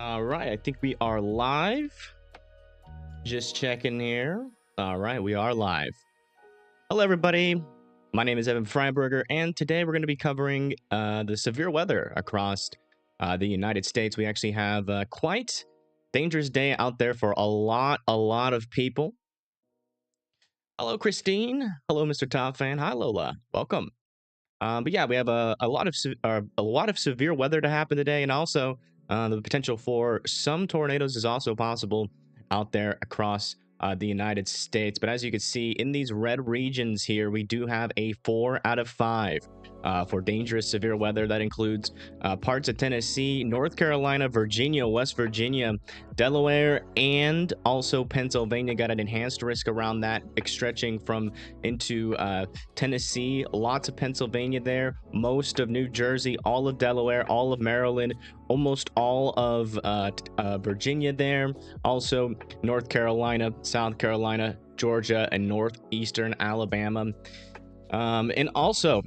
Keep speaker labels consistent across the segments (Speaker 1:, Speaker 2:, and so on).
Speaker 1: All right, I think we are live. Just checking here. All right, we are live. Hello, everybody. My name is Evan Freiberger, and today we're going to be covering the severe weather across the United States. We actually have quite dangerous day out there for a lot of people. Hello, Christine. Hello, Mr. Top Fan. Hi, Lola. Welcome. But yeah, we have a lot of severe weather to happen today, and also the potential for some tornadoes is also possible out there across the United States. But as you can see in these red regions here, we do have a 4 out of 5 for dangerous severe weather. That includes parts of Tennessee, North Carolina, Virginia, West Virginia, Delaware, and also Pennsylvania. Got an enhanced risk around that, stretching from into Tennessee, lots of Pennsylvania there, most of New Jersey, all of Delaware, all of Maryland, almost all of Virginia there, also North Carolina, South Carolina, Georgia, and northeastern Alabama. And also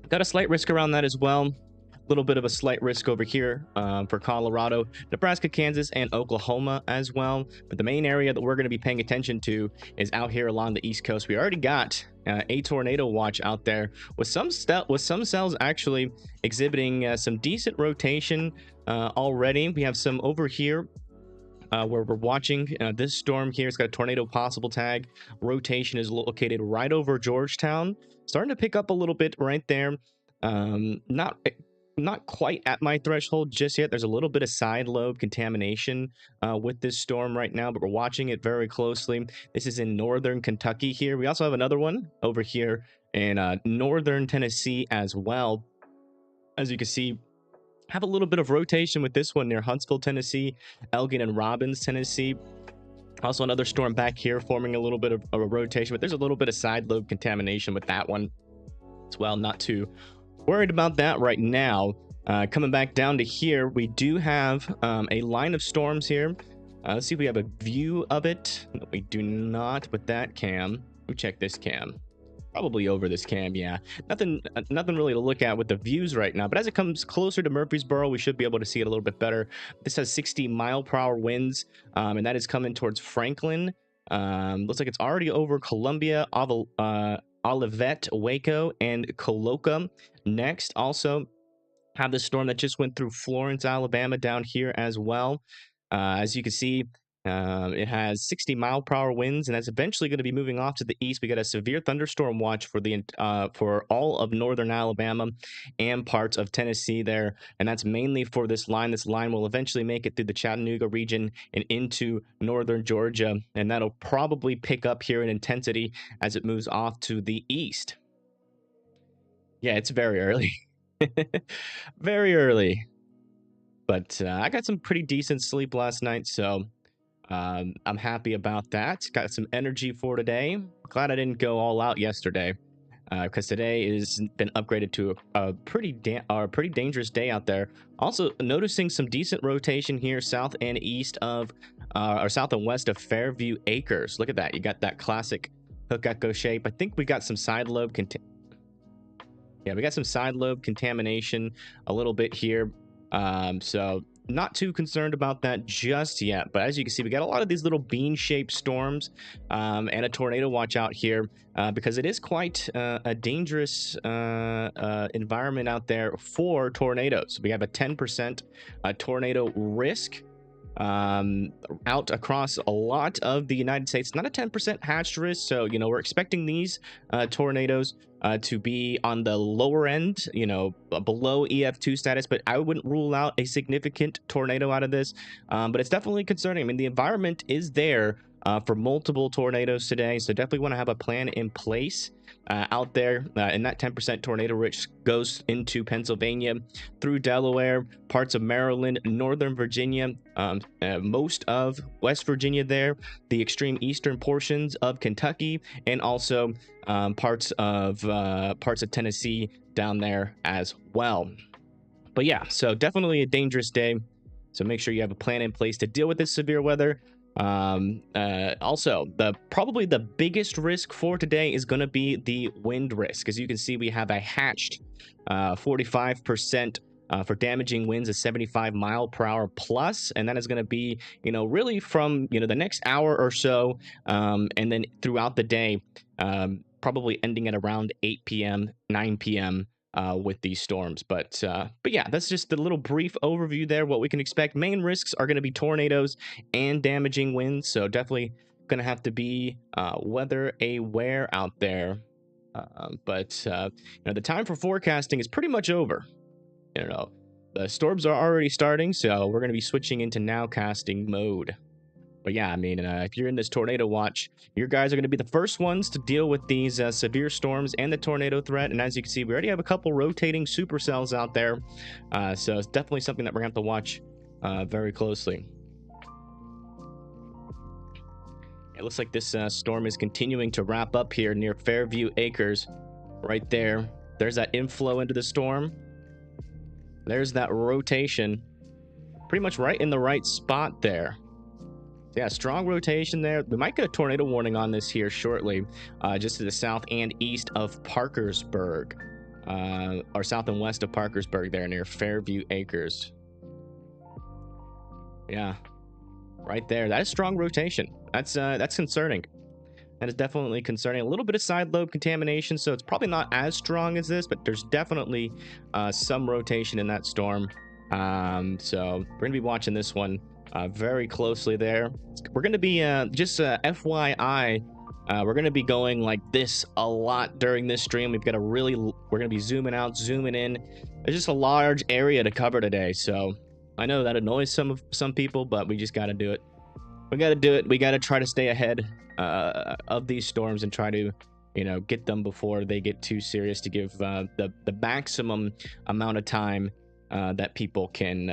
Speaker 1: got a slight risk around that as well. A little bit of a slight risk over here for Colorado, Nebraska, Kansas, and Oklahoma as well. But the main area that we're going to be paying attention to is out here along the East Coast. We already got a tornado watch out there with some cells actually exhibiting some decent rotation already. We have some over here where we're watching this storm here. It's got a tornado possible tag. Rotation is located right over Georgetown. Starting to pick up a little bit right there. Not quite at my threshold just yet. There's a little bit of side lobe contamination with this storm right now, but we're watching it very closely. This is in northern Kentucky here. We also have another one over here in northern Tennessee as well. As you can see, have a little bit of rotation with this one near Huntsville, Tennessee, Elgin and Robbins, Tennessee. Also another storm back here forming a little bit of a rotation, but there's a little bit of side lobe contamination with that one as well. Not too worried about that right now. Coming back down to here, we do have a line of storms here. Let's see if we have a view of it. No, we do not with that cam. Let me check this cam. Probably over this cam, yeah. Nothing really to look at with the views right now, but as it comes closer to Murfreesboro, we should be able to see it a little bit better. This has 60-mile-per-hour winds, and that is coming towards Franklin. Looks like it's already over Columbia, Olivet, Waco, and Coloca. Next, also have this storm that just went through Florence, Alabama down here as well. As you can see, it has 60-mile-per-hour winds, and that's eventually going to be moving off to the east. We got a severe thunderstorm watch for all of northern Alabama and parts of Tennessee there, and that's mainly for this line. This line will eventually make it through the Chattanooga region and into northern Georgia, and that'll probably pick up here in intensity as it moves off to the east. Yeah, it's very early. Very early. But I got some pretty decent sleep last night, so I'm happy about that. Got some energy for today. Glad I didn't go all out yesterday, because today has been upgraded to a pretty dangerous day out there. Also noticing some decent rotation here south and east of, or south and west of Fairview Acres. Look at that. You got that classic hook echo shape. I think we got some side lobe contamination a little bit here. So not too concerned about that just yet, but as you can see, we got a lot of these little bean-shaped storms and a tornado watch out here because it is quite a dangerous environment out there for tornadoes. We have a 10% tornado risk out across a lot of the United States. Not a 10% hatched risk, so we're expecting these tornadoes to be on the lower end, below EF2 status, but I wouldn't rule out a significant tornado out of this. But it's definitely concerning. I mean, the environment is there for multiple tornadoes today, so definitely want to have a plan in place out there. And that 10% tornado risk goes into Pennsylvania, through Delaware, parts of Maryland, northern Virginia, most of West Virginia there, the extreme eastern portions of Kentucky, and also parts of Tennessee down there as well. But yeah, so definitely a dangerous day. So make sure you have a plan in place to deal with this severe weather. Also, probably the biggest risk for today is going to be the wind risk. As you can see, we have a hatched 45% for damaging winds of 75 mile per hour plus, and that is going to be, really from, the next hour or so, and then throughout the day, probably ending at around 8 p.m., 9 p.m. With these storms. But yeah, that's just a little brief overview there. What we can expect. Main risks are going to be tornadoes and damaging winds. So definitely going to have to be weather aware out there. But the time for forecasting is pretty much over. The storms are already starting, so we're going to be switching into nowcasting mode. But yeah, I mean, if you're in this tornado watch, your guys are going to be the first ones to deal with these severe storms and the tornado threat. And as you can see, we already have a couple rotating supercells out there. So it's definitely something that we're going to have to watch very closely. It looks like this storm is continuing to wrap up here near Fairview Acres. Right there. There's that inflow into the storm. There's that rotation. Pretty much right in the right spot there. Yeah, strong rotation there. We might get a tornado warning on this here shortly, just to the south and east of Parkersburg, or south and west of Parkersburg there near Fairview Acres. Yeah, right there. That is strong rotation. That's concerning. That is definitely concerning. A little bit of side lobe contamination, so it's probably not as strong as this, but there's definitely some rotation in that storm. So we're gonna be watching this one very closely there. We're going to be, just FYI, we're going to be going like this a lot during this stream. We're going to be zooming out, zooming in. There's just a large area to cover today. So I know that annoys some people, but we just got to do it. We got to do it. We got to try to stay ahead of these storms and try to, get them before they get too serious, to give the maximum amount of time that people can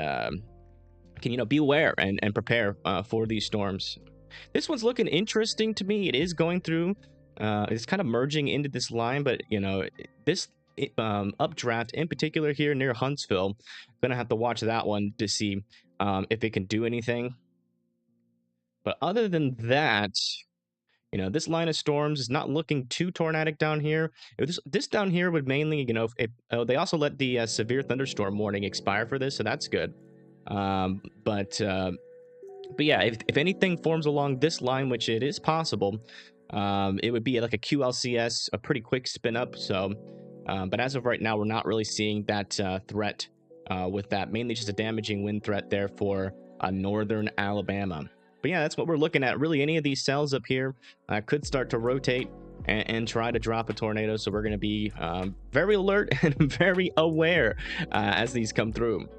Speaker 1: be aware and prepare for these storms. This one's looking interesting to me. It is going through, it's kind of merging into this line, but this updraft in particular here near Huntsville, gonna have to watch that one to see if it can do anything. But other than that, this line of storms is not looking too tornadic down here. This down here would mainly, they also let the severe thunderstorm warning expire for this, so that's good. But yeah, if anything forms along this line, which it is possible, it would be like a QLCS, a pretty quick spin up. So, but as of right now, we're not really seeing that threat with that. Mainly just a damaging wind threat there for northern Alabama. But yeah, that's what we're looking at. Really, any of these cells up here could start to rotate and try to drop a tornado. So we're going to be very alert and very aware as these come through.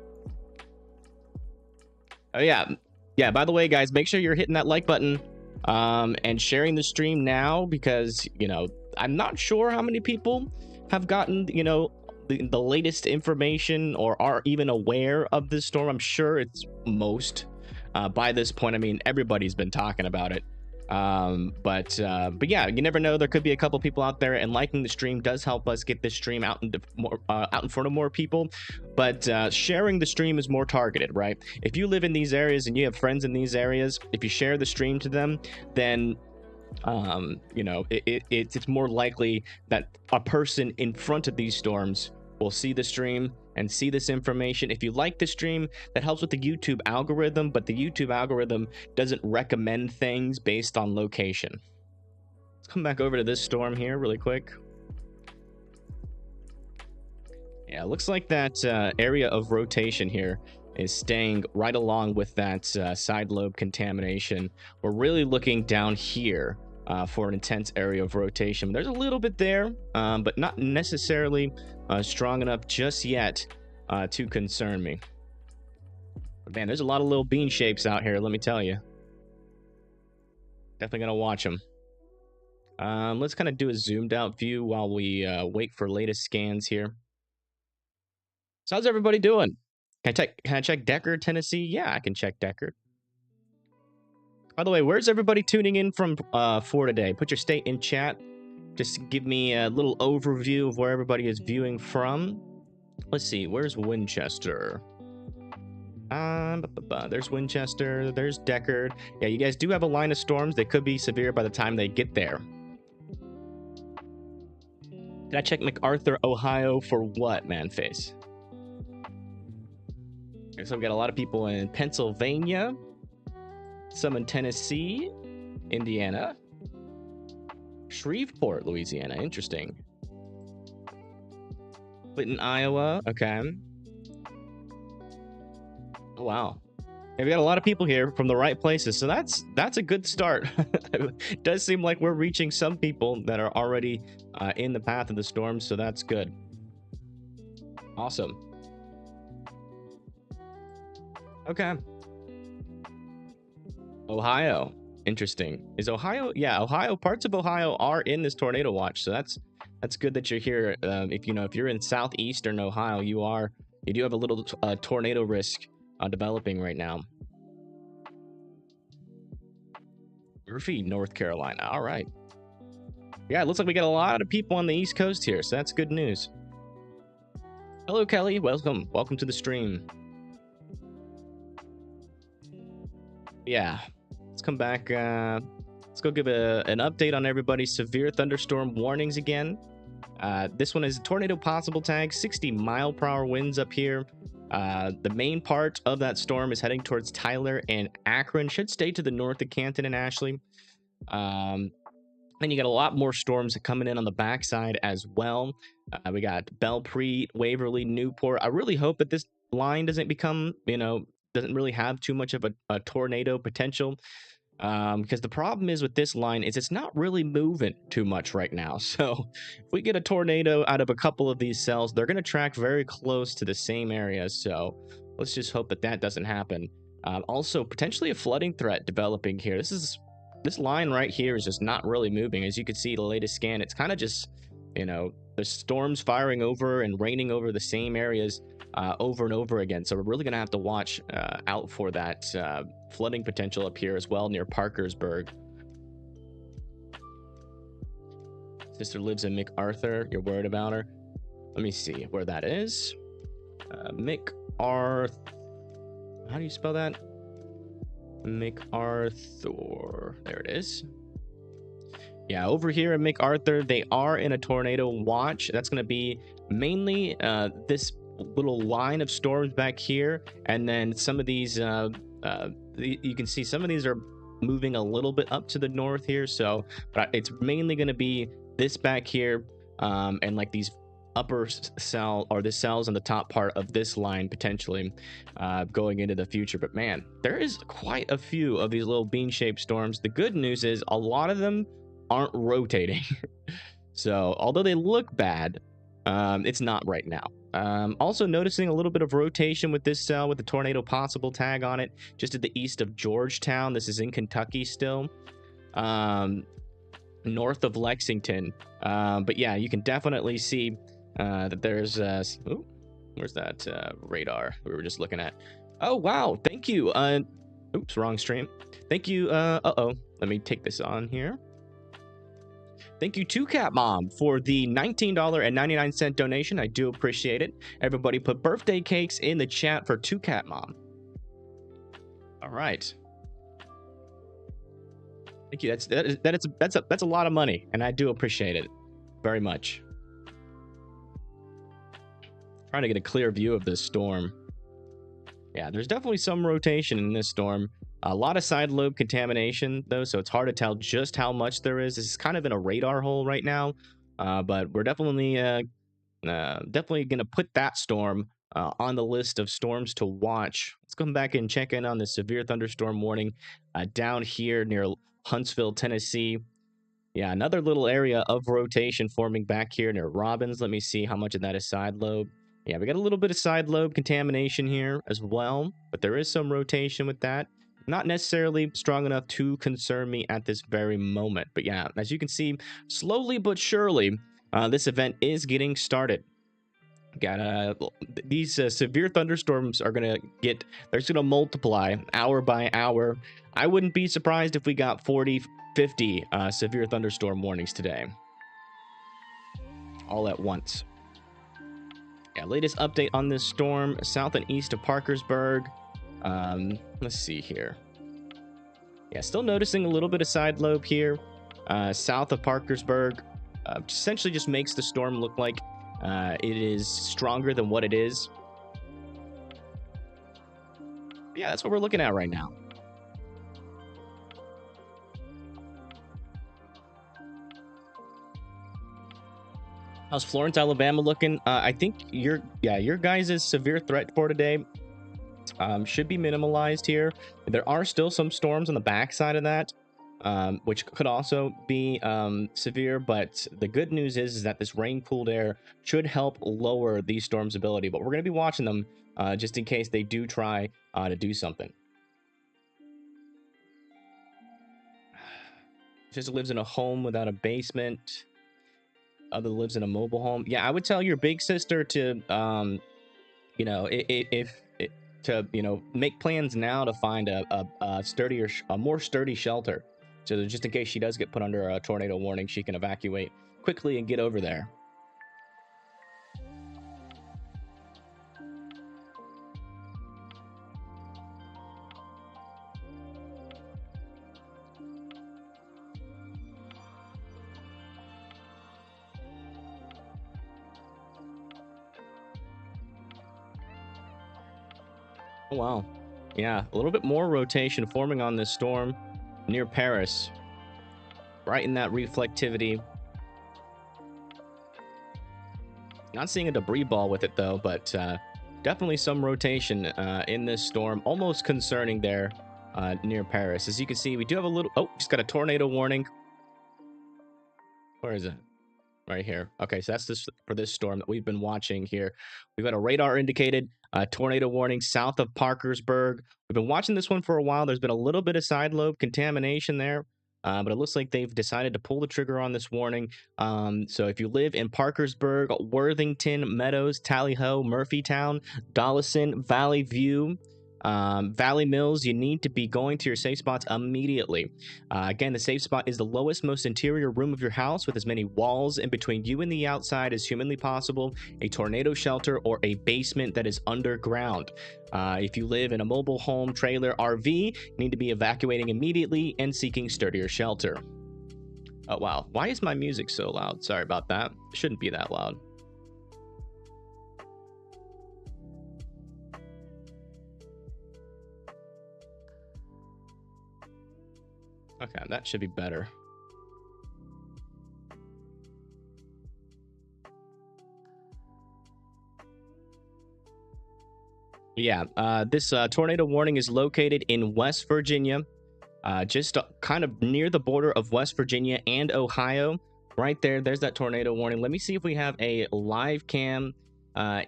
Speaker 1: Oh yeah, by the way, guys, make sure you're hitting that like button and sharing the stream now, because I'm not sure how many people have gotten the latest information or are even aware of this storm. I'm sure it's most by this point. I mean, everybody's been talking about it. But yeah, you never know. There could be a couple people out there, and liking the stream does help us get this stream out in front of more people. But sharing the stream is more targeted, right? If you live in these areas and you have friends in these areas, if you share the stream to them, then it's more likely that a person in front of these storms will see the stream and see this information. If you like the stream, that helps with the YouTube algorithm, but the YouTube algorithm doesn't recommend things based on location. Let's come back over to this storm here really quick. Yeah, it looks like that area of rotation here is staying right along with that side lobe contamination. We're really looking down here for an intense area of rotation. There's a little bit there, but not necessarily strong enough just yet to concern me. But man, there's a lot of little bean shapes out here, let me tell you. Definitely gonna watch them. Let's kind of do a zoomed out view while we wait for latest scans here. So how's everybody doing? Can I check Deckard, Tennessee? Yeah, I can check Deckard. By the way, where's everybody tuning in from for today? Put your state in chat. Just give me a little overview of where everybody is viewing from. Let's see, where's Winchester? There's Winchester, there's Deckard. Yeah, you guys do have a line of storms. They could be severe by the time they get there. Did I check MacArthur, Ohio for what, Manface? So we've got a lot of people in Pennsylvania, some in Tennessee, Indiana, Shreveport, Louisiana. Interesting. Clinton, Iowa. Okay. Oh, wow. Yeah, we got a lot of people here from the right places, so that's a good start. It does seem like we're reaching some people that are already in the path of the storm, so that's good. Awesome. Okay. Ohio. Interesting. Is Ohio? Yeah, Ohio. Parts of Ohio are in this tornado watch, so that's good that you're here. If you're in southeastern Ohio, you do have a little tornado risk developing right now. Murphy, North Carolina. All right. Yeah, it looks like we got a lot of people on the East Coast here, so that's good news. Hello, Kelly. Welcome to the stream. Yeah, let's come back. Let's go give an update on everybody's severe thunderstorm warnings again. This one is tornado possible tag, 60-mile-per-hour winds up here. The main part of that storm is heading towards Tyler and Akron. Should stay to the north of Canton and Ashley. And you got a lot more storms coming in on the backside as well. We got Belpre, Waverly, Newport. I really hope that this line doesn't become, doesn't really have too much of a tornado potential. Because the problem is with this line is it's not really moving too much right now. So if we get a tornado out of a couple of these cells, they're going to track very close to the same area. So let's just hope that that doesn't happen. Also, potentially a flooding threat developing here. This line right here is just not really moving. As you can see, the latest scan, it's kind of just, the storms firing over and raining over the same areas over and over again. So we're really going to have to watch out for that flooding potential up here as well near Parkersburg. Sister lives in MacArthur. You're worried about her? Let me see where that is. MacArthur. How do you spell that? MacArthur. There it is. Yeah, over here in MacArthur, they are in a tornado watch. That's going to be mainly this little line of storms back here, and then some of these you can see some of these are moving a little bit up to the north here, so but it's mainly going to be this back here and like these upper cell or the cells on the top part of this line potentially going into the future. But man, there is quite a few of these little bean-shaped storms. The good news is a lot of them aren't rotating. So although they look bad, it's not right now. Also noticing a little bit of rotation with this cell with the tornado possible tag on it, just to the east of Georgetown. This is in Kentucky still, north of Lexington. But yeah, you can definitely see that there's where's that radar we were just looking at? Oh wow, thank you. Oops, wrong stream. Thank you. Let me take this on here. Thank you to Cat Mom for the $19.99 donation. I do appreciate it. Everybody put birthday cakes in the chat for To Cat Mom. All right. Thank you. That's a lot of money, and I do appreciate it very much. Trying to get a clear view of this storm. Yeah, there's definitely some rotation in this storm. A lot of side lobe contamination, though, so it's hard to tell just how much there is. This is kind of in a radar hole right now, but we're definitely going to put that storm on the list of storms to watch. Let's come back and check in on the severe thunderstorm warning down here near Huntsville, Tennessee. Yeah, another little area of rotation forming back here near Robbins. Let me see how much of that is side lobe. Yeah, we got a little bit of side lobe contamination here as well, but there is some rotation with that. Not necessarily strong enough to concern me at this very moment. But yeah, as you can see, slowly but surely, this event is getting started. Got these severe thunderstorms are they're just gonna multiply hour by hour. I wouldn't be surprised if we got 40, 50 severe thunderstorm warnings today, all at once. Yeah, latest update on this storm south and east of Parkersburg. Let's see here. Yeah, still noticing a little bit of side lobe here south of Parkersburg. Essentially just makes the storm look like it is stronger than what it is. Yeah, that's what we're looking at right now. How's Florence, Alabama looking? I think your guys' severe threat for today should be minimalized here. There are still some storms on the backside of that, which could also be severe. But the good news is that this rain-cooled air should help lower these storms' ability. But we're going to be watching them just in case they do try to do something. Just lives in a home without a basement. Other lives in a mobile home. Yeah, I would tell your big sister to, you know, to make plans now to find a sturdier, a more sturdy shelter, so that just in case she does get put under a tornado warning, she can evacuate quickly and get over there. Oh, wow. Yeah, a little bit more rotation forming on this storm near Paris. Right in that reflectivity. Not seeing a debris ball with it, though, but definitely some rotation in this storm. Almost concerning there near Paris. As you can see, we do have a little... Oh, just got a tornado warning. Where is it? Right here. Okay, so that's this for this storm that we've been watching here. We've got a radar indicated tornado warning south of Parkersburg. We've been watching this one for a while. There's been a little bit of side lobe contamination there, but it looks like they've decided to pull the trigger on this warning. So if you live in Parkersburg, Worthington, Meadows, Tally Ho, Murphytown, Dollison, Valley View, Valley Mills, you need to be going to your safe spots immediately. Again, the safe spot is the lowest, most interior room of your house with as many walls in between you and the outside as humanly possible, a tornado shelter, or a basement that is underground. If you live in a mobile home, trailer, RV, you need to be evacuating immediately and seeking sturdier shelter. Oh, wow. Why is my music so loud? Sorry about that. It shouldn't be that loud. Okay, that should be better. Yeah, this tornado warning is located in West Virginia, just kind of near the border of West Virginia and Ohio. Right there, there's that tornado warning. Let me see if we have a live cam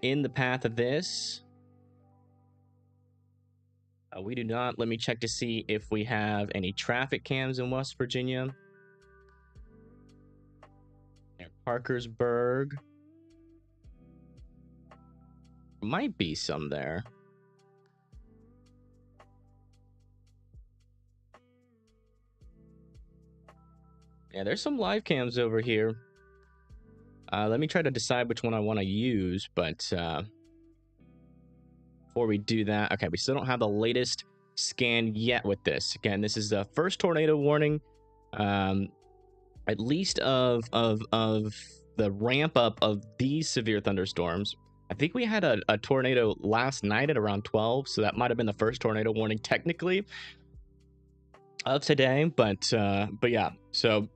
Speaker 1: in the path of this. We do not. Let me check to see if we have any traffic cams in West Virginia. Near Parkersburg. Might be some there. Yeah, there's some live cams over here. Let me try to decide which one I want to use, but before we do that, okay, we still don't have the latest scan yet with this. Again, this is the first tornado warning, at least of the ramp up of these severe thunderstorms. I think we had a tornado last night at around 12, so that might have been the first tornado warning technically of today. But yeah, so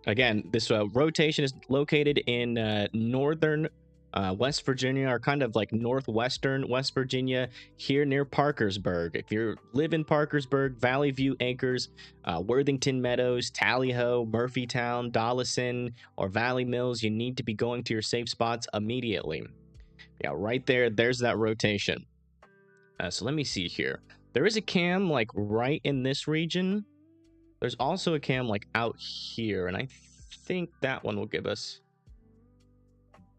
Speaker 1: again, this rotation is located in northern West Virginia, or kind of like northwestern West Virginia, here near Parkersburg. If you live in Parkersburg, Valley View Acres, Worthington Meadows, Tally Ho, Murphytown, Dollison, or Valley Mills, you need to be going to your safe spots immediately. Yeah, right there, there's that rotation. So let me see here. There is a cam like right in this region. There's also a cam like out here, and I think that one will give us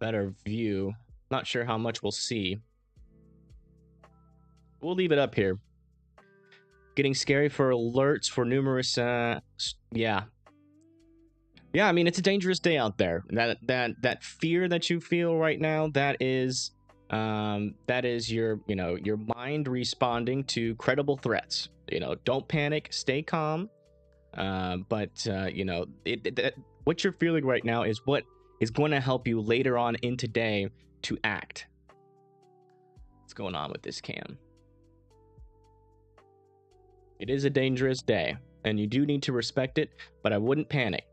Speaker 1: better view. Not sure how much we'll see. We'll leave it up here. Getting scary for alerts for numerous yeah. I mean, it's a dangerous day out there. That fear that you feel right now, that is your, your mind responding to credible threats. Don't panic, stay calm. But what you're feeling right now is what is going to help you later on in today to act. What's going on with this cam? It is a dangerous day, and you do need to respect it, but I wouldn't panic.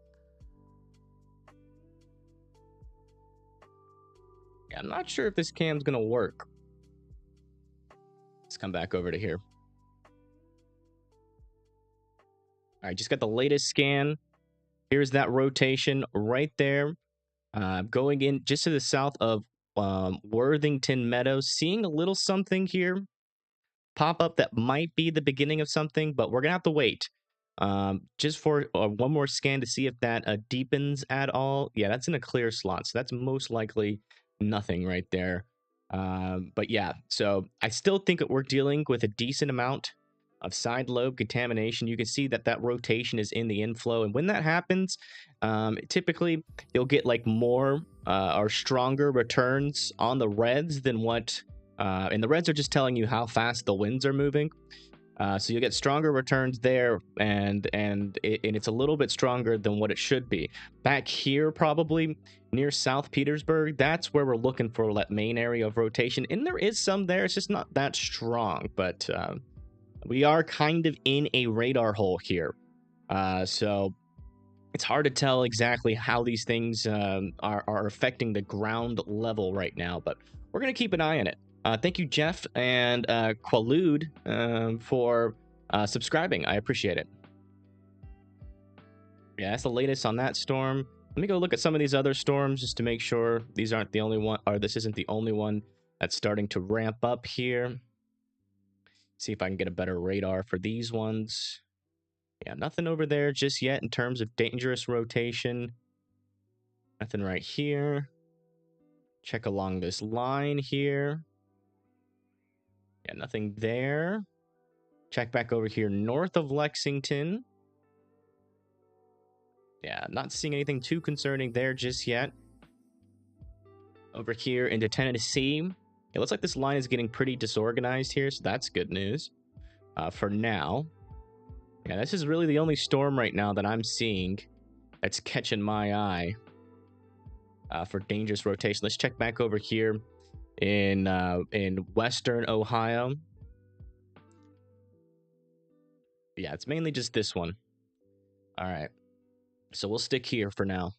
Speaker 1: Yeah, I'm not sure if this cam's gonna work. Let's come back over to here. All right, just got the latest scan. Here's that rotation right there. Going in just to the south of Worthington Meadows. Seeing a little something here pop up that might be the beginning of something, but we're going to have to wait just for one more scan to see if that deepens at all. Yeah, that's in a clear slot, so that's most likely nothing right there. But yeah, so I still think that we're dealing with a decent amount of side lobe contamination. You can see that that rotation is in the inflow, and when that happens, typically you'll get like more or stronger returns on the reds than what and the reds are just telling you how fast the winds are moving. So you'll get stronger returns there, and it's a little bit stronger than what it should be. Back here, probably near South Petersburg, that's where we're looking for that main area of rotation. And there is some there, it's just not that strong. But we are kind of in a radar hole here. So it's hard to tell exactly how these things are affecting the ground level right now, but we're going to keep an eye on it. Thank you, Jeff and Qualude, for subscribing. I appreciate it. Yeah, that's the latest on that storm. Let me go look at some of these other storms just to make sure these aren't the only one, or this isn't the only one that's starting to ramp up here. See if I can get a better radar for these ones. Yeah, nothing over there just yet in terms of dangerous rotation. Nothing right here. Check along this line here. Yeah, nothing there. Check back over here north of Lexington. Yeah, not seeing anything too concerning there just yet. Over here into Tennessee. It looks like this line is getting pretty disorganized here, so that's good news for now. Yeah, this is really the only storm right now that I'm seeing that's catching my eye for dangerous rotation. Let's check back over here in western Ohio. Yeah, it's mainly just this one. All right, so we'll stick here for now.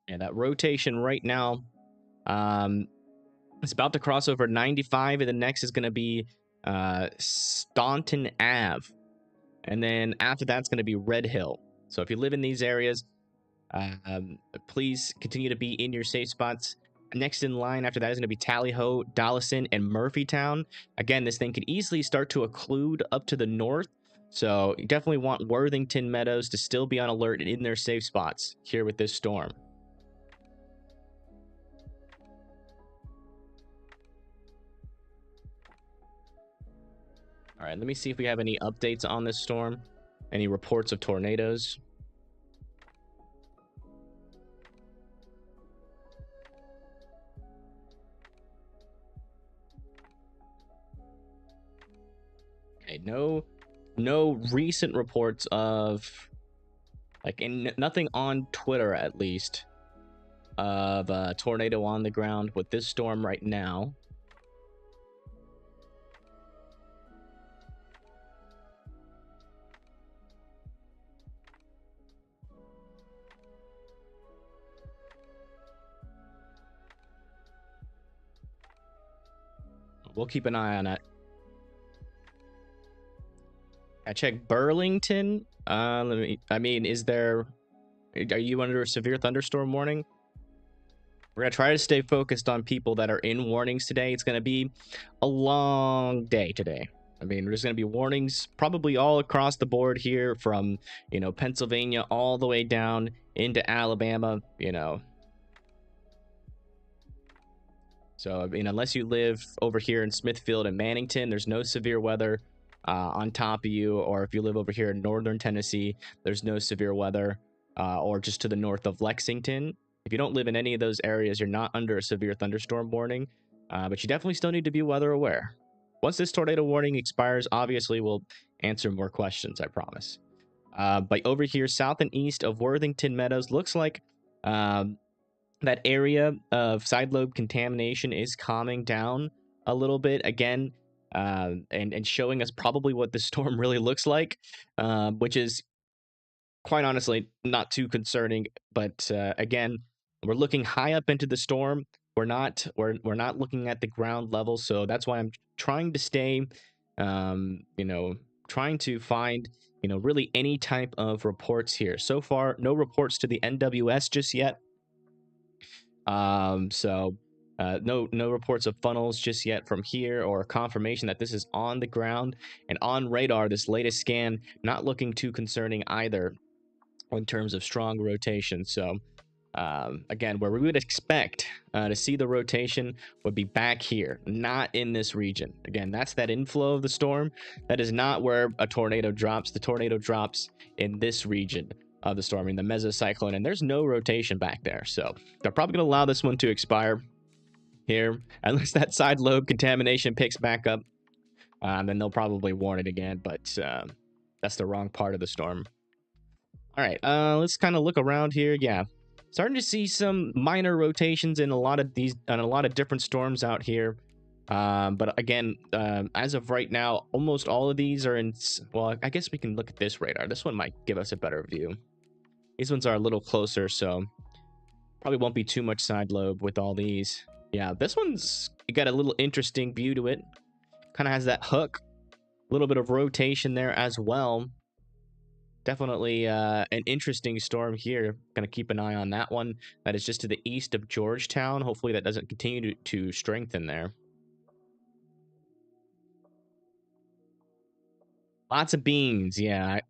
Speaker 1: Yeah, that rotation right now, it's about to cross over 95, and the next is going to be Staunton Ave. And then after that's going to be Red Hill. So if you live in these areas, please continue to be in your safe spots. Next in line after that is going to be Tally-Ho, Dollison, and Murphytown. Again, this thing could easily start to occlude up to the north. So you definitely want Worthington Meadows to still be on alert and in their safe spots here with this storm. All right, let me see if we have any updates on this storm. Any reports of tornadoes? Okay, no recent reports of, like, nothing on Twitter at least, of a tornado on the ground with this storm right now. We'll keep an eye on it. I checked Burlington. I mean, are you under a severe thunderstorm warning? We're going to try to stay focused on people that are in warnings today. It's going to be a long day today. I mean, there's going to be warnings probably all across the board here from, Pennsylvania all the way down into Alabama, So, I mean, unless you live over here in Smithfield and Mannington, there's no severe weather on top of you. Or if you live over here in northern Tennessee, there's no severe weather. Or just to the north of Lexington. If you don't live in any of those areas, you're not under a severe thunderstorm warning. But you definitely still need to be weather aware. once this tornado warning expires, obviously we'll answer more questions, I promise. But over here, south and east of Worthington Meadows, looks like that area of side lobe contamination is calming down a little bit again, and showing us probably what the storm really looks like, which is quite honestly not too concerning. But again, we're looking high up into the storm. We're not looking at the ground level, so that's why I'm trying to stay, trying to find really any type of reports here. So far, no reports to the NWS just yet. No reports of funnels just yet from here, or confirmation that this is on the ground and on radar. This latest scan not looking too concerning either in terms of strong rotation. So again, where we would expect to see the rotation would be back here, not in this region. Again, that's that inflow of the storm. That is not where a tornado drops. The tornado drops in this region of the storm, in the mesocyclone, and there's no rotation back there. So they're probably going to allow this one to expire here, unless that side lobe contamination picks back up. Then they'll probably warn it again, but that's the wrong part of the storm. All right, let's kind of look around here. Yeah, starting to see some minor rotations in a lot of different storms out here. But again, as of right now, almost all of these are in. Well, I guess we can look at this radar. This one might give us a better view. These ones are a little closer, so probably won't be too much side lobe with all these. Yeah, this one's got a little interesting view to it. Kind of has that hook, a little bit of rotation there as well. Definitely an interesting storm here. Gonna keep an eye on that one. That is just to the east of Georgetown. Hopefully that doesn't continue to strengthen there. Lots of beans, yeah.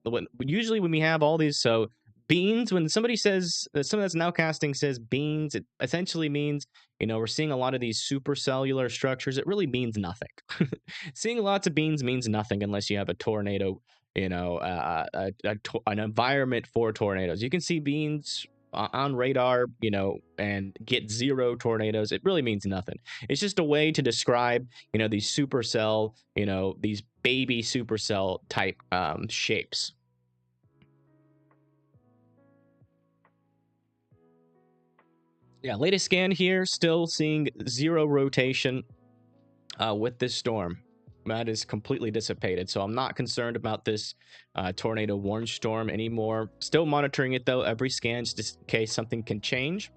Speaker 1: Usually when we have all these, so beans, when somebody says, someone that's now casting says beans, it essentially means, we're seeing a lot of these supercellular structures. It really means nothing. Seeing lots of beans means nothing unless you have a tornado, an environment for tornadoes. You can see beans on radar, and get 0 tornadoes. It really means nothing. It's just a way to describe, these supercell, these baby supercell type shapes. Yeah, latest scan here, still seeing 0 rotation with this storm. That is completely dissipated, so I'm not concerned about this tornado warning storm anymore. Still monitoring it though, every scan, just in case something can change,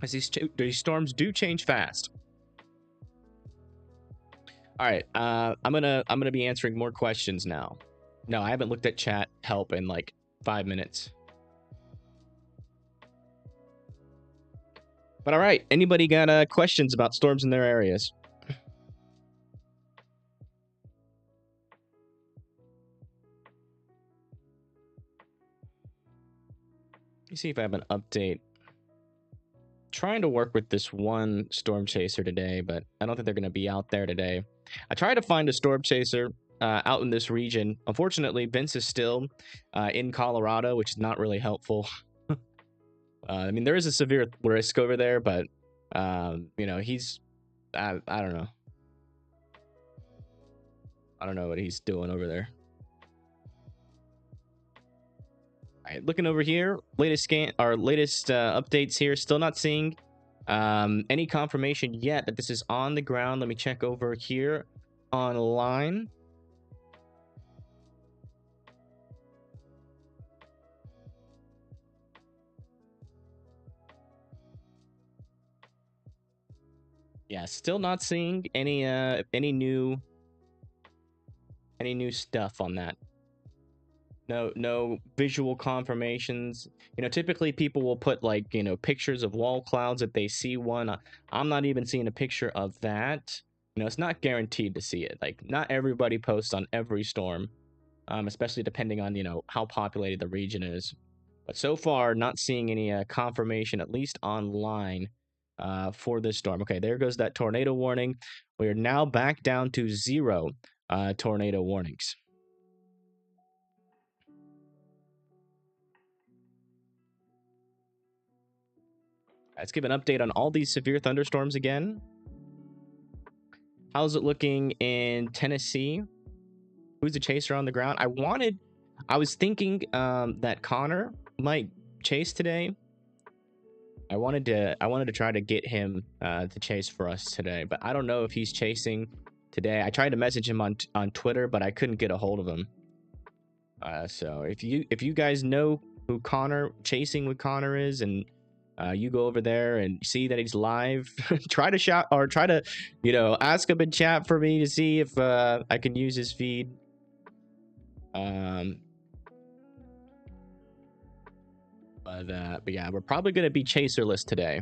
Speaker 1: as these storms do change fast. All right, I'm gonna be answering more questions now. No, I haven't looked at chat help in like 5 minutes. But all right, anybody got questions about storms in their areas? Let me see if I have an update. Trying to work with this one storm chaser today, but I don't think they're going to be out there today. I tried to find a storm chaser out in this region. Unfortunately, Vince is still in Colorado, which is not really helpful. I mean, there is a severe risk over there, but he's I don't know. I don't know what he's doing over there. All right, looking over here, latest updates here. Still not seeing any confirmation yet that this is on the ground. Let me check over here online. Yeah, still not seeing any new stuff on that. No visual confirmations. Typically people will put like, pictures of wall clouds if they see one. I'm not even seeing a picture of that. It's not guaranteed to see it. Like, not everybody posts on every storm, especially depending on, how populated the region is. But so far, not seeing any confirmation, at least online, for this storm. Okay, there goes that tornado warning. We are now back down to 0 tornado warnings. Let's give an update on all these severe thunderstorms again. How's it looking in Tennessee? Who's the chaser on the ground? I was thinking that Connor might chase today. I wanted to try to get him to chase for us today, but I don't know if he's chasing today. I tried to message him on Twitter, but I couldn't get a hold of him. So if you guys know who chasing with Connor is, and you go over there and see that he's live, try to ask him in chat for me to see if I can use his feed. But yeah, we're probably gonna be chaserless today.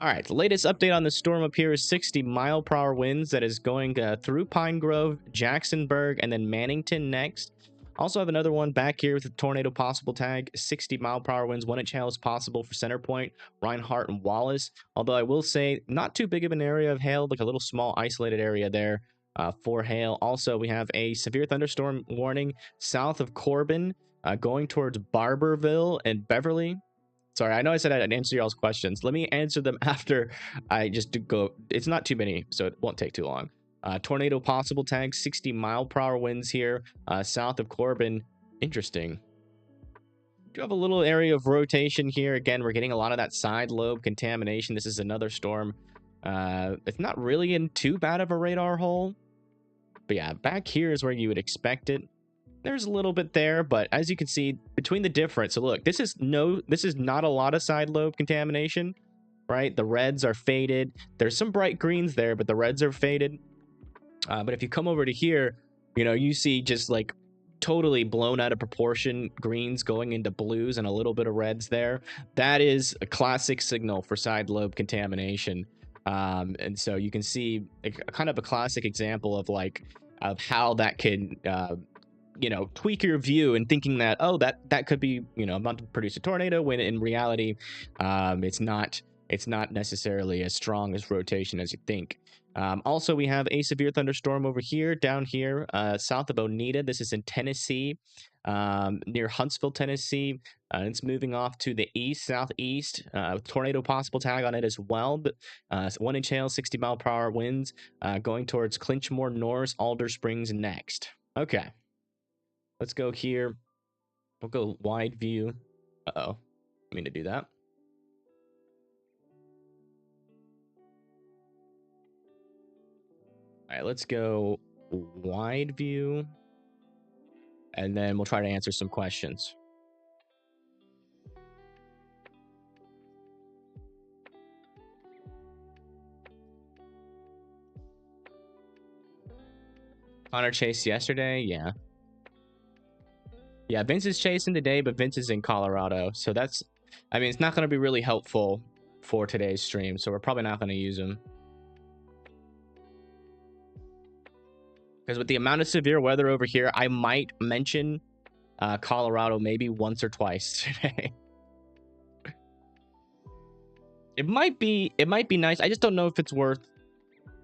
Speaker 1: All right, the latest update on the storm up here is 60-mile-per-hour winds that is going through Pine Grove, Jacksonburg, and then Mannington next. Also have another one back here with a tornado possible tag. 60-mile-per-hour winds, 1-inch hail is possible for Center Point, Reinhardt, and Wallace. Although I will say, not too big of an area of hail, like a little small isolated area there for hail. Also, we have a severe thunderstorm warning south of Corbin, going towards Barberville and Beverly. Sorry, I know I said I'd answer y'all's questions. Let me answer them after I just go. It's not too many, so it won't take too long. Tornado possible tag, 60-mile-per-hour winds here, south of Corbin. Interesting. Do have a little area of rotation here. Again, we're getting a lot of that side lobe contamination. This is another storm. It's not really in too bad of a radar hole. But yeah, back here is where you would expect it. There's a little bit there, but as you can see, between the difference, so look, this is not a lot of side lobe contamination, right? The reds are faded. There's some bright greens there, but the reds are faded. But if you come over to here, you see just like totally blown out of proportion greens going into blues and a little bit of reds there. That is a classic signal for side lobe contamination. And so you can see kind of a classic example of how that can tweak your view and thinking that, oh, that could be about to produce a tornado, when in reality it's not necessarily as strong as rotation as you think. Also, we have a severe thunderstorm over here, down here, south of Oneida. This is in Tennessee, near Huntsville, Tennessee. It's moving off to the southeast. Tornado possible tag on it as well. But 1-inch hail, 60-mile-per-hour winds, going towards Clinchmore, Norris, Alder Springs next. Okay. Let's go here. We'll go wide view. I mean to do that. All right, let's go wide view. And then we'll try to answer some questions. Connor chased yesterday? Yeah. Yeah, Vince is chasing today, but Vince is in Colorado. So it's not going to be really helpful for today's stream. So we're probably not going to use him. Because with the amount of severe weather over here, I might mention Colorado maybe once or twice today. It might be nice. I just don't know if it's worth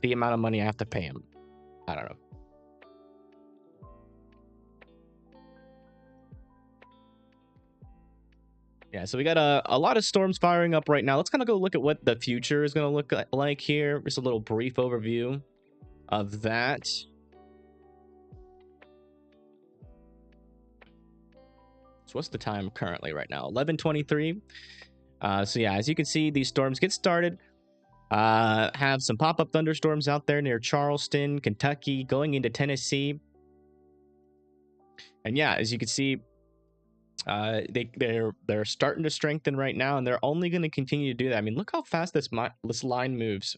Speaker 1: the amount of money I have to pay him. I don't know. Yeah, so we got a lot of storms firing up right now. Let's kind of go look at what the future is going to look like here. Just a little brief overview of that. So what's the time currently right now? 11:23. So yeah, as you can see, these storms get started. Have some pop-up thunderstorms out there near Charleston, Kentucky, going into Tennessee. And yeah, as you can see, they're starting to strengthen right now, and they're only going to continue to do that. I mean, look how fast this line moves.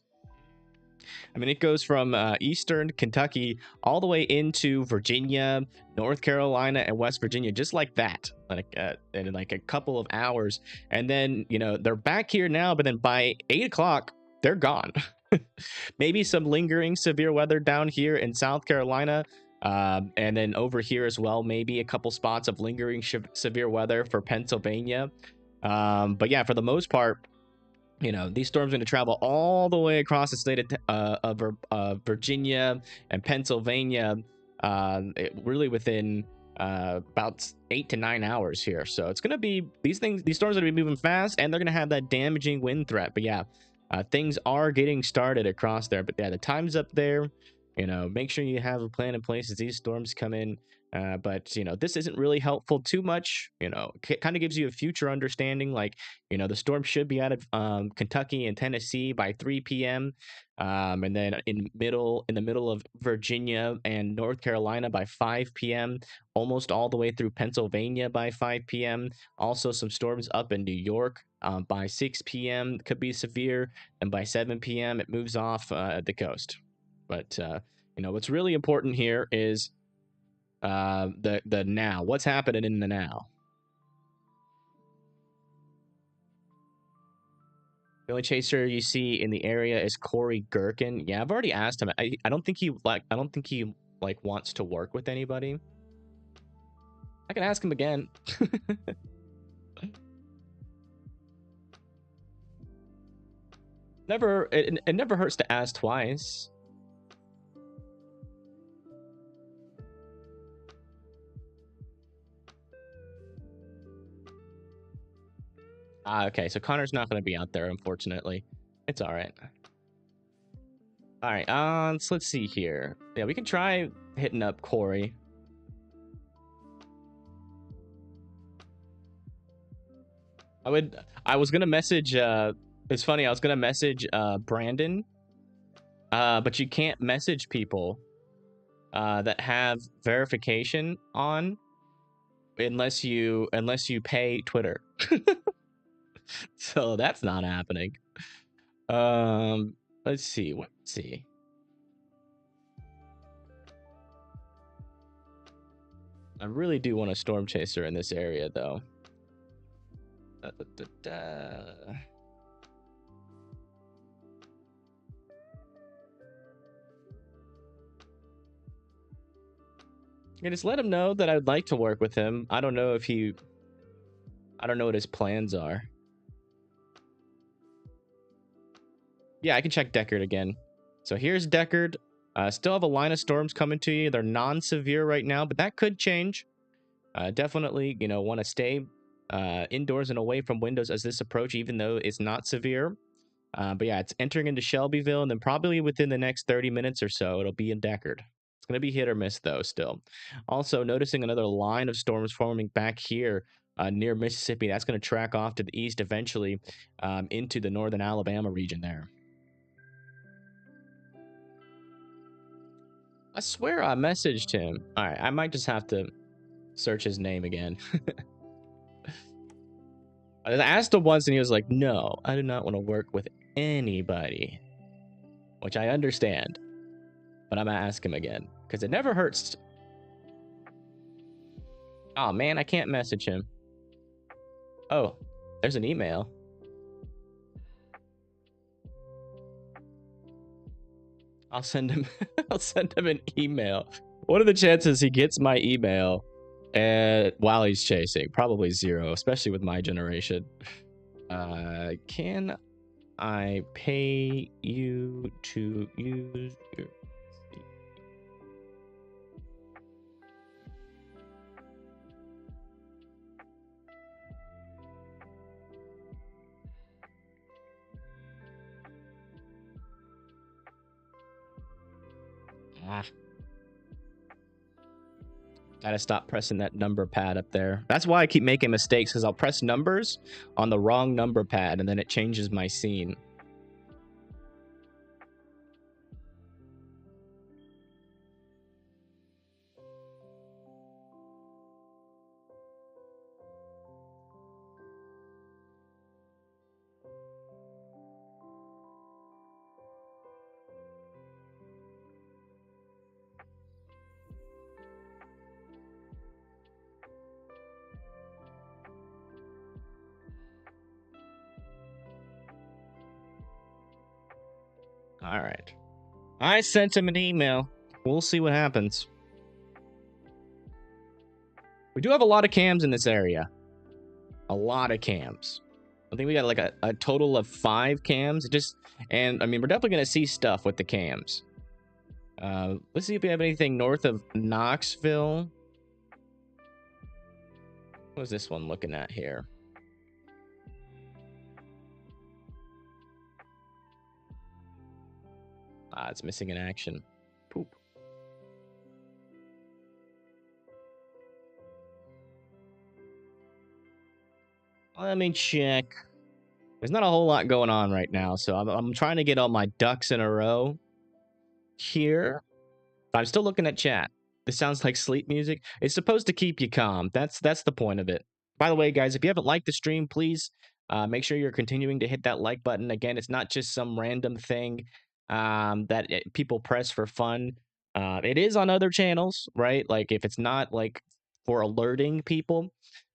Speaker 1: I mean, it goes from eastern Kentucky all the way into Virginia, North Carolina, and West Virginia, just like that, in like a couple of hours. And then they're back here now, but then by 8 o'clock they're gone. Maybe some lingering severe weather down here in South Carolina. And then over here as well, maybe a couple spots of lingering severe weather for Pennsylvania. But yeah, for the most part, these storms are going to travel all the way across the state of Virginia and Pennsylvania, really within about 8 to 9 hours here. So it's gonna be these storms are gonna be moving fast, and they're gonna have that damaging wind threat. But yeah, things are getting started across there. But yeah, the time's up there. You know, make sure you have a plan in place as these storms come in. But you know, this isn't really helpful too much. You know, kind of gives you a future understanding. Like, you know, the storm should be out of Kentucky and Tennessee by 3 p.m. And then in the middle of Virginia and North Carolina by 5 p.m. Almost all the way through Pennsylvania by 5 p.m. Also, some storms up in New York by 6 p.m. could be severe, and by 7 p.m. it moves off the coast. But you know, what's really important here is the now. What's happening in the now? The only chaser you see in the area is Corey Gherkin. Yeah, I've already asked him. I don't think he wants to work with anybody. I can ask him again. It never hurts to ask twice. Okay, so Connor's not going to be out there, unfortunately. It's all right. All right, so let's see here. Yeah, we can try hitting up Corey. I was gonna message. It's funny. I was gonna message Brandon, but you can't message people that have verification on unless you pay Twitter. So that's not happening. Let's see. I really do want a storm chaser in this area, though. Yeah, just let him know that I'd like to work with him. I don't know what his plans are. Yeah, I can check Deckard again. So here's Deckard. Still have a line of storms coming to you. They're non-severe right now, but that could change. Definitely, you know, want to stay indoors and away from windows as this approach, even though it's not severe. But yeah, it's entering into Shelbyville, and then probably within the next 30 minutes or so, it'll be in Deckard. It's going to be hit or miss, though, still. Also, noticing another line of storms forming back here near Mississippi. That's going to track off to the east eventually into the northern Alabama region there. I swear I messaged him. All right, I might just have to search his name again. I asked him once and he was like, no, I do not want to work with anybody. Which I understand. But I'm going to ask him again. Because it never hurts. Oh, man, I can't message him. Oh, there's an email. I'll send him an email. What are the chances he gets my email while he's chasing? Probably 0, especially with my generation. Can I pay you to use your... Gotta stop pressing that number pad up there. That's why I keep making mistakes, because I'll press numbers on the wrong number pad and then it changes my scene. All right. I sent him an email. We'll see what happens. We do have a lot of cams in this area. A lot of cams. I think we got like a total of 5 cams. And I mean, we're definitely going to see stuff with the cams. Let's see if we have anything north of Knoxville. What's this one looking at here? It's missing an action. Poop. Let me check. There's not a whole lot going on right now, so I'm trying to get all my ducks in a row here. I'm still looking at chat. This sounds like sleep music. It's supposed to keep you calm. That's the point of it. By the way, guys, if you haven't liked the stream, please make sure you're continuing to hit that like button. Again, it's not just some random thing that people press for fun. It is on other channels, right? Like if it's not like for alerting people.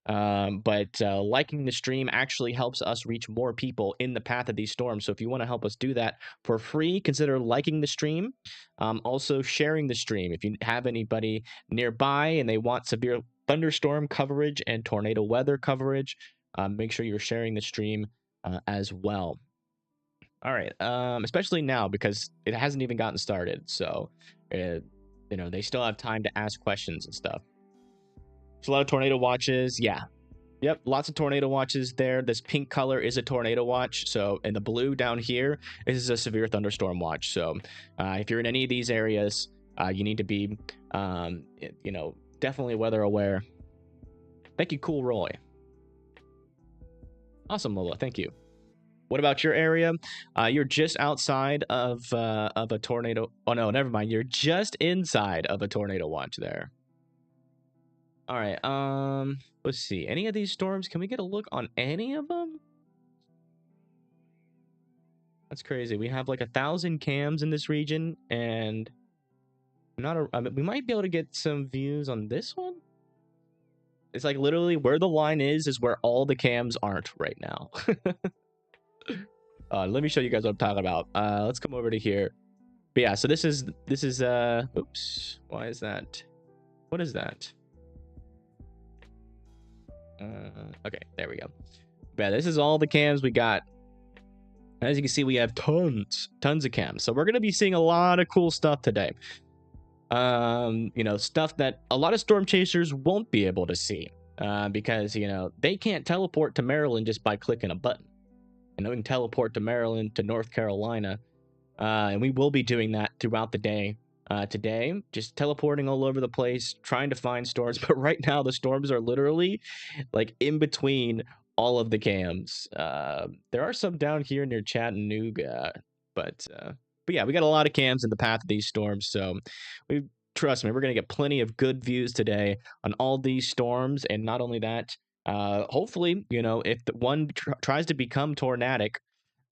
Speaker 1: But liking the stream actually helps us reach more people in the path of these storms. So if you want to help us do that for free, consider liking the stream. Also sharing the stream. If you have anybody nearby and they want severe thunderstorm coverage and tornado weather coverage, make sure you're sharing the stream as well. All right, especially now because it hasn't even gotten started. So, they still have time to ask questions and stuff. There's a lot of tornado watches. Yeah. Yep, lots of tornado watches there. This pink color is a tornado watch. So, and the blue down here is a severe thunderstorm watch. So, if you're in any of these areas, you need to be, definitely weather aware. Thank you, Cool Roy. Awesome, Lola. Thank you. What about your area? You're just outside of a tornado. Oh no, never mind. You're just inside of a tornado watch there. All right. Let's see. Any of these storms? Can we get a look on any of them? That's crazy. We have like 1,000 cams in this region, and we might be able to get some views on this one. It's like literally where the line is where all the cams aren't right now. Let me show you guys what I'm talking about. Let's come over to here. But yeah, so this is oops. Why is that? What is that? Okay, there we go. Yeah, this is all the cams we got. As you can see, we have tons of cams. So we're gonna be seeing a lot of cool stuff today. Stuff that a lot of storm chasers won't be able to see, because they can't teleport to Maryland just by clicking a button. We can teleport to Maryland, to North Carolina, and we will be doing that throughout the day. Today, just teleporting all over the place, trying to find storms. But right now, the storms are literally like in between all of the cams. There are some down here near Chattanooga, but yeah, we got a lot of cams in the path of these storms. So trust me, we're gonna get plenty of good views today on all these storms. And not only that, hopefully, if the one tries to become tornadic,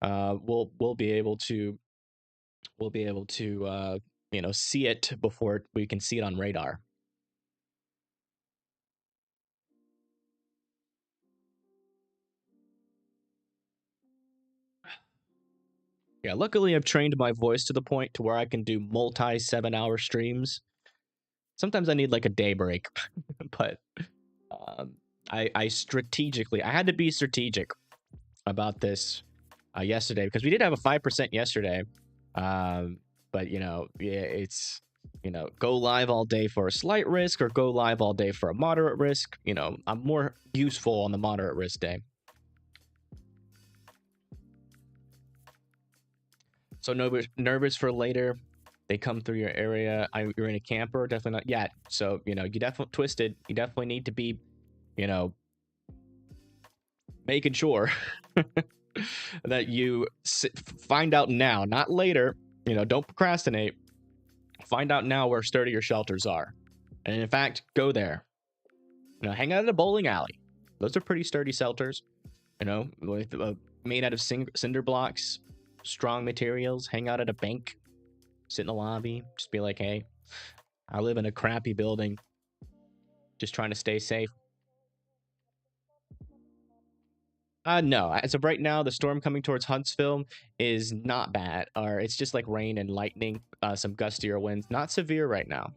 Speaker 1: we'll be able to see it before we can see it on radar. Yeah, luckily I've trained my voice to the point to where I can do multi 7-hour streams. Sometimes I need like a day break, but I strategically, I had to be strategic about this yesterday because we did have a 5% yesterday. But yeah, it's go live all day for a slight risk or go live all day for a moderate risk. I'm more useful on the moderate risk day. So nervous for later. They come through your area. You're in a camper, definitely not yet. So you definitely twisted. You definitely need to be, making sure that you find out now, not later. Don't procrastinate. Find out now where sturdier shelters are, and in fact, go there. Hang out at a bowling alley. Those are pretty sturdy shelters. Made out of cinder blocks, strong materials. Hang out at a bank. Sit in the lobby. Just be like, hey, I live in a crappy building. Just trying to stay safe. No. As of right now, the storm coming towards Huntsville is not bad. Or it's just like rain and lightning, some gustier winds. Not severe right now.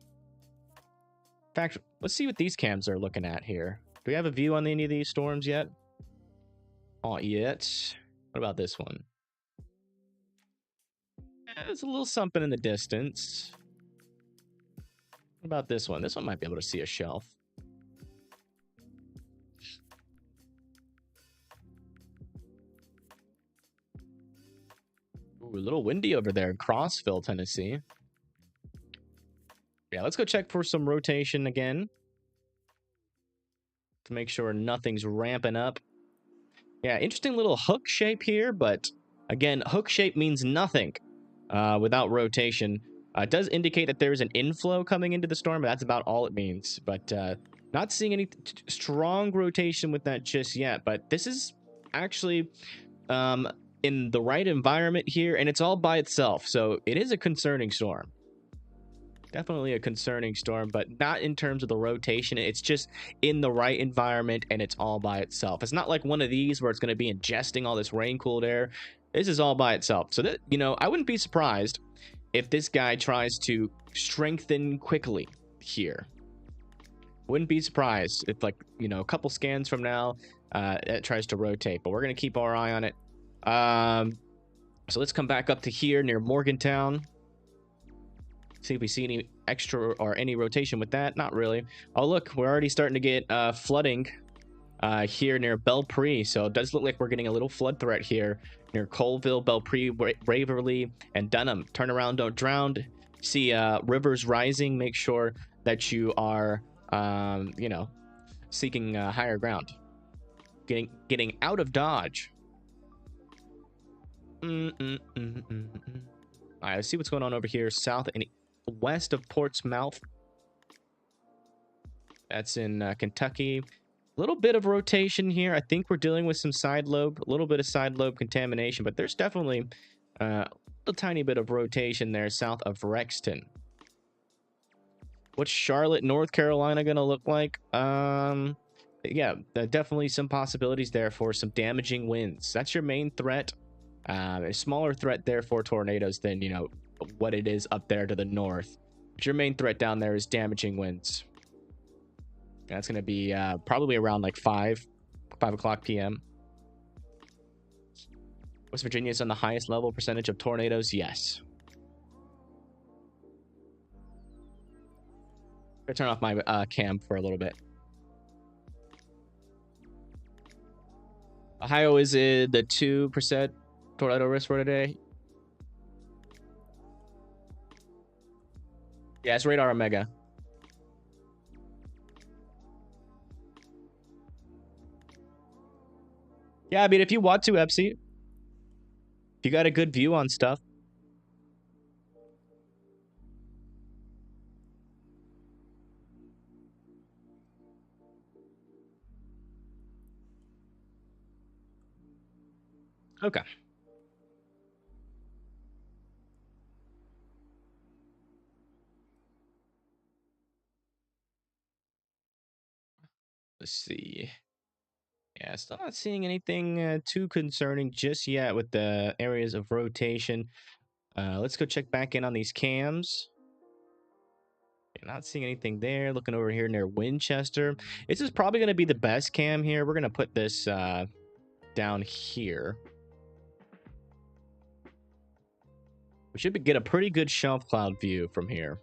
Speaker 1: In fact, let's see what these cams are looking at here. Do we have a view on any of these storms yet? Not yet. What about this one? There's a little something in the distance. What about this one? This one might be able to see a shelf. Ooh, a little windy over there in Crossville, Tennessee. Yeah, let's go check for some rotation again to make sure nothing's ramping up. Yeah, interesting little hook shape here, but again, hook shape means nothing without rotation. It does indicate that there's an inflow coming into the storm, but that's about all it means. But not seeing any strong rotation with that just yet. But this is actually in the right environment here, and it's all by itself. So it is a concerning storm. Definitely a concerning storm, but not in terms of the rotation. It's just in the right environment, and it's all by itself. It's not like one of these where it's going to be ingesting all this rain-cooled air. This is all by itself. So that, you know, I wouldn't be surprised if this guy tries to strengthen quickly here. Wouldn't be surprised if, like, you know, a couple scans from now, it tries to rotate. But we're going to keep our eye on it. So let's come back up to here near Morgantown. See if we see any extra or any rotation with that. Not really. Oh, look, we're already starting to get flooding here near Belpre. So it does look like we're getting a little flood threat here near Colville, Belpre, Waverly, and Dunham. Turn around, don't drown. See rivers rising. Make sure that you are, you know, seeking higher ground. Getting out of Dodge. All right, let's see what's going on over here south and west of Portsmouth. That's in Kentucky. A little bit of rotation here. I think we're dealing with some side lobe, a little bit of side lobe contamination, but there's definitely a tiny bit of rotation there south of Rexton. What's Charlotte, North Carolina going to look like? Yeah, definitely some possibilities there for some damaging winds. That's your main threat. A smaller threat there for tornadoes than, you know, what it is up there to the north. But your main threat down there is damaging winds. That's going to be probably around like 5 o'clock p.m. West Virginia is on the highest level percentage of tornadoes. Yes. I'm going to turn off my cam for a little bit. Ohio is in the 2% tornado risk for today. Yeah, it's radar Omega. Yeah, I mean, if you want to, Epsi, if you got a good view on stuff. Okay. Let's see. Yeah, still not seeing anything too concerning just yet with the areas of rotation. Let's go check back in on these cams. Yeah, not seeing anything there. Looking over here near Winchester. This is probably going to be the best cam here. We're going to put this down here. We should get a pretty good shelf cloud view from here.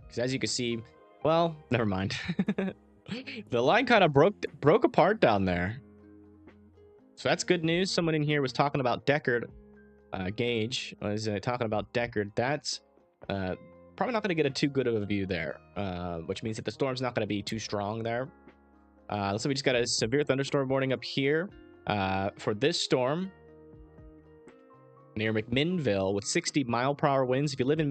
Speaker 1: Because as you can see, well, never mind. The line kind of broke apart down there. So that's good news. Someone in here was talking about Deckard. Gage was talking about Deckard. That's probably not going to get a too good of a view there, which means that the storm's not going to be too strong there. Looks like we just got a severe thunderstorm warning up here for this storm near McMinnville with 60-mile-per-hour winds. If you live in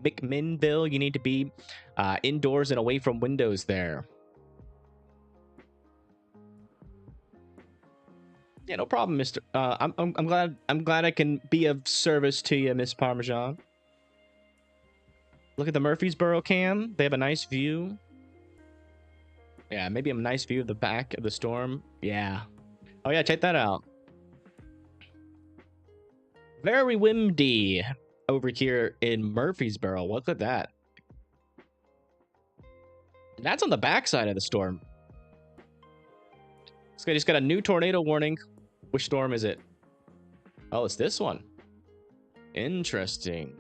Speaker 1: McMinnville, you need to be indoors and away from windows there. Yeah, no problem, Mister. I'm glad I can be of service to you, Miss Parmesan. Look at the Murfreesboro cam. They have a nice view. Yeah, maybe a nice view of the back of the storm. Yeah. Oh yeah, check that out. Very windy over here in Murfreesboro. Look at that. That's on the backside of the storm. This guy just got a new tornado warning. Which storm is it? Oh, it's this one. Interesting.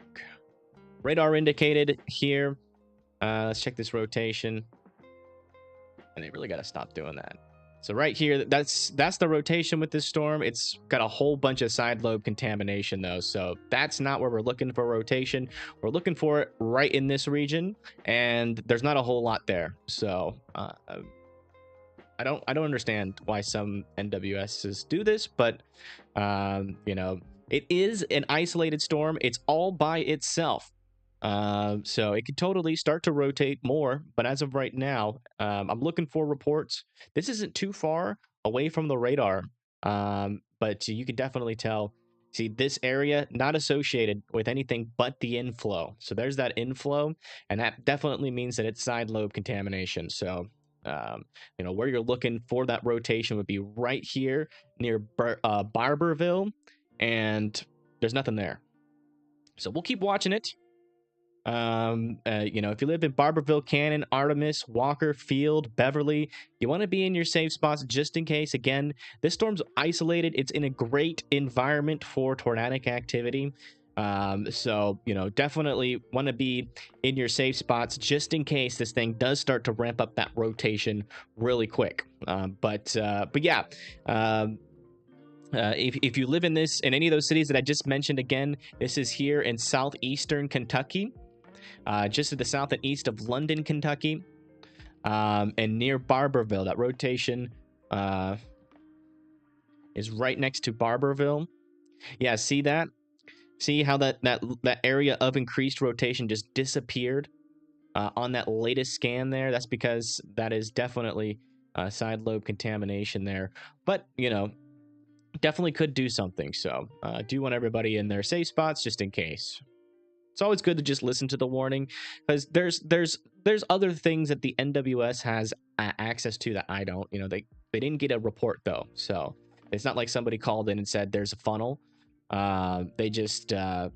Speaker 1: Radar indicated here. Let's check this rotation. And they really got to stop doing that. So right here, that's the rotation with this storm. It's got a whole bunch of side lobe contamination though, so that's not where we're looking for rotation. We're looking for it right in this region, and there's not a whole lot there. So I don't understand why some NWSs do this, but you know, it is an isolated storm. It's all by itself. So it could totally start to rotate more, but as of right now, I'm looking for reports. This isn't too far away from the radar, but you can definitely tell. See, this area not associated with anything but the inflow. So there's that inflow, and that definitely means that it's side lobe contamination. So, you know, where you're looking for that rotation would be right here near Barberville, and there's nothing there. So we'll keep watching it. You know, if you live in Barberville, Cannon, Artemis, Walker, Field, Beverly, you want to be in your safe spots just in case. Again, this storm's isolated. It's in a great environment for tornadic activity. So, you know, definitely want to be in your safe spots just in case this thing does start to ramp up that rotation really quick. But yeah, if you live in any of those cities that I just mentioned, again, this is here in southeastern Kentucky, just to the south and east of London, Kentucky, and near Barberville. That rotation is right next to Barberville. Yeah, see that? See how that area of increased rotation just disappeared on that latest scan there? That's because that is definitely side lobe contamination there. But, you know, definitely could do something. So do want everybody in their safe spots just in case. It's always good to just listen to the warning, because there's other things that the NWS has access to that I don't. You know, they didn't get a report though, so it's not like somebody called in and said there's a funnel. They just they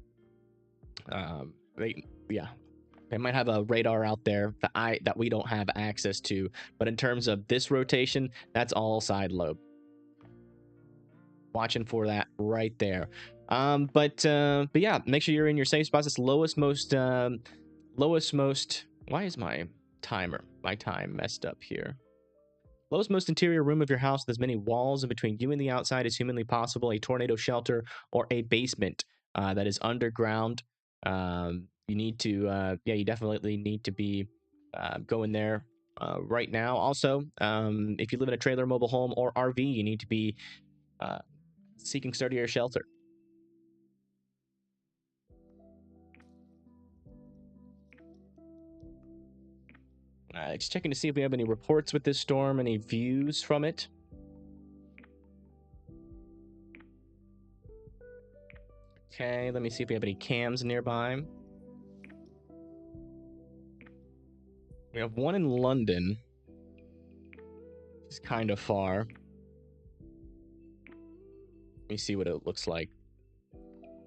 Speaker 1: might have a radar out there that we don't have access to. But in terms of this rotation, that's all side lobe. Watching for that right there. But yeah, make sure you're in your safe spots. It's lowest most. Why is my time messed up here? Lowest most interior room of your house with as many walls in between you and the outside as humanly possible. A tornado shelter or a basement that is underground. You need to you definitely need to be going there right now. Also, if you live in a trailer, mobile home, or RV, you need to be seeking sturdier shelter. Just checking to see if we have any reports with this storm, any views from it. Okay, let me see if we have any cams nearby. We have one in London. It's kind of far. Let me see what it looks like.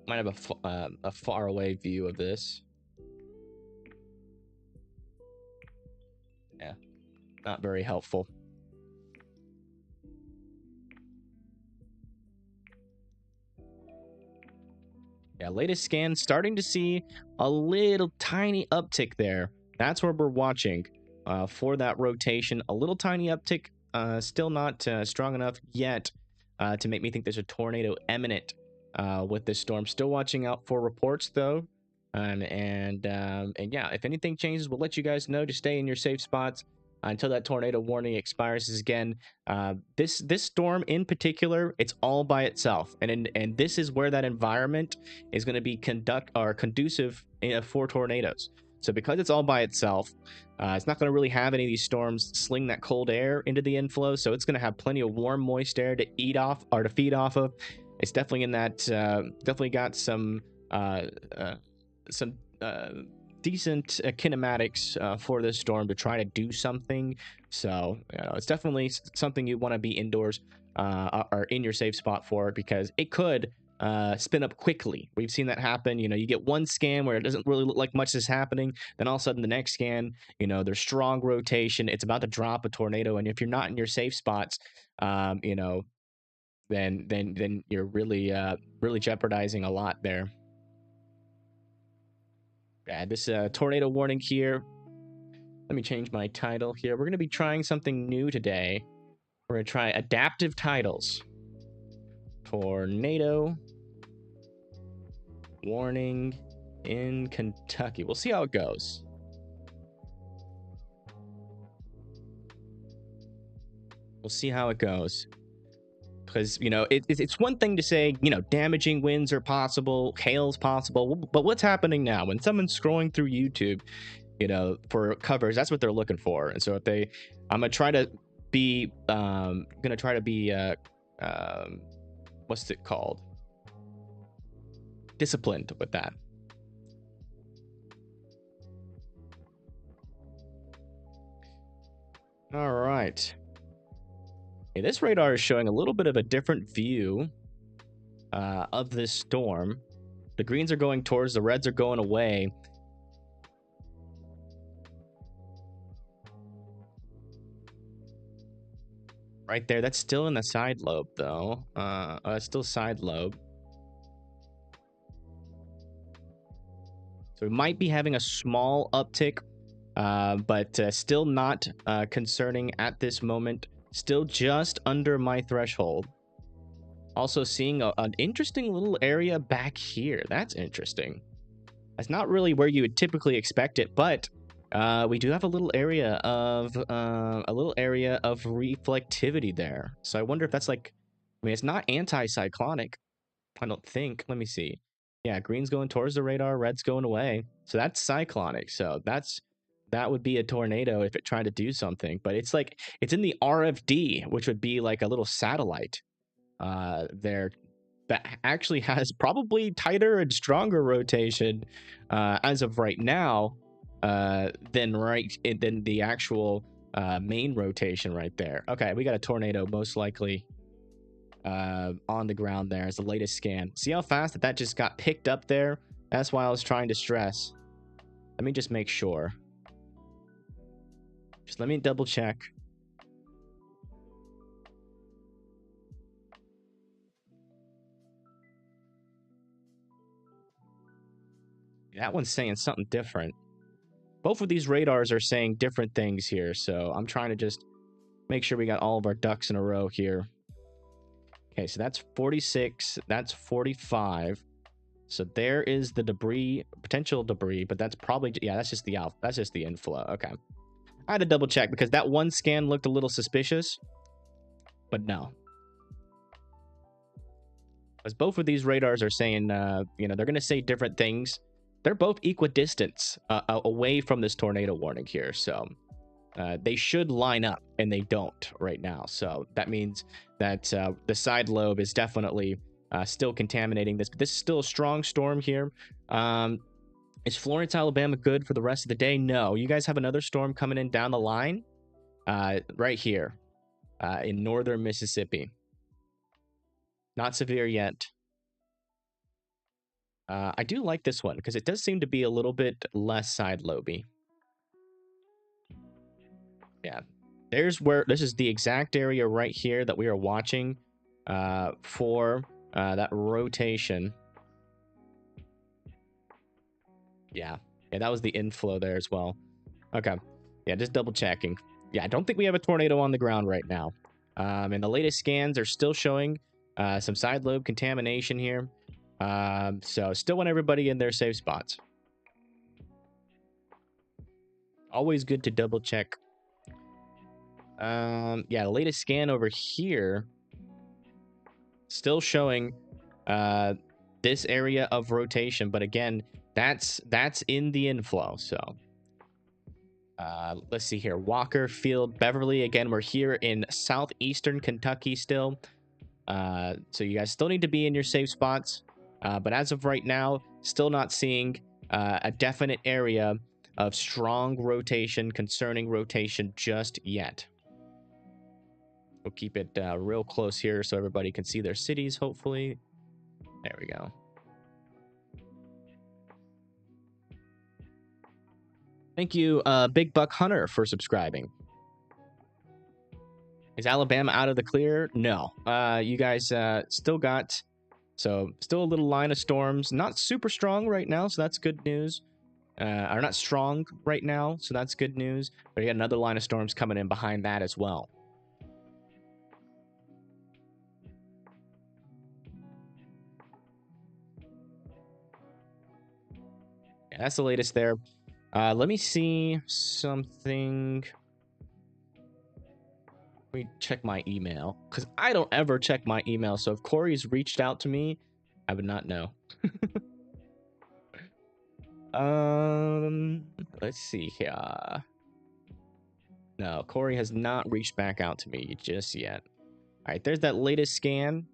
Speaker 1: Might have a far away view of this. Yeah, not very helpful. Yeah, latest scan, starting to see a little tiny uptick there. That's where we're watching for that rotation. A little tiny uptick, still not strong enough yet to make me think there's a tornado imminent with this storm. Still watching out for reports though. And yeah, if anything changes, we'll let you guys know to stay in your safe spots until that tornado warning expires. Again, this storm in particular, it's all by itself, and this is where that environment is going to be conducive for tornadoes. So because it's all by itself, it's not going to really have any of these storms sling that cold air into the inflow. So it's going to have plenty of warm, moist air to eat off or to feed off of. It's definitely in that. Definitely got some decent kinematics for this storm to try to do something. So it's definitely something you want to be indoors or in your safe spot for, because it could spin up quickly. We've seen that happen. You know, you get one scan where it doesn't really look like much is happening, then all of a sudden the next scan, you know, there's strong rotation, it's about to drop a tornado, and if you're not in your safe spots, you know, then you're really really jeopardizing a lot there. Yeah, this tornado warning here. Let me change my title here. We're going to be trying something new today. We're gonna try adaptive titles. Tornado warning in Kentucky. We'll see how it goes. We'll see how it goes. Because, you know, it's one thing to say, you know, damaging winds are possible, hail's possible, but what's happening now? When someone's scrolling through YouTube, you know, for covers, that's what they're looking for. And so if they, I'm gonna try to be, what's it called? Disciplined with that. All right. Hey, this radar is showing a little bit of a different view of this storm. The greens are going towards, the reds are going away. Right there, that's still in the side lobe, though. It's still side lobe. So we might be having a small uptick, but still not concerning at this moment. Still just under my threshold. Also seeing an interesting little area back here. That's interesting. That's not really where you would typically expect it, but we do have a little area of reflectivity there. So I wonder if that's like, I mean, it's not anti-cyclonic, I don't think. Let me see. Yeah, green's going towards the radar, red's going away. So that's cyclonic. So that would be a tornado if it tried to do something. But it's like, it's in the RFD, which would be like a little satellite there that actually has probably tighter and stronger rotation as of right now than the actual main rotation right there. Okay, we got a tornado most likely on the ground there as the latest scan. See how fast that just got picked up there? That's why I was trying to stress. Let me just make sure. Just let me double check. That one's saying something different. Both of these radars are saying different things here, so I'm trying to just make sure we got all of our ducks in a row here. Okay, so that's 46, that's 45. So there is the debris, potential debris, but that's probably, yeah, that's just the alpha, that's just the inflow. Okay. I had to double check because that one scan looked a little suspicious, but no. As both of these radars are saying, you know, they're going to say different things. They're both equidistant away from this tornado warning here. So they should line up, and they don't right now. So that means that the side lobe is definitely still contaminating this. But this is still a strong storm here. Is Florence, Alabama good for the rest of the day? No. You guys have another storm coming in down the line right here in northern Mississippi. Not severe yet. I do like this one because it does seem to be a little bit less side lobe-y. Yeah. There's where, this is the exact area right here that we are watching for that rotation. Yeah. Yeah, that was the inflow there as well. Okay. Yeah, just double checking. Yeah, I don't think we have a tornado on the ground right now. And the latest scans are still showing some side lobe contamination here. So still want everybody in their safe spots. Always good to double check. Yeah, the latest scan over here still showing this area of rotation, but again, that's in the inflow. So let's see here. Walker Field, Beverly. Again, we're here in southeastern Kentucky still. So you guys still need to be in your safe spots. But as of right now, still not seeing a definite area of strong rotation, concerning rotation just yet. We'll keep it real close here so everybody can see their cities, hopefully. There we go. Thank you, Big Buck Hunter, for subscribing. Is Alabama out of the clear? No. You guys still got... So, still a little line of storms. Not super strong right now, so that's good news. Or not strong right now, so that's good news. But you got another line of storms coming in behind that as well. Yeah, that's the latest there. Let me see something. Let me check my email, because I don't ever check my email. So if Corey's reached out to me, I would not know. Let's see here. No, Corey has not reached back out to me just yet. All right, there's that latest scan.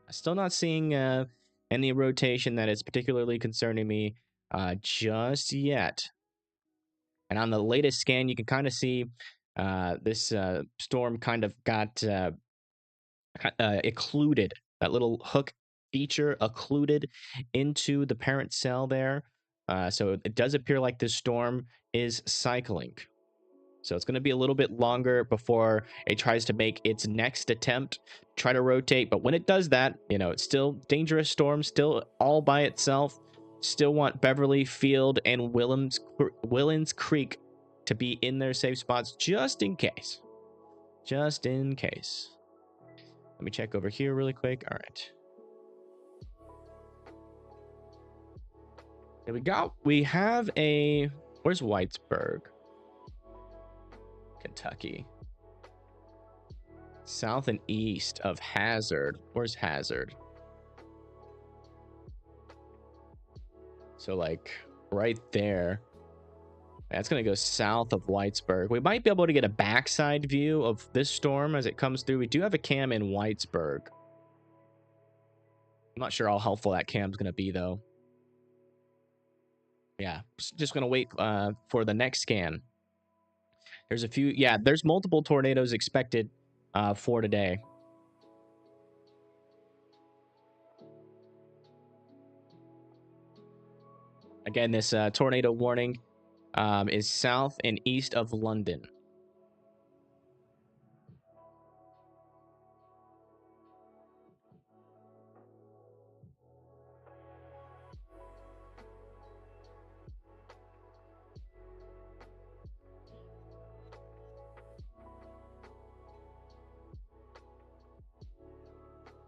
Speaker 1: Still not seeing any rotation that is particularly concerning me just yet. And on the latest scan, you can kind of see this storm kind of got occluded. That little hook feature occluded into the parent cell there. So it does appear like this storm is cycling. So it's going to be a little bit longer before it tries to make its next attempt, try to rotate. But when it does that, you know, it's still dangerous storm, still all by itself. Still want Beverly Field and Willens Creek to be in their safe spots just in case. Just in case. Let me check over here really quick. All right. There we go. We have a... Where's Whitesburg? Kentucky. South and east of Hazard. Where's Hazard? So, like, right there. That's going to go south of Whitesburg. We might be able to get a backside view of this storm as it comes through. We do have a cam in Whitesburg. I'm not sure how helpful that cam's going to be, though. Yeah, just going to wait for the next scan. There's a few... Yeah, there's multiple tornadoes expected for today. Again, this tornado warning is south and east of London.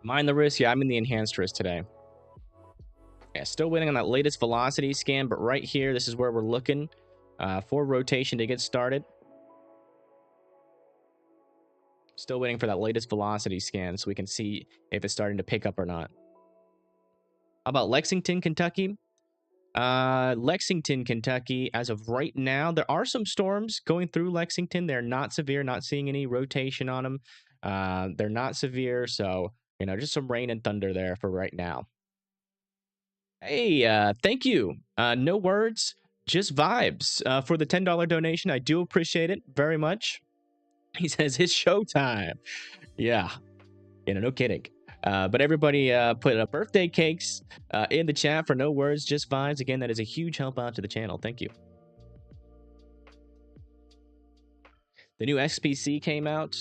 Speaker 1: Mind the risk. Yeah, I'm in the enhanced risk today. Yeah, still waiting on that latest velocity scan, but right here, this is where we're looking for rotation to get started. Still waiting for that latest velocity scan so we can see if it's starting to pick up or not. How about Lexington, Kentucky? Lexington, Kentucky, as of right now, there are some storms going through Lexington. They're not severe, not seeing any rotation on them. They're not severe, so, you know, just some rain and thunder there for right now. Hey, thank you. No words, just vibes for the $10 donation. I do appreciate it very much. He says it's showtime. Yeah, you know, no kidding. But everybody put birthday cakes in the chat for no words, just vibes. Again, that is a huge help out to the channel. Thank you. The new SPC came out.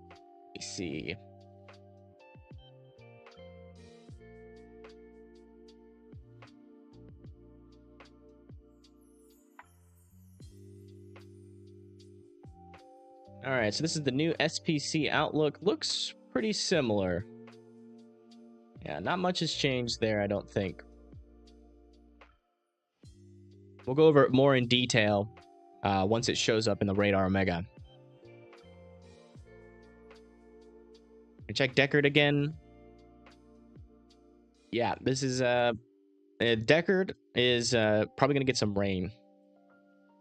Speaker 1: Let me see. All right, so this is the new SPC Outlook. Looks pretty similar. Yeah, not much has changed there, I don't think. We'll go over it more in detail once it shows up in the Radar Omega. I check Deckard again. Yeah, this is Deckard is probably gonna get some rain,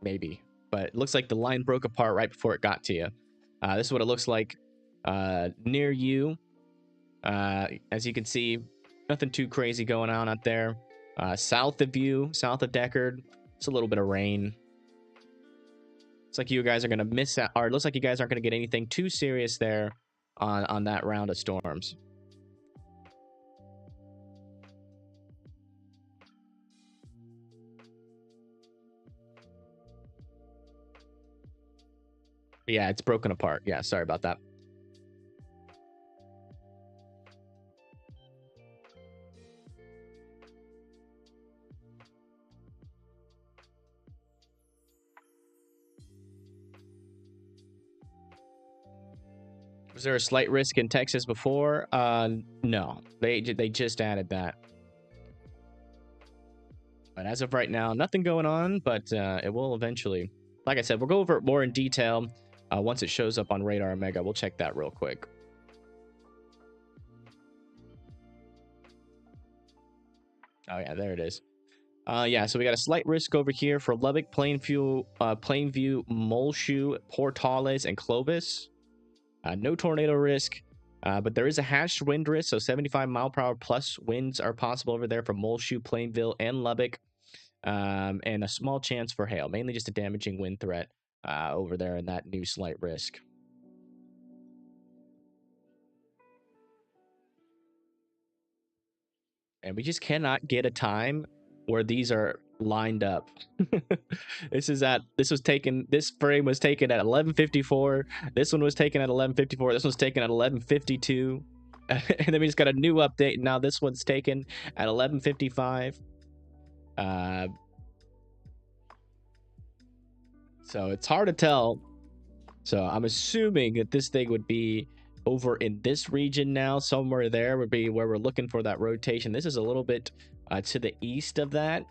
Speaker 1: maybe, but it looks like the line broke apart right before it got to you. This is what it looks like near you. As you can see, nothing too crazy going on out there. South of you, south of Deckard, it's a little bit of rain. It's like you guys are gonna miss out, or it looks like you guys aren't gonna get anything too serious there on that round of storms. Yeah, it's broken apart. Yeah, sorry about that. Was there a slight risk in Texas before? No, they just added that. But as of right now, nothing going on, but it will eventually. Like I said, we'll go over it more in detail once it shows up on Radar Mega. We'll check that real quick. Oh yeah, there it is. Yeah, so we got a slight risk over here for Lubbock, Plainview, Muleshoe, Portales, and Clovis. No tornado risk, but there is a hatched wind risk, so 75 mile per hour plus winds are possible over there for Muleshoe, Plainville, and Lubbock. And a small chance for hail, mainly just a damaging wind threat over there in that new slight risk. And we just cannot get a time where these are lined up. This frame was taken at 11:54. This one was taken at 11:54. This one's taken at 11:52. And then we just got a new update. Now this one's taken at 11:55. So it's hard to tell. So I'm assuming that this thing would be over in this region now. Somewhere there would be where we're looking for that rotation. This is a little bit to the east of that.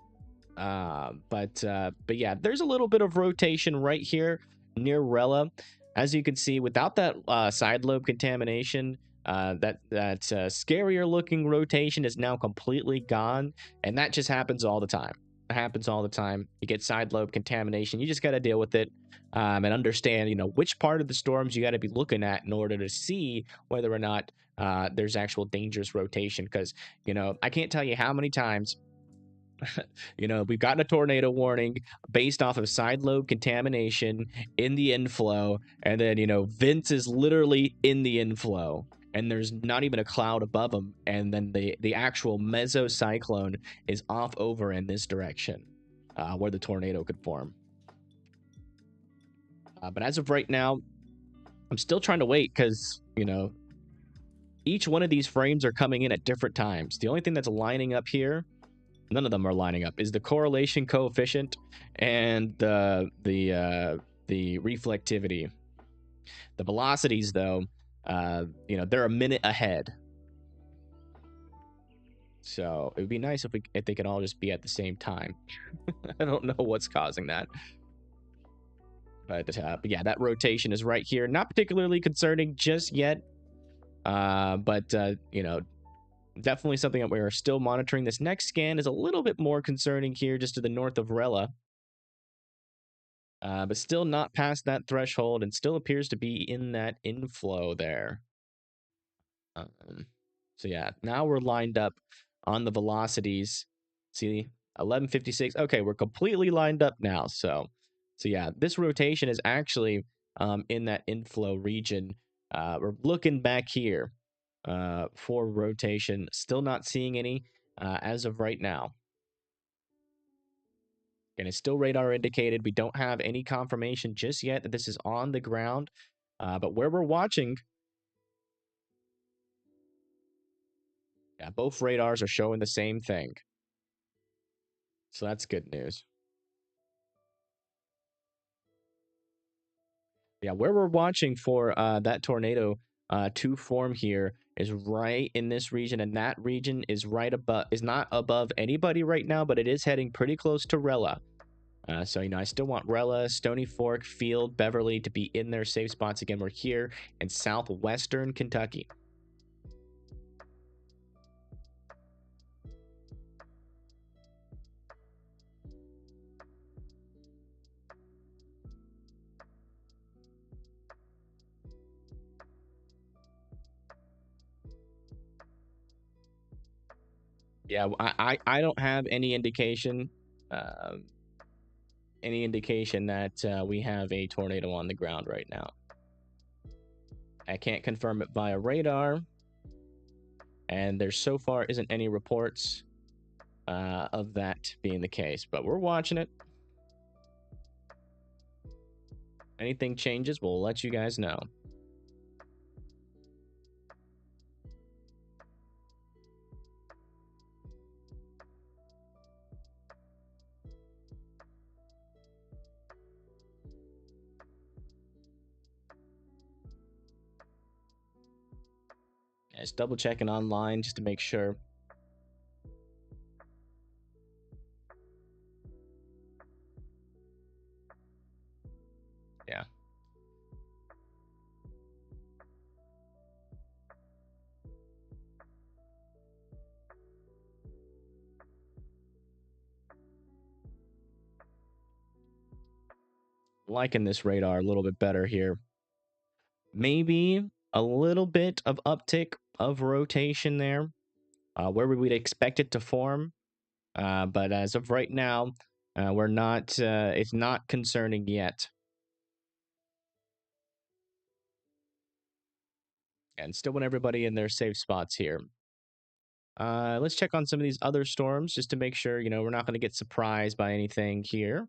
Speaker 1: But yeah, there's a little bit of rotation right here near Rella. As you can see, without that side lobe contamination, that scarier looking rotation is now completely gone. And that just happens all the time. It happens all the time. You get side lobe contamination. You just got to deal with it and understand, which part of the storms you got to be looking at in order to see whether or not there's actual dangerous rotation. Because, I can't tell you how many times, we've gotten a tornado warning based off of side lobe contamination in the inflow. And then, Vince is literally in the inflow. And there's not even a cloud above them. And then the actual mesocyclone is off over in this direction where the tornado could form. But as of right now, I'm still trying to wait because, each one of these frames are coming in at different times. The only thing that's lining up here, none of them are lining up, is the correlation coefficient and the reflectivity. The velocities, though, they're a minute ahead. So it would be nice if they could all just be at the same time. I don't know what's causing that. But yeah, that rotation is right here. Not particularly concerning just yet. But definitely something that we are still monitoring. This next scan is a little bit more concerning here, just to the north of Rella. But still not past that threshold and still appears to be in that inflow there. So yeah, now we're lined up on the velocities. See, 11:56. Okay, we're completely lined up now. So yeah, this rotation is actually in that inflow region. We're looking back here for rotation. Still not seeing any as of right now. And it's still radar indicated. We don't have any confirmation just yet that this is on the ground. But where we're watching, yeah, both radars are showing the same thing. So that's good news. Yeah, where we're watching for that tornado to form here is right in this region, and that region is not above anybody right now, but it is heading pretty close to Rella. So, I still want Rella, Stony Fork, Field, Beverly to be in their safe spots. Again, we're here in southwestern Kentucky. Yeah, I don't have any indication that we have a tornado on the ground right now. I can't confirm it via radar, and there so far isn't any reports of that being the case, but we're watching it. Anything changes, we'll let you guys know. Just double checking online just to make sure. Yeah. Liking this radar a little bit better here. Maybe a little bit of uptick of rotation there, where we would expect it to form. But as of right now, we're not. It's not concerning yet. And still want everybody in their safe spots here. Let's check on some of these other storms just to make sure, we're not going to get surprised by anything here.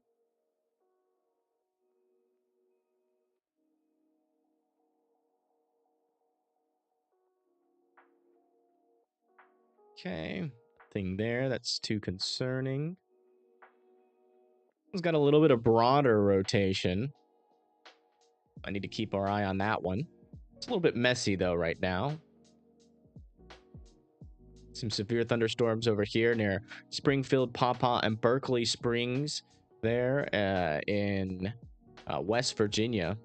Speaker 1: Okay, nothing there that's too concerning. It's got a little bit of broader rotation. I need to keep our eye on that one. It's a little bit messy though right now. Some severe thunderstorms over here near Springfield, Pawpaw, and Berkeley Springs there in West Virginia.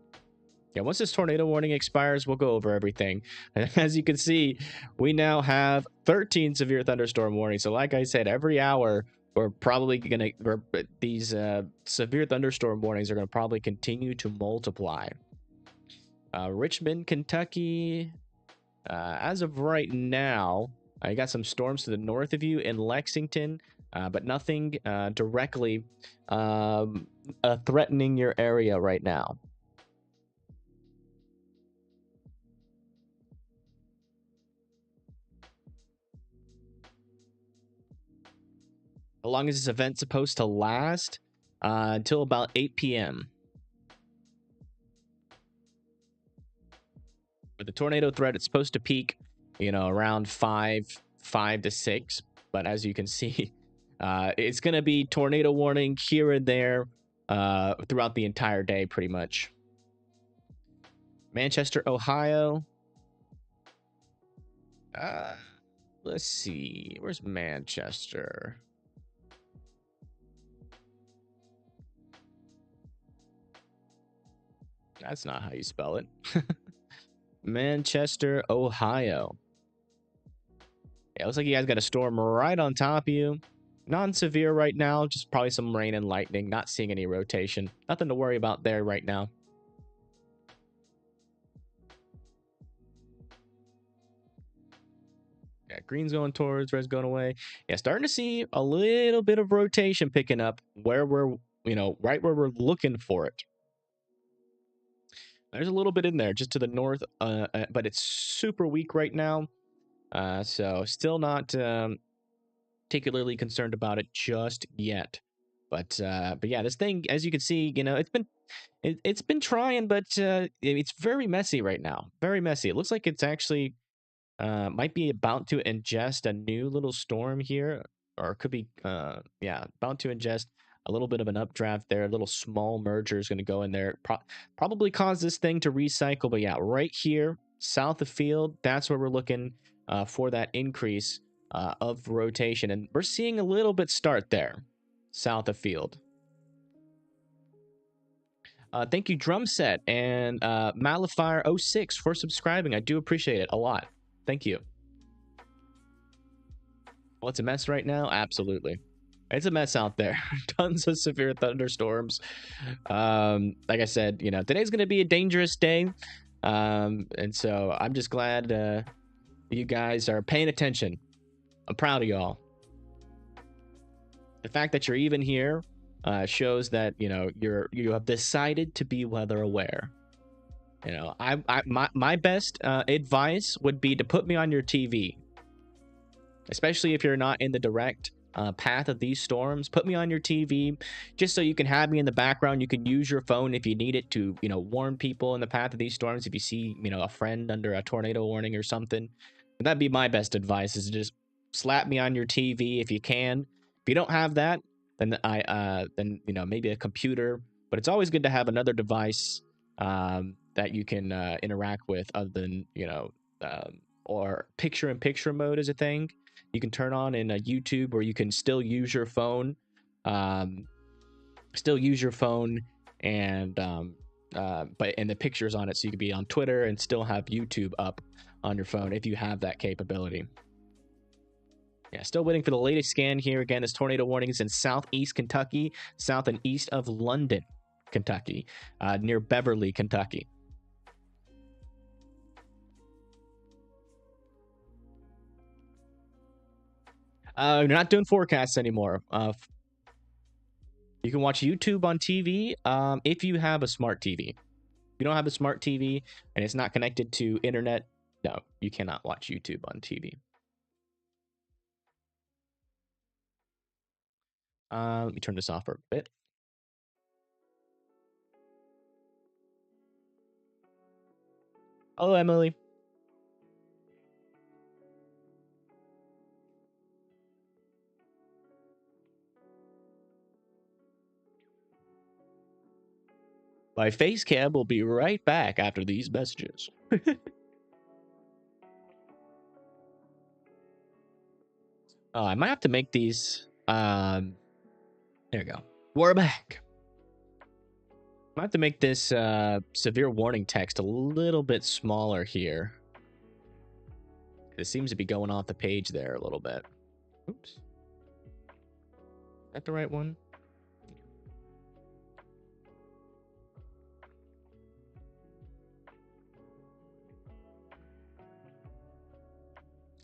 Speaker 1: Yeah, once this tornado warning expires, we'll go over everything. And as you can see, we now have 13 severe thunderstorm warnings. So like I said, every hour, we're probably going to, these severe thunderstorm warnings are going to probably continue to multiply. Richmond, Kentucky, as of right now, I got some storms to the north of you in Lexington, but nothing directly threatening your area right now. How long is this event supposed to last? Until about 8 p.m. With the tornado threat, it's supposed to peak, around 5 to 6. But as you can see, it's going to be tornado warning here and there throughout the entire day, pretty much. Manchester, Ohio. Let's see. Where's Manchester? That's not how you spell it. Manchester, Ohio. Yeah, it looks like you guys got a storm right on top of you. Non-severe right now, just probably some rain and lightning. Not seeing any rotation. Nothing to worry about there right now. Yeah, green's going towards, red's going away. Yeah, starting to see a little bit of rotation picking up where we're, right where we're looking for it. There's a little bit in there just to the north, but it's super weak right now. So still not particularly concerned about it just yet. But yeah, this thing, as you can see, it's been trying, but it's very messy right now. Very messy. It looks like it's actually might be about to ingest a new little storm here, or it could be about to ingest a little bit of an updraft there. A little small merger is going to go in there, probably cause this thing to recycle. But yeah, right here south of field, that's where we're looking for that increase of rotation, and we're seeing a little bit start there south of field. Thank you, Drumset and Malafire06 for subscribing. I do appreciate it a lot. Thank you. Well, it's a mess right now. Absolutely. It's a mess out there. Tons of severe thunderstorms. Like I said, today's going to be a dangerous day. And so I'm just glad you guys are paying attention. I'm proud of y'all. The fact that you're even here shows that, you have decided to be weather aware. My best advice would be to put me on your TV. Especially if you're not in the direct path of these storms, put me on your TV just so you can have me in the background. You can use your phone if you need it to, warn people in the path of these storms. If you see, a friend under a tornado warning or something, but that'd be my best advice, is to just slap me on your TV if you can. If you don't have that, then maybe a computer. But it's always good to have another device that you can interact with other than or picture-in-picture mode is a thing you can turn on in YouTube, where you can still use your phone, um, and the pictures on it, so you could be on Twitter and still have YouTube up on your phone if you have that capability. Yeah, still waiting for the latest scan here. Again, this tornado warning is in southeast Kentucky, south and east of London, Kentucky, near Beverly, Kentucky. You're not doing forecasts anymore. You can watch YouTube on TV if you have a smart TV. If you don't have a smart TV and it's not connected to internet, no, you cannot watch YouTube on TV. Let me turn this off for a bit. Hello, Emily. My face cam will be right back after these messages. I might have to make these. There we go. We're back. I might have to make this severe warning text a little bit smaller here. It seems to be going off the page there a little bit. Oops. Is that the right one?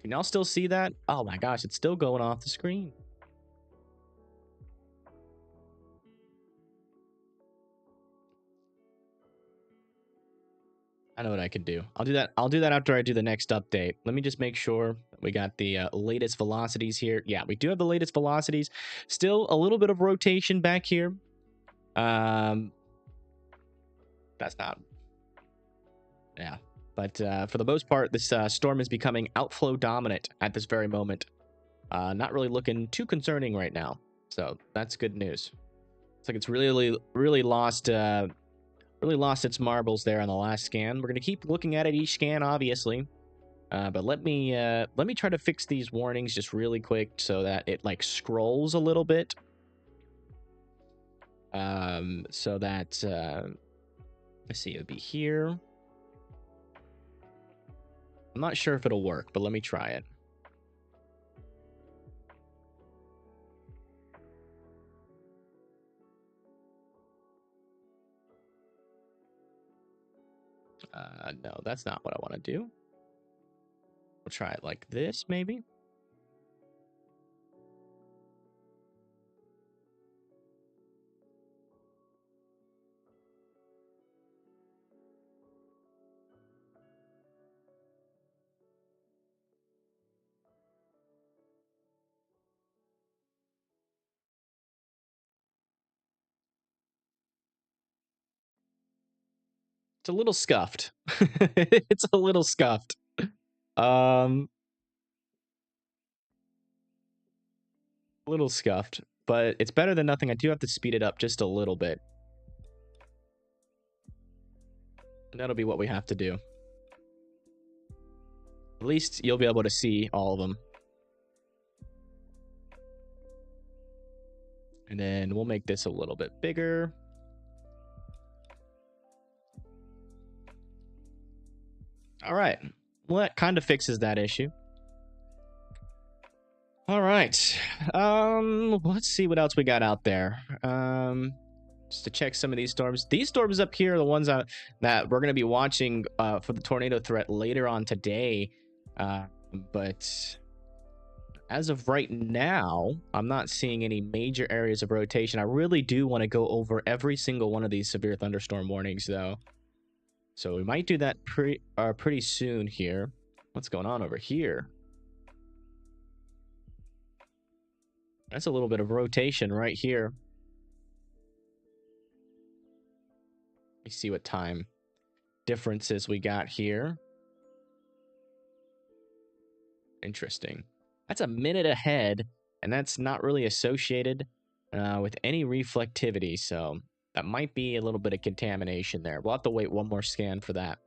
Speaker 1: Can y'all still see that? Oh my gosh, it's still going off the screen. I know what I could do. I'll do that after I do the next update. Let me just make sure we got the latest velocities here. Yeah, we do have the latest velocities. Still a little bit of rotation back here. That's not. Yeah. But for the most part, this storm is becoming outflow dominant at this very moment. Not really looking too concerning right now. So that's good news. It's like it's really lost its marbles there on the last scan. We're gonna keep looking at it each scan, obviously. But let me try to fix these warnings just really quick so that it like scrolls a little bit. So that let's see, it would be here. I'm not sure if it'll work, but let me try it. No, that's not what I want to do. We'll try it like this, maybe. It's a little scuffed. It's a little scuffed. A little scuffed, but it's better than nothing. I do have to speed it up just a little bit. That'll be what we have to do. At least you'll be able to see all of them. And then we'll make this a little bit bigger. All right. Well, that kind of fixes that issue. All right. Let's see what else we got out there. Just to check some of these storms. These storms up here are the ones that we're going to be watching for the tornado threat later on today. But as of right now, I'm not seeing any major areas of rotation. I really do want to go over every single one of these severe thunderstorm warnings, though. So we might do that pretty soon here. What's going on over here? That's a little bit of rotation right here. Let me see what time differences we got here. Interesting. That's a minute ahead, and that's not really associated with any reflectivity, so that might be a little bit of contamination there. We'll have to wait one more scan for that.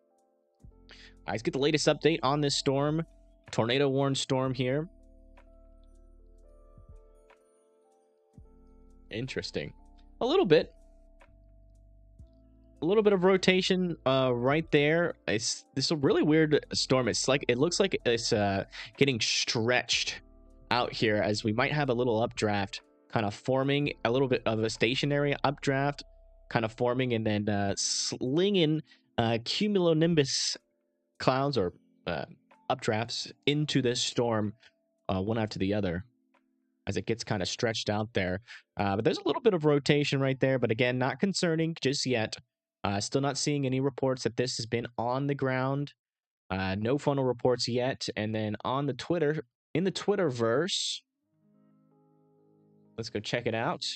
Speaker 1: Let's get the latest update on this storm. Tornado warned storm here. Interesting. A little bit of rotation right there. This is a really weird storm. It's like, it looks like it's getting stretched out here, as we might have a little updraft kind of forming, a little bit of a stationary updraft kind of forming, and then slinging cumulonimbus clouds or updrafts into this storm, one after the other, as it gets kind of stretched out there. But there's a little bit of rotation right there, but again, not concerning just yet. Still not seeing any reports that this has been on the ground. No funnel reports yet. And then on the Twitter, in the Twitterverse, let's go check it out.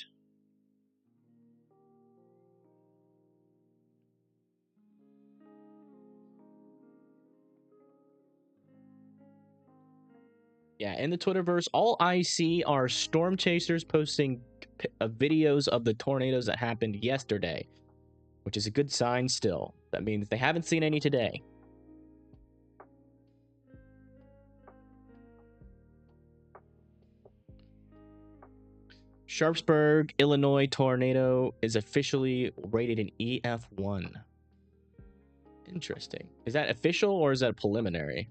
Speaker 1: Yeah, in the Twitterverse, all I see are storm chasers posting videos of the tornadoes that happened yesterday, which is a good sign still. That means they haven't seen any today. Sharpsburg, Illinois tornado is officially rated an EF1. Interesting. Is that official or is that preliminary?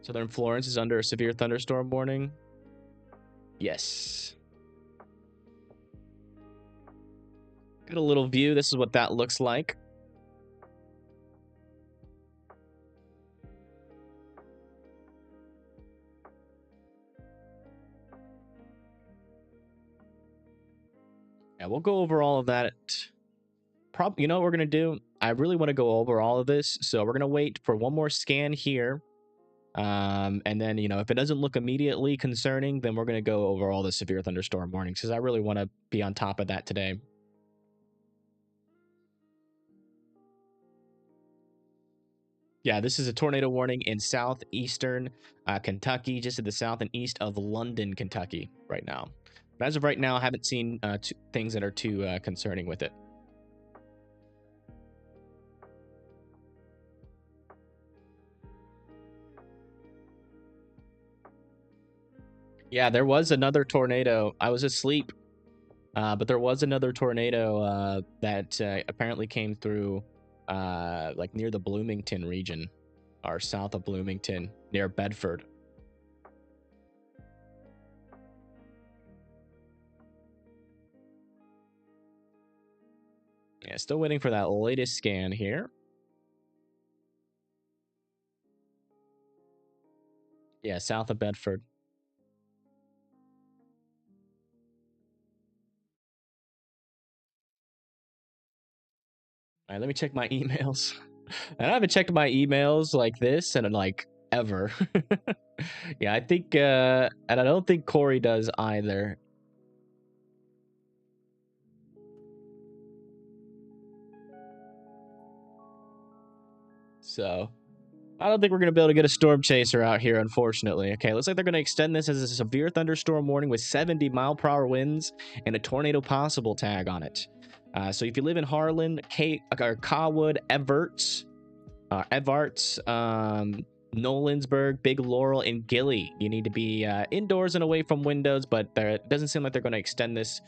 Speaker 1: Southern Florence is under a severe thunderstorm warning. Yes. Get a little view. This is what that looks like. Yeah, we'll go over all of that. You know what we're going to do? I really want to go over all of this, so we're going to wait for one more scan here. And then, you know, if it doesn't look immediately concerning, then we're going to go over all the severe thunderstorm warnings, because I really want to be on top of that today. Yeah, this is a tornado warning in southeastern Kentucky, just to the south and east of London, Kentucky right now. But as of right now, I haven't seen things that are too concerning with it. Yeah, there was another tornado. I was asleep, but there was another tornado that apparently came through like near the Bloomington region, or south of Bloomington, near Bedford. Yeah, still waiting for that latest scan here. Yeah, south of Bedford. All right, let me check my emails. And I haven't checked my emails like this and like ever. Yeah, I think, and I don't think Corey does either. So, I don't think we're going to be able to get a storm chaser out here, unfortunately. Okay, looks like they're going to extend this as a severe thunderstorm warning with 70-mile-per-hour winds and a tornado possible tag on it. So if you live in Harlan, Cawood, Everts, Nolensburg, Big Laurel, and Gilly, you need to be indoors and away from windows, but it doesn't seem like they're going to extend this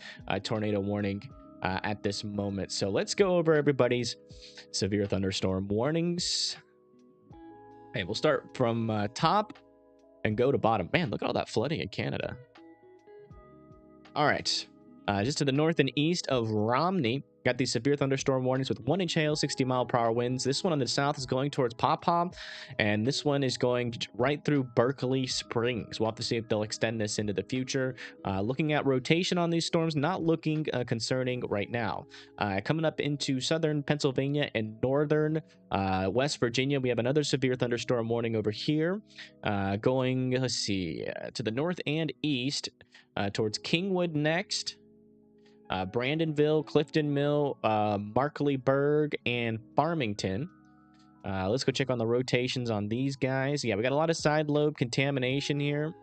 Speaker 1: tornado warning at this moment. So let's go over everybody's severe thunderstorm warnings. Hey, we'll start from top and go to bottom. Man, look at all that flooding in Canada. All right. Just to the north and east of Romney, got these severe thunderstorm warnings with 1-inch hail, 60-mile-per-hour winds. This one on the south is going towards Pawpaw, and this one is going right through Berkeley Springs. We'll have to see if they'll extend this into the future. Looking at rotation on these storms, not looking concerning right now. Coming up into southern Pennsylvania and northern West Virginia, we have another severe thunderstorm warning over here. Going, let's see, to the north and east towards Kingwood next. Brandonville, Clifton Mill, Markleyburg, and Farmington. Let's go check on the rotations on these guys. Yeah, we got a lot of side lobe contamination here.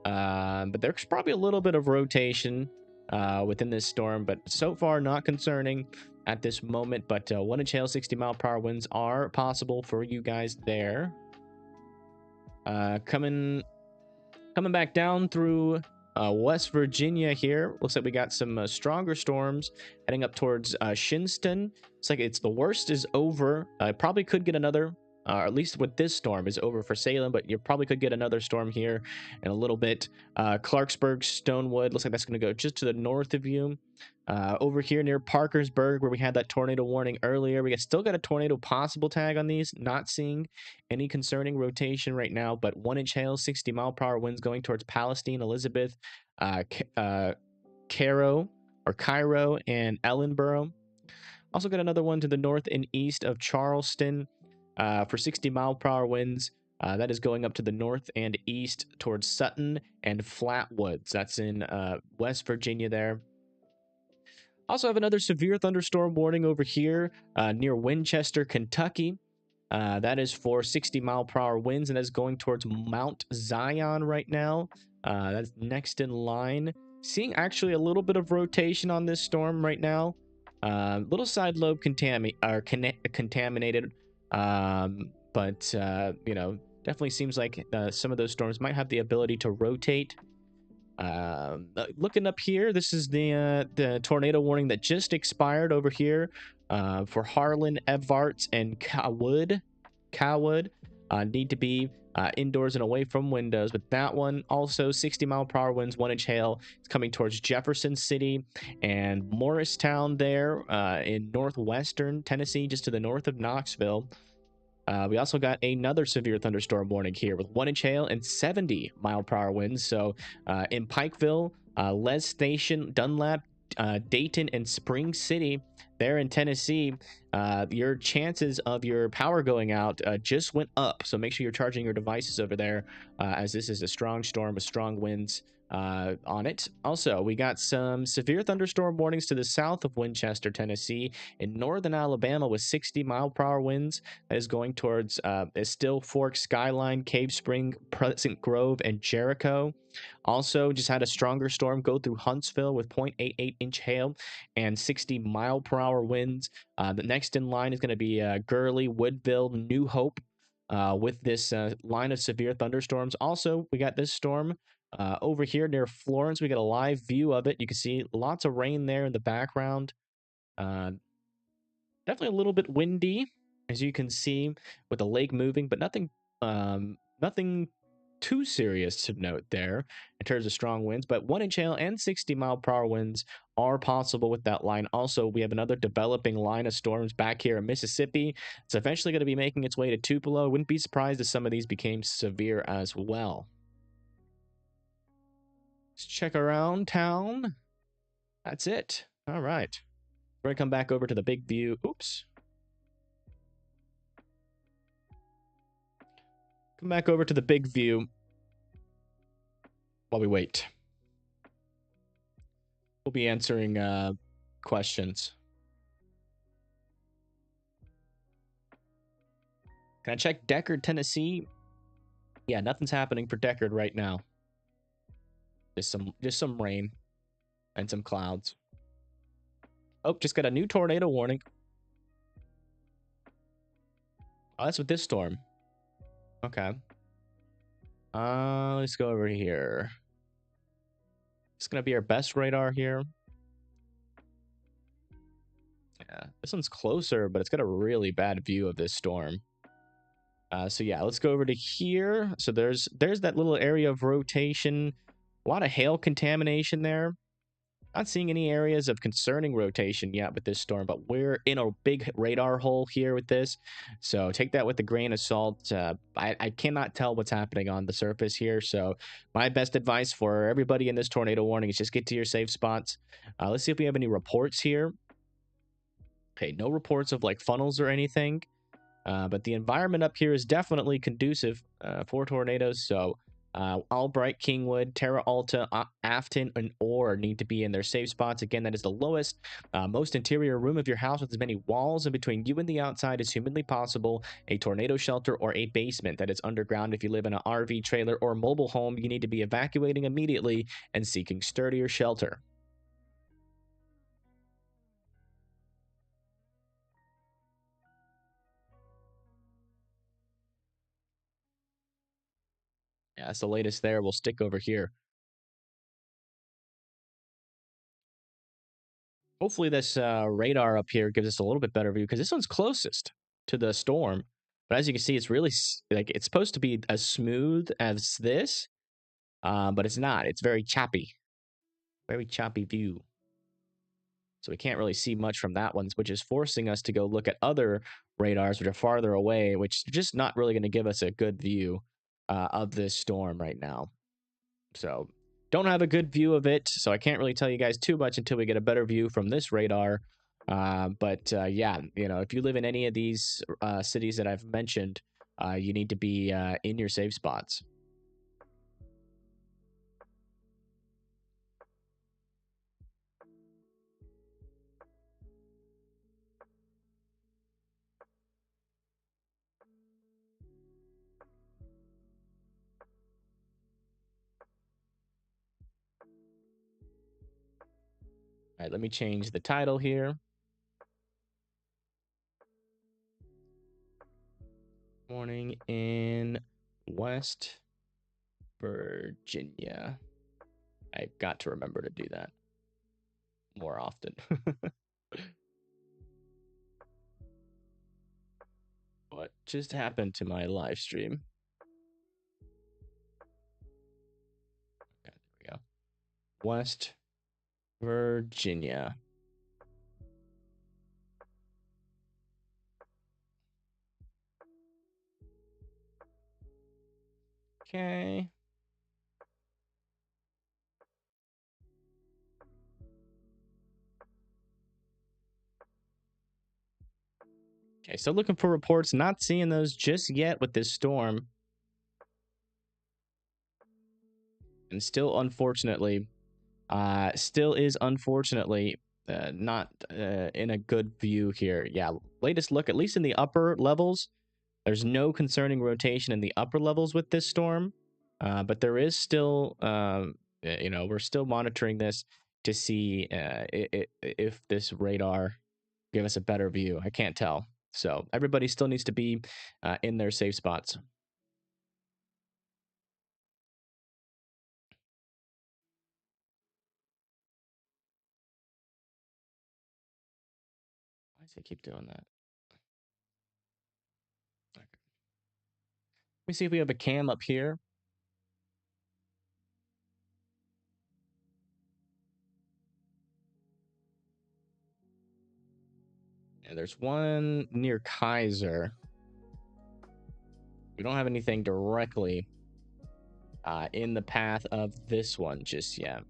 Speaker 1: But there's probably a little bit of rotation within this storm, but so far not concerning at this moment. But 1-inch hail, 60-mile-per-hour winds are possible for you guys there. Coming back down through West Virginia here. Looks like we got some stronger storms heading up towards Shinston. It's like the worst is over. Probably could get another, or at least with this storm is over for Salem, but you probably could get another storm here in a little bit. Clarksburg, Stonewood, looks like that's going to go just to the north of you. Over here near Parkersburg, where we had that tornado warning earlier, we still got a tornado possible tag on these. Not seeing any concerning rotation right now, but 1-inch hail, 60-mile-per-hour winds going towards Palestine, Elizabeth, Cairo, and Ellenboro. Also got another one to the north and east of Charleston for 60-mile-per-hour winds. That is going up to the north and east towards Sutton and Flatwoods. That's in West Virginia there. Also have another severe thunderstorm warning over here near Winchester, Kentucky. That is for 60-mile-per-hour winds, and that's going towards Mount Zion right now. That's next in line. Seeing actually a little bit of rotation on this storm right now. Little side lobe contaminated, but you know, definitely seems like some of those storms might have the ability to rotate. Looking up here, this is the tornado warning that just expired over here for Harlan, Evarts, and Cowwood. Need to be indoors and away from windows, but that one also 60-mile-per-hour winds, 1-inch hail. It's coming towards Jefferson City and Morristown there in northwestern Tennessee, just to the north of Knoxville. We also got another severe thunderstorm warning here with 1-inch hail and 70-mile-per-hour winds. So in Pikeville, Les Station, Dunlap, Dayton, and Spring City there in Tennessee, your chances of your power going out just went up. So make sure you're charging your devices over there as this is a strong storm with strong winds on it. Also, we got some severe thunderstorm warnings to the south of Winchester, Tennessee, in northern Alabama with 60-mile-per-hour winds. That is going towards Still Fork, Skyline, Cave Spring, Pleasant Grove, and Jericho. Also, just had a stronger storm go through Huntsville with 0.88-inch hail and 60-mile-per-hour winds. The next in line is going to be Gurley, Woodville, New Hope with this line of severe thunderstorms. Also, we got this storm over here near Florence. We got a live view of it. You can see lots of rain there in the background. Definitely a little bit windy, as you can see, with the lake moving, but nothing too serious to note there in terms of strong winds. But 1-inch hail and 60-mile-per-hour winds are possible with that line. Also, we have another developing line of storms back here in Mississippi. It's eventually going to be making its way to Tupelo. Wouldn't be surprised if some of these became severe as well. Let's check around town. That's it. All right. We're going to come back over to the big view. Oops. Come back over to the big view while we wait. We'll be answering questions. Can I check Deckard, Tennessee? Yeah, nothing's happening for Deckard right now. Just some rain and some clouds. Oh, just got a new tornado warning. Oh, that's with this storm. Okay. Let's go over here. It's gonna be our best radar here. Yeah, this one's closer, but it's got a really bad view of this storm. So yeah, let's go over to here. So there's that little area of rotation. A lot of hail contamination there. Not seeing any areas of concerning rotation yet with this storm, but we're in a big radar hole here with this. So take that with a grain of salt. I cannot tell what's happening on the surface here. So my best advice for everybody in this tornado warning is just get to your safe spots. Let's see if we have any reports here. Okay, no reports of like funnels or anything. But the environment up here is definitely conducive for tornadoes. So Albright, Kingwood, Terra Alta, Afton, and Ore need to be in their safe spots. Again, that is the lowest, most interior room of your house with as many walls in between you and the outside as humanly possible. A tornado shelter or a basement that is underground. If you live in an RV trailer or mobile home, you need to be evacuating immediately and seeking sturdier shelter. Yeah, that's the latest there. We'll stick over here. Hopefully this radar up here gives us a little bit better view because this one's closest to the storm. But as you can see, it's really like it's supposed to be as smooth as this, but it's not. It's very choppy view. So we can't really see much from that one, which is forcing us to go look at other radars which are farther away, which are just not really going to give us a good view of this storm right now. So don't have a good view of it, so I can't really tell you guys too much until we get a better view from this radar. But yeah, you know, if you live in any of these cities that I've mentioned, you need to be in your safe spots. All right, let me change the title here. Morning in West Virginia. I've got to remember to do that more often. What just happened to my live stream? Okay, there we go. West Virginia. Okay. Okay, still looking for reports. Not seeing those just yet with this storm. And still, unfortunately, still is unfortunately not in a good view here. Yeah, latest look, at least in the upper levels, there's no concerning rotation in the upper levels with this storm. But there is still, you know, we're still monitoring this to see if this radar give us a better view. I can't tell. So everybody still needs to be in their safe spots. Why does it keep doing that? Okay. Let me see if we have a cam up here. And there's one near Kaiser. We don't have anything directly in the path of this one just yet.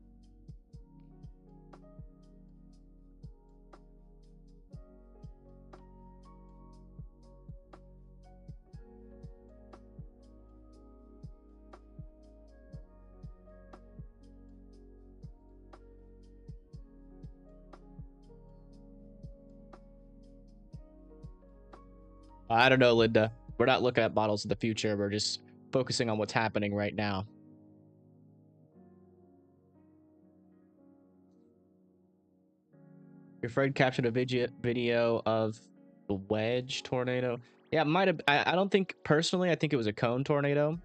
Speaker 1: I don't know, Linda. We're not looking at models of the future. We're just focusing on what's happening right now. Your friend captured a video of the wedge tornado. Yeah, it might have. I don't think personally. I think it was a cone tornado.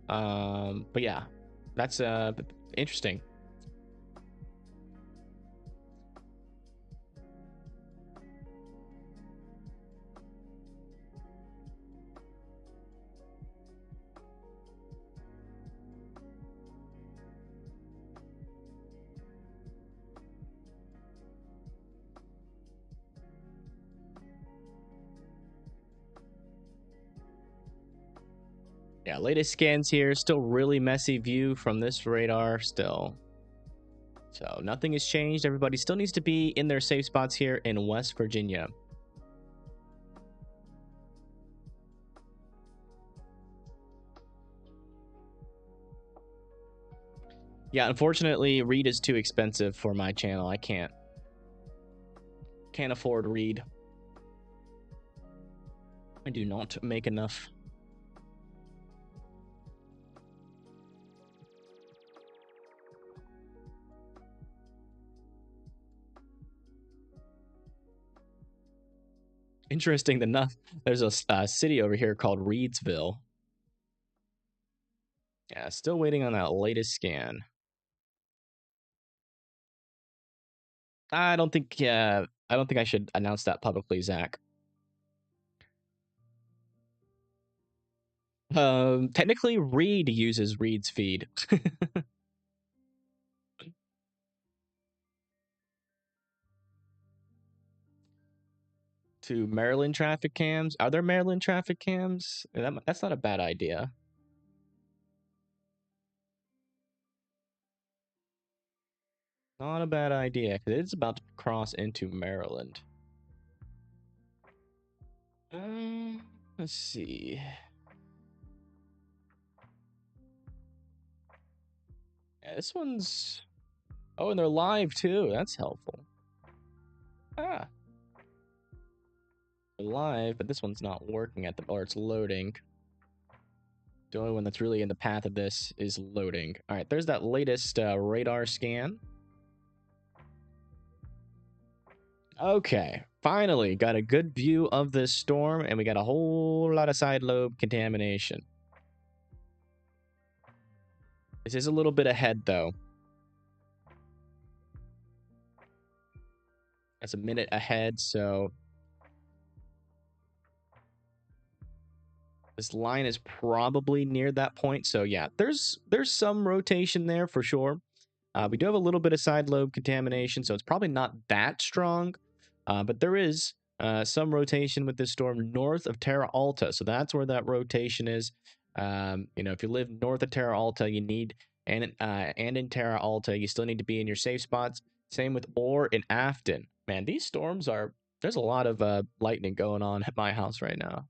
Speaker 1: But yeah, that's interesting. Yeah, latest scans here. Still really messy view from this radar still. So nothing has changed. Everybody still needs to be in their safe spots here in West Virginia. Yeah, unfortunately, Reed is too expensive for my channel. I can't afford Reed. I do not make enough. Interesting enough, there's a city over here called Reedsville. Yeah, still waiting on that latest scan. I don't think I should announce that publicly, Zach. Technically, Reed uses Reed's feed. To Maryland traffic cams. Are there Maryland traffic cams? That's not a bad idea. Not a bad idea, because it's about to cross into Maryland. Let's see. Yeah, this one's... Oh, and they're live, too. That's helpful. Ah. They're live, but this one's not working at the... Or it's loading. The only one that's really in the path of this is loading. All right, there's that latest radar scan. Okay, finally got a good view of this storm, and we got a whole lot of side lobe contamination. This is a little bit ahead, though. That's a minute ahead, so... This line is probably near that point, so yeah, there's some rotation there for sure. We do have a little bit of side lobe contamination, so it's probably not that strong, but there is some rotation with this storm north of Terra Alta, so that's where that rotation is. You know, if you live north of Terra Alta, you need, and in Terra Alta, you still need to be in your safe spots. Same with Orr and Afton. Man, these storms are, there's a lot of lightning going on at my house right now.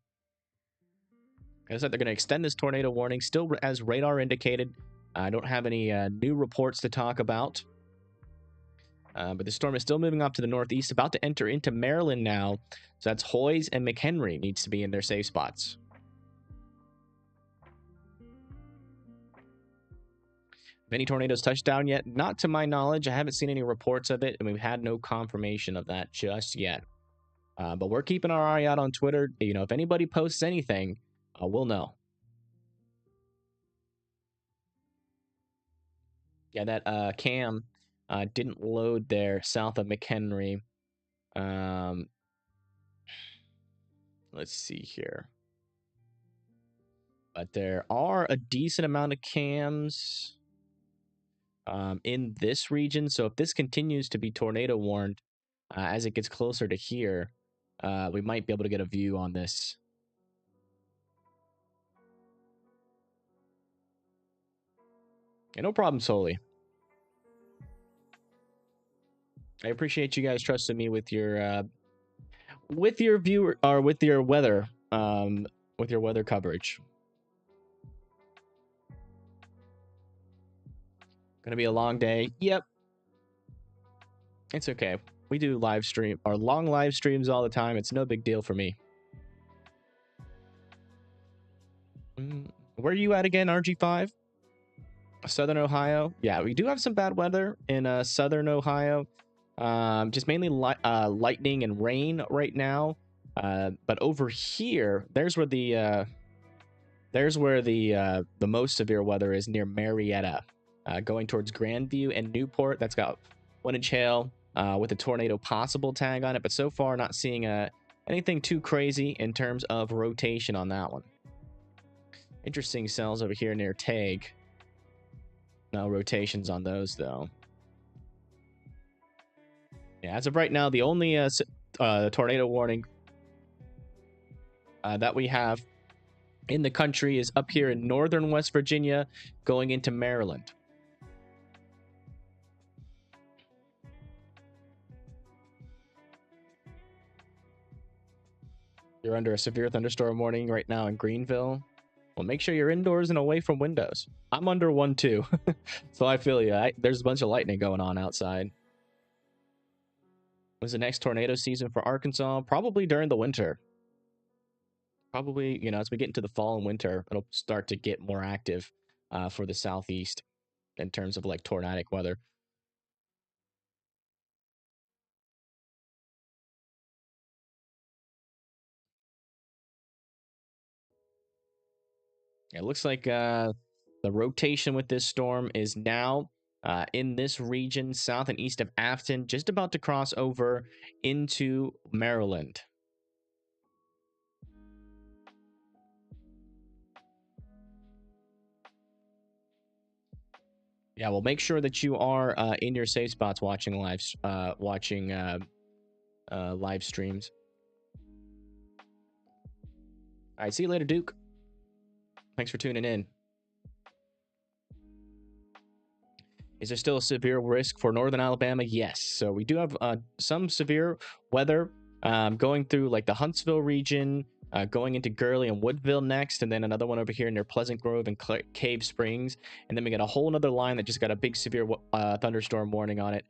Speaker 1: Like I said, they're going to extend this tornado warning, still as radar indicated. I don't have any new reports to talk about. But the storm is still moving up to the northeast, about to enter into Maryland now. So that's Hoyes and McHenry needs to be in their safe spots. Have any tornadoes touched down yet? Not to my knowledge. I haven't seen any reports of it, and we've had no confirmation of that just yet. But we're keeping our eye out on Twitter. You know, if anybody posts anything, we'll know. Yeah, that cam didn't load there south of McHenry. Let's see here. But there are a decent amount of cams in this region. So if this continues to be tornado warned as it gets closer to here, we might be able to get a view on this. Yeah, no problem, Soli. I appreciate you guys trusting me with your viewer or with your weather coverage. Gonna be a long day. Yep. It's okay. We do live stream or long live streams all the time. It's no big deal for me. Where are you at again, RG5? Southern Ohio. Yeah, we do have some bad weather in Southern Ohio. Just mainly lightning and rain right now. But over here, there's where the most severe weather is, near Marietta, going towards Grandview and Newport. That's got 1-inch hail with a tornado possible tag on it. But so far, not seeing anything too crazy in terms of rotation on that one. Interesting cells over here near Tag. No rotations on those, though. Yeah, as of right now, the only tornado warning that we have in the country is up here in northern West Virginia, going into Maryland. You're under a severe thunderstorm warning right now in Greenville. Well, make sure you're indoors and away from windows. I'm under one too, so I feel you. There's a bunch of lightning going on outside. When's the next tornado season for Arkansas? Probably during the winter. Probably, you know, as we get into the fall and winter, it'll start to get more active for the southeast in terms of like tornadic weather. It looks like the rotation with this storm is now in this region, south and east of Afton, just about to cross over into Maryland. Yeah, well, make sure that you are in your safe spots watching live streams. All right, see you later, Duke. Thanks for tuning in. Is there still a severe risk for northern Alabama? Yes. So we do have some severe weather going through like the Huntsville region, going into Gurley and Woodville next, and then another one over here near Pleasant Grove and Cave Springs. And then we got a whole other line that just got a big severe thunderstorm warning on it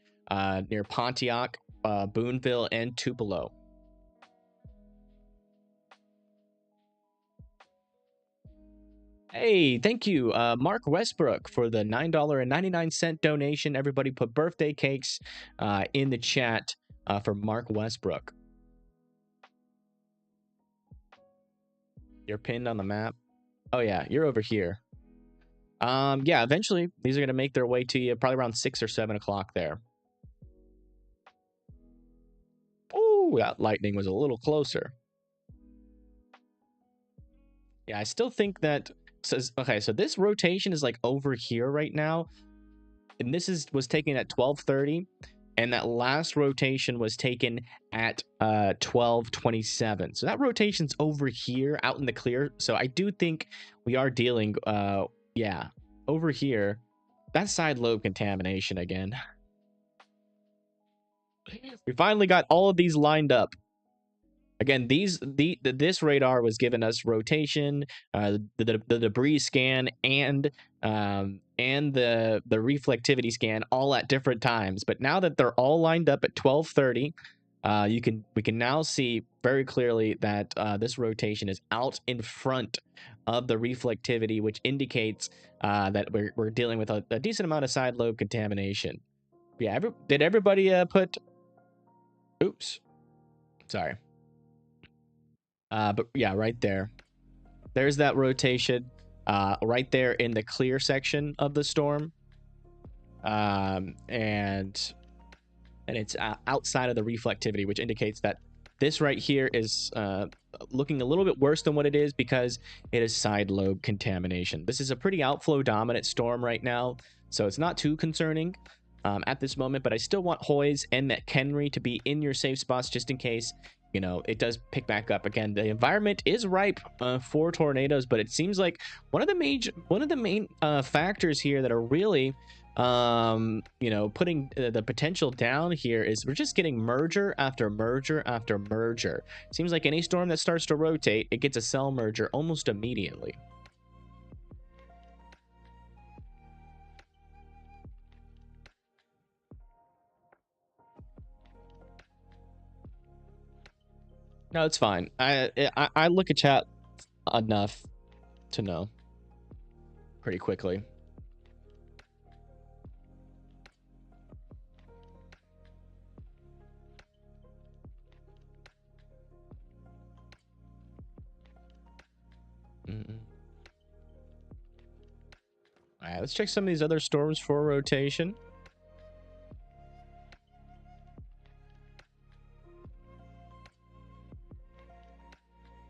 Speaker 1: near Pontiac, Boonville, and Tupelo. Hey, thank you, Mark Westbrook, for the $9.99 donation. Everybody put birthday cakes in the chat for Mark Westbrook. You're pinned on the map. Oh yeah, you're over here. Yeah, eventually these are gonna make their way to you, probably around 6 or 7 o'clock there. Oh, that lightning was a little closer. Yeah, I still think that says okay. So this rotation is like over here right now, and this was taken at 12:30, and that last rotation was taken at 12:27. So that rotation's over here, out in the clear. So I do think we are dealing, yeah, over here. That's side lobe contamination again. We finally got all of these lined up. Again, this radar was giving us rotation, the debris scan, and the reflectivity scan all at different times. But now that they're all lined up at 12:30, we can now see very clearly that this rotation is out in front of the reflectivity, which indicates that we're dealing with a decent amount of side lobe contamination. Yeah, did everybody put? Oops, sorry. But yeah, right there. There's that rotation right there in the clear section of the storm. And it's outside of the reflectivity, which indicates that this right here is looking a little bit worse than what it is because it is side lobe contamination. This is a pretty outflow dominant storm right now, so it's not too concerning at this moment, but I still want Hoyes and McHenry to be in your safe spots just in case, you know, it does pick back up again. The environment is ripe for tornadoes, but it seems like one of the main factors here that are really you know, putting the potential down here is we're just getting merger after merger after merger. Seems like any storm that starts to rotate, it gets a cell merger almost immediately. No, it's fine. I look at chat enough to know pretty quickly. All right, let's check some of these other storms for rotation.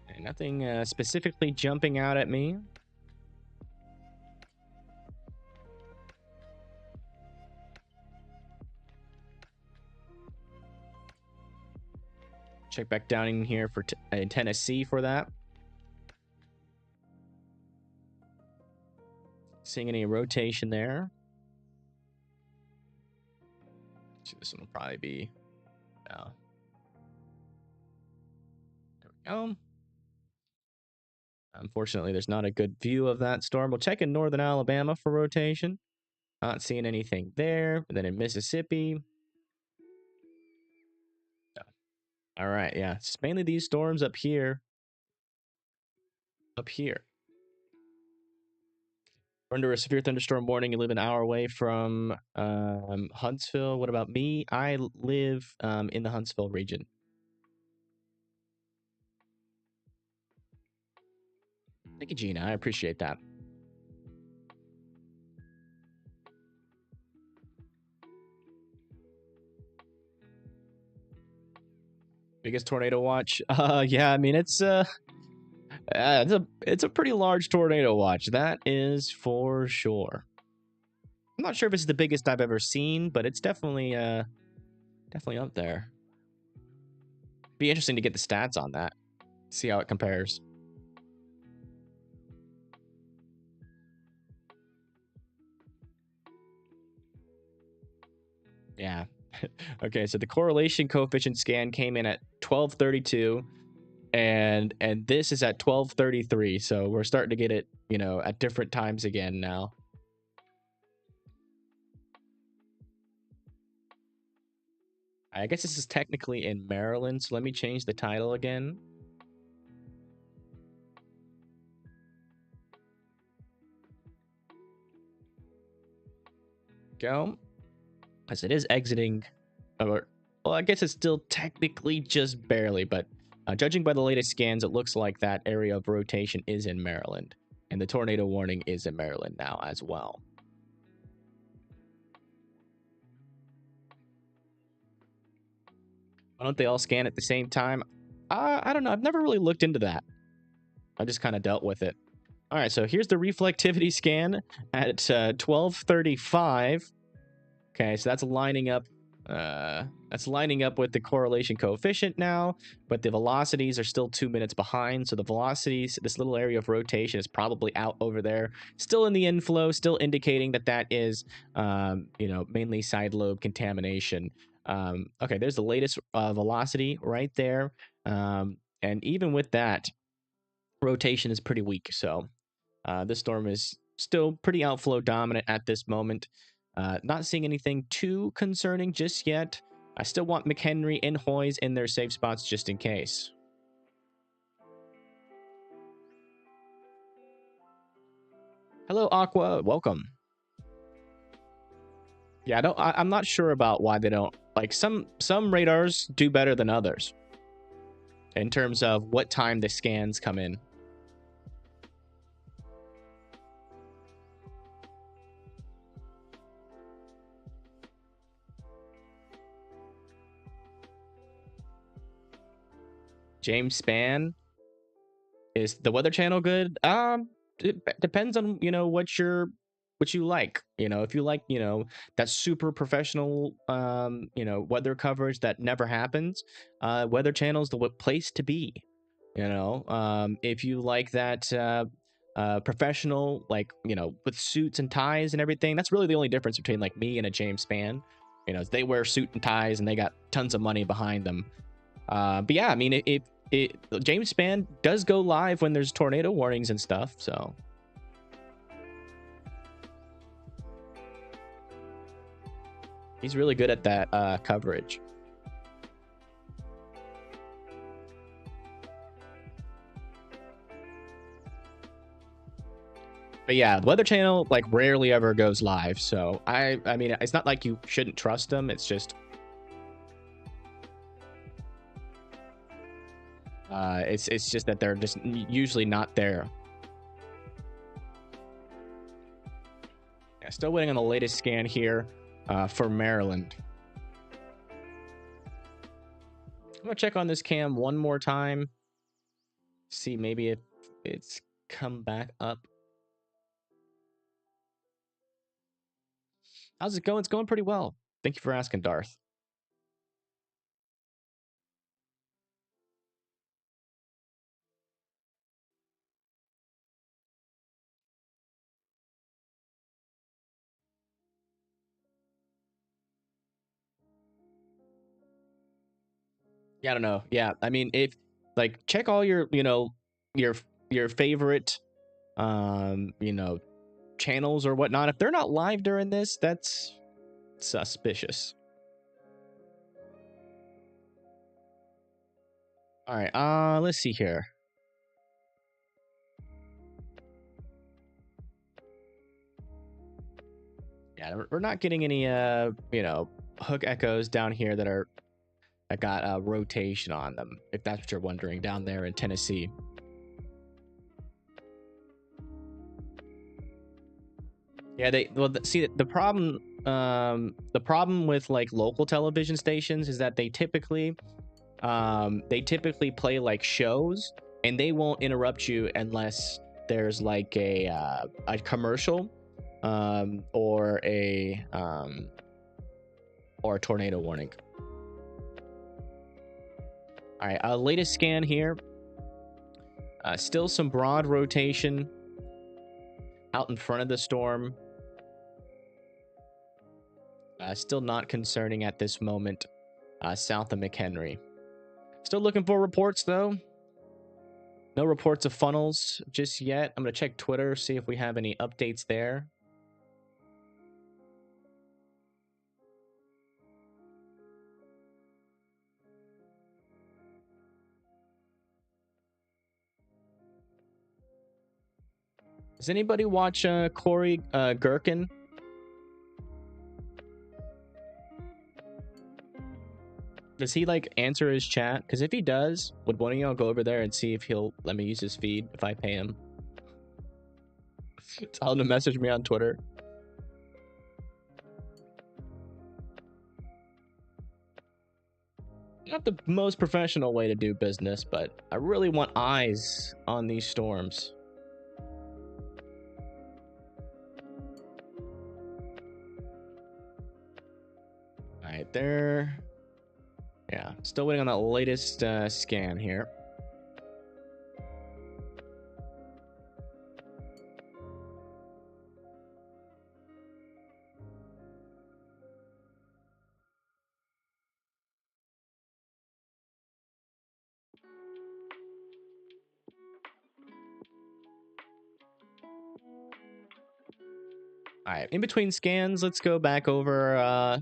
Speaker 1: Okay, nothing specifically jumping out at me. Check back down in here for in Tennessee for that. Seeing any rotation there? So this one will probably be. There we go. Unfortunately, there's not a good view of that storm. We'll check in northern Alabama for rotation. Not seeing anything there. But then in Mississippi. All right, yeah. It's mainly these storms up here. Up here. We're under a severe thunderstorm warning. You live an hour away from Huntsville. What about me? I live in the Huntsville region. Thank you, Gina. I appreciate that. Biggest tornado watch? Yeah, I mean it's a pretty large tornado watch. That is for sure. I'm not sure if it's the biggest I've ever seen, but it's definitely up there. Be interesting to get the stats on that. See how it compares. Yeah. Okay, so the correlation coefficient scan came in at 1232 and this is at 1233, so we're starting to get it, you know, at different times again now. I guess this is technically in Maryland, so let me change the title again. Go. As it is exiting, or well, I guess it's still technically just barely, but judging by the latest scans, it looks like that area of rotation is in Maryland, and the tornado warning is in Maryland now as well. Why don't they all scan at the same time? I don't know. I've never really looked into that. I just kind of dealt with it. All right, so here's the reflectivity scan at 1235. Okay, so that's lining up. That's lining up with the correlation coefficient now, but the velocities are still 2 minutes behind. So the velocities, this little area of rotation is probably out over there, still in the inflow, still indicating that that is, you know, mainly side lobe contamination. Okay, there's the latest velocity right there. And even with that, rotation is pretty weak. So this storm is still pretty outflow dominant at this moment. Not seeing anything too concerning just yet. I still want McHenry and Hoyes in their safe spots just in case. Hello, Aqua. Welcome. Yeah, I'm not sure about why they don't, like, some radars do better than others in terms of what time the scans come in. James Spann. Is the Weather Channel good? It depends on, you know, what you like. You know, if you like, you know, that super professional you know, weather coverage that never happens, Weather Channel's the place to be. You know, if you like that professional, like, you know, with suits and ties and everything, that's really the only difference between like me and a James Spann. You know, they wear suit and ties and they got tons of money behind them. But yeah, I mean, James Spann does go live when there's tornado warnings and stuff, so. He's really good at that coverage. But yeah, the Weather Channel like rarely ever goes live, so I mean, it's not like you shouldn't trust them, it's just it's just that they're just usually not there. Yeah, still waiting on the latest scan here for Maryland. I'm gonna check on this cam one more time. See maybe if it's come back up. How's it going? It's going pretty well. Thank you for asking, Darth. Yeah, I don't know. Yeah, I mean, if like check all your, you know, your your favorite, you know, channels or whatnot, if they're not live during this, that's suspicious. All right, let's see here. Yeah, we're not getting any, you know, hook echoes down here that got a rotation on them, if that's what you're wondering, down there in Tennessee. Yeah, see the problem with like local television stations is that they typically play like shows, and they won't interrupt you unless there's like a commercial or a tornado warning. All right, latest scan here. Still some broad rotation out in front of the storm. Still not concerning at this moment south of McHenry. Still looking for reports, though. No reports of funnels just yet. I'm going to check Twitter, see if we have any updates there. Does anybody watch Corey Gherkin? Does he like answer his chat? Because if he does, would one of y'all go over there and see if he'll let me use his feed if I pay him? Tell him to message me on Twitter. Not the most professional way to do business, but I really want eyes on these storms. All right, there. Yeah, still waiting on that latest scan here. All right, in between scans, let's go back over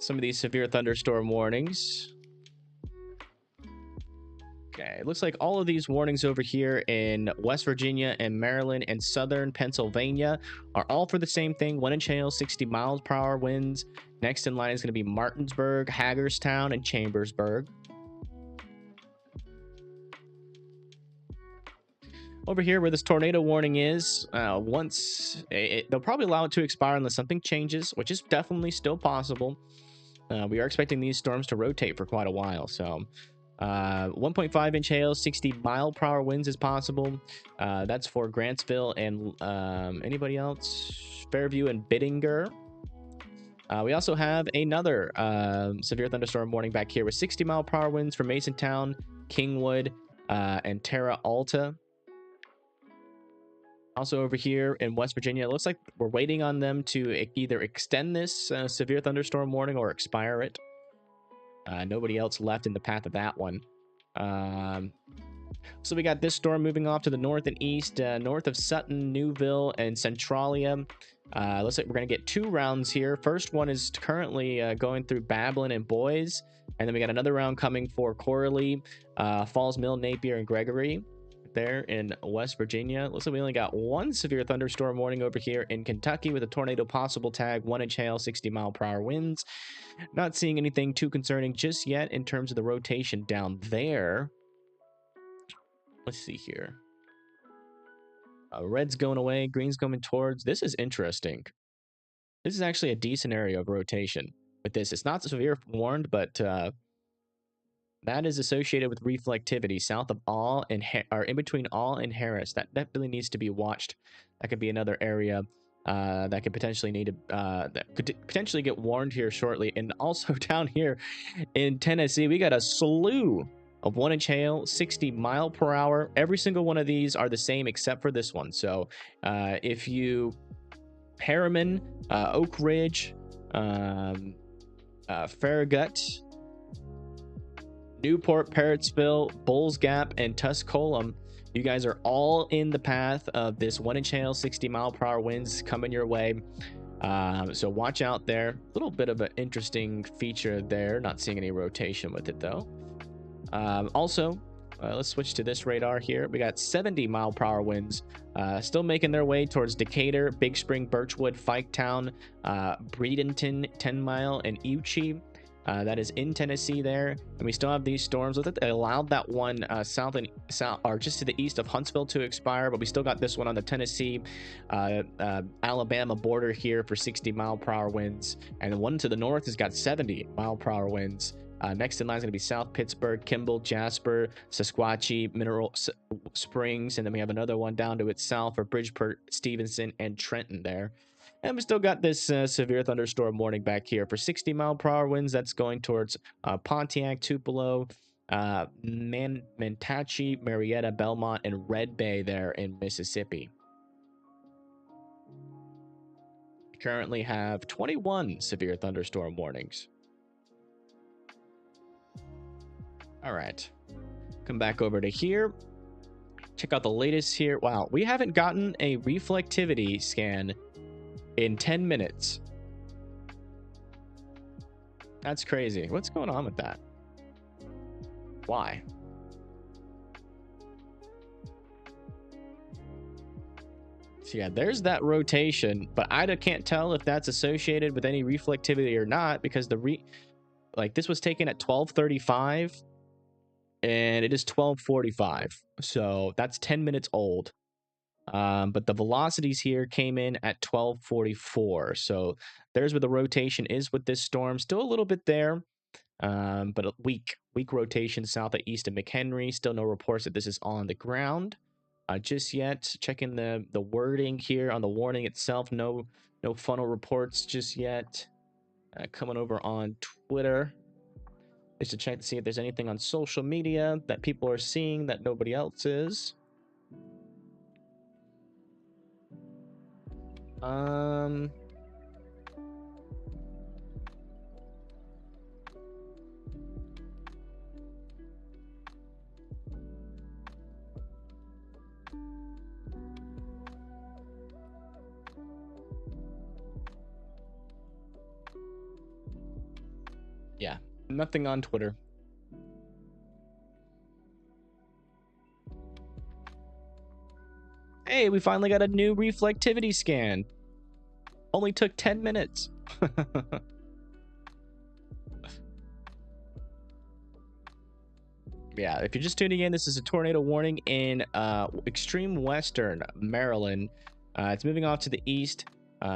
Speaker 1: some of these severe thunderstorm warnings. Okay, it looks like all of these warnings over here in West Virginia and Maryland and southern Pennsylvania are all for the same thing. 1 inch hail, 60 miles per hour winds. Next in line is going to be Martinsburg, Hagerstown, and Chambersburg. Over here where this tornado warning is, they'll probably allow it to expire unless something changes, which is definitely still possible. We are expecting these storms to rotate for quite a while, so 1.5 inch hail, 60 mile per hour winds is possible. That's for Grantsville and anybody else? Fairview and Bittinger. We also have another severe thunderstorm warning back here with 60 mile per hour winds for Masontown, Kingwood, and Terra Alta. Also over here in West Virginia, it looks like we're waiting on them to either extend this severe thunderstorm warning or expire it. Nobody else left in the path of that one. So we got this storm moving off to the north and east, north of Sutton, Newville, and Centralia. Looks like we're going to get 2 rounds here. First one is currently going through Babylon and Boys. And then we got another round coming for Coralie, Falls Mill, Napier, and Gregory there in West Virginia. Looks like we only got 1 severe thunderstorm warning over here in Kentucky with a tornado possible tag, 1 inch hail, 60 mile per hour winds. Not seeing anything too concerning just yet in terms of the rotation down there. Let's see here. Red's going away, green's coming towards. This is interesting. This is actually a decent area of rotation with this. It's not severe warned, but that is associated with reflectivity south of All and or in between All and Harris. That definitely needs to be watched. That could be another area that could potentially need to that could potentially get warned here shortly. And also down here in Tennessee, we got a slew of 1 inch hail, 60 mile per hour. Every single one of these are the same except for this one. So if you Harriman, Oak Ridge, Farragut, Newport, Parrotsville, Bulls Gap, and Tusculum, You guys are all in the path of this 1-inch hail, 60-mile-per-hour winds coming your way. So watch out there. A little bit of an interesting feature there. Not seeing any rotation with it, though. Also, let's switch to this radar here. We got 70-mile-per-hour winds still making their way towards Decatur, Big Spring, Birchwood, Fiketown, Bradenton, 10 Mile, and Uchi. That is in Tennessee there, and we still have these storms with it. They allowed that one south or just to the east of Huntsville to expire, but we still got this one on the Tennessee Alabama border here for 60-mile-per-hour winds, and the one to the north has got 70-mile-per-hour winds. Next in line is going to be South Pittsburgh, Kimball, Jasper, Sequatchie, Mineral Springs, and then we have another one down to its south for Bridgeport, Stevenson, and Trenton there. And we still got this severe thunderstorm warning back here for 60-mile-per-hour winds. That's going towards Pontiac, Tupelo, Manatee, Marietta, Belmont, and Red Bay there in Mississippi. We currently have 21 severe thunderstorm warnings. All right, come back over to here. Check out the latest here. Wow, we haven't gotten a reflectivity scan in 10 minutes. That's crazy. What's going on with that? Why? So yeah, there's that rotation, but I can't tell if that's associated with any reflectivity or not, because this was taken at 12:35 and it is 12:45. So that's 10 minutes old. But the velocities here came in at 12:44. So there's where the rotation is with this storm. Still a little bit there, but a weak rotation south of east of McHenry. Still no reports that this is on the ground just yet. Checking the wording here on the warning itself. No funnel reports just yet. Coming over on Twitter just to check to see if there's anything on social media that people are seeing that nobody else is. Yeah, nothing on Twitter. Hey, we finally got a new reflectivity scan. Only took 10 minutes. Yeah, if you're just tuning in, this is a tornado warning in extreme western Maryland. It's moving off to the east.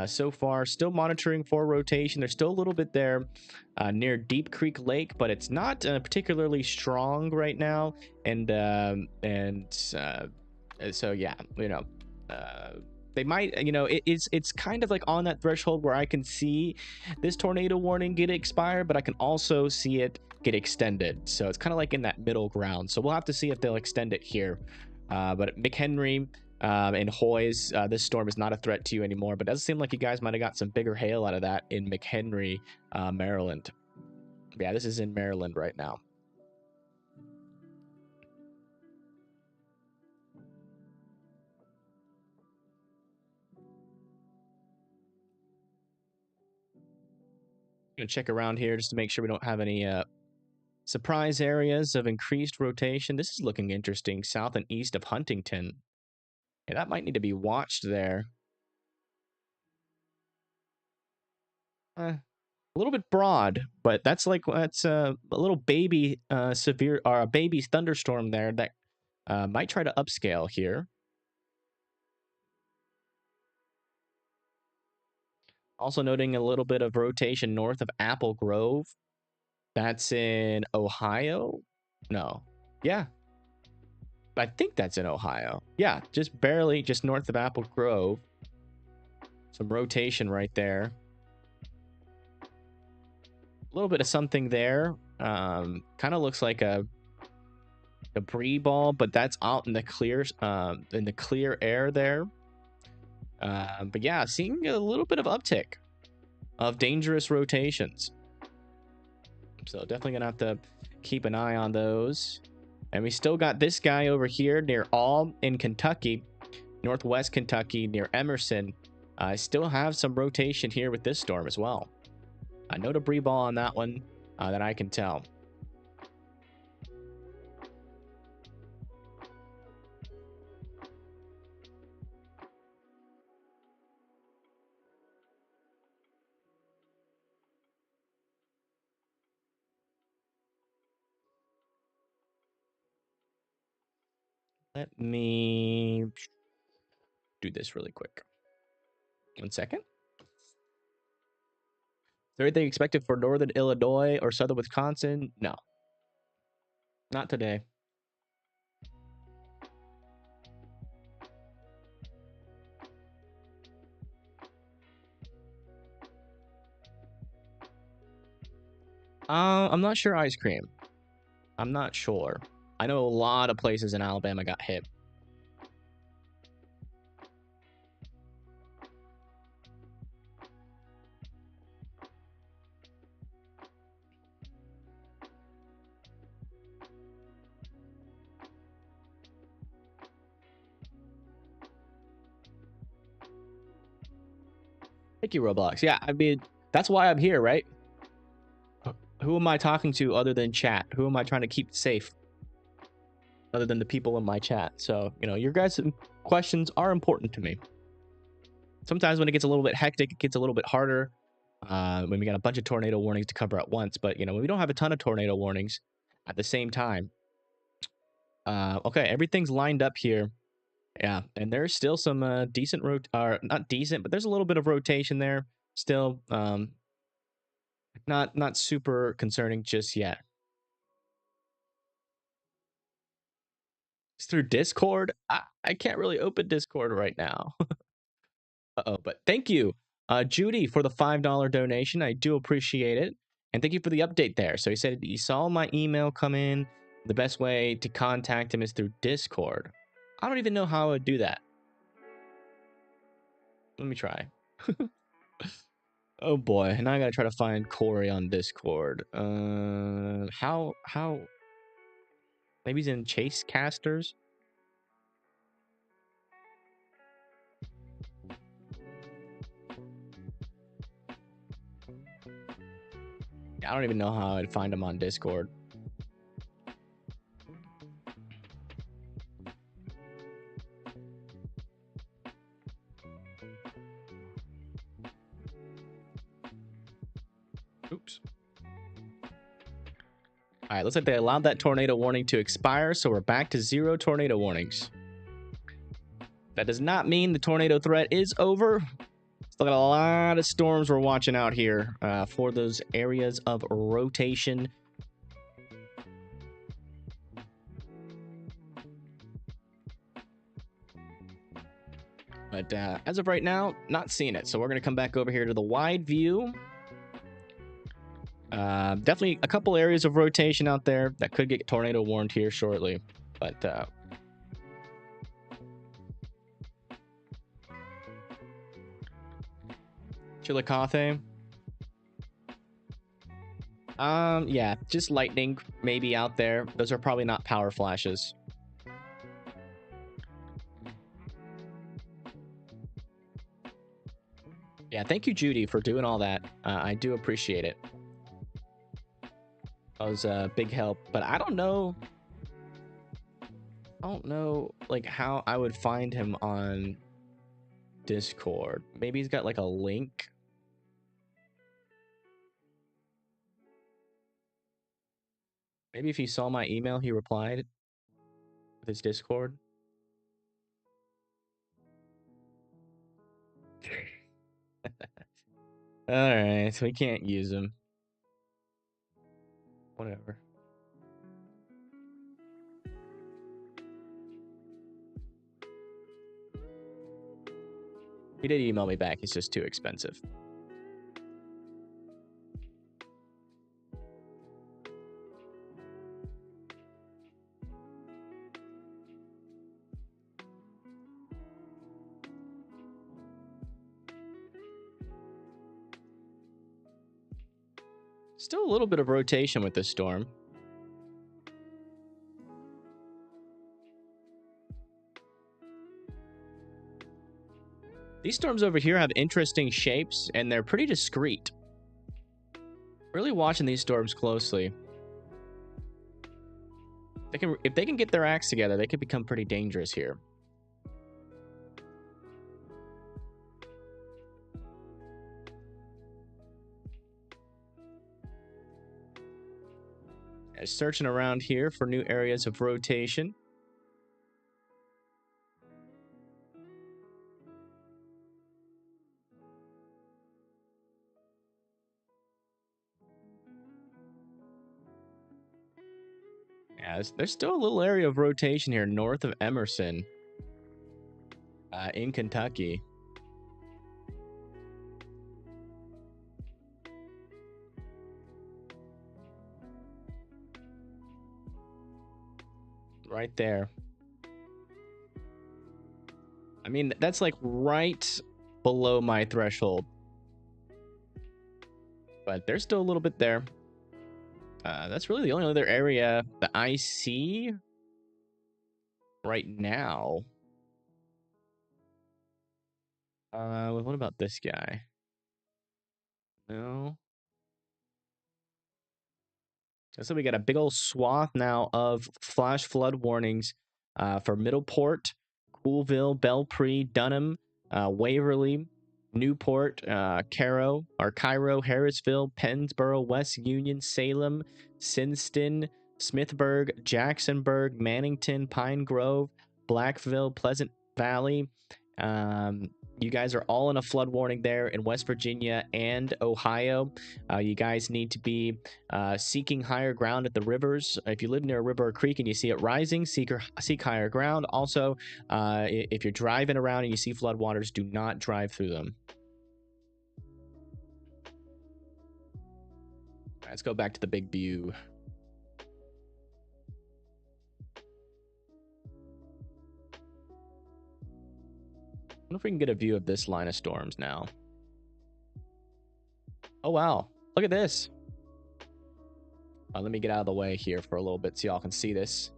Speaker 1: So far, still monitoring for rotation. There's still a little bit there near Deep Creek Lake, but it's not particularly strong right now. And so yeah, they might, it's kind of like on that threshold where I can see this tornado warning get expired, but I can also see it get extended. So it's kind of like in that middle ground. So we'll have to see if they'll extend it here. But McHenry and Hoyes, this storm is not a threat to you anymore, but it does seem like you guys might have got some bigger hail out of that in McHenry, Maryland. Yeah, this is in Maryland right now. Gonna check around here just to make sure we don't have any surprise areas of increased rotation. This is looking interesting, south and east of Huntington. Yeah, that might need to be watched there. A little bit broad, but that's a little baby severe or a baby thunderstorm there that might try to upscale here. Also noting a little bit of rotation north of Apple Grove. That's in Ohio? No. Yeah. I think that's in Ohio. Yeah, just barely, just north of Apple Grove. Some rotation right there. A little bit of something there. Kind of looks like a debris ball, but that's out in the clear air there. But yeah, seeing a little bit of uptick of dangerous rotations. So definitely gonna have to keep an eye on those. And we still got this guy over here near All in Kentucky, northwest Kentucky, near Emerson. I still have some rotation here with this storm as well. No debris ball on that one that I can tell. Let me do this really quick. 1 second. Is there anything expected for northern Illinois or southern Wisconsin? No. Not today. I'm not sure ice cream. I'm not sure. I know a lot of places in Alabama got hit. Thank you, Roblox. Yeah, I mean, that's why I'm here, right? Who am I talking to other than chat? Who am I trying to keep safe other than the people in my chat? So, you know, your guys' questions are important to me. Sometimes when it gets a little bit hectic, it gets a little bit harder when we got a bunch of tornado warnings to cover at once. But, you know, when we don't have a ton of tornado warnings at the same time. Okay, everything's lined up here. Yeah, and there's still some decent not decent, but there's a little bit of rotation there still. Not super concerning just yet. It's through Discord. I can't really open Discord right now. Uh-oh, but thank you, Judy, for the $5 donation. I do appreciate it. And thank you for the update there. So he said he saw my email come in. The best way to contact him is through Discord. I don't even know how I would do that. Let me try. Oh boy, now I gotta try to find Corey on Discord. How? Maybe he's in Chase Casters. I don't even know how I'd find him on Discord. Oops. All right, looks like they allowed that tornado warning to expire, so we're back to 0 tornado warnings. That does not mean the tornado threat is over. Still got a lot of storms we're watching out here for those areas of rotation. But as of right now, not seeing it. So we're going to come back over here to the wide view. Definitely a couple areas of rotation out there that could get tornado warned here shortly. But Chillicothe. Yeah, just lightning maybe out there. Those are probably not power flashes. Yeah, thank you, Judy, for doing all that. I do appreciate it. That was a big help, but I don't know like how I would find him on Discord. Maybe he's got like a link. Maybe if he saw my email, he replied with his Discord. All right, we can't use him. Whatever. He did email me back. It's just too expensive. Still a little bit of rotation with this storm. These storms over here have interesting shapes, and they're pretty discreet. Really watching these storms closely. If they can get their acts together, they could become pretty dangerous here. Searching around here for new areas of rotation. Yeah, there's still a little area of rotation here north of Emerson in Kentucky. Right there. I mean, that's like right below my threshold. But there's still a little bit there. That's really the only other area that I see right now. What about this guy? No. So we got a big old swath now of flash flood warnings for Middleport, Coolville, Belpre, Dunham, Waverly, Newport, Cairo, Harrisville, Pennsboro, West Union, Salem, Sinston, Smithburg, Jacksonburg, Mannington, Pine Grove, Blackville, Pleasant Valley. You guys are all in a flood warning there in West Virginia and Ohio. You guys need to be seeking higher ground at the rivers. If you live near a river or creek and you see it rising, seek higher ground. Also, if you're driving around and you see floodwaters, do not drive through them. Let's go back to the big view. I wonder if we can get a view of this line of storms now. Oh, wow. Look at this. Let me get out of the way here for a little bit so y'all can see this.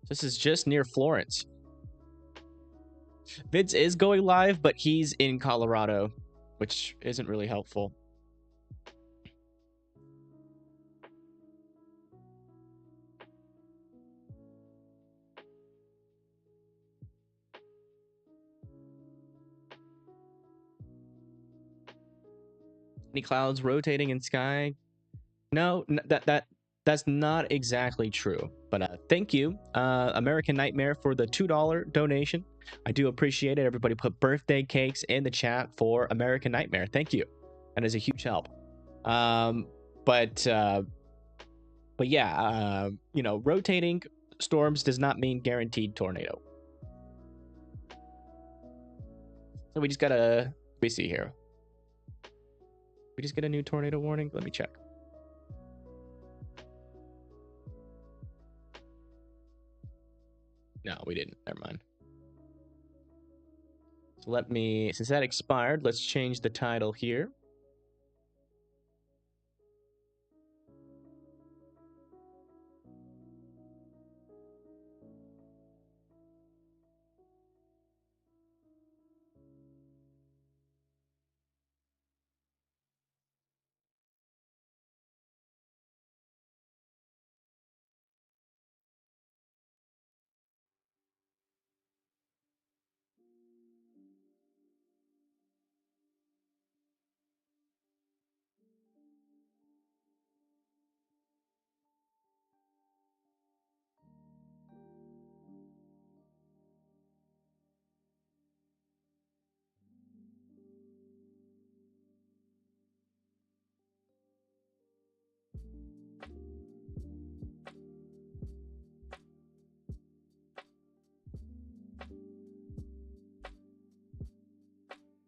Speaker 1: This is just near Florence. Vince is going live, but he's in Colorado, which isn't really helpful. Any clouds rotating in sky? No, that's not exactly true. But thank you, American Nightmare, for the $2 donation. I do appreciate it. Everybody put birthday cakes in the chat for American Nightmare. Thank you. That is a huge help. But yeah, you know, rotating storms does not mean guaranteed tornado. So we just gotta, let me see here. We just get a new tornado warning. Let me check. No, we didn't. Never mind. So let me, since that expired, let's change the title here.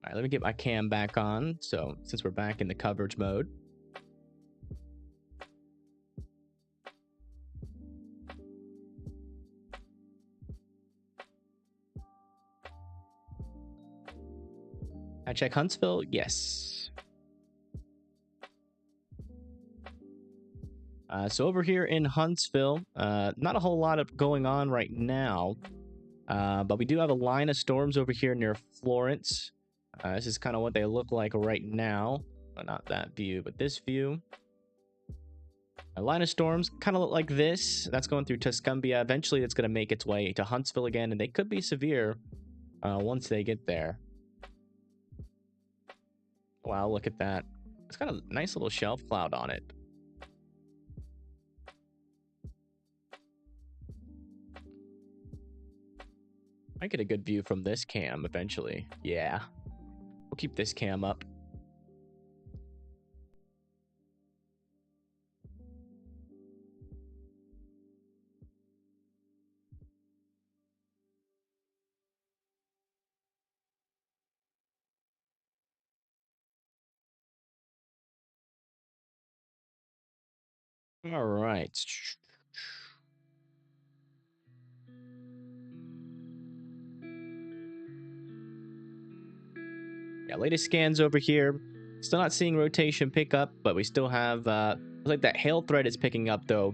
Speaker 1: All right, let me get my cam back on. So since we're back in the coverage mode. I check Huntsville. Yes. So over here in Huntsville, not a whole lot of going on right now. But we do have a line of storms over here near Florence. This is kind of what they look like right now. Well, not that view, but this view. A line of storms kind of look like this. That's going through Tuscumbia. Eventually, it's going to make its way to Huntsville again, and they could be severe once they get there. Wow, look at that. It's got a nice little shelf cloud on it. I get a good view from this cam eventually. Yeah. We'll keep this cam up. All right. Yeah, latest scans over here. Still not seeing rotation pick up, but we still have looks like that hail threat is picking up though.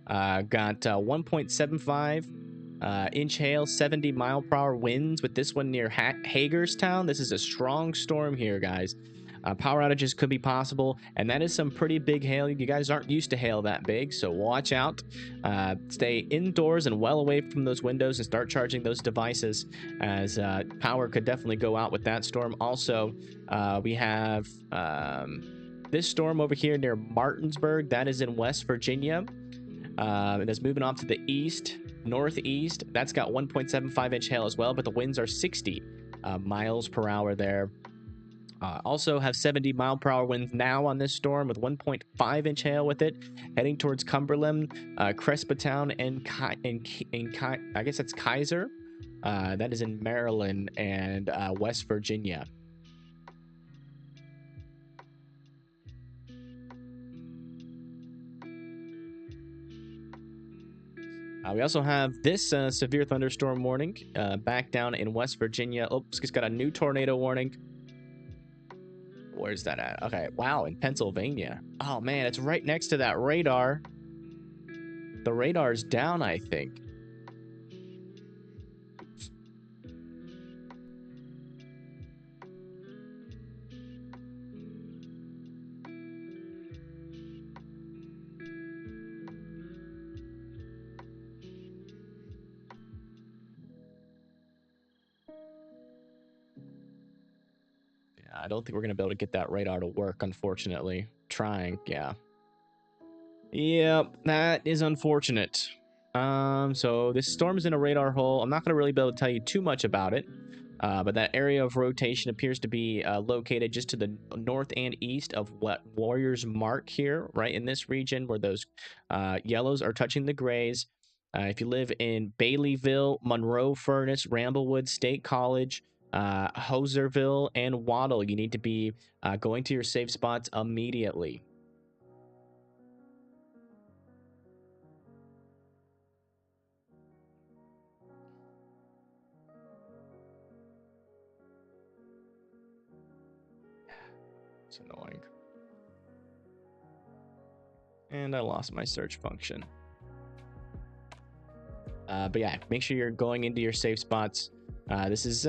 Speaker 1: Got 1.75 inch hail, 70 mile per hour winds with this one near Hagerstown. This is a strong storm here, guys. Power outages could be possible, and that is some pretty big hail. You guys aren't used to hail that big, so watch out. Stay indoors and well away from those windows and start charging those devices, as power could definitely go out with that storm. Also, we have this storm over here near Martinsburg. That is in West Virginia. That's moving off to the east, northeast. That's got 1.75 inch hail as well, but the winds are 60 miles per hour there. Also have 70 mile per hour winds now on this storm with 1.5 inch hail with it, heading towards Cumberland, Crespatown, and I guess that's Kaiser. That is in Maryland and West Virginia. We also have this severe thunderstorm warning back down in West Virginia. Oops, it's got a new tornado warning. Where's that at? Okay, wow, in Pennsylvania. Oh man, it's right next to that radar. The radar's down, I think. I don't think we're going to be able to get that radar to work, unfortunately. Trying, yeah. Yep, that is unfortunate. So this storm is in a radar hole. I'm not going to really be able to tell you too much about it, but that area of rotation appears to be located just to the north and east of what Warrior's Mark here, right in this region where those yellows are touching the grays. If you live in Baileyville, Monroe Furnace, Ramblewood, State College, Hoserville, and Waddle, you need to be going to your safe spots immediately. It's annoying. And I lost my search function. But yeah, make sure you're going into your safe spots. This is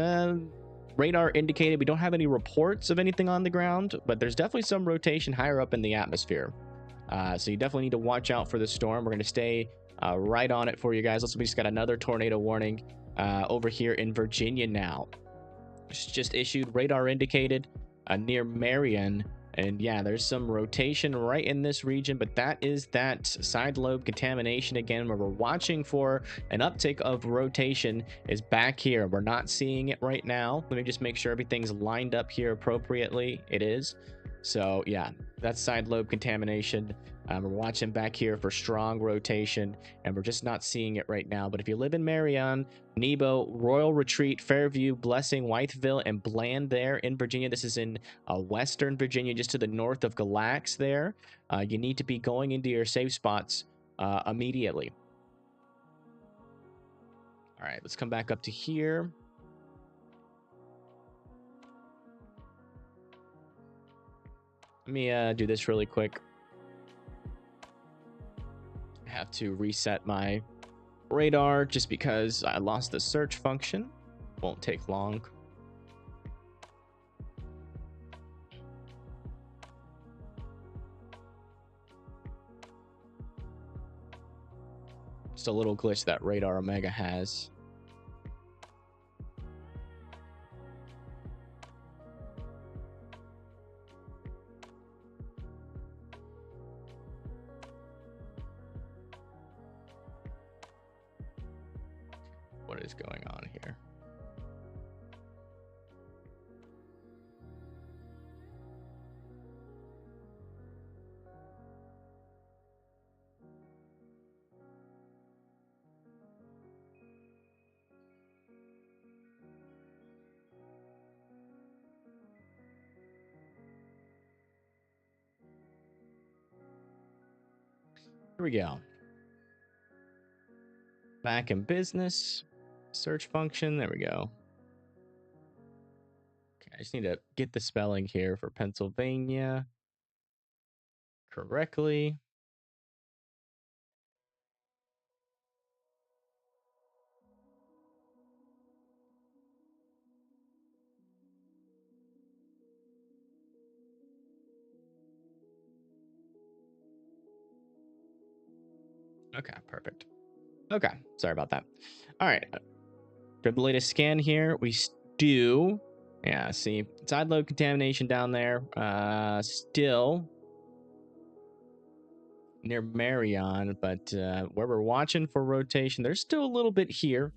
Speaker 1: radar indicated. We don't have any reports of anything on the ground, but there's definitely some rotation higher up in the atmosphere. So you definitely need to watch out for the storm. We're going to stay right on it for you guys. We just got another tornado warning over here in Virginia now. It's just issued, radar indicated near Marion. And yeah, there's some rotation right in this region, but that is that side lobe contamination again, where we're watching for an uptick of rotation is back here. We're not seeing it right now. Let me just make sure everything's lined up here appropriately. It is. So yeah, that's side lobe contamination. We're watching back here for strong rotation, and we're just not seeing it right now. But if you live in Marion, Nebo, Royal Retreat, Fairview, Blessing, Whiteville, and Bland there in Virginia, this is in Western Virginia, just to the north of Galax there, you need to be going into your safe spots immediately. All right, let's come back up to here. Let me do this really quick. I have to reset my radar just because I lost the search function. Won't take long. Just a little glitch that Radar Omega has. What is going on here? Here we go. Back in business. Search function. There we go. Okay, I just need to get the spelling here for Pennsylvania correctly. Okay, perfect. Okay, sorry about that. All right, grab the latest scan here. We do, yeah, see, side load contamination down there. Still near Marion, but where we're watching for rotation, there's still a little bit here.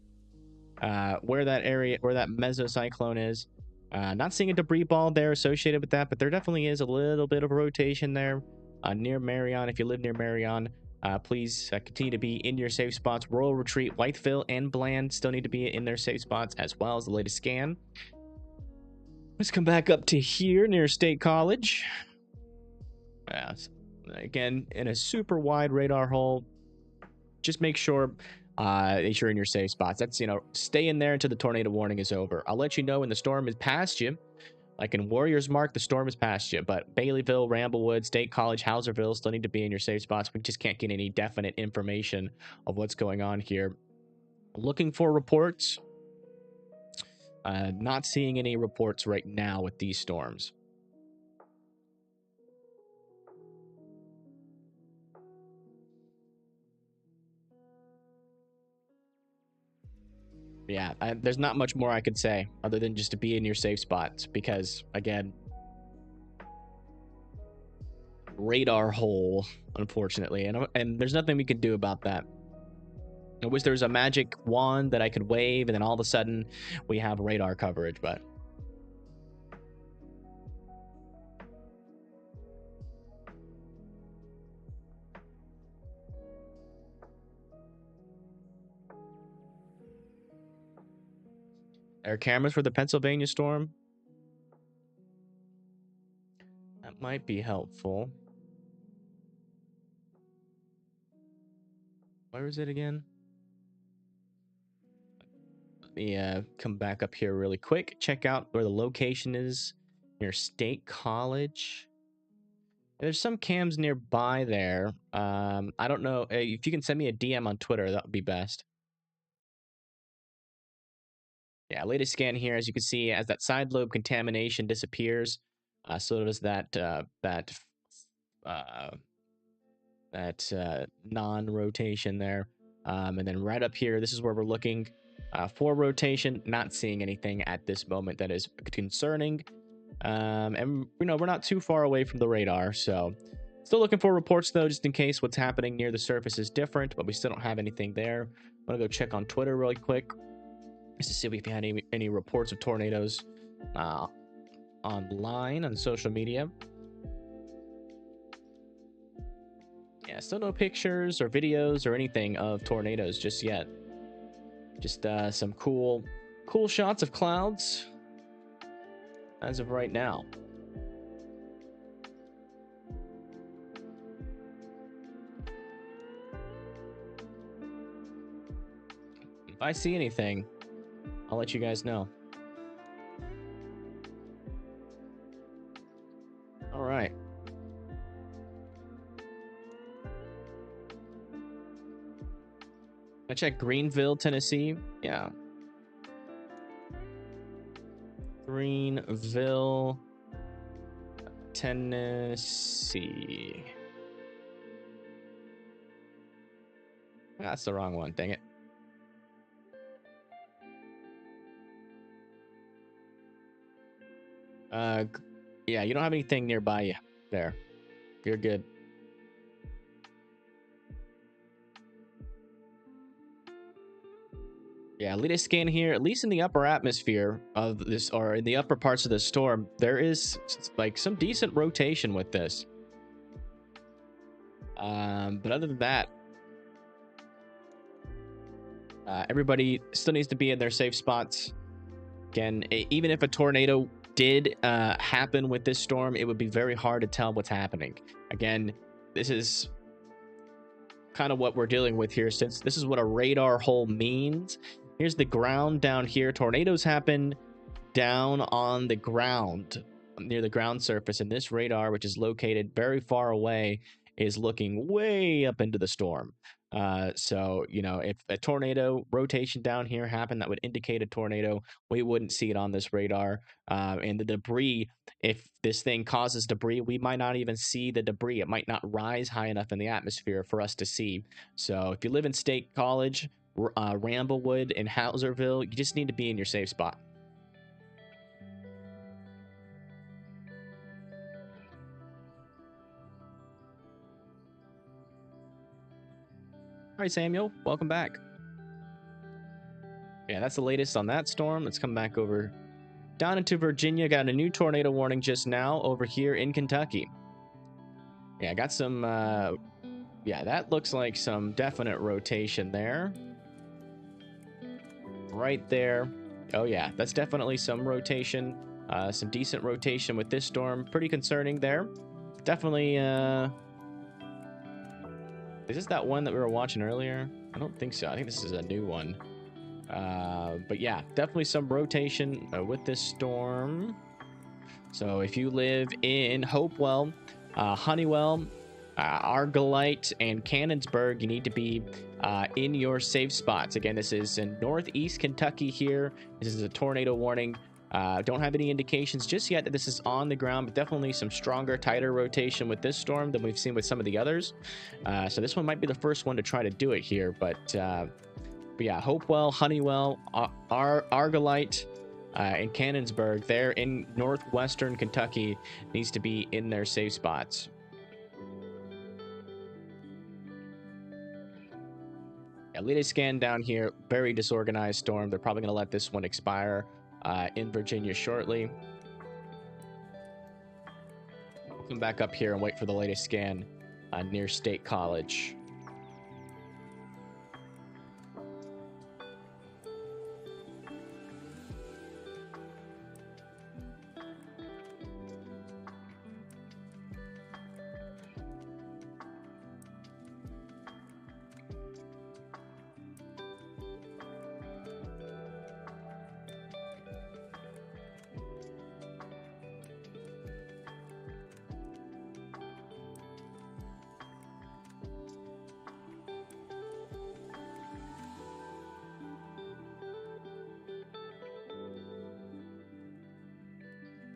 Speaker 1: Where that area, where that mesocyclone is. Not seeing a debris ball there associated with that, but there definitely is a little bit of rotation there near Marion. If you live near Marion, please continue to be in your safe spots. Royal Retreat, Whiteville, and Bland still need to be in their safe spots, as well as the latest scan. Let's come back up to here near State College. Again, in a super wide radar hole. Just make sure that you're in your safe spots. That's, you know, stay in there until the tornado warning is over. I'll let you know when the storm is past you. Like in Warriors Mark, the storm is past you. But Baileyville, Ramblewood, State College, Hauserville still need to be in your safe spots. We just can't get any definite information of what's going on here. Looking for reports. Not seeing any reports right now with these storms. Yeah, there's not much more I could say other than just to be in your safe spots because, again, radar hole, unfortunately, and there's nothing we can do about that. I wish there was a magic wand that I could wave and then all of a sudden we have radar coverage, but air cameras for the Pennsylvania storm. That might be helpful. Where is it again? Let me come back up here really quick. Check out where the location is near State College. There's some cams nearby there. I don't know. If you can send me a DM on Twitter, that would be best. Yeah, latest scan here, as you can see, as that side lobe contamination disappears, so does that non-rotation there. And then right up here, this is where we're looking for rotation. Not seeing anything at this moment that is concerning. And you know, we're not too far away from the radar, so still looking for reports though, just in case what's happening near the surface is different, but we still don't have anything there. I'm gonna go check on Twitter really quick just to see if we've had any reports of tornadoes online on social media. Yeah, still no pictures or videos or anything of tornadoes just yet. Just some cool shots of clouds as of right now. If I see anything, I'll let you guys know. All right. I check Greenville, Tennessee. Yeah. Greenville, Tennessee. That's the wrong one, dang it. Yeah, you don't have anything nearby you there. You're good. Yeah, latest scan here, at least in the upper atmosphere of this, or in the upper parts of the storm, there is like some decent rotation with this. But other than that, everybody still needs to be in their safe spots. Again, even if a tornado did happen with this storm, it would be very hard to tell what's happening. Again, this is kind of what we're dealing with here, since this is what a radar hole means. Here's the ground down here. Tornadoes happen down on the ground, near the ground surface, and this radar, which is located very far away, is looking way up into the storm. So, you know, if a tornado rotation down here happened, that would indicate a tornado. We wouldn't see it on this radar. And the debris, if this thing causes debris, we might not even see the debris. It might not rise high enough in the atmosphere for us to see. So if you live in State College, Ramblewood, and Hauserville, you just need to be in your safe spot. All right, Samuel, welcome back. Yeah, that's the latest on that storm. Let's come back over down into Virginia. Got a new tornado warning just now over here in Kentucky. Yeah, got some, yeah, that looks like some definite rotation there. Right there. Oh yeah, that's definitely some rotation. Some decent rotation with this storm. Pretty concerning there. Definitely, is this that one that we were watching earlier? I don't think so. I think this is a new one. But yeah, definitely some rotation with this storm. So if you live in Hopewell, Honeywell, Argolite, and Cannonsburg, you need to be in your safe spots. Again, this is in northeast Kentucky here. This is a tornado warning. Don't have any indications just yet that this is on the ground, but definitely some stronger, tighter rotation with this storm than we've seen with some of the others. So this one might be the first one to try to do it here, but yeah, Hopewell, Honeywell, Argolite, and Cannonsburg, they're in northwestern Kentucky, needs to be in their safe spots. Yeah, latest scan down here, very disorganized storm. They're probably going to let this one expire in Virginia shortly. We'll come back up here and wait for the latest scan near State College.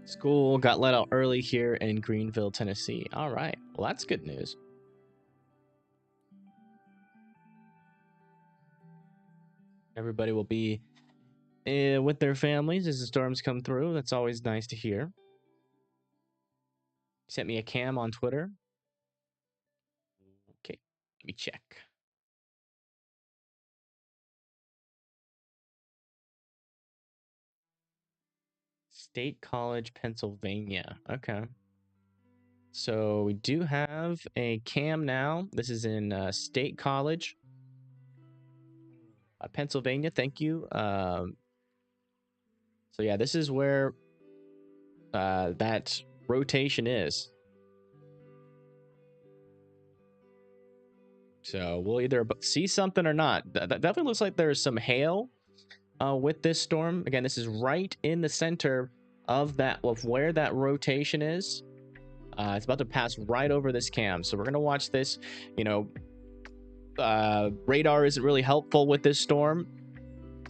Speaker 1: School got let out early here in Greenville, Tennessee. All right. Well, that's good news. Everybody will be with their families as the storms come through. That's always nice to hear. Sent me a cam on Twitter. Okay, let me check. State College, Pennsylvania. Okay. So we do have a cam now. This is in State College, Pennsylvania. Thank you. So yeah, this is where that rotation is. So we'll either see something or not. That definitely looks like there's some hail with this storm. Again, this is right in the center of where that rotation is. It's about to pass right over this cam. So we're going to watch this, you know, Radar isn't really helpful with this storm.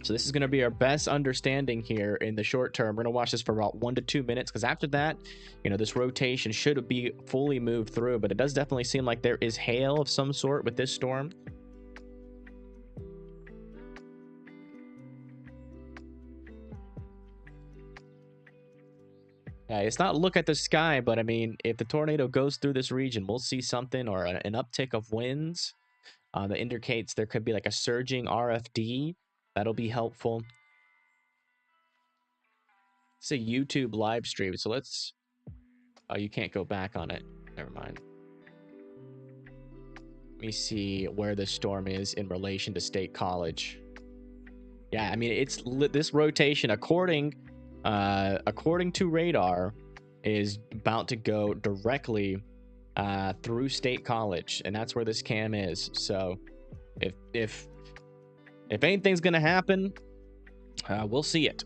Speaker 1: So this is going to be our best understanding here in the short term. We're going to watch this for about 1 to 2 minutes, because after that, you know, this rotation should be fully moved through. But it does definitely seem like there is hail of some sort with this storm. Yeah, it's not look at the sky, but I mean, if the tornado goes through this region, we'll see something, or an uptick of winds that indicates there could be like a surging RFD. That'll be helpful. It's a YouTube live stream, so let's... Oh, you can't go back on it. Never mind. Let me see where the storm is in relation to State College. Yeah, I mean, it's this rotation, according to radar, is about to go directly through State College, and that's where this cam is. So if anything's gonna happen, we'll see it.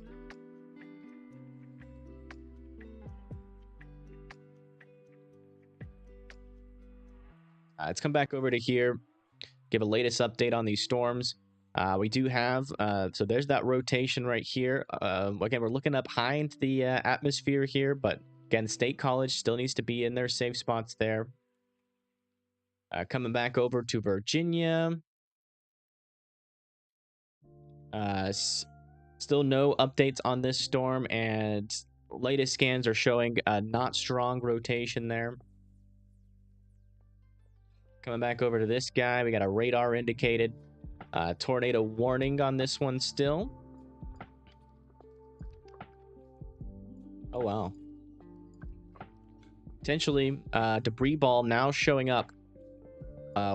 Speaker 1: Let's come back over to here, give a latest update on these storms. We do have, so there's that rotation right here. Again, we're looking up high into the atmosphere here, but again, State College still needs to be in their safe spots there. Coming back over to Virginia. Still no updates on this storm, and latest scans are showing a not strong rotation there. Coming back over to this guy, we got a radar indicated tornado warning on this one still. Oh, wow. Potentially debris ball now showing up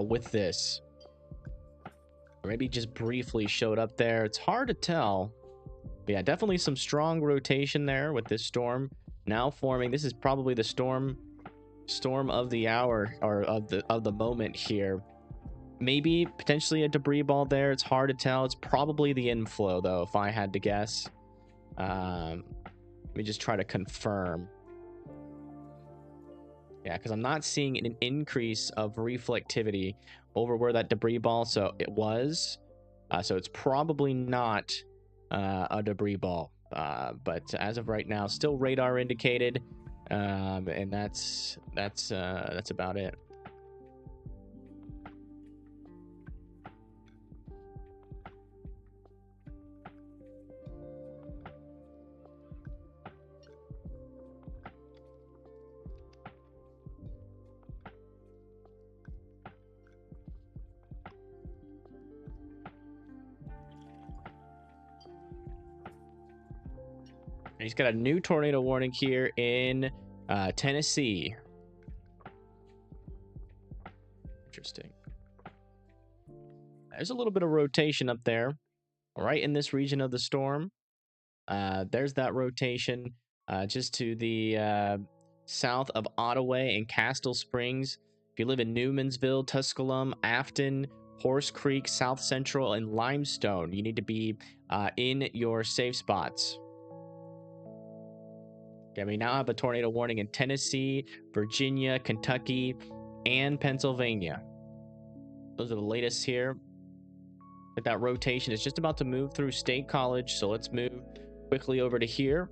Speaker 1: with this. Or maybe just briefly showed up there. It's hard to tell. But yeah, definitely some strong rotation there with this storm now forming. This is probably the storm of the hour, or of the moment here. Maybe potentially a debris ball there. It's hard to tell. It's probably the inflow, though, if I had to guess. Let me just try to confirm. Yeah, because I'm not seeing an increase of reflectivity over where that debris ball, so it was. So it's probably not a debris ball. But as of right now, still radar indicated. And that's about it. He's got a new tornado warning here in Tennessee. Interesting. There's a little bit of rotation up there, right in this region of the storm. There's that rotation just to the south of Ottawa and Castle Springs. If you live in Newmansville, Tusculum, Afton, Horse Creek, South Central, and Limestone, you need to be in your safe spots. Okay, we now have a tornado warning in Tennessee, Virginia, Kentucky, and Pennsylvania. Those are the latest here. But that rotation is just about to move through State College, so let's move quickly over to here.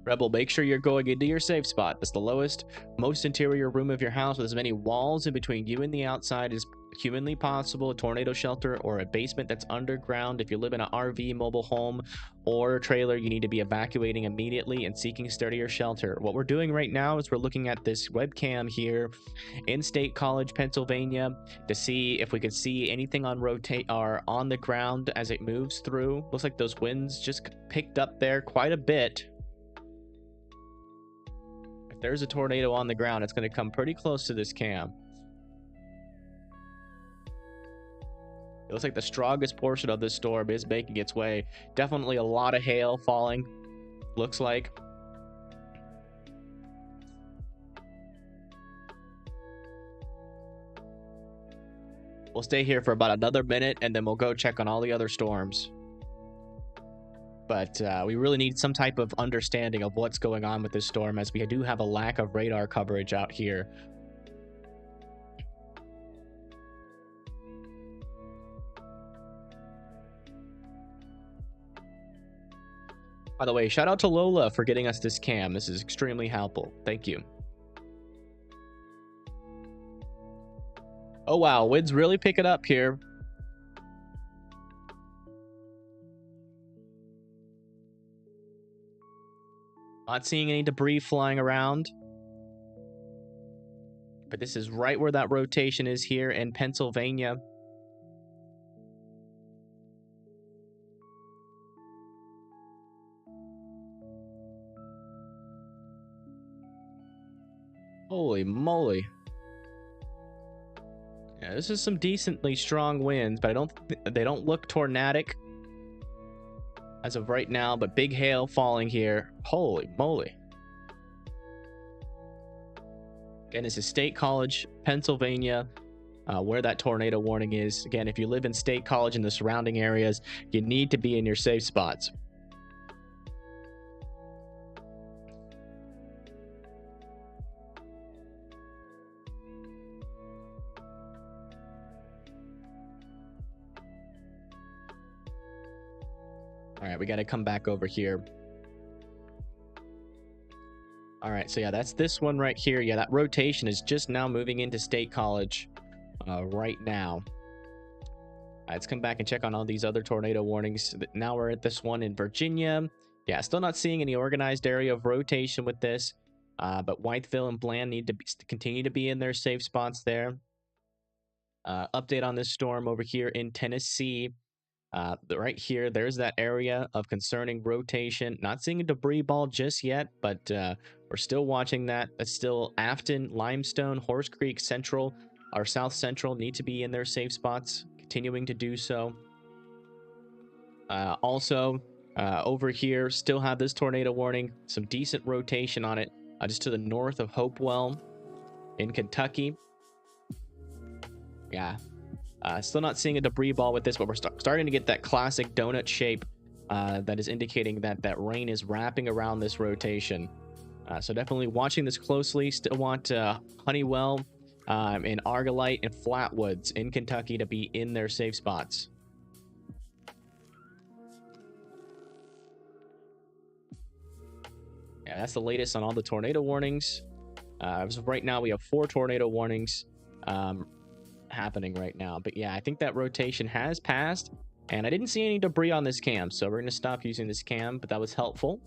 Speaker 1: Rebel, make sure you're going into your safe spot. That's the lowest, most interior room of your house with as many walls in between you and the outside as humanly possible. A tornado shelter or a basement that's underground. If you live in an RV, mobile home, or a trailer, you need to be evacuating immediately and seeking sturdier shelter. What we're doing right now is we're looking at this webcam here in State College, Pennsylvania, to see if we could see anything on on the ground as it moves through. Looks like those winds just picked up there quite a bit. If there's a tornado on the ground, it's going to come pretty close to this cam. It looks like the strongest portion of this storm is making its way. Definitely a lot of hail falling, looks like. We'll stay here for about another minute, and then we'll go check on all the other storms. But we really need some type of understanding of what's going on with this storm, as we do have a lack of radar coverage out here. By the way, shout out to Lola for getting us this cam. This is extremely helpful. Thank you. Oh wow, winds really pick it up here. Not seeing any debris flying around. But this is right where that rotation is here in Pennsylvania. Holy moly. Yeah, this is some decently strong winds, but they don't look tornadic as of right now, but big hail falling here. Holy moly. Again, this is State College, Pennsylvania, where that tornado warning is. Again, if you live in State College and the surrounding areas, you need to be in your safe spots. All right, we got to come back over here. All right, so yeah, that's this one right here. Yeah, that rotation is just now moving into State College right now. All right, let's come back and check on all these other tornado warnings. Now we're at this one in Virginia. Yeah, still not seeing any organized area of rotation with this, but Whiteville and Bland need to continue to be in their safe spots there. Update on this storm over here in Tennessee. Right here, there's that area of concerning rotation. Not seeing a debris ball just yet, but we're still watching that. That's still Afton, Limestone, Horse Creek Central, or South Central need to be in their safe spots, continuing to do so. Also, over here, still have this tornado warning. Some decent rotation on it, just to the north of Hopewell in Kentucky. Yeah. Still not seeing a debris ball with this, but we're starting to get that classic donut shape that is indicating that that rain is wrapping around this rotation. So definitely watching this closely. Still want Honeywell and Argolite and Flatwoods in Kentucky to be in their safe spots. Yeah, that's the latest on all the tornado warnings. As of right now, we have 4 tornado warnings happening right now. But yeah, I think that rotation has passed, and I didn't see any debris on this cam, so we're going to stop using this cam, but that was helpful.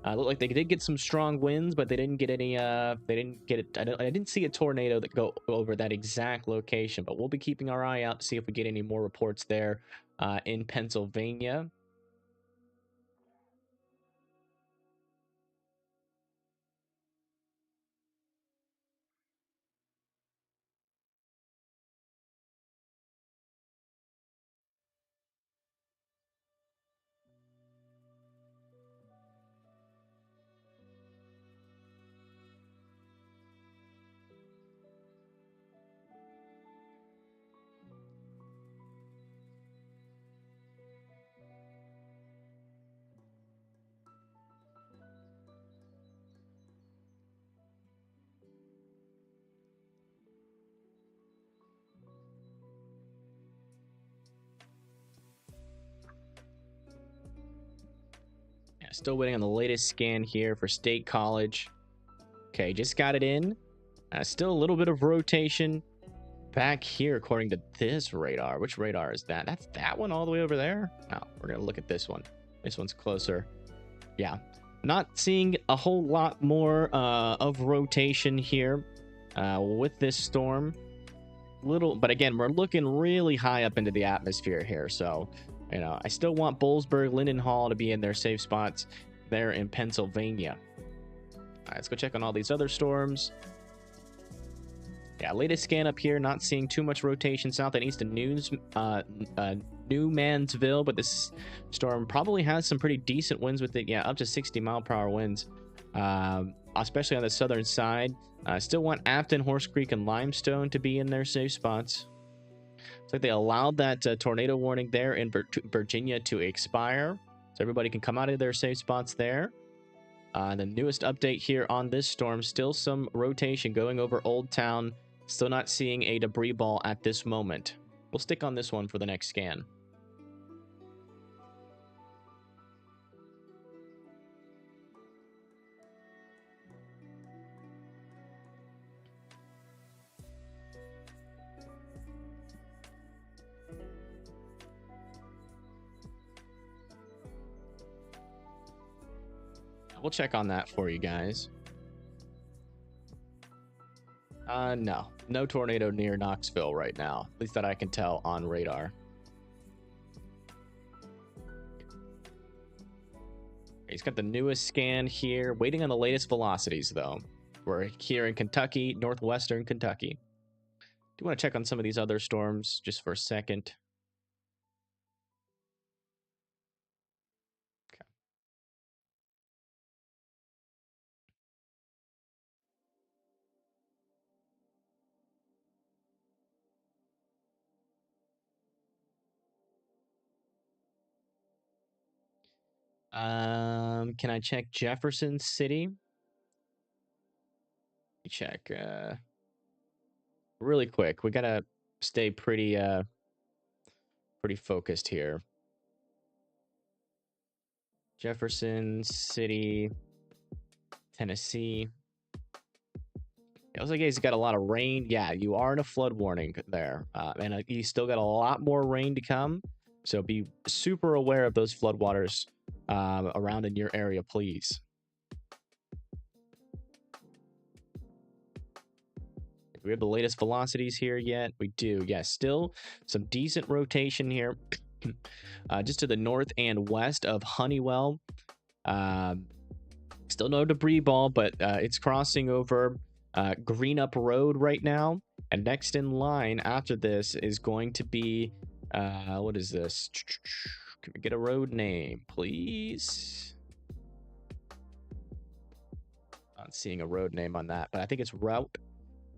Speaker 1: Looked like they did get some strong winds, but they didn't get any, they didn't get it. I didn't see a tornado that go over that exact location, but we'll be keeping our eye out to see if we get any more reports there in Pennsylvania. Still waiting on the latest scan here for State College. Okay, just got it in. Still a little bit of rotation back here according to this radar. Which radar is that? That's that one all the way over there? No, we're going to look at this one. This one's closer. Yeah, not seeing a whole lot more of rotation here with this storm. But again, we're looking really high up into the atmosphere here, so... You know, I still want Bollesburg, Linden Hall to be in their safe spots there in Pennsylvania. All right, let's go check on all these other storms. Yeah, latest scan up here, not seeing too much rotation south and east of New Mansville, but this storm probably has some pretty decent winds with it. Yeah, up to 60-mile-per-hour winds, especially on the southern side. Still want Afton, Horse Creek, and Limestone to be in their safe spots. Looks like they allowed that tornado warning there in Virginia to expire. So everybody can come out of their safe spots there. The newest update here on this storm, still some rotation going over Old Town. Still not seeing a debris ball at this moment. We'll stick on this one for the next scan. We'll check on that for you guys. No. No tornado near Knoxville right now. At least that I can tell on radar. He's got the newest scan here. Waiting on the latest velocities, though. We're here in Kentucky, northwestern Kentucky. Do you want to check on some of these other storms just for a second? Can I check Jefferson City? Check really quick. We gotta stay pretty focused here. Jefferson City, Tennessee. It looks like he's got a lot of rain. Yeah, you are in a flood warning there, and you still got a lot more rain to come. So be super aware of those floodwaters around in your area, please. Do we have the latest velocities here yet? We do. Yes, still some decent rotation here. Just to the north and west of Honeywell. Still no debris ball, but it's crossing over Greenup Road right now. And next in line after this is going to be, what is this? Can we get a road name, please? Not seeing a road name on that, but I think it's route.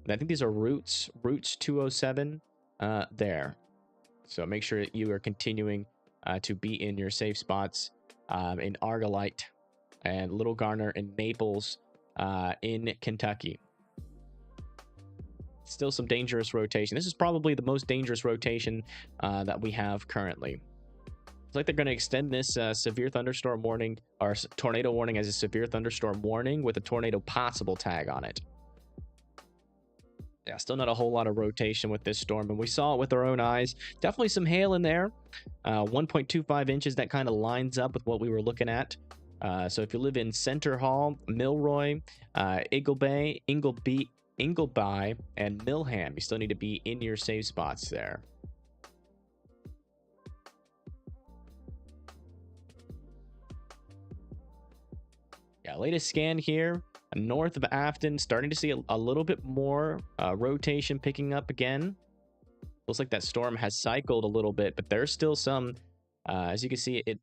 Speaker 1: I think these are routes 207 there. So make sure that you are continuing to be in your safe spots in Argolite and Little Garner and Naples in Kentucky. Still some dangerous rotation. This is probably the most dangerous rotation that we have currently. It's like they're going to extend this severe thunderstorm warning or tornado warning as a severe thunderstorm warning with a tornado possible tag on it. Yeah, still not a whole lot of rotation with this storm, and we saw it with our own eyes. Definitely some hail in there. 1.25 inches, that kind of lines up with what we were looking at. So if you live in Center Hall, Milroy, Ingleby, and Milham, you still need to be in your safe spots there. Yeah, latest scan here. North of Afton, starting to see a little bit more rotation picking up again. Looks like that storm has cycled a little bit, but there's still some, as you can see, it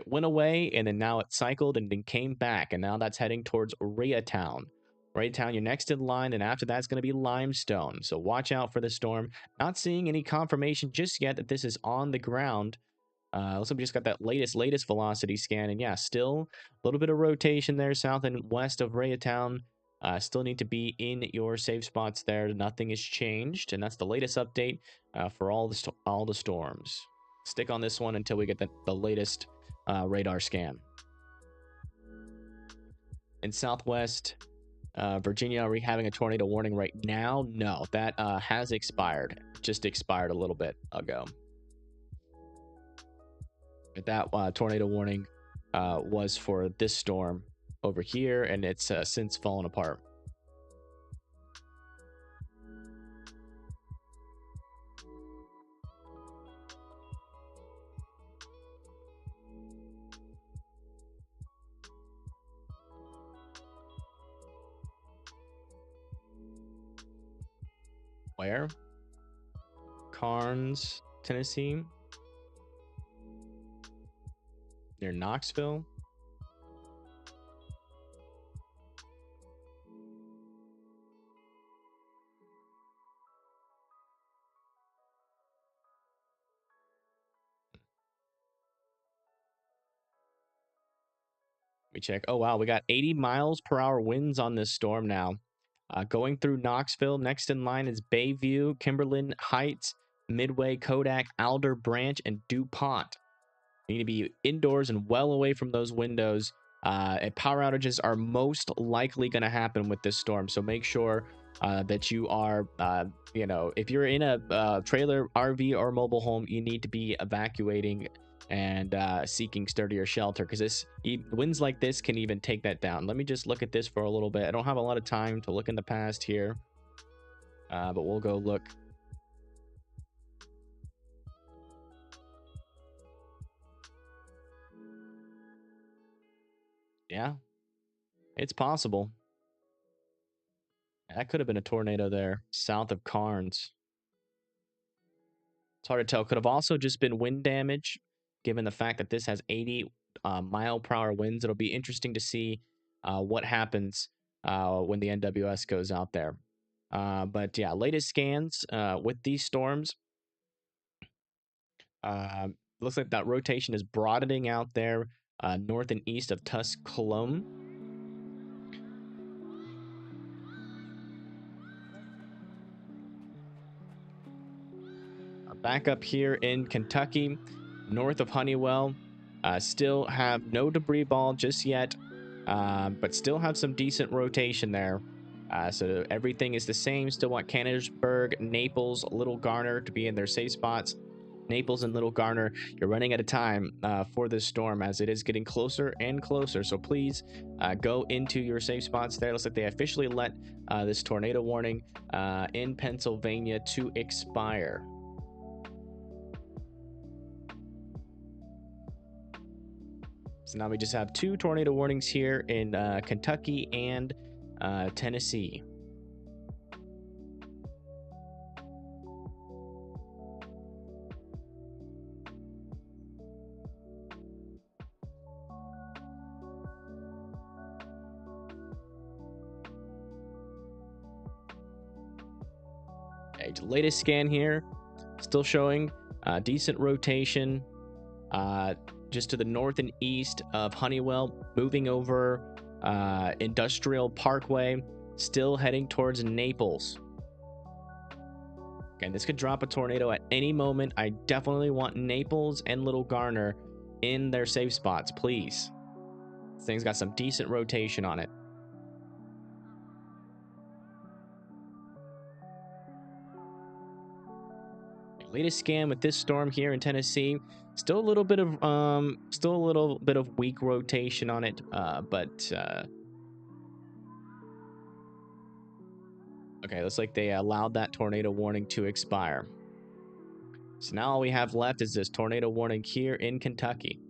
Speaker 1: went away, and then now it cycled and then came back, and now that's heading towards Raytown. Raytown, you're next in line, and after that's going to be Limestone. So watch out for the storm. Not seeing any confirmation just yet that this is on the ground. Looks like we just got that latest velocity scan, and yeah, still a little bit of rotation there south and west of Raytown. Still need to be in your safe spots there. Nothing has changed, and that's the latest update for all the storms. Stick on this one until we get the latest radar scan. In southwest Virginia, are we having a tornado warning right now? No, that has expired. Just expired a little bit ago. That tornado warning was for this storm over here, and it's since fallen apart. Where? Carnes, Tennessee? Near Knoxville? We check. Oh, wow. We got 80 miles per hour winds on this storm now. Going through Knoxville. Next in line is Bayview, Kimberlin Heights, Midway, Kodak, Alder Branch, and DuPont. You need to be indoors and well away from those windows. And power outages are most likely going to happen with this storm. So make sure that you are, if you're in a trailer, RV, or mobile home, you need to be evacuating and seeking sturdier shelter, because winds like this can even take that down. Let me just look at this for a little bit. I don't have a lot of time to look in the past here, but we'll go look. Yeah, it's possible. That could have been a tornado there south of Carnes. It's hard to tell. Could have also just been wind damage, given the fact that this has 80 mile per hour winds. It'll be interesting to see what happens when the NWS goes out there. But yeah, latest scans with these storms. Looks like that rotation is broadening out there north and east of Tusculum. Back up here in Kentucky, north of Honeywell, still have no debris ball just yet, but still have some decent rotation there. So everything is the same. Still want Canonsburg, Naples, Little Garner to be in their safe spots. Naples and Little Garner, you're running out of time for this storm as it is getting closer and closer. So please go into your safe spots there. Looks like they officially let this tornado warning in Pennsylvania to expire. So now we just have 2 tornado warnings here in Kentucky and Tennessee. Okay, latest scan here, still showing decent rotation. Just to the north and east of Honeywell, moving over Industrial Parkway, still heading towards Naples. Okay, this could drop a tornado at any moment. I definitely want Naples and Little Garner in their safe spots, please. This thing's got some decent rotation on it. Latest scan with this storm here in Tennessee, still a little bit of weak rotation on it, but okay, looks like they allowed that tornado warning to expire. So now all we have left is this tornado warning here in Kentucky.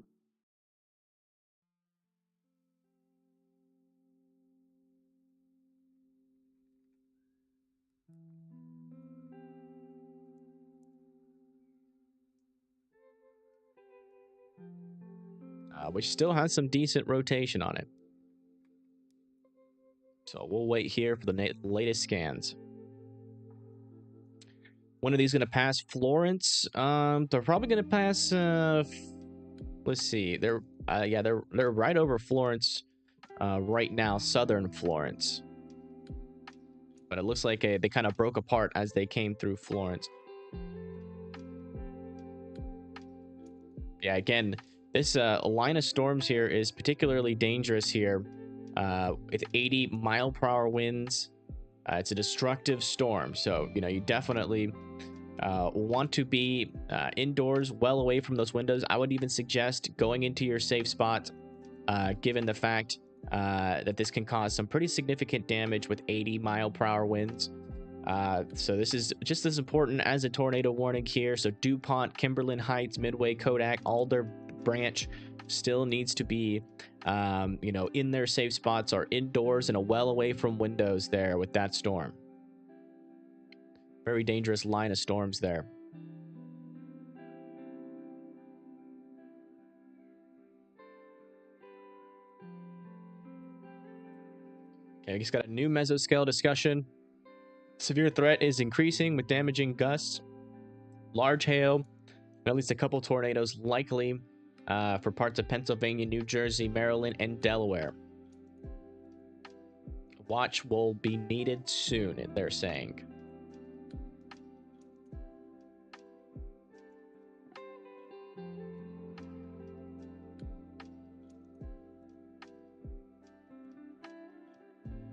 Speaker 1: Which still has some decent rotation on it. So we'll wait here for the latest scans. When are these going to pass Florence? They're probably going to pass. Let's see. They're right over Florence right now, southern Florence. But it looks like they kind of broke apart as they came through Florence. Yeah, again, this line of storms here is particularly dangerous here. With 80 mile per hour winds, it's a destructive storm. So, you definitely want to be indoors, well away from those windows. I would even suggest going into your safe spot, given the fact that this can cause some pretty significant damage with 80 mile per hour winds. So this is just as important as a tornado warning here. So DuPont, Kimberlin Heights, Midway, Kodak, Alder Branch still needs to be, in their safe spots or indoors and well away from windows there with that storm. Very dangerous line of storms there. Okay, I just got a new mesoscale discussion. Severe threat is increasing with damaging gusts, large hail, at least a couple tornadoes likely for parts of Pennsylvania, New Jersey, Maryland, and Delaware. Watch will be needed soon, they're saying.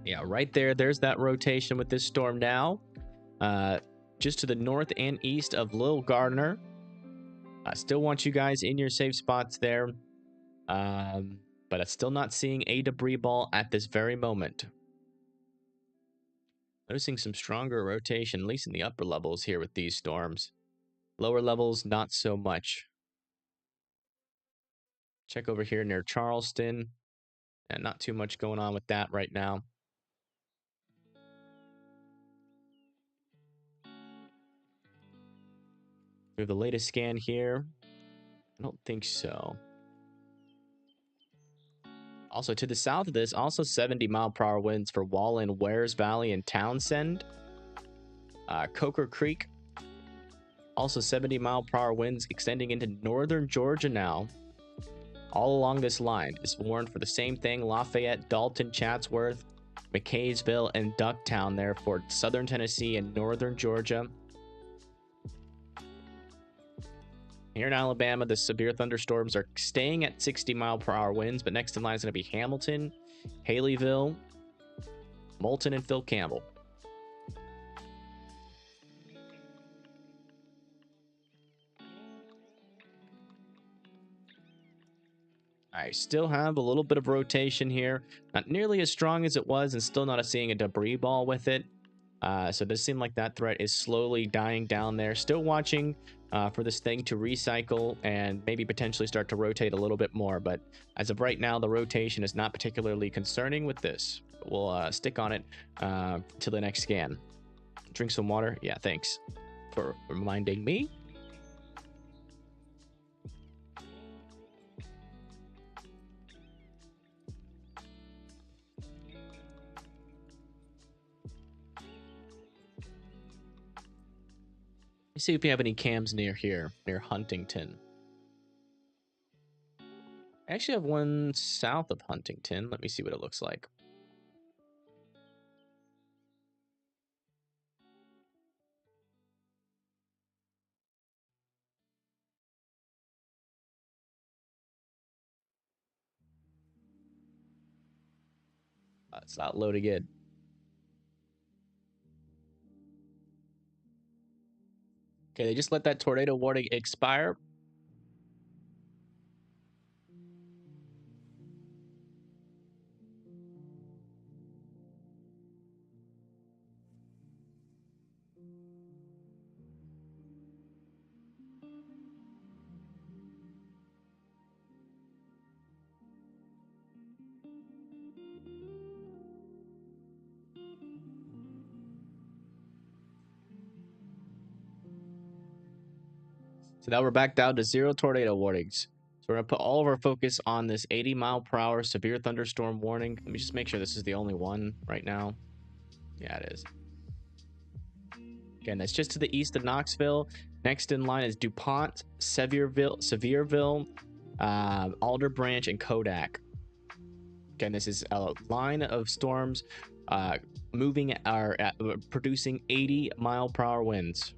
Speaker 1: Yeah, right there. There's that rotation with this storm now. Just to the north and east of Lil Gardner. I still want you guys in your safe spots there. But I'm still not seeing a debris ball at this very moment. Noticing some stronger rotation, at least in the upper levels here with these storms. Lower levels, not so much. Check over here near Charleston. And not too much going on with that right now. We have the latest scan here. I don't think so. Also, to the south of this, also 70-mile-per-hour winds for Wallen, Wares Valley, and Townsend. Coker Creek. Also 70-mile-per-hour winds extending into northern Georgia now. All along this line is warned for the same thing. Lafayette, Dalton, Chatsworth, McKaysville, and Ducktown there for southern Tennessee and northern Georgia. Here in Alabama, the severe thunderstorms are staying at 60-mile-per-hour winds, but next in line is going to be Hamilton, Haleyville, Moulton, and Phil Campbell. I still have a little bit of rotation here. Not nearly as strong as it was, and still not seeing a debris ball with it. So it does seem like that threat is slowly dying down there. Still watching for this thing to recycle and maybe potentially start to rotate a little bit more. But as of right now, the rotation is not particularly concerning with this. We'll stick on it till the next scan. Drink some water. Yeah, thanks for reminding me. Let's see if we have any cams near here, near Huntington. I actually have one south of Huntington. Let me see what it looks like. It's not loading in. Okay, they just let that tornado warning expire. So now we're back down to 0 tornado warnings. So we're going to put all of our focus on this 80-mile-per-hour severe thunderstorm warning. Let me just make sure this is the only one right now. Yeah, it is. Again, that's just to the east of Knoxville. Next in line is DuPont, Sevierville, Alder Branch, and Kodak. Again, this is a line of storms producing 80-mile-per-hour winds.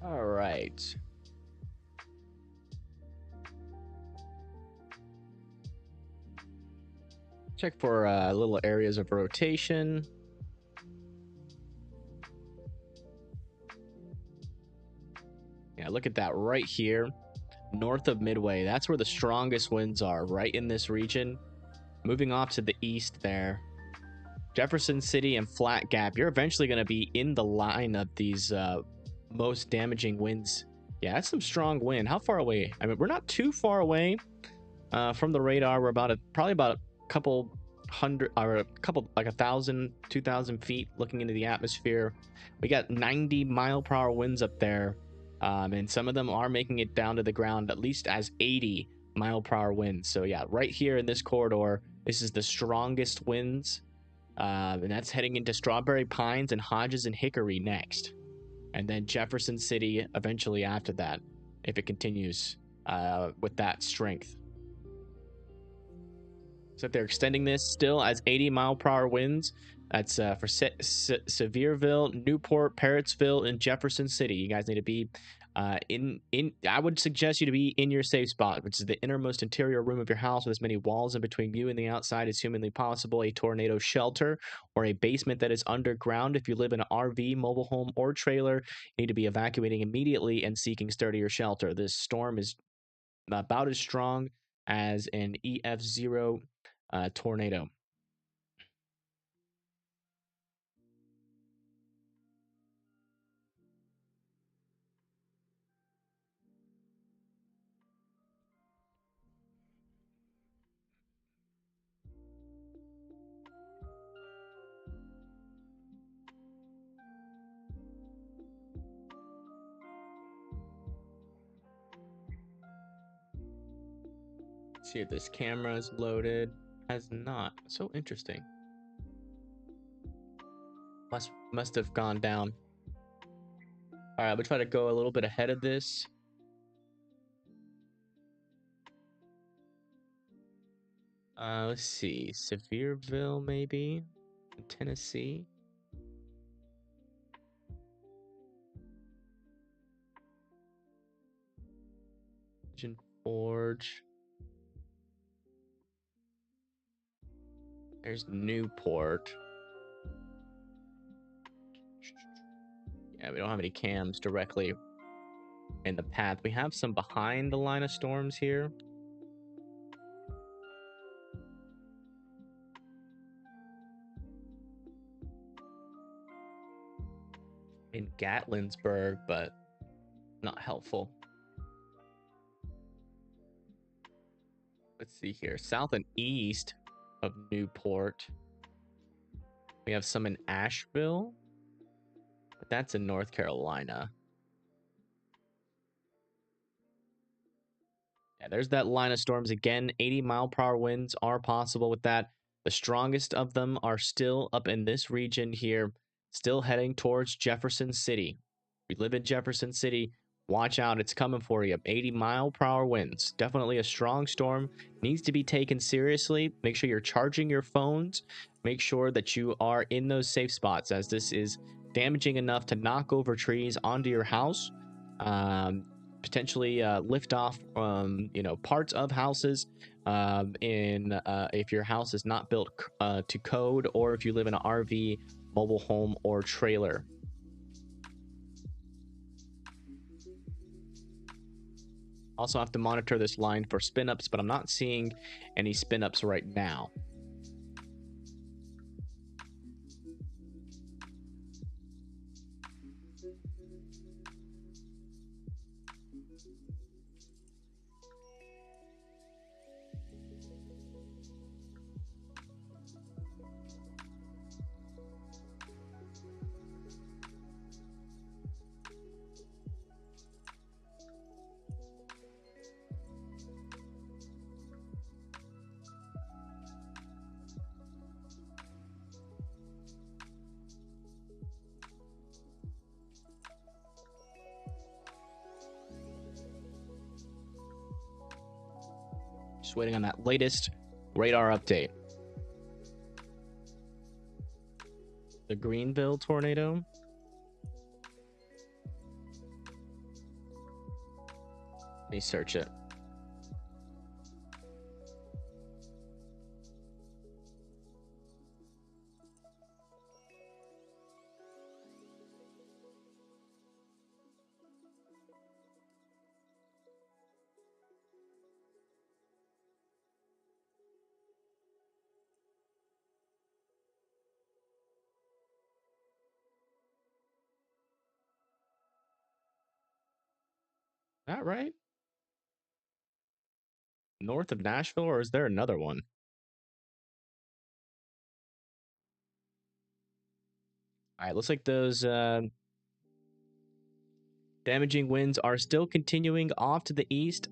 Speaker 1: All right. Check for little areas of rotation. Yeah, look at that right here. North of Midway. That's where the strongest winds are, right in this region. Moving off to the east there. Jefferson City and Flat Gap. You're eventually going to be in the line of these most damaging winds. Yeah, that's some strong wind. How far away? I mean, we're not too far away. From the radar, we're probably about a couple hundred or a couple like 1,000, 2,000 feet looking into the atmosphere. We got 90-mile-per-hour winds up there, and some of them are making it down to the ground at least as 80-mile-per-hour winds. So yeah, right here in this corridor, this is the strongest winds, and that's heading into Strawberry Pines and Hodges and Hickory next, and then Jefferson City eventually after that, if it continues with that strength. So they're extending this still as 80-mile-per-hour winds. That's for Sevierville, Newport, Parrottsville, and Jefferson City. You guys need to be in. I would suggest you to be in your safe spot, which is the innermost interior room of your house with as many walls in between you and the outside as humanly possible. A tornado shelter or a basement that is underground. If you live in an RV, mobile home, or trailer, you need to be evacuating immediately and seeking sturdier shelter. This storm is about as strong as an EF0 tornado. See if this camera is loaded. Has not. So interesting. Must have gone down. All right, we'll try to go a little bit ahead of this. Let's see. Sevierville, maybe? Tennessee? Pigeon Forge. There's Newport. Yeah, we don't have any cams directly in the path. We have some behind the line of storms here. In Gatlinburg, but not helpful. Let's see here. South and east of Newport. We have some in Asheville, but that's in North Carolina. Yeah, there's that line of storms again. 80-mile-per-hour winds are possible with that. The strongest of them are still up in this region here, still heading towards Jefferson City. If you live in Jefferson City, watch out. It's coming for you. 80-mile-per-hour winds. Definitely a strong storm. Needs to be taken seriously. Make sure you're charging your phones. Make sure that you are in those safe spots, as this is damaging enough to knock over trees onto your house. Potentially lift off parts of houses if your house is not built to code, or if you live in an RV, mobile home, or trailer. Also have to monitor this line for spin ups, but I'm not seeing any spin ups right now. Just waiting on that latest radar update. The Greenville tornado. Let me search it. That right? North of Nashville, or is there another one? All right, looks like those damaging winds are still continuing off to the east.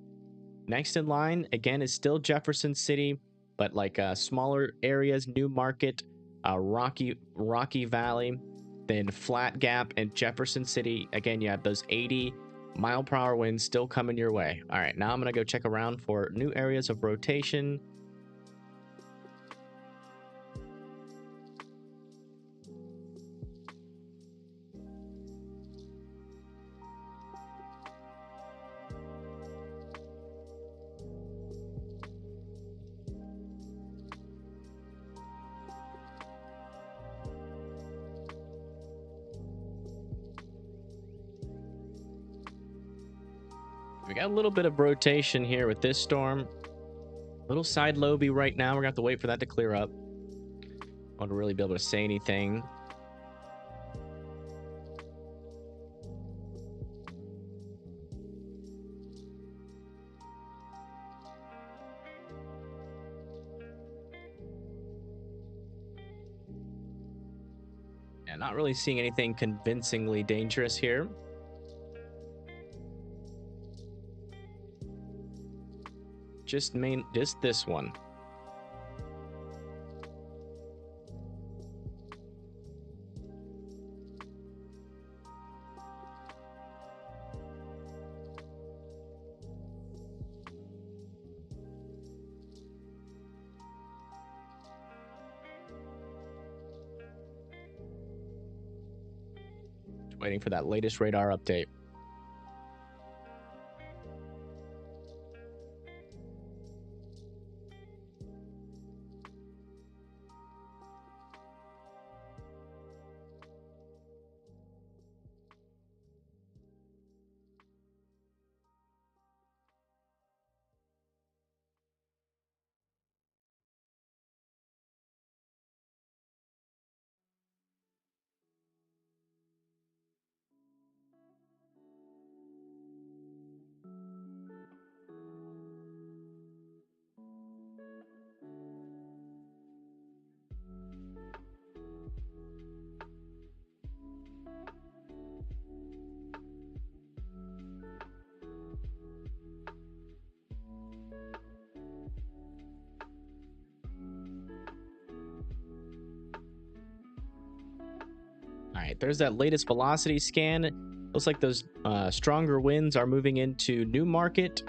Speaker 1: Next in line, again, is still Jefferson City, but like smaller areas, New Market, Rocky Valley, then Flat Gap and Jefferson City. Again, you have those 80-mile-per-hour winds still coming your way. All right, now I'm going to go check around for new areas of rotation. We got a little bit of rotation here with this storm. Little side lobby right now. We're going to have to wait for that to clear up. I want to really be able to say anything. Yeah, not really seeing anything convincingly dangerous here. Just this one. Just waiting for that latest radar update. All right, there's that latest velocity scan. Looks like those stronger winds are moving into New Market.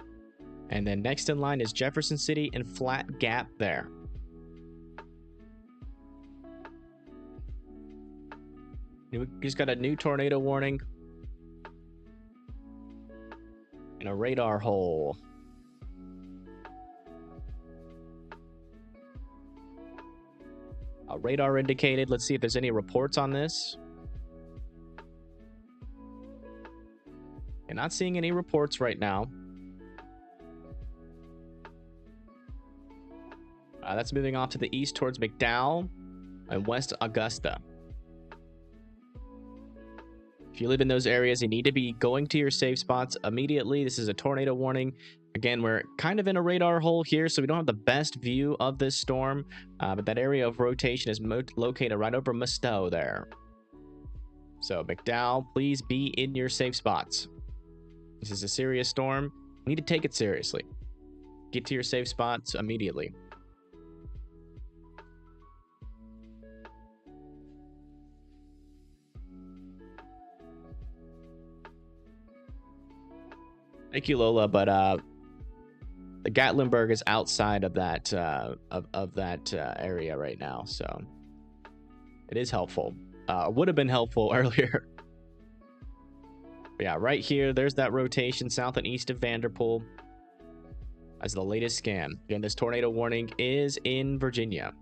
Speaker 1: And then next in line is Jefferson City and Flat Gap there. We just got a new tornado warning. And a radar hole. A radar indicated. Let's see if there's any reports on this. And not seeing any reports right now. That's moving off to the east towards McDowell and West Augusta. If you live in those areas, you need to be going to your safe spots immediately. This is a tornado warning. Again, we're kind of in a radar hole here, so we don't have the best view of this storm. But that area of rotation is located right over Musto there. So McDowell, please be in your safe spots. This is a serious storm. You need to take it seriously. Get to your safe spots immediately. Thank you, Lola, but the Gatlinburg is outside of that area right now, so it is helpful. Would have been helpful earlier. But yeah, right here, there's that rotation south and east of Vanderpool as the latest scan. Again, this tornado warning is in Virginia.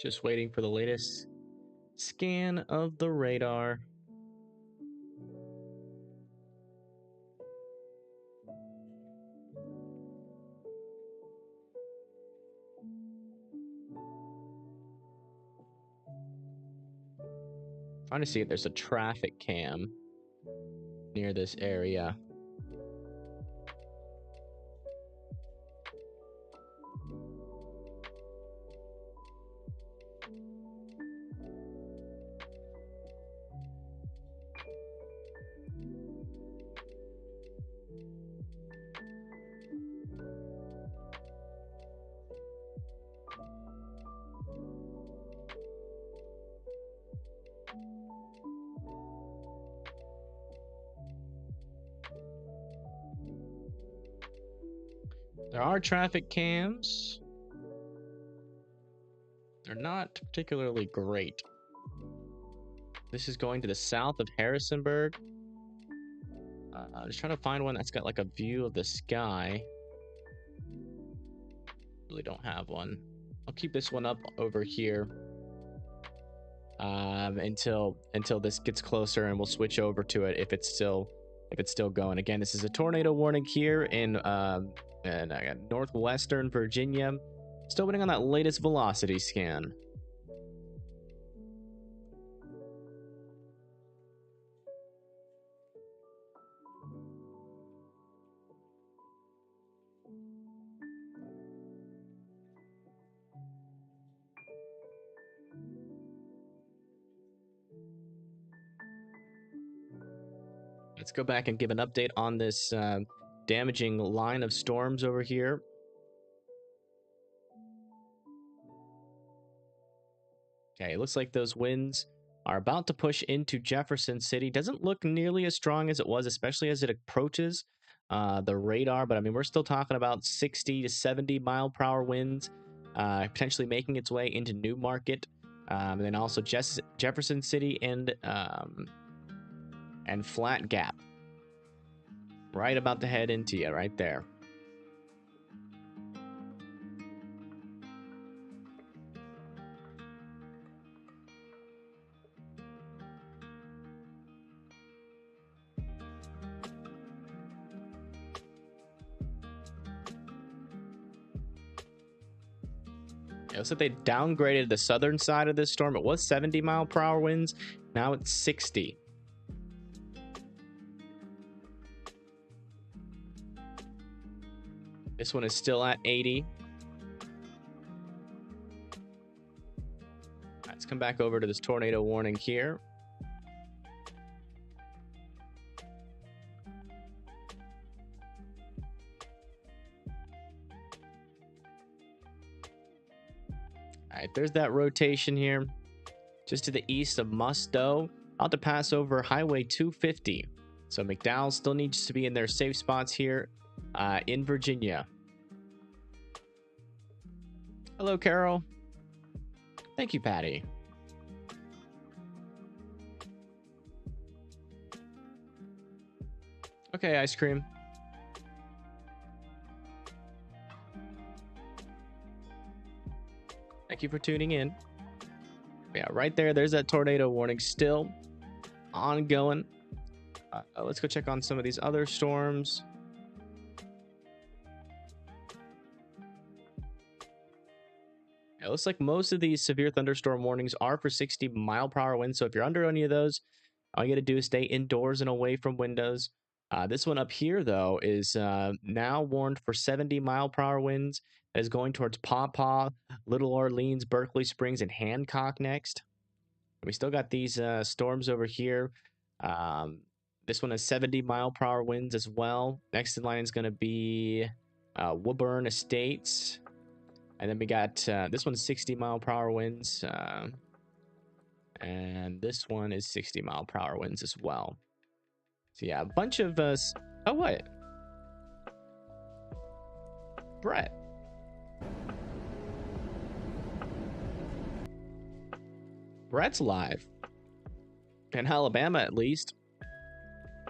Speaker 1: Just waiting for the latest scan of the radar. Trying to see if there's a traffic cam near this area. There are traffic cams. They're not particularly great. This is going to the south of Harrisonburg. I'm just trying to find one that's got like a view of the sky. Really don't have one. I'll keep this one up over here until this gets closer, and we'll switch over to it if it's still going. Again, this is a tornado warning here in northwestern Virginia. Still waiting on that latest velocity scan. Let's go back and give an update on this damaging line of storms over here. Okay, it looks like those winds are about to push into Jefferson City. Doesn't look nearly as strong as it was, especially as it approaches the radar. But I mean, we're still talking about 60 to 70 mile per hour winds, potentially making its way into Newmarket, and then also Jefferson City and Flat Gap. Right about to head into you, right there. It looks like they downgraded the southern side of this storm. It was 70 mile per hour winds. Now it's 60. This one is still at 80. Let's come back over to this tornado warning here. All right, there's that rotation here. Just to the east of Musto. About to pass over Highway 250. So McDowell still needs to be in their safe spots here in Virginia. Hello, Carol. Thank you, Patty. Okay, ice cream. Thank you for tuning in. Yeah, right there, there's that tornado warning still ongoing. Let's go check on some of these other storms. It looks like most of these severe thunderstorm warnings are for 60 mile per hour winds. So if you're under any of those, all you got to do is stay indoors and away from windows. This one up here, though, is now warned for 70 mile per hour winds. That is going towards Paw Paw, Little Orleans, Berkeley Springs, and Hancock next. We still got these storms over here. This one has 70 mile per hour winds as well. Next in line is going to be Woburn Estates. And then we got this one's 60 mile per hour winds. And this one is 60 mile per hour winds as well. So yeah, a bunch of us. Oh, what? Brett. Brett's live. In Alabama, at least.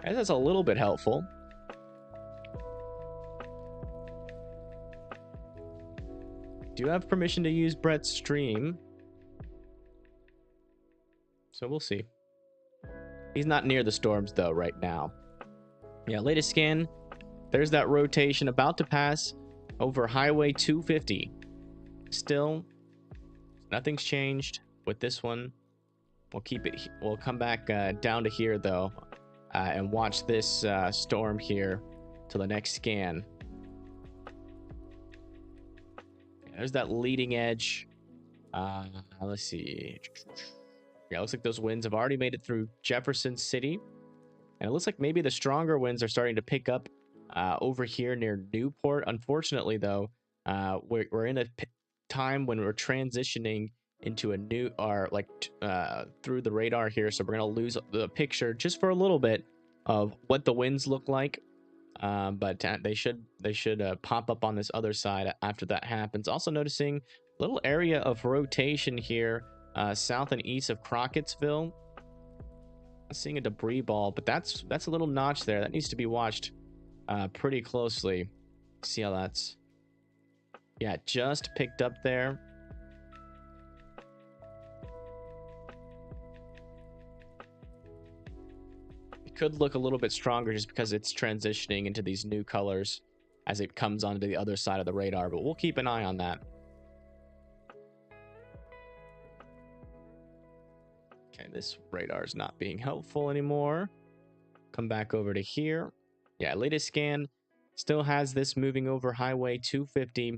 Speaker 1: That's a little bit helpful. Do you have permission to use Brett's stream? So we'll see. He's not near the storms, though, right now. Yeah, latest scan. There's that rotation about to pass over Highway 250. Still, nothing's changed with this one. We'll keep it. We'll come back down to here, though, and watch this storm here till the next scan. There's that leading edge. Let's see. Yeah, it looks like those winds have already made it through Jefferson City. And it looks like maybe the stronger winds are starting to pick up over here near Newport. Unfortunately, though, we're in a time when we're transitioning into a new, or like through the radar here. So we're going to lose the picture just for a little bit of what the winds look like. But they should pop up on this other side after that happens. Also noticing a little area of rotation here south and east of Crockettsville. Seeing a debris ball, but that's a little notch there that needs to be watched pretty closely. See how that's, yeah, just picked up there. It could look a little bit stronger just because it's transitioning into these new colors as it comes onto the other side of the radar, but we'll keep an eye on that. Okay, this radar is not being helpful anymore. Come back over to here. Yeah, latest scan still has this moving over Highway 250.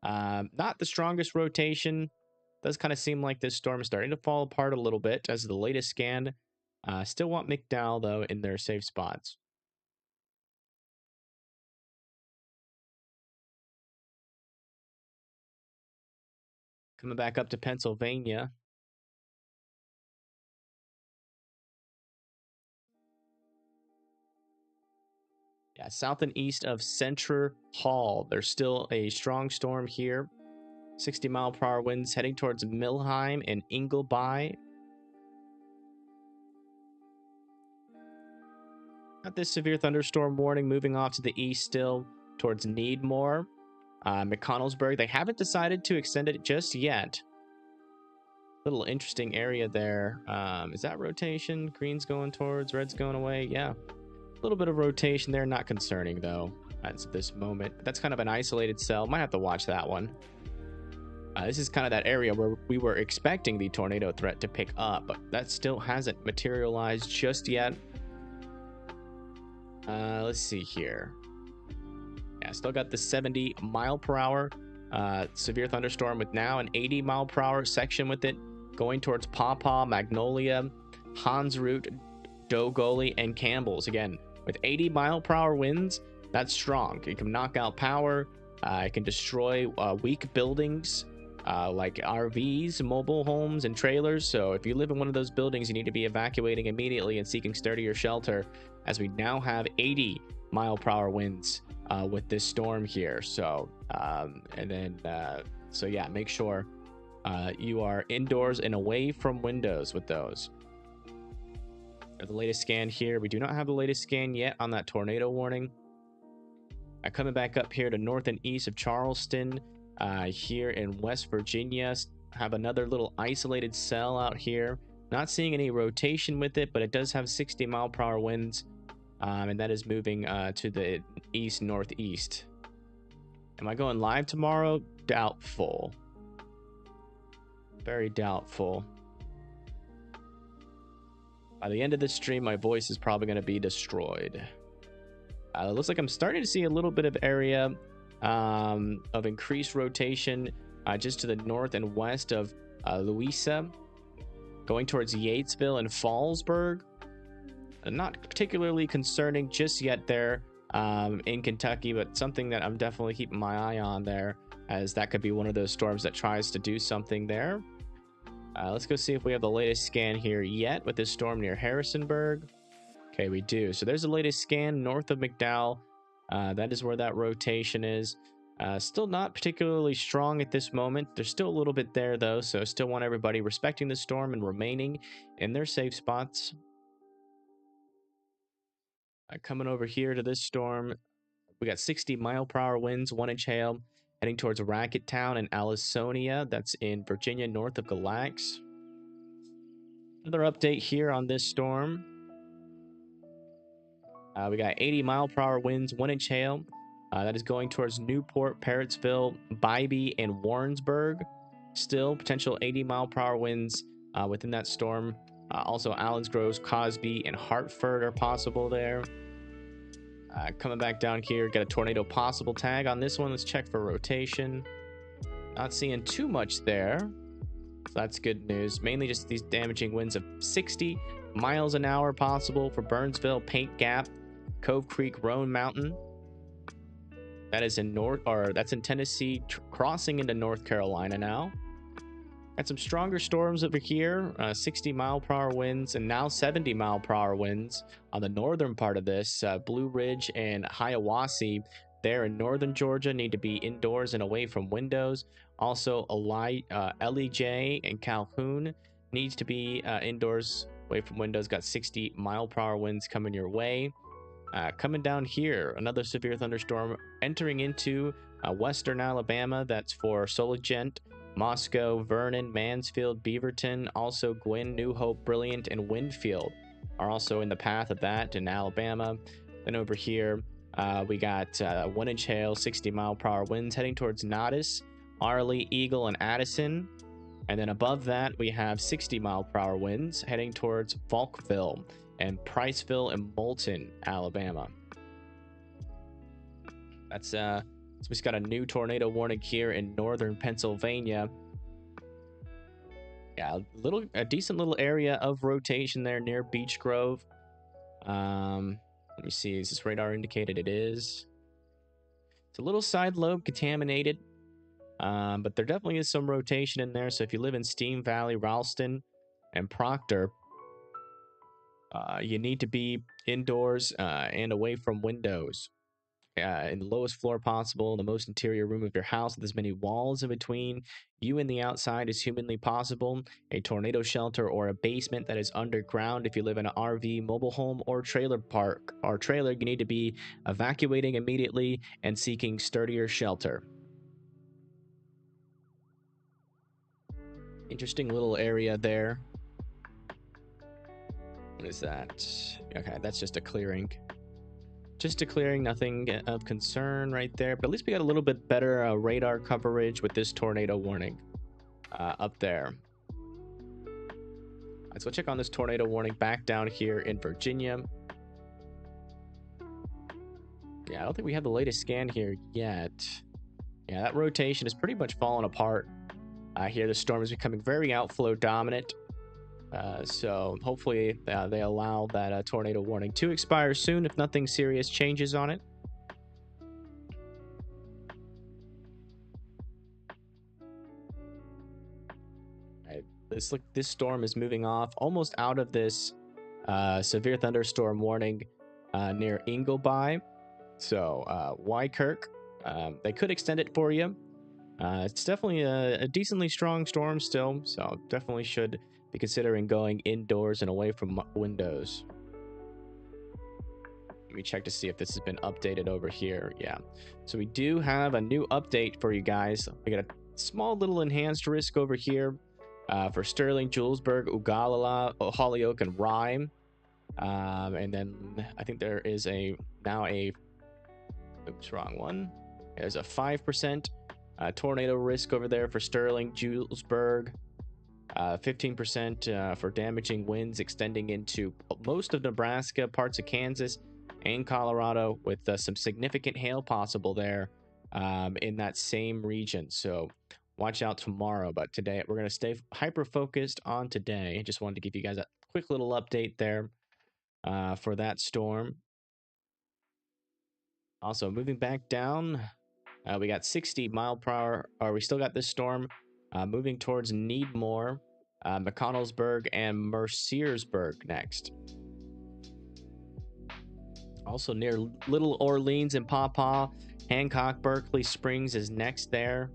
Speaker 1: Not the strongest rotation. Does kind of seem like this storm is starting to fall apart a little bit as the latest scan. Still want McDowell, though, in their safe spots. Coming back up to Pennsylvania. Yeah, south and east of Central Hall. There's still a strong storm here. 60-mile-per-hour winds heading towards Milheim and Ingleby. Got this severe thunderstorm warning moving off to the east still towards Needmore. McConnellsburg, they haven't decided to extend it just yet. Little interesting area there. Is that rotation? Green's going towards, red's going away. Yeah, a little bit of rotation there. Not concerning, though, at this moment. But that's kind of an isolated cell. Might have to watch that one. This is kind of that area where we were expecting the tornado threat to pick up, but that still hasn't materialized just yet. Let's see here. Yeah, still got the 70-mile-per-hour severe thunderstorm with now an 80-mile-per-hour section with it going towards Pawpaw, Magnolia, Hansroot, Dogoli, and Campbell's. Again, with 80-mile-per-hour winds, that's strong. It can knock out power. It can destroy weak buildings like RVs, mobile homes, and trailers. So if you live in one of those buildings, you need to be evacuating immediately and seeking sturdier shelter, as we now have 80-mile-per-hour winds with this storm here. So so yeah, make sure you are indoors and away from windows with those. The latest scan here, we do not have the latest scan yet on that tornado warning. Coming back up here to north and east of Charleston, here in West Virginia, have another little isolated cell out here. Not seeing any rotation with it, but it does have 60-mile-per-hour winds, and that is moving to the east-northeast. Am I going live tomorrow? Doubtful. Very doubtful. By the end of this stream, my voice is probably going to be destroyed. It looks like I'm starting to see a little bit of area of increased rotation just to the north and west of Louisa, going towards Yatesville and Fallsburg. Not particularly concerning just yet there in Kentucky, but something that I'm definitely keeping my eye on there, as that could be one of those storms that tries to do something there. Let's go see if we have the latest scan here yet with this storm near Harrisonburg. Okay, we do. So there's the latest scan north of McDowell. That is where that rotation is. Still not particularly strong at this moment. There's still a little bit there, though, so still want everybody respecting the storm and remaining in their safe spots. Coming over here to this storm, we got 60-mile-per-hour winds, 1-inch hail, heading towards Racketttown and Allisonia. That's in Virginia, north of Galax. Another update here on this storm. We got 80-mile-per-hour winds, 1-inch hail. That is going towards Newport, Parrottsville, Bybee, and Warrensburg. Still, potential 80-mile-per-hour winds within that storm. Also, Allens Groves, Cosby, and Hartford are possible there. Coming back down here, got a tornado possible tag on this one. Let's check for rotation. Not seeing too much there. So that's good news. Mainly just these damaging winds of 60 miles an hour possible for Burnsville, Paint Gap, Cove Creek, Roan Mountain. That is in that's in Tennessee, crossing into North Carolina now. Got some stronger storms over here, 60-mile-per-hour winds, and now 70-mile-per-hour winds on the northern part of this. Blue Ridge and Hiawassee there in northern Georgia need to be indoors and away from windows. Also, LEJ and Calhoun needs to be indoors, away from windows. Got 60-mile-per-hour winds coming your way. Coming down here, another severe thunderstorm entering into western Alabama. That's for Soligent, Moscow, Vernon, Mansfield, Beaverton. Also, Gwynn, New Hope, Brilliant, and Winfield are also in the path of that in Alabama. Then over here, we got 1-inch hail, 60-mile-per-hour winds heading towards Nodis, Arley, Eagle, and Addison. And then above that, we have 60-mile-per-hour winds heading towards Falkville and Priceville and Moulton, Alabama. That's so we've got a new tornado warning here in northern Pennsylvania. Yeah, a decent little area of rotation there near Beech Grove. Let me see, is this radar indicated? It is. It's a little side lobe contaminated, but there definitely is some rotation in there. So if you live in Steam Valley, Ralston, and Proctor, you need to be indoors and away from windows. In the lowest floor possible, the most interior room of your house with as many walls in between you and the outside as humanly possible. A tornado shelter or a basement that is underground. If you live in an RV, mobile home, or trailer park or trailer, you need to be evacuating immediately and seeking sturdier shelter. Interesting little area there. What is that? Okay, that's just a clearing. Just a clearing, nothing of concern right there. But at least we got a little bit better radar coverage with this tornado warning up there. Let's go check on this tornado warning back down here in Virginia. Yeah, I don't think we have the latest scan here yet. Yeah, that rotation is pretty much falling apart. Here, the storm is becoming very outflow dominant. So hopefully they allow that tornado warning to expire soon if nothing serious changes on it. Right. This storm is moving off almost out of this severe thunderstorm warning near Ingleby. So Wykirk, they could extend it for you. It's definitely a decently strong storm still, so definitely should be considering going indoors and away from windows. Let me check to see if this has been updated over here. Yeah, so we do have a new update for you guys. We got a small little enhanced risk over here for Sterling, Julesburg, Ugalala, Holyoke, and Rye. And then I think there is now a oops, wrong one. There's a 5% tornado risk over there for Sterling, Julesburg. 15% for damaging winds extending into most of Nebraska, parts of Kansas, and Colorado, with some significant hail possible there in that same region. So watch out tomorrow. But today, we're going to stay hyper-focused on today. Just wanted to give you guys a quick little update there for that storm. Also, moving back down, we got 60-mile-per-hour, or we still got this storm moving towards Needmore, McConnellsburg, and Mercersburg next. Also near Little Orleans and Paw Paw, Hancock, Berkeley Springs is next there.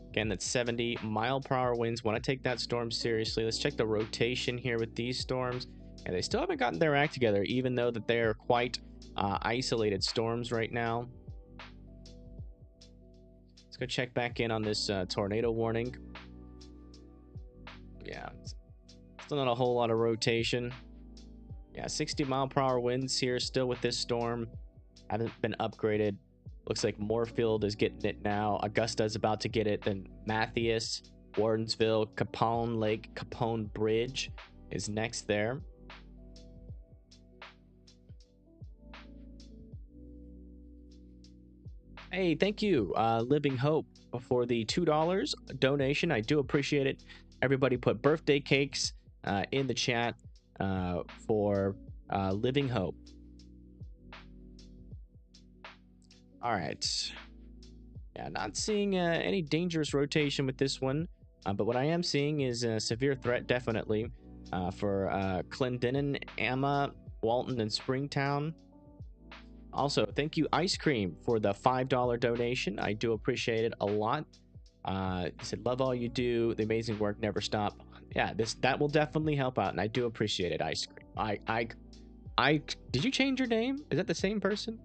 Speaker 1: Again, that's 70-mile-per-hour winds. Want to take that storm seriously. Let's check the rotation here with these storms. And they still haven't gotten their act together, even though that they are quite isolated storms right now. Let's go check back in on this tornado warning. Yeah, Still not a whole lot of rotation. Yeah, 60-mile-per-hour winds here still with this storm. Haven't been upgraded. Looks like Moorfield is getting it now. Augusta is about to get it. Then Matthias, Wardensville, Capone Lake, Capone Bridge is next there. Hey, thank you, Living Hope, for the $2 donation. I do appreciate it. Everybody put birthday cakes in the chat for Living Hope. All right. Yeah, not seeing any dangerous rotation with this one, but what I am seeing is a severe threat, definitely, for Clendenin, Amma, Walton, and Springtown. Also, thank you, Ice Cream, for the $5 donation. I do appreciate it a lot. He said, love all you do. The amazing work never stop. Yeah, that will definitely help out, and I do appreciate it, Ice Cream. I did you change your name? Is that the same person?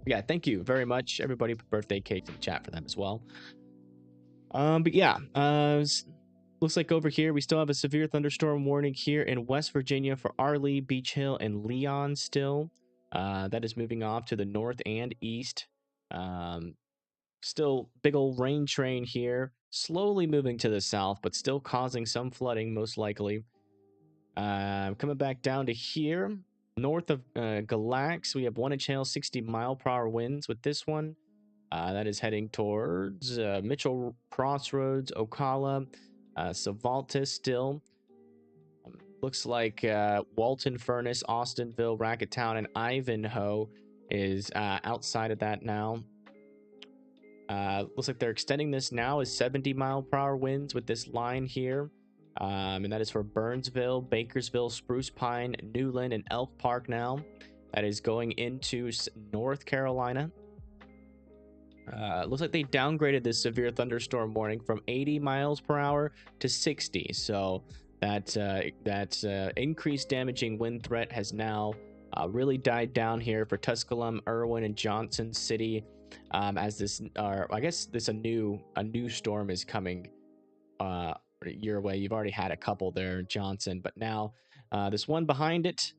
Speaker 1: Yeah, thank you very much. Everybody put birthday cakes in the chat for them as well. But yeah, looks like over here we still have a severe thunderstorm warning here in West Virginia for Arlee, Beach Hill, and Leon still. That is moving off to the north and east. Still big old rain train here, slowly moving to the south, but still causing some flooding, most likely. Coming back down to here, north of Galax, we have 1-inch hail, 60-mile-per-hour winds with this one. That is heading towards Mitchell Crossroads, Ocala, Savaltis still. Looks like Walton Furnace, Austinville, Rackettstown, and Ivanhoe is outside of that now. Looks like they're extending this now as 70-mile-per-hour winds with this line here. And that is for Burnsville, Bakersville, Spruce Pine, Newland, and Elk Park now. That is going into North Carolina. Looks like they downgraded this severe thunderstorm warning from 80 miles per hour to 60. So that increased damaging wind threat has now really died down here for Tusculum, Irwin, and Johnson City. As this, I guess a new storm is coming your way. You've already had a couple there, Johnson, but now this one behind it.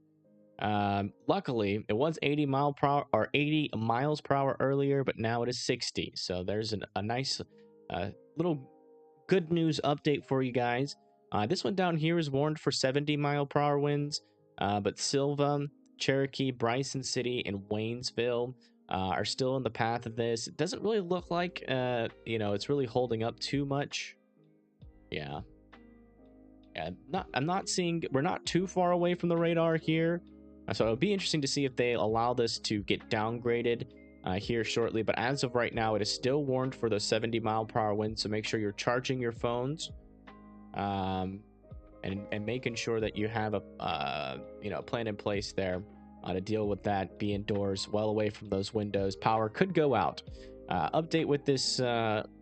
Speaker 1: Luckily, it was 80 miles per hour earlier, but now it is 60. So there's a nice little good news update for you guys. This one down here is warned for 70-mile-per-hour winds, but Silva, Cherokee, Bryson City, and Waynesville are still in the path of this. It doesn't really look like it's really holding up too much. Yeah. I'm not seeing, we're not too far away from the radar here. So it'll be interesting to see if they allow this to get downgraded here shortly. But as of right now, it is still warned for the 70-mile-per-hour winds. So make sure you're charging your phones and making sure that you have a plan in place there to deal with that. Be indoors, well away from those windows. Power could go out. Update with this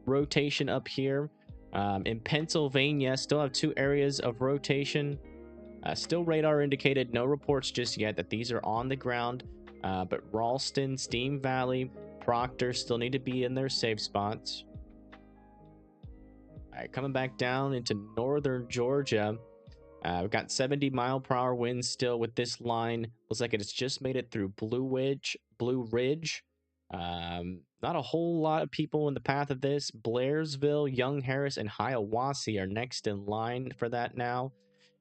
Speaker 1: rotation up here. In Pennsylvania, still have 2 areas of rotation. Still radar indicated, no reports just yet that these are on the ground. But Ralston, Steam Valley, Proctor still need to be in their safe spots. All right, coming back down into northern Georgia. We've got 70-mile-per-hour winds still with this line. Looks like it's just made it through Blue Ridge. Not a whole lot of people in the path of this. Blairsville, Young Harris, and Hiawassee are next in line for that now.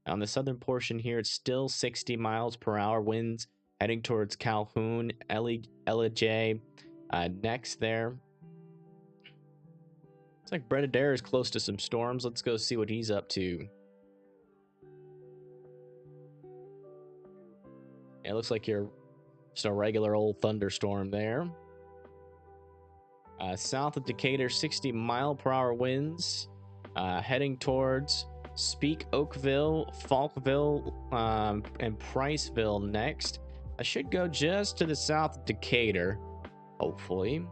Speaker 1: On the southern portion here, it's still 60 miles per hour winds heading towards Calhoun, Ellijay next there. Looks like Brett Adair is close to some storms. Let's go see what he's up to. It looks like you're just a regular old thunderstorm there. South of Decatur, 60-mile-per-hour winds heading towards Speak, Oakville, Falkville, and Priceville next. I should go just to the south of Decatur, hopefully.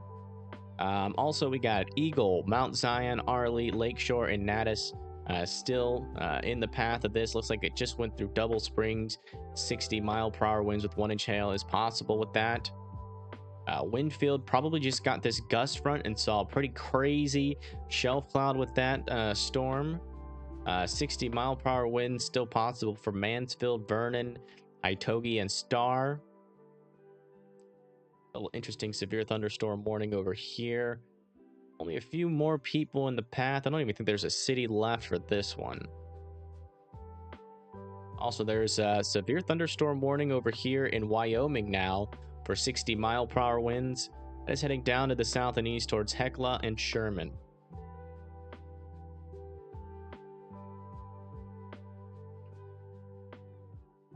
Speaker 1: Also, we got Eagle, Mount Zion, Arlee, Lakeshore, and Natus still in the path of this. Looks like it just went through Double Springs. 60-mile-per-hour winds with 1-inch hail is possible with that. Winfield probably just got this gust front and saw a pretty crazy shelf cloud with that storm. 60-mile-per-hour winds still possible for Mansfield, Vernon, Itogi, and Star. A little interesting severe thunderstorm warning over here. Only a few more people in the path. I don't even think there's a city left for this one. Also, there's a severe thunderstorm warning over here in Wyoming now for 60-mile-per-hour winds. That is heading down to the south and east towards Hecla and Sherman.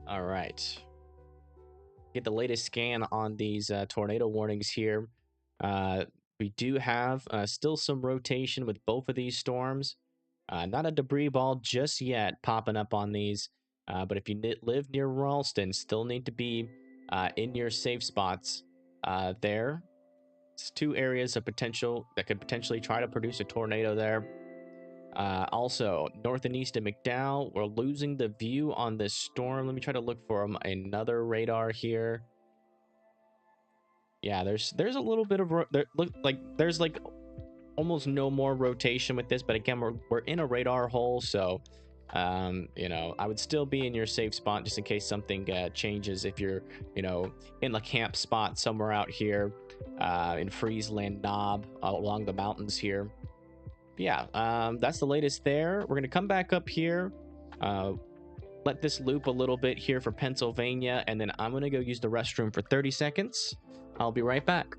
Speaker 1: All right. Get the latest scan on these tornado warnings here. We do have still some rotation with both of these storms. Not a debris ball just yet popping up on these. But if you live near Ralston, still need to be in your safe spots there. It's two areas of potential that could potentially try to produce a tornado there. Also, north and east of McDowell, we're losing the view on this storm. Let me try to look for another radar here. Yeah, there's a little bit of there's like almost no more rotation with this, but again, we're in a radar hole, so you know, I would still be in your safe spot just in case something changes. If you're, you know, in a camp spot somewhere out here in Friesland Knob along the mountains here. But yeah, that's the latest there. We're gonna come back up here, let this loop a little bit here for Pennsylvania, and then I'm gonna go use the restroom for 30 seconds. I'll be right back.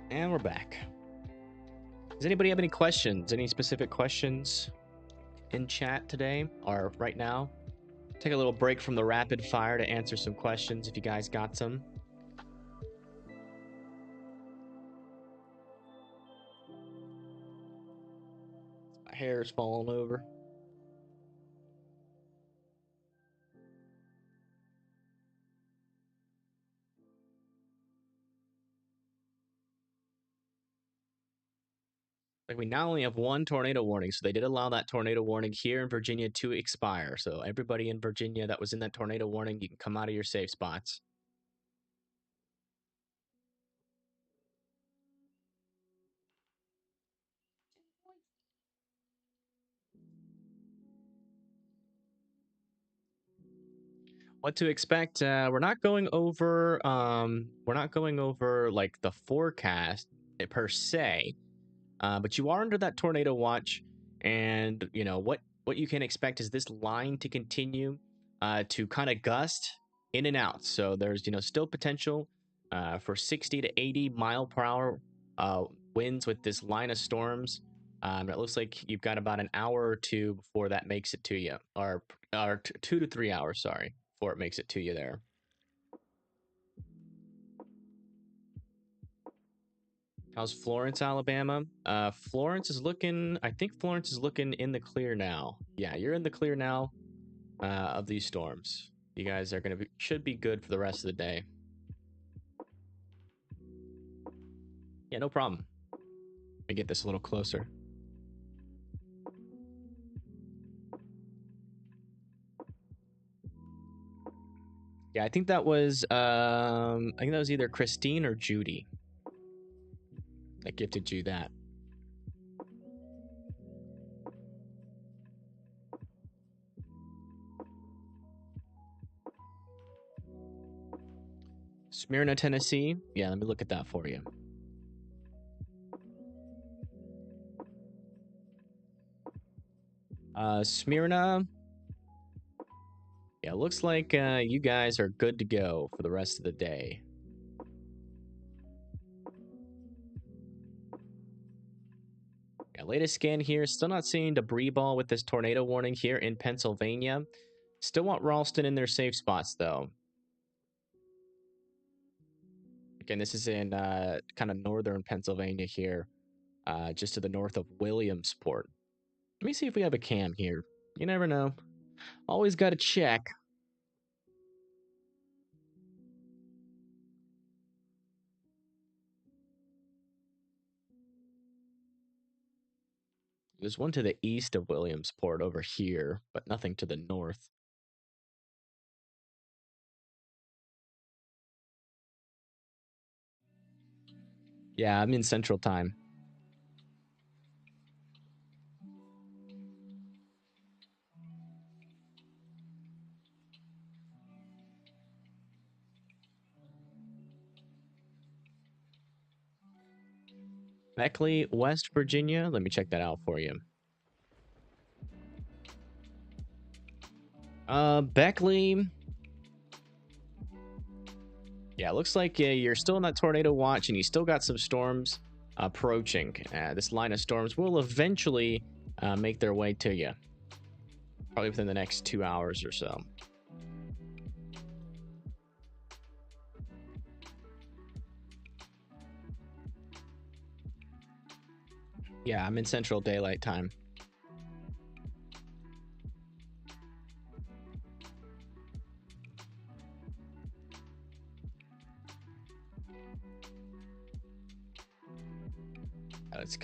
Speaker 1: And we're back. Does anybody have any questions? Any specific questions in chat today or right now? Take a little break from the rapid fire to answer some questions if you guys got some. My hair is falling over. Like, we now only have one tornado warning, so they did allow that tornado warning here in Virginia to expire. So everybody in Virginia that was in that tornado warning, you can come out of your safe spots. What to expect? We're not going over like the forecast per se. But you are under that tornado watch, and you know what you can expect is this line to continue to kind of gust in and out. So there's, you know, still potential for 60 to 80 mile per hour winds with this line of storms. It looks like you've got about an hour or two before that makes it to you, or 2 to 3 hours, sorry, before it makes it to you there. How's Florence, Alabama? Florence is looking, I think Florence is looking in the clear now. Yeah, you're in the clear now of these storms. You guys are going to should be good for the rest of the day. Yeah, no problem. Let me get this a little closer. Yeah, I think that was either Christine or Judy that gifted you that. Smyrna, Tennessee. Yeah, let me look at that for you. Smyrna. Yeah, looks like you guys are good to go for the rest of the day. Yeah, latest scan here. Still not seeing debris ball with this tornado warning here in Pennsylvania. Still want Ralston in their safe spots, though. Again, this is in kind of northern Pennsylvania here, just to the north of Williamsport. Let me see if we have a cam here. You never know. Always got to check. There's one to the east of Williamsport over here, but nothing to the north. Yeah, I'm in Central Time. Beckley, West Virginia. Let me check that out for you. Beckley. Yeah, looks like you're still in that tornado watch and you still got some storms approaching. This line of storms will eventually make their way to you. Probably within the next 2 hours or so. Yeah, I'm in Central Daylight Time. Let's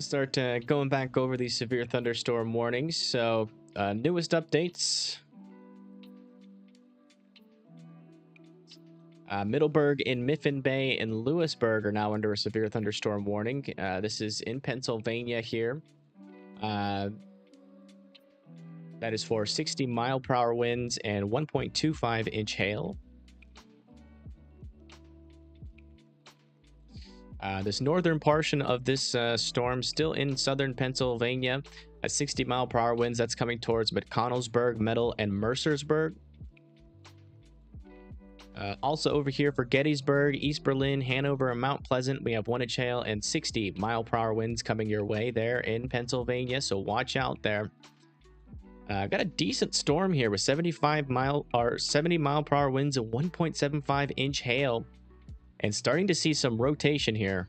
Speaker 1: start going back over these severe thunderstorm warnings. So, newest updates. Middleburg in Mifflin Bay and Lewisburg are now under a severe thunderstorm warning. This is in Pennsylvania here. That is for 60-mile-per-hour winds and 1.25-inch hail. This northern portion of this storm still in southern Pennsylvania at 60-mile-per-hour winds. That's coming towards McConnellsburg, Metal, and Mercersburg. Also over here for Gettysburg, East Berlin, Hanover, and Mount Pleasant, we have 1-inch hail and 60-mile-per-hour winds coming your way there in Pennsylvania, so watch out there. Got a decent storm here with 70-mile-per-hour winds and 1.75-inch hail, and starting to see some rotation here.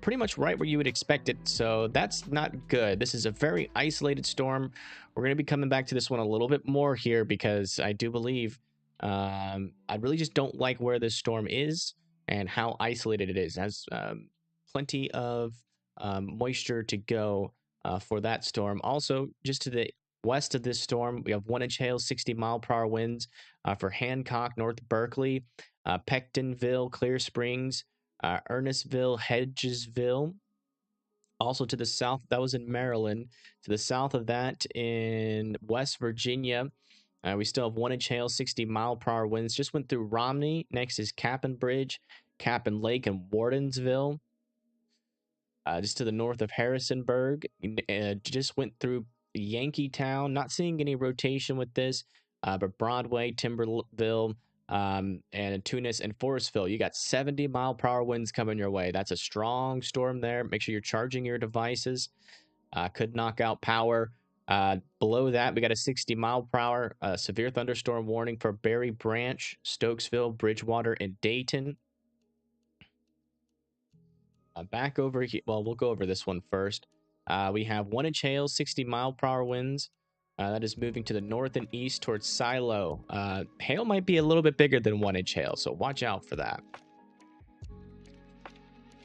Speaker 1: Pretty much right where you would expect it, so that's not good. This is a very isolated storm. We're going to be coming back to this one a little bit more here because I do believe I really just don't like where this storm is and how isolated it is. It has plenty of moisture to go for that storm. Also, just to the west of this storm, we have 1-inch hail, 60-mile-per-hour winds for Hancock, North Berkeley, Pectonville, Clear Springs, Earnestville, Hedgesville. Also to the south, that was in Maryland. To the south of that in West Virginia, we still have 1-inch hail, 60-mile-per-hour winds. Just went through Romney. Next is Cap'n Bridge, Cap'n Lake, and Wardensville. Just to the north of Harrisonburg. Just went through Yankeetown. Not seeing any rotation with this, but Broadway, Timberville, and Tunis and Forestville. You got 70-mile-per-hour winds coming your way. That's a strong storm there. Make sure you're charging your devices. Could knock out power. Below that, we got a 60-mile-per-hour severe thunderstorm warning for Berry Branch, Stokesville, Bridgewater, and Dayton. Back over here. Well, we'll go over this one first. We have 1-inch hail, 60-mile-per-hour winds. That is moving to the north and east towards Silo. Hail might be a little bit bigger than 1-inch hail, so watch out for that.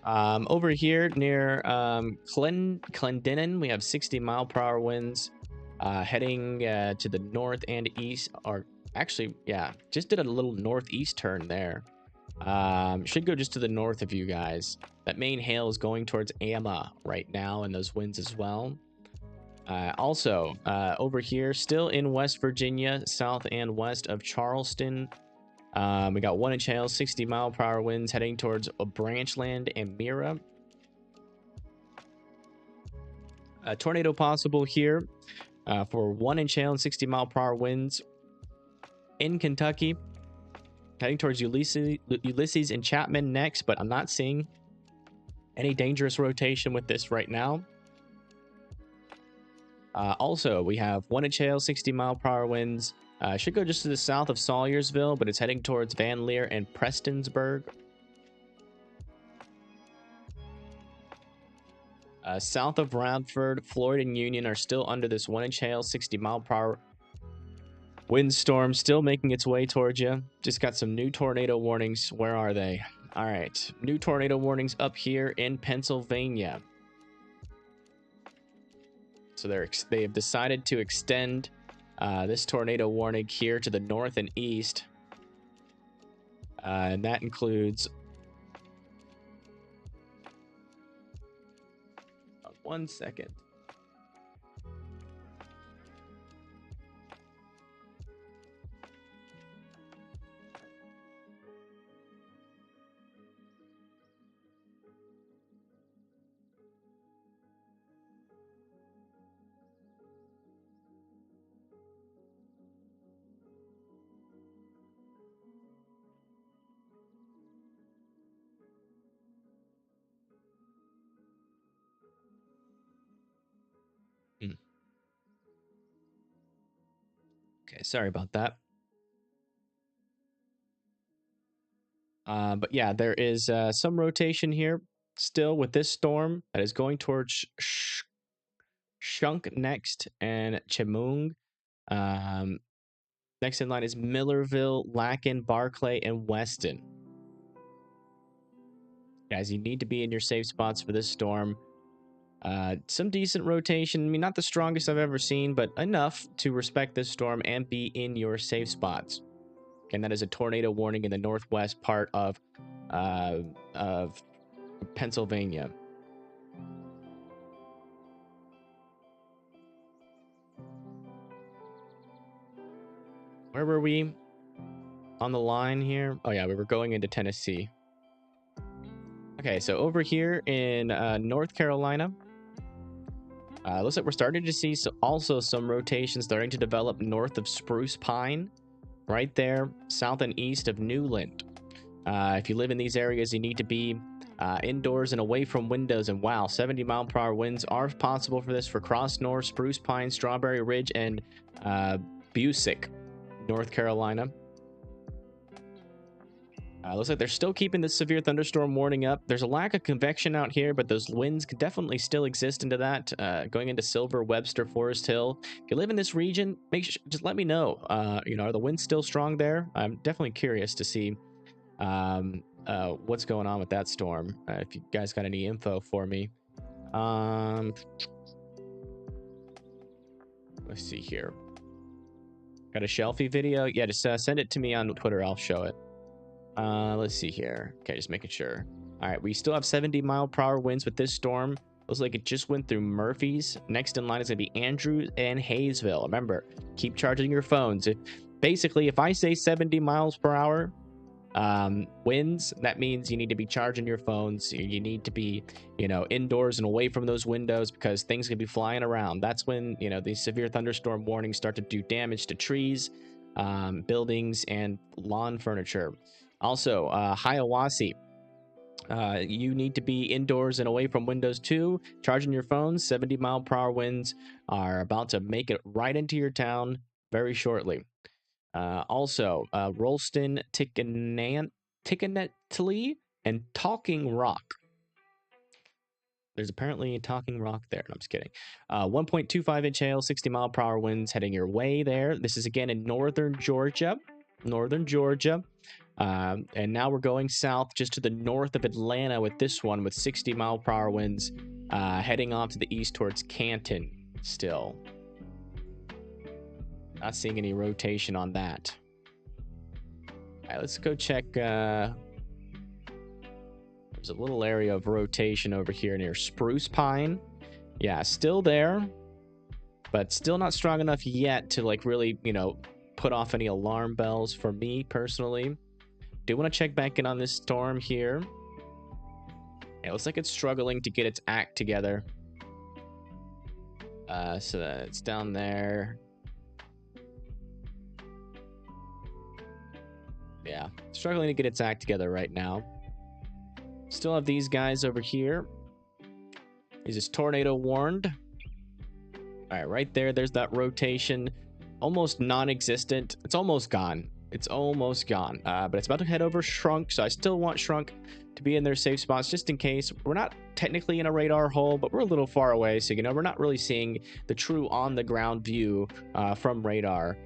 Speaker 1: Over here near Clendenin, we have 60-mile-per-hour winds heading to the north and east. Or actually, yeah, just did a little northeast turn there. Should go just to the north of you guys. That main hail is going towards Amma right now, and those winds as well. Also, over here, still in West Virginia, south and west of Charleston, we got 1 inch hail, 60-mile-per-hour winds heading towards Branchland and Mira. A tornado possible here for 1 inch hail and 60-mile-per-hour winds in Kentucky, heading towards Ulysses and Chapman next, but I'm not seeing any dangerous rotation with this right now. Also, we have 1 inch hail, 60-mile-per-hour winds. Should go just to the south of Salyersville, but it's heading towards Van Leer and Prestonsburg. South of Radford, Floyd and Union are still under this 1 inch hail, 60-mile-per-hour windstorm, still making its way towards you. Just got some new tornado warnings. Where are they? All right, new tornado warnings up here in Pennsylvania. So they have decided to extend this tornado warning here to the north and east. And that includes... 1 second. Okay, sorry about that. But yeah, there is some rotation here still with this storm that is going towards Shunk next and Chemung. Next in line is Millerville, Lacken, Barclay, and Weston. Guys, you need to be in your safe spots for this storm. Some decent rotation. I mean, not the strongest I've ever seen, but enough to respect this storm and be in your safe spots. And that is a tornado warning in the northwest part of Pennsylvania. Where were we on the line here? Oh yeah, we were going into Tennessee. Okay, so over here in North Carolina, looks like we're starting to see also some rotation starting to develop north of Spruce Pine, right there, south and east of Newland. If you live in these areas, you need to be indoors and away from windows. And wow, 70-mile-per-hour winds are possible for this for Cross North, Spruce Pine, Strawberry Ridge, and Busick, North Carolina. Looks like they're still keeping the severe thunderstorm warning up. There's a lack of convection out here, but those winds could definitely still exist into that. Going into Silver, Webster, Forest Hill. If you live in this region, just let me know. Are the winds still strong there? I'm definitely curious to see what's going on with that storm. If you guys got any info for me. Let's see here. Got a Shelfie video? Yeah, just send it to me on Twitter. I'll show it. Let's see here. Okay, just making sure. All right, we still have 70-mile-per-hour winds with this storm. Looks like it just went through Murphy's. Next in line is going to be Andrews and Hayesville. Remember, keep charging your phones. If I say 70 miles per hour winds, that means you need to be charging your phones. You need to be, indoors and away from those windows because things can be flying around. That's when, these severe thunderstorm warnings start to do damage to trees, buildings, and lawn furniture. Also, Hiawassee. You need to be indoors and away from windows too. Charging your phones. 70-mile-per-hour winds are about to make it right into your town very shortly. Also, Rolston, Tickenetly, and Talking Rock. There's apparently a Talking Rock there. No, I'm just kidding. 1.25 inch hail, 60-mile-per-hour winds heading your way there. This is again in northern Georgia. And now we're going south just to the north of Atlanta with this one with 60-mile-per-hour winds heading off to the east towards Canton still. Not seeing any rotation on that. All right, let's go check. There's a little area of rotation over here near Spruce Pine. Yeah, still there. but still not strong enough yet to like really, you know, put off any alarm bells for me personally. Do want to check back in on this storm here. It looks like it's struggling to get its act together. So it's down there. Yeah, struggling to get its act together right now. Still have these guys over here. Is this tornado warned? All right, right there. There's that rotation. Almost non-existent. It's almost gone. It's almost gone. But it's about to head over Shrunk, so I still want Shrunk to be in their safe spots just in case. We're not technically in a radar hole, but we're a little far away, so you know we're not really seeing the true on-the-ground view from radar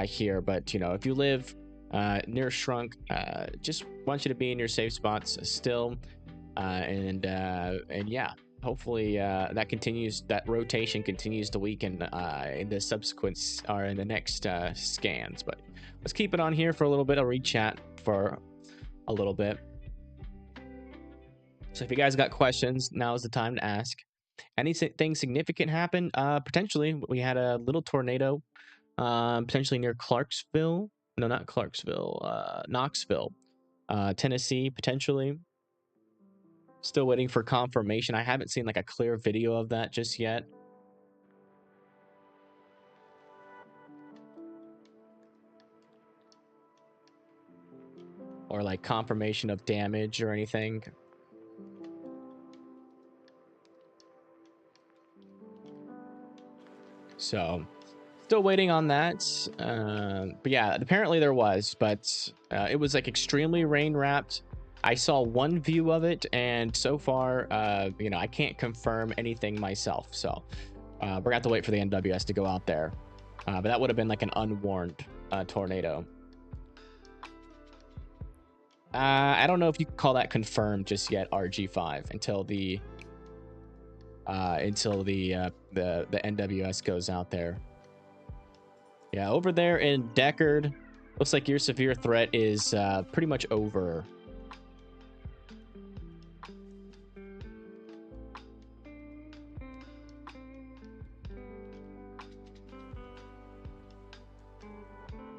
Speaker 1: here. But you know, if you live near Shrunk, just want you to be in your safe spots still, and yeah. Hopefully that continues. That rotation continues to weaken in the subsequent or in the next scans. But let's keep it on here for a little bit. I'll read chat for a little bit. So if you guys got questions, now is the time to ask. Anything significant happen? Potentially, we had a little tornado, potentially near Clarksville. No, not Clarksville. Knoxville, Tennessee, potentially. Still waiting for confirmation. I haven't seen like a clear video of that just yet. Or like confirmation of damage or anything. So still waiting on that. But yeah, apparently there was, but it was like extremely rain wrapped. I saw one view of it, and so far, you know, I can't confirm anything myself. So we're gonna have to wait for the NWS to go out there. But that would have been like an unwarned tornado. I don't know if you can call that confirmed just yet, RG5, until the NWS goes out there. Yeah, over there in Deckard, looks like your severe threat is pretty much over.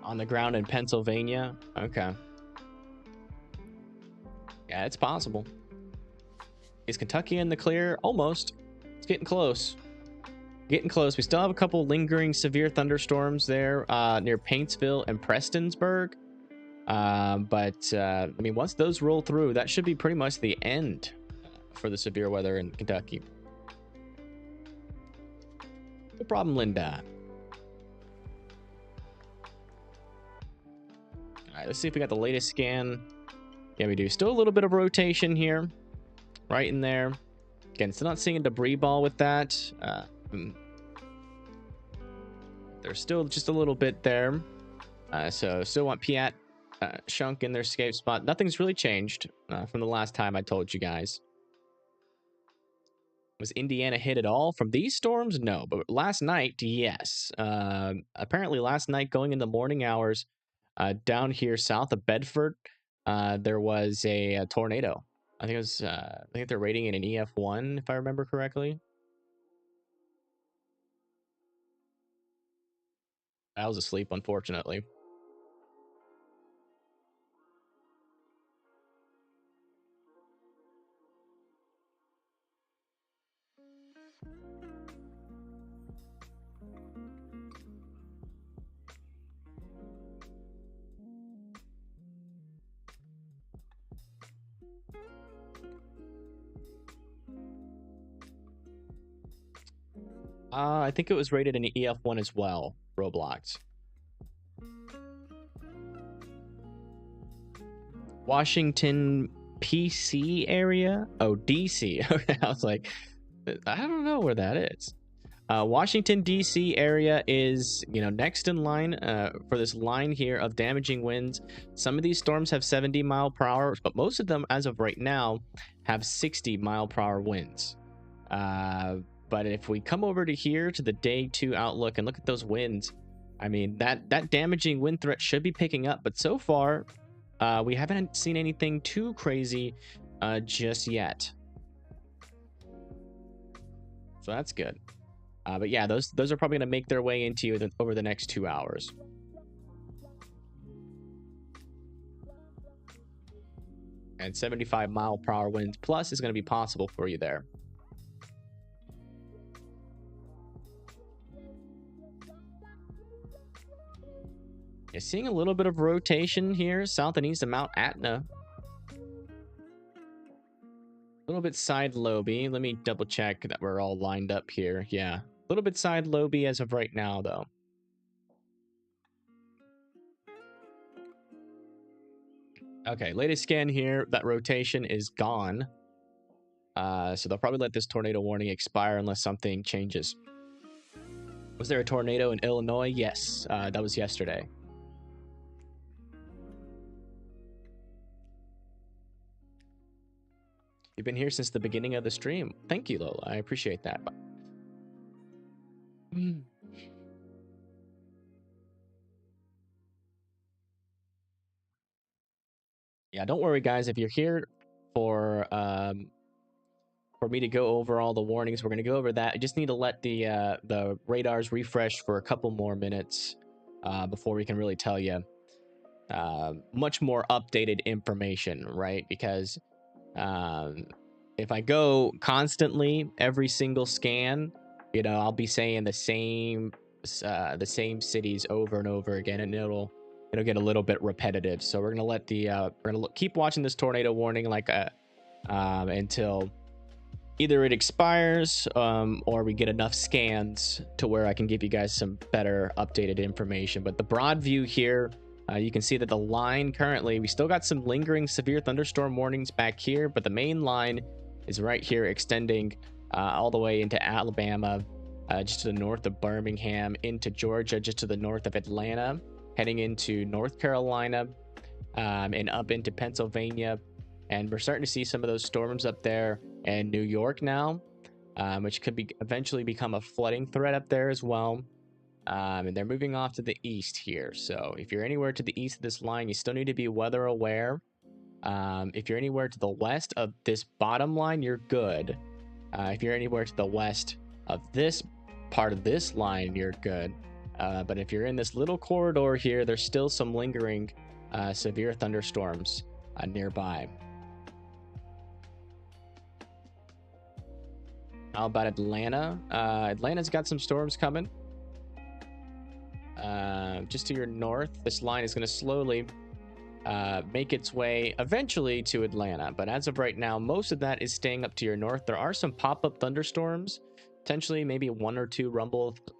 Speaker 1: On the ground in Pennsylvania? Okay. Yeah, it's possible. Is Kentucky in the clear? Almost. It's getting close. Getting close. We still have a couple lingering severe thunderstorms there near Paintsville and Prestonsburg. But I mean, once those roll through, that should be pretty much the end for the severe weather in Kentucky. No problem, Linda. All right, let's see if we got the latest scan. Yeah, we do. Still a little bit of rotation here. Right in there. Again, still not seeing a debris ball with that. There's still just a little bit there. So still want Piat, Shunk in their escape spot. Nothing's really changed from the last time I told you guys. Was Indiana hit at all from these storms? No, but last night, yes. Apparently last night going in the morning hours down here south of Bedford, there was a tornado. I think it was, I think they're rating it an EF1, if I remember correctly. I was asleep, unfortunately. I think it was rated an EF1 as well, Roblox. Washington PC area? Oh, DC. I was like, I don't know where that is. Washington, DC area is, you know, next in line for this line here of damaging winds. Some of these storms have 70 mile per hour, but most of them, as of right now, have 60 mile per hour winds. But if we come over to here to the day 2 outlook and look at those winds, I mean, that damaging wind threat should be picking up. But so far, we haven't seen anything too crazy just yet. So that's good. But yeah, those are probably going to make their way into you over the next 2 hours. And 75-mile-per-hour winds plus is going to be possible for you there. You're seeing a little bit of rotation here south and east of Mount Etna. A little bit side loby. Let me double check that we're all lined up here. Yeah, a little bit side loby as of right now, though. Okay, latest scan here. That rotation is gone. So they'll probably let this tornado warning expire unless something changes. Was there a tornado in Illinois? Yes, that was yesterday. You've been here since the beginning of the stream. Thank you, Lola. I appreciate that. Yeah, don't worry, guys. If you're here for me to go over all the warnings, we're going to go over that. I just need to let the radars refresh for a couple more minutes before we can really tell you much more updated information, right? Because if I go constantly every single scan, I'll be saying the same cities over and over again, and it'll get a little bit repetitive. So we're gonna let keep watching this tornado warning until either it expires or we get enough scans to where I can give you guys some better updated information. But the broad view here, you can see that the line currently, we still got some lingering severe thunderstorm warnings back here, but the main line is right here, extending all the way into Alabama, just to the north of Birmingham, into Georgia, just to the north of Atlanta, heading into North Carolina, and up into Pennsylvania. And we're starting to see some of those storms up there in New York now, which could eventually become a flooding threat up there as well. And they're moving off to the east here. So if you're anywhere to the east of this line, you still need to be weather aware. If you're anywhere to the west of this bottom line, you're good. If you're anywhere to the west of this part of this line, you're good. But if you're in this little corridor here, there's still some lingering severe thunderstorms nearby. How about Atlanta? Atlanta's got some storms coming. Just to your north, this line is going to slowly make its way eventually to Atlanta. But as of right now, most of that is staying up to your north. There are some pop-up thunderstorms. Potentially maybe 1 or 2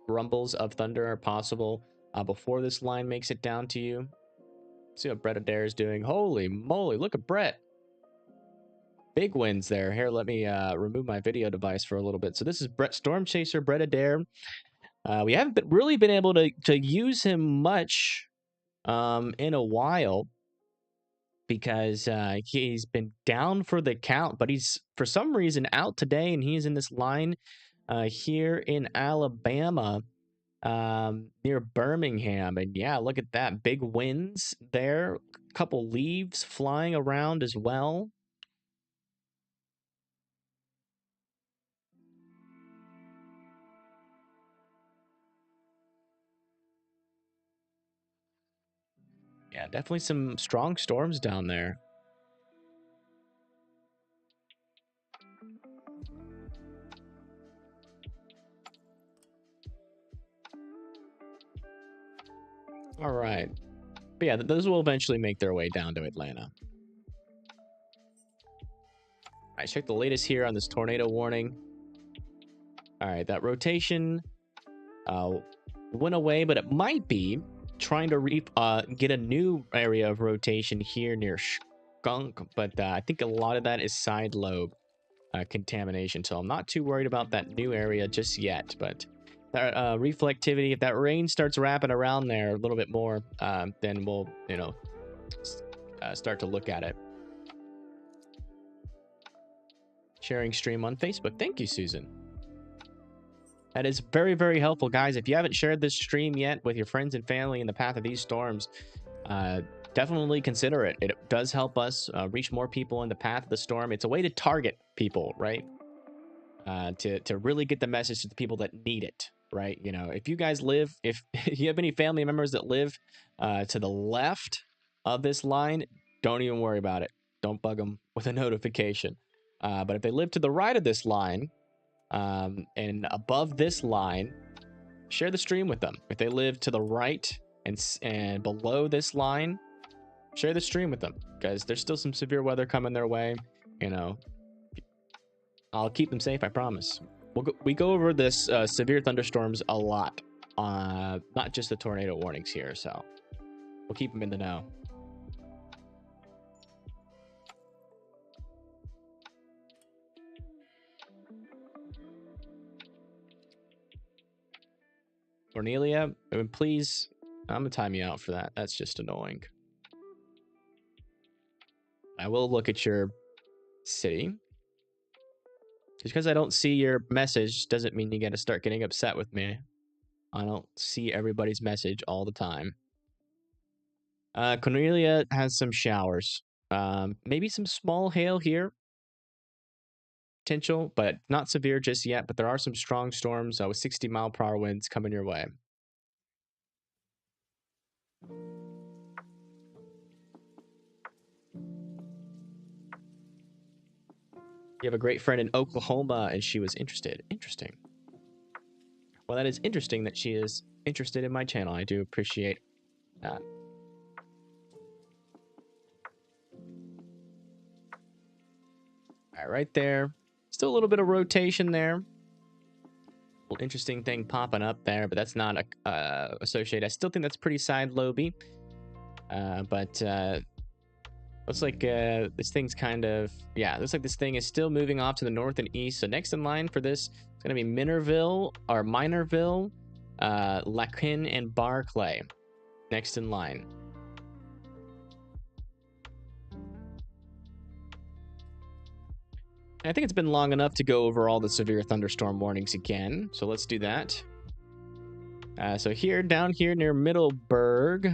Speaker 1: rumbles of thunder are possible before this line makes it down to you. See what Brett Adair is doing. Holy moly, look at Brett. Big wins there. Here, let me remove my video device for a little bit. So this is Storm Chaser Brett Adair. We haven't really been able to use him much in a while because he's been down for the count, but he's for some reason out today, and he's in this line here in Alabama near Birmingham. And yeah, look at that. Big winds there. A couple leaves flying around as well. Yeah, definitely some strong storms down there. All right. But yeah, those will eventually make their way down to Atlanta. I checked the latest here on this tornado warning. All right, that rotation went away, but it might be trying to get a new area of rotation here near Skunk, but I think a lot of that is side lobe contamination, so I'm not too worried about that new area just yet. But that reflectivity, if that rain starts wrapping around there a little bit more, then we'll start to look at it. Sharing stream on Facebook. Thank you, Susan. That is very, very helpful, guys. If you haven't shared this stream yet with your friends and family in the path of these storms, definitely consider it. It does help us reach more people in the path of the storm. It's a way to target people, right? to really get the message to the people that need it, right? You know, if you guys live, if you have any family members that live to the left of this line, don't even worry about it. Don't bug them with a notification. But if they live to the right of this line and above this line, share the stream with them. If they live to the right and below this line, share the stream with them, because there's still some severe weather coming their way. You know, I'll keep them safe, I promise. We go over this severe thunderstorms a lot, not just the tornado warnings here, so we'll keep them in the know. Cornelia, please, I'm gonna time you out for that. That's just annoying. I will look at your city. Just because I don't see your message doesn't mean you gotta start getting upset with me. I don't see everybody's message all the time. Cornelia has some showers. Maybe some small hail here. Potential, but not severe just yet. But there are some strong storms with 60-mile-per-hour winds coming your way. You have a great friend in Oklahoma, and she was interested. Interesting. Well, that is interesting that she is interested in my channel. I do appreciate that. All right, right there. Still a little bit of rotation there. Little interesting thing popping up there, but that's not associated. I still think that's pretty side loby. But looks like this thing's kind of, yeah, looks like this thing is still moving off to the north and east. So next in line for this is going to be Minorville, Lakin, and Barclay. Next in line. I think it's been long enough to go over all the severe thunderstorm warnings again. So let's do that. So here, down here near Middleburg,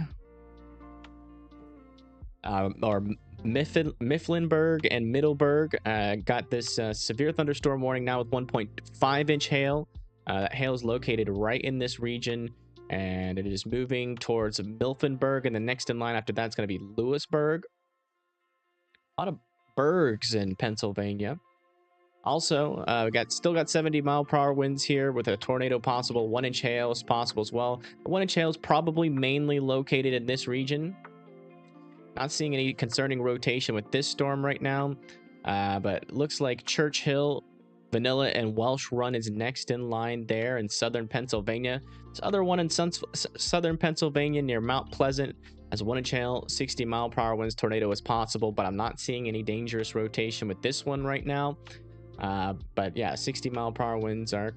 Speaker 1: or Mifflinburg and Middleburg, got this severe thunderstorm warning now with 1.5-inch hail. That hail is located right in this region, and it is moving towards Milfenburg, and the next in line after that is going to be Lewisburg. A lot of burgs in Pennsylvania. Also, we still got 70-mile-per-hour winds here with a tornado possible. 1-inch hail is possible as well. The 1-inch hail is probably mainly located in this region. Not seeing any concerning rotation with this storm right now, but looks like Churchill, Vanilla, and Welsh Run is next in line there in southern Pennsylvania. This other one in southern Pennsylvania near Mount Pleasant has 1-inch hail, 60-mile-per-hour winds, tornado is possible, but I'm not seeing any dangerous rotation with this one right now. But yeah, 60-mile-per-hour winds are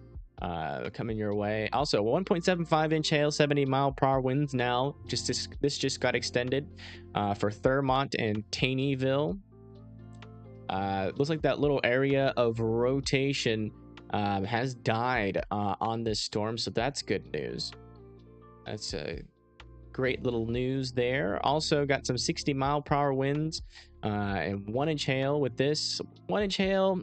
Speaker 1: coming your way. Also, 1.75-inch hail, 70-mile-per-hour winds now. This just got extended for Thurmont and Taneyville. Looks like that little area of rotation has died on this storm, so that's good news. That's a great little news there. Also got some 60-mile-per-hour winds and 1-inch hail with this. 1-inch hail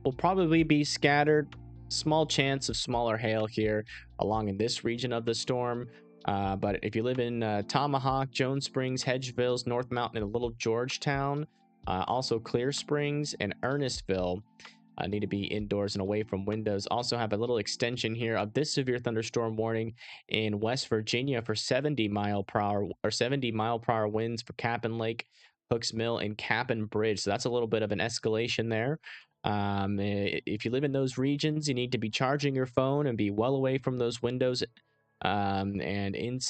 Speaker 1: will probably be scattered. Small chance of smaller hail here along in this region of the storm. But if you live in Tomahawk, Jones Springs, Hedgevilles, North Mountain, and Little Georgetown, also Clear Springs and Earnestville, need to be indoors and away from windows. Also have a little extension here of this severe thunderstorm warning in West Virginia for 70-mile-per-hour winds for Cap'n Lake, Hooks Mill, and Cap'n Bridge. So that's a little bit of an escalation there. If you live in those regions, you need to be charging your phone and be well away from those windows, and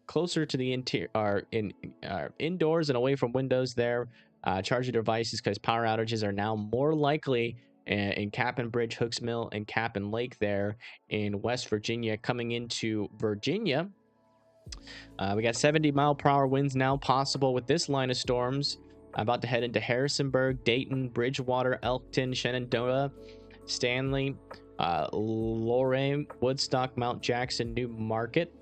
Speaker 1: closer to the interior, indoors and away from windows there. Charge your devices, because power outages are now more likely in Cap'n Bridge, Hooks Mill, and Cap'n Lake there in West Virginia. Coming into Virginia, we got 70-mile-per-hour winds now possible with this line of storms. About to head into Harrisonburg, Dayton, Bridgewater, Elkton, Shenandoah, Stanley, Lorain, Woodstock, Mount Jackson, New Market.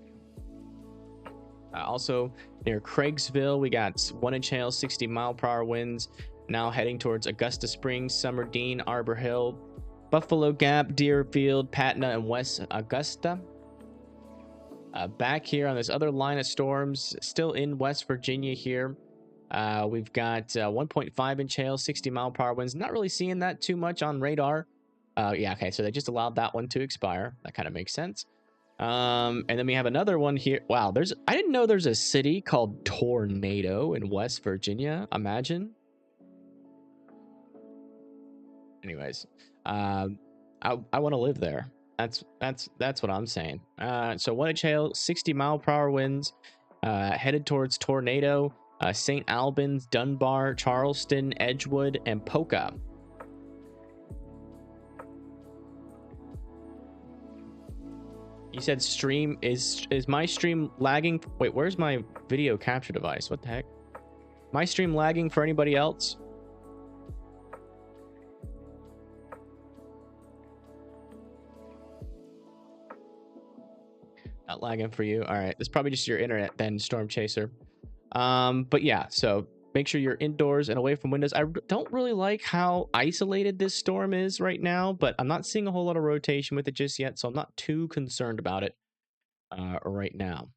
Speaker 1: Also near Craigsville, we got 1-inch hail, 60-mile-per-hour winds. Now heading towards Augusta Springs, Summer Dean, Arbor Hill, Buffalo Gap, Deerfield, Patna, and West Augusta. Back here on this other line of storms, still in West Virginia here. We've got 1.5-inch hail, 60-mile-per-hour winds. Not really seeing that too much on radar. Yeah, okay, so they just allowed that one to expire. That kind of makes sense. And then we have another one here. Wow, I didn't know there's a city called Tornado in West Virginia. Imagine. Anyways, I want to live there. That's what I'm saying. So 1-inch hail, 60-mile-per-hour winds, headed towards Tornado, St. Albans, Dunbar, Charleston, Edgewood, and Polka. You said stream is my stream lagging? Wait, where's my video capture device? What the heck? My stream lagging for anybody else? Not lagging for you. All right, it's probably just your internet then, Storm Chaser. But yeah, so make sure you're indoors and away from windows. I don't really like how isolated this storm is right now, but I'm not seeing a whole lot of rotation with it just yet, so I'm not too concerned about it right now.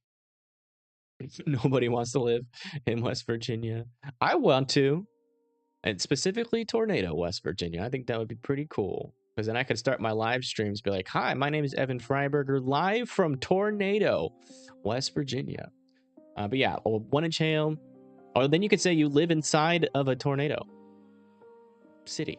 Speaker 1: Nobody wants to live in West Virginia. I want to, and specifically Tornado, West Virginia. I think that would be pretty cool. Because then I could start my live streams, be like, hi, my name is Evan Freiberger, live from Tornado, West Virginia. But yeah, 1-inch hail. Or then you could say you live inside of a tornado city.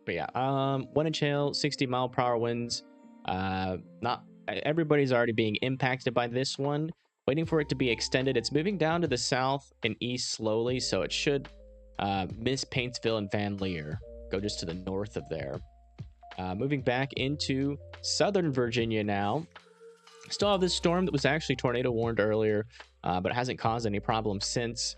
Speaker 1: But yeah, 1-inch hail, 60-mile-per-hour winds. Not everybody's already being impacted by this one. Waiting for it to be extended. It's moving down to the south and east slowly, so it should miss Paintsville and Van Leer. Go just to the north of there. Moving back into southern Virginia now. Still have this storm that was actually tornado warned earlier, but it hasn't caused any problems since.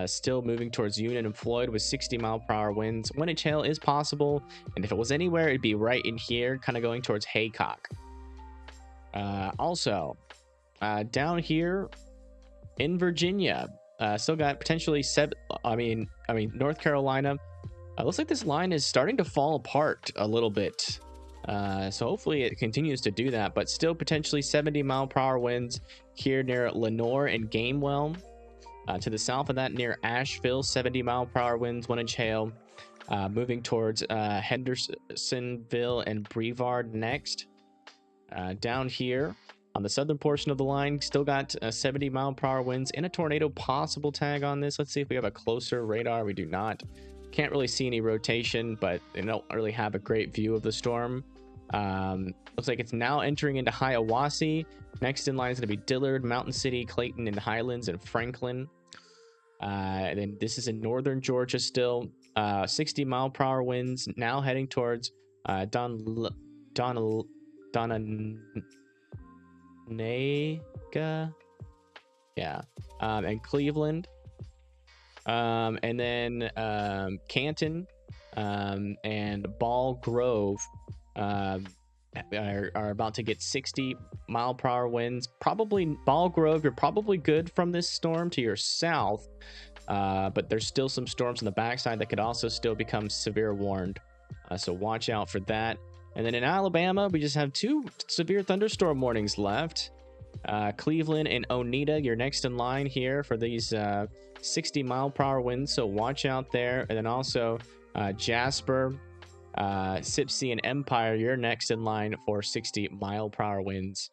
Speaker 1: Still moving towards Union and Floyd with 60-mile-per-hour winds. 1-inch hail is possible, and if it was anywhere, it'd be right in here, kind of going towards Haycock. Also, down here in Virginia, still got potentially North Carolina. Looks like this line is starting to fall apart a little bit. So hopefully it continues to do that, but still potentially 70-mile-per-hour winds here near Lenore and Gamewell. To the south of that near Asheville, 70-mile-per-hour winds, 1-inch hail. Moving towards Hendersonville and Brevard next. Down here on the southern portion of the line, still got 70-mile-per-hour winds and a tornado possible tag on this. Let's see if we have a closer radar. We do not. Can't really see any rotation, but they don't really have a great view of the storm. Looks like it's now entering into Hiawassee. Next in line is going to be Dillard, Mountain City, Clayton, and Highlands, and Franklin. And then this is in northern Georgia still. 60-mile-per-hour winds now heading towards Donega. Yeah. And Cleveland. And then Canton and Ball Grove are about to get 60-mile-per-hour winds. Probably Ball Grove, you're probably good from this storm to your south, but there's still some storms on the backside that could also still become severe warned. So watch out for that. And then in Alabama, we just have 2 severe thunderstorm warnings left. Cleveland and Oneida, you're next in line here for these 60-mile-per-hour winds, so watch out there. And then also Jasper, Sipsey, and Empire, you're next in line for 60-mile-per-hour winds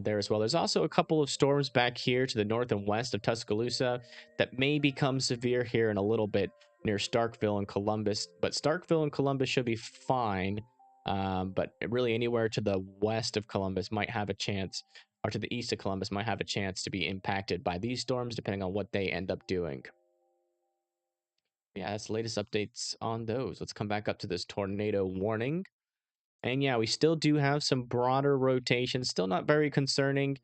Speaker 1: there as well. There's also a couple of storms back here to the north and west of Tuscaloosa that may become severe here in a little bit near Starkville and Columbus, but Starkville and Columbus should be fine. But really anywhere to the west of Columbus might have a chance, or to the east of Columbus might have a chance to be impacted by these storms, depending on what they end up doing. Yeah, that's the latest updates on those. Let's come back up to this tornado warning. And yeah, we still do have some broader rotation, still not very concerning.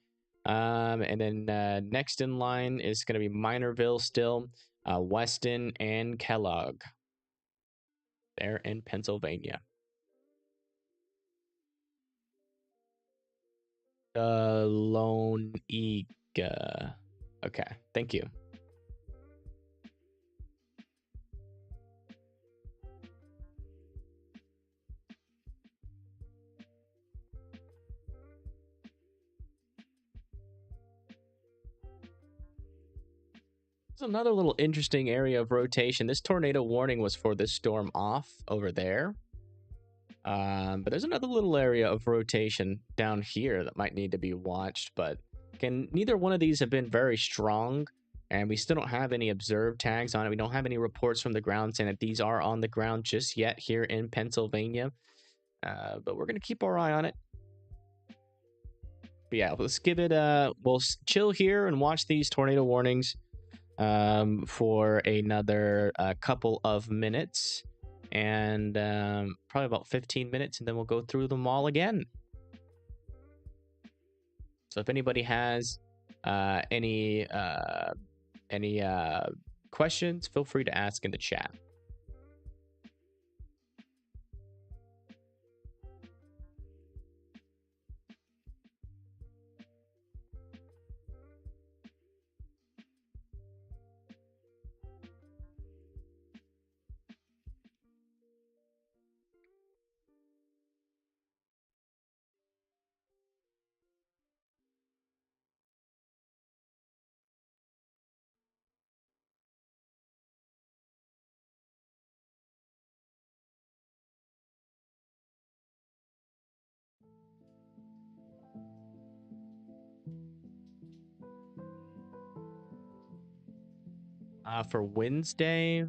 Speaker 1: And then next in line is going to be Minorville still, Weston, and Kellogg. There in Pennsylvania. Lone Ega. Okay, thank you. It's another little interesting area of rotation. This tornado warning was for this storm off over there. But there's another little area of rotation down here that might need to be watched. But again, neither one of these have been very strong. And we still don't have any observed tags on it. We don't have any reports from the ground saying that these are on the ground just yet here in Pennsylvania. But we're going to keep our eye on it. But yeah, let's give it we'll chill here and watch these tornado warnings for another couple of minutes. And probably about 15 minutes, and then we'll go through them all again. So if anybody has any questions, feel free to ask in the chat. For Wednesday,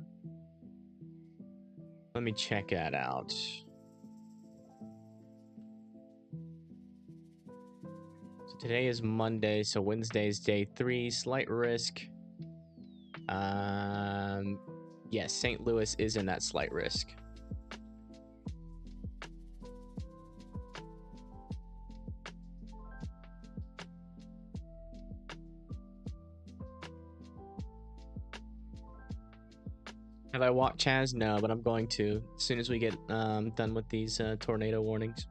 Speaker 1: let me check that out. So today is Monday, so Wednesday is day 3. Slight risk. Yes, St. Louis is in that slight risk. Have I walked Chaz? No, but I'm going to as soon as we get done with these tornado warnings.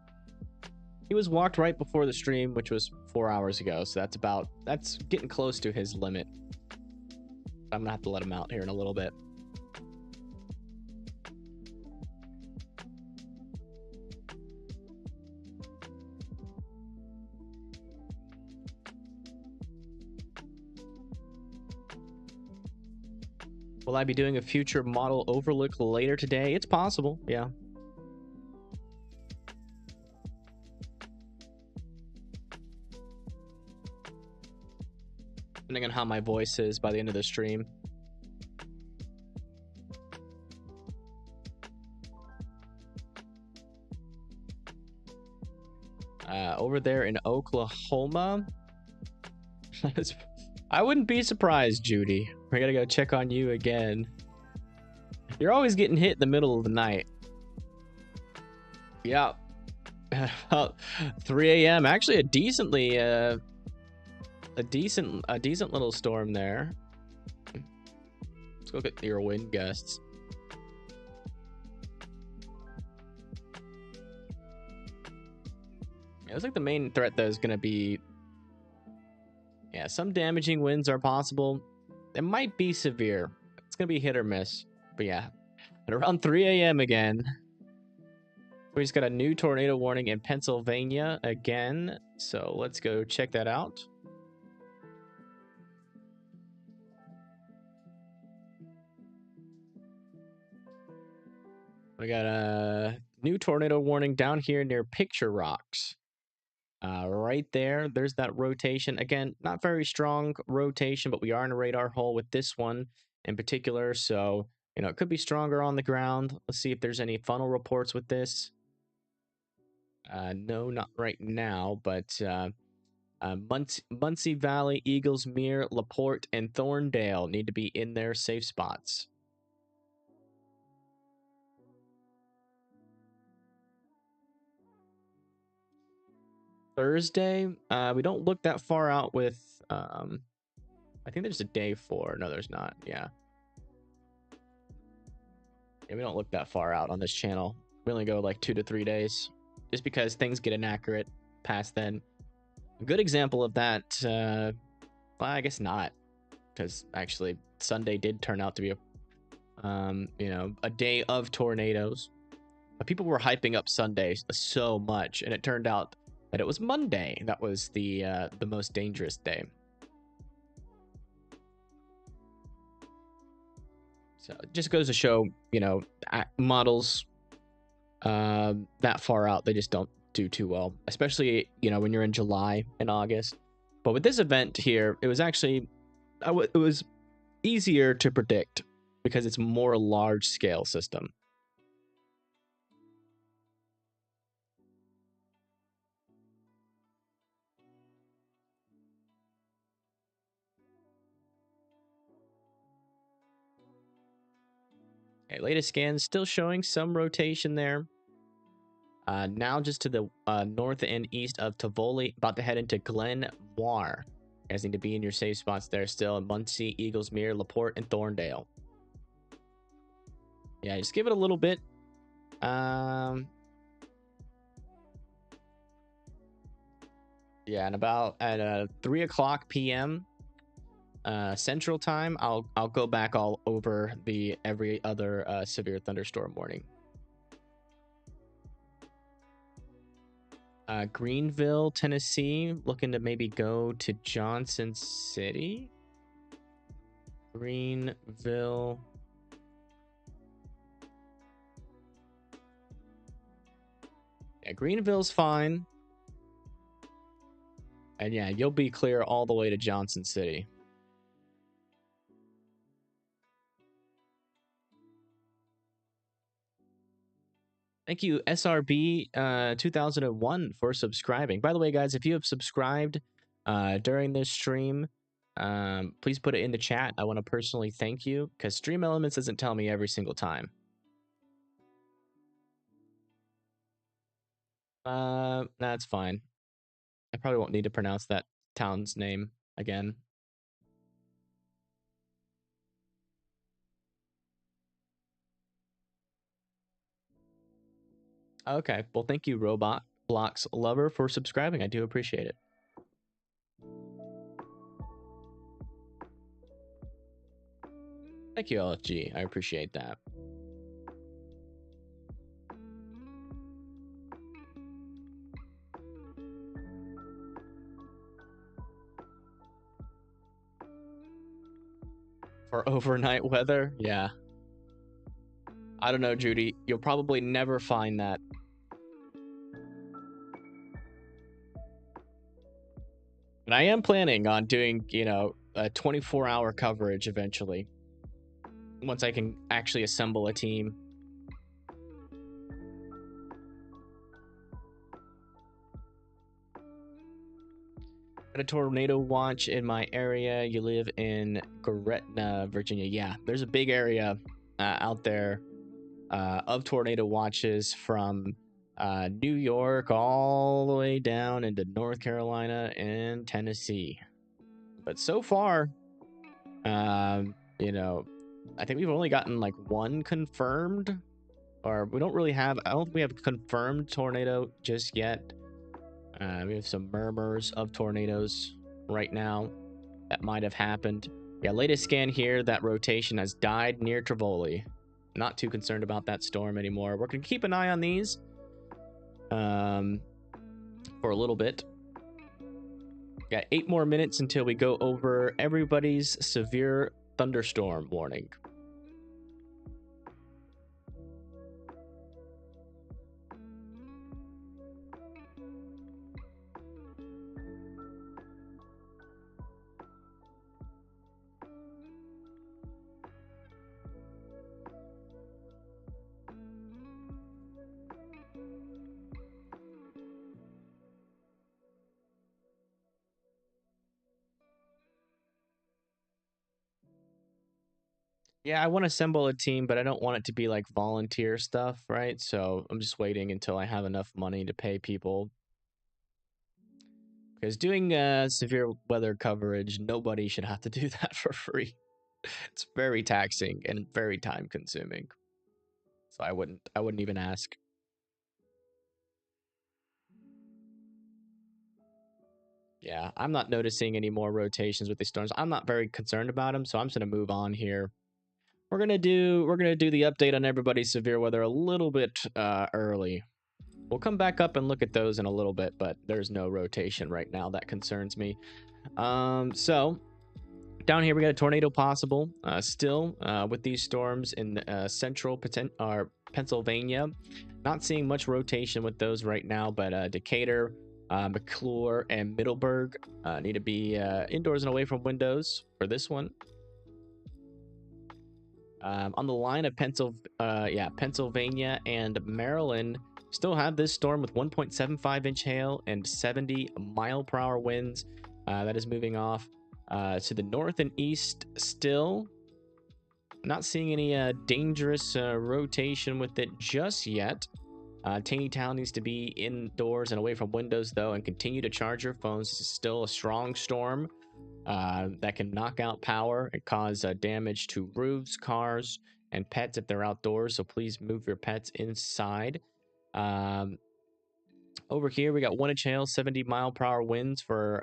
Speaker 1: He was walked right before the stream, which was 4 hours ago, so that's getting close to his limit. I'm gonna have to let him out here in a little bit. Will I be doing a future model overlook later today? It's possible, yeah. Depending on how my voice is by the end of the stream. Over there in Oklahoma. I wouldn't be surprised, Judy. We're gonna go check on you again. You're always getting hit in the middle of the night. Yeah. About 3 a.m. Actually, a decent little storm there. Let's look at your wind gusts. It looks like the main threat though is gonna be, yeah, some damaging winds are possible. It might be severe. It's gonna be hit or miss. But yeah, at around 3 a.m. again. We just got a new tornado warning in Pennsylvania again. So let's go check that out. We got a new tornado warning down here near Picture Rocks. Right there, there's that rotation. Again, not very strong rotation, but we are in a radar hole with this one in particular. So, you know, it could be stronger on the ground. Let's see if there's any funnel reports with this. No, not right now, but Muncie Valley, Eagles Mere, LaPorte, and Thorndale need to be in their safe spots. Thursday, we don't look that far out with, I think there's a day 4. No, there's not. Yeah. Yeah, we don't look that far out on this channel. We only go like 2 to 3 days, just because things get inaccurate past then. A good example of that, well, I guess not, because actually Sunday did turn out to be you know, a day of tornadoes. But people were hyping up Sunday so much, and it turned out that it was Monday that was the most dangerous day. So it just goes to show, you know, models that far out, they just don't do too well, especially, you know, when you're in July and August. But with this event here, it was actually, it was easier to predict because it's more large scale system. Okay, latest scans still showing some rotation there. Now just to the north and east of Tivoli, about to head into Glen Moir. You guys need to be in your safe spots there still. Muncie, Eaglesmere, LaPorte, and Thorndale. Yeah, just give it a little bit. Yeah, and about at 3 o'clock p.m. Central Time, I'll go back all over the every other severe thunderstorm warning. Greenville, Tennessee, looking to maybe go to Johnson City. Greenville. Yeah, Greenville's fine. And yeah, you'll be clear all the way to Johnson City. Thank you, SRB 2001, for subscribing. By the way, guys, if you have subscribed during this stream, please put it in the chat. I want to personally thank you because Stream Elements doesn't tell me every single time. That's fine. I probably won't need to pronounce that town's name again. Okay, well, thank you, Robot Blocks Lover, for subscribing. I do appreciate it. Thank you, LFG. I appreciate that. For overnight weather? Yeah. I don't know, Judy. You'll probably never find that. And I am planning on doing, you know, a 24-hour coverage eventually. Once I can actually assemble a team. Got a tornado watch in my area. You live in Gretna, Virginia. Yeah, there's a big area out there of tornado watches from New York all the way down into North Carolina and Tennessee. But so far, you know, I think we've only gotten like one confirmed, or we don't really have, I don't think we have a confirmed tornado just yet. We have some murmurs of tornadoes right now that might have happened. Yeah, latest scan here, that rotation has died near Tivoli. Not too concerned about that storm anymore. We're going to keep an eye on these for a little bit. Got 8 more minutes until we go over everybody's severe thunderstorm warning. Yeah, I want to assemble a team, but I don't want it to be like volunteer stuff, right? So I'm just waiting until I have enough money to pay people. Because doing severe weather coverage, nobody should have to do that for free. It's very taxing and very time consuming. So I wouldn't even ask. Yeah, I'm not noticing any more rotations with these storms. I'm not very concerned about them, so I'm just gonna move on here. We're gonna do the update on everybody's severe weather a little bit early. We'll come back up and look at those in a little bit, but there's no rotation right now that concerns me. So Down here, we got a tornado possible still with these storms in central Pennsylvania. Not seeing much rotation with those right now, but Decatur, McClure, and Middleburg need to be indoors and away from windows for this one. On the line of Pennsylvania and Maryland still have this storm with 1.75-inch hail and 70-mile-per-hour winds. That is moving off to the north and east still. Not seeing any dangerous rotation with it just yet. Taneytown needs to be indoors and away from windows, though, and continue to charge your phones. This is still a strong storm that can knock out power and cause damage to roofs, cars, and pets if they're outdoors. So please move your pets inside. Over here, we got 1-inch hail, 70-mile-per-hour winds for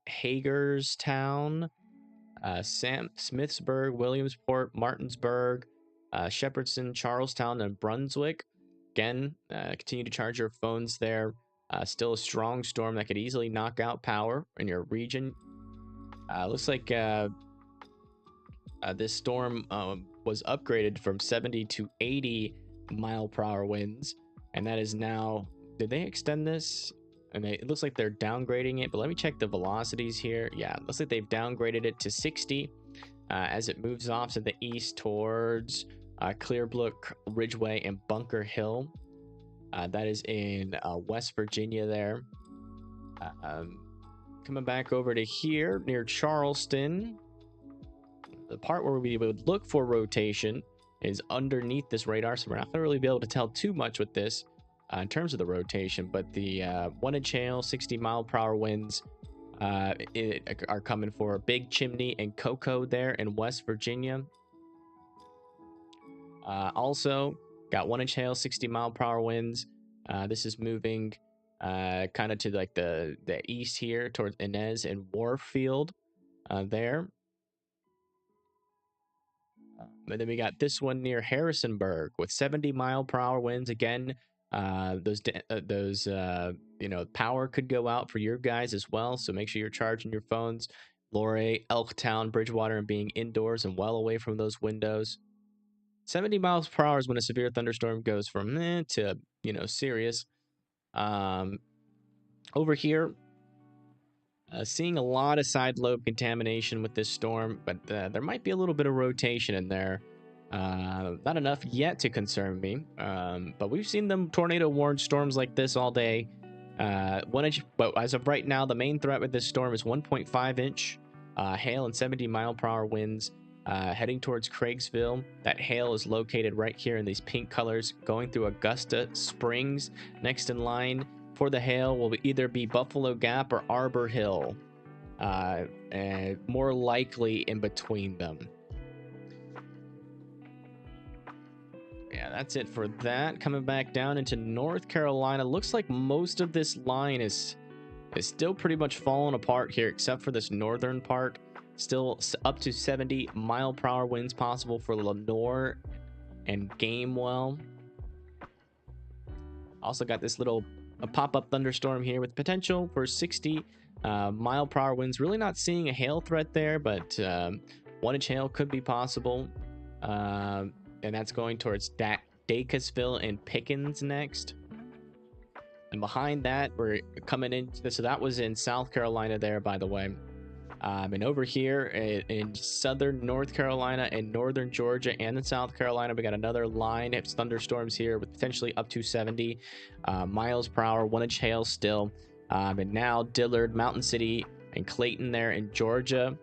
Speaker 1: Hagerstown, Smithsburg, Williamsport, Martinsburg, Shepherdson, Charlestown, and Brunswick. Again, continue to charge your phones there. Still a strong storm that could easily knock out power in your region. Looks like this storm was upgraded from 70 to 80 mile-per-hour winds, and that is now... Did they extend this? And it looks like they're downgrading it, but let me check the velocities here. Yeah, it looks like they've downgraded it to 60 as it moves off to the east towards Clearbrook, Ridgeway, and Bunker Hill. That is in West Virginia there. Coming back over to here near Charleston. The part where we would look for rotation is underneath this radar, so we're not going to really be able to tell too much with this in terms of the rotation, but the 1-inch hail, 60-mile-per-hour winds are coming for Big Chimney and Cocoa there in West Virginia. Also, got 1-inch hail, 60-mile-per-hour winds. This is moving kind of to like the east here towards Inez and Warfield there. And then we got this one near Harrisonburg with 70-mile-per-hour winds. Again, those power could go out for your guys as well. So make sure you're charging your phones. Luray, Elktown, Bridgewater, and being indoors and well away from those windows. 70 miles per hour is when a severe thunderstorm goes from to, serious. Over here, seeing a lot of side lobe contamination with this storm, but there might be a little bit of rotation in there. Not enough yet to concern me, but we've seen them tornado-warned storms like this all day. 1-inch, but as of right now, the main threat with this storm is 1.5-inch hail and 70-mile-per-hour winds heading towards Craigsville. That hail is located right here in these pink colors, going through Augusta Springs. Next in line for the hail will either be Buffalo Gap or Arbor Hill, and more likely in between them. Yeah, that's it for that. Coming back down into North Carolina, looks like most of this line is still pretty much falling apart here, except for this northern part. Still up to 70-mile-per-hour winds possible for Lenore and Gamewell. Also got this little pop-up thunderstorm here with potential for 60-mile-per-hour winds. Really not seeing a hail threat there, but 1-inch hail could be possible. And that's going towards Dacusville and Pickens next. And behind that, we're coming in. So that was in South Carolina there, by the way. And over here in southern North Carolina and northern Georgia and in South Carolina, we got another line of thunderstorms here with potentially up to 70 miles per hour, 1-inch hail still. And now Dillard, Mountain City, and Clayton there in Georgia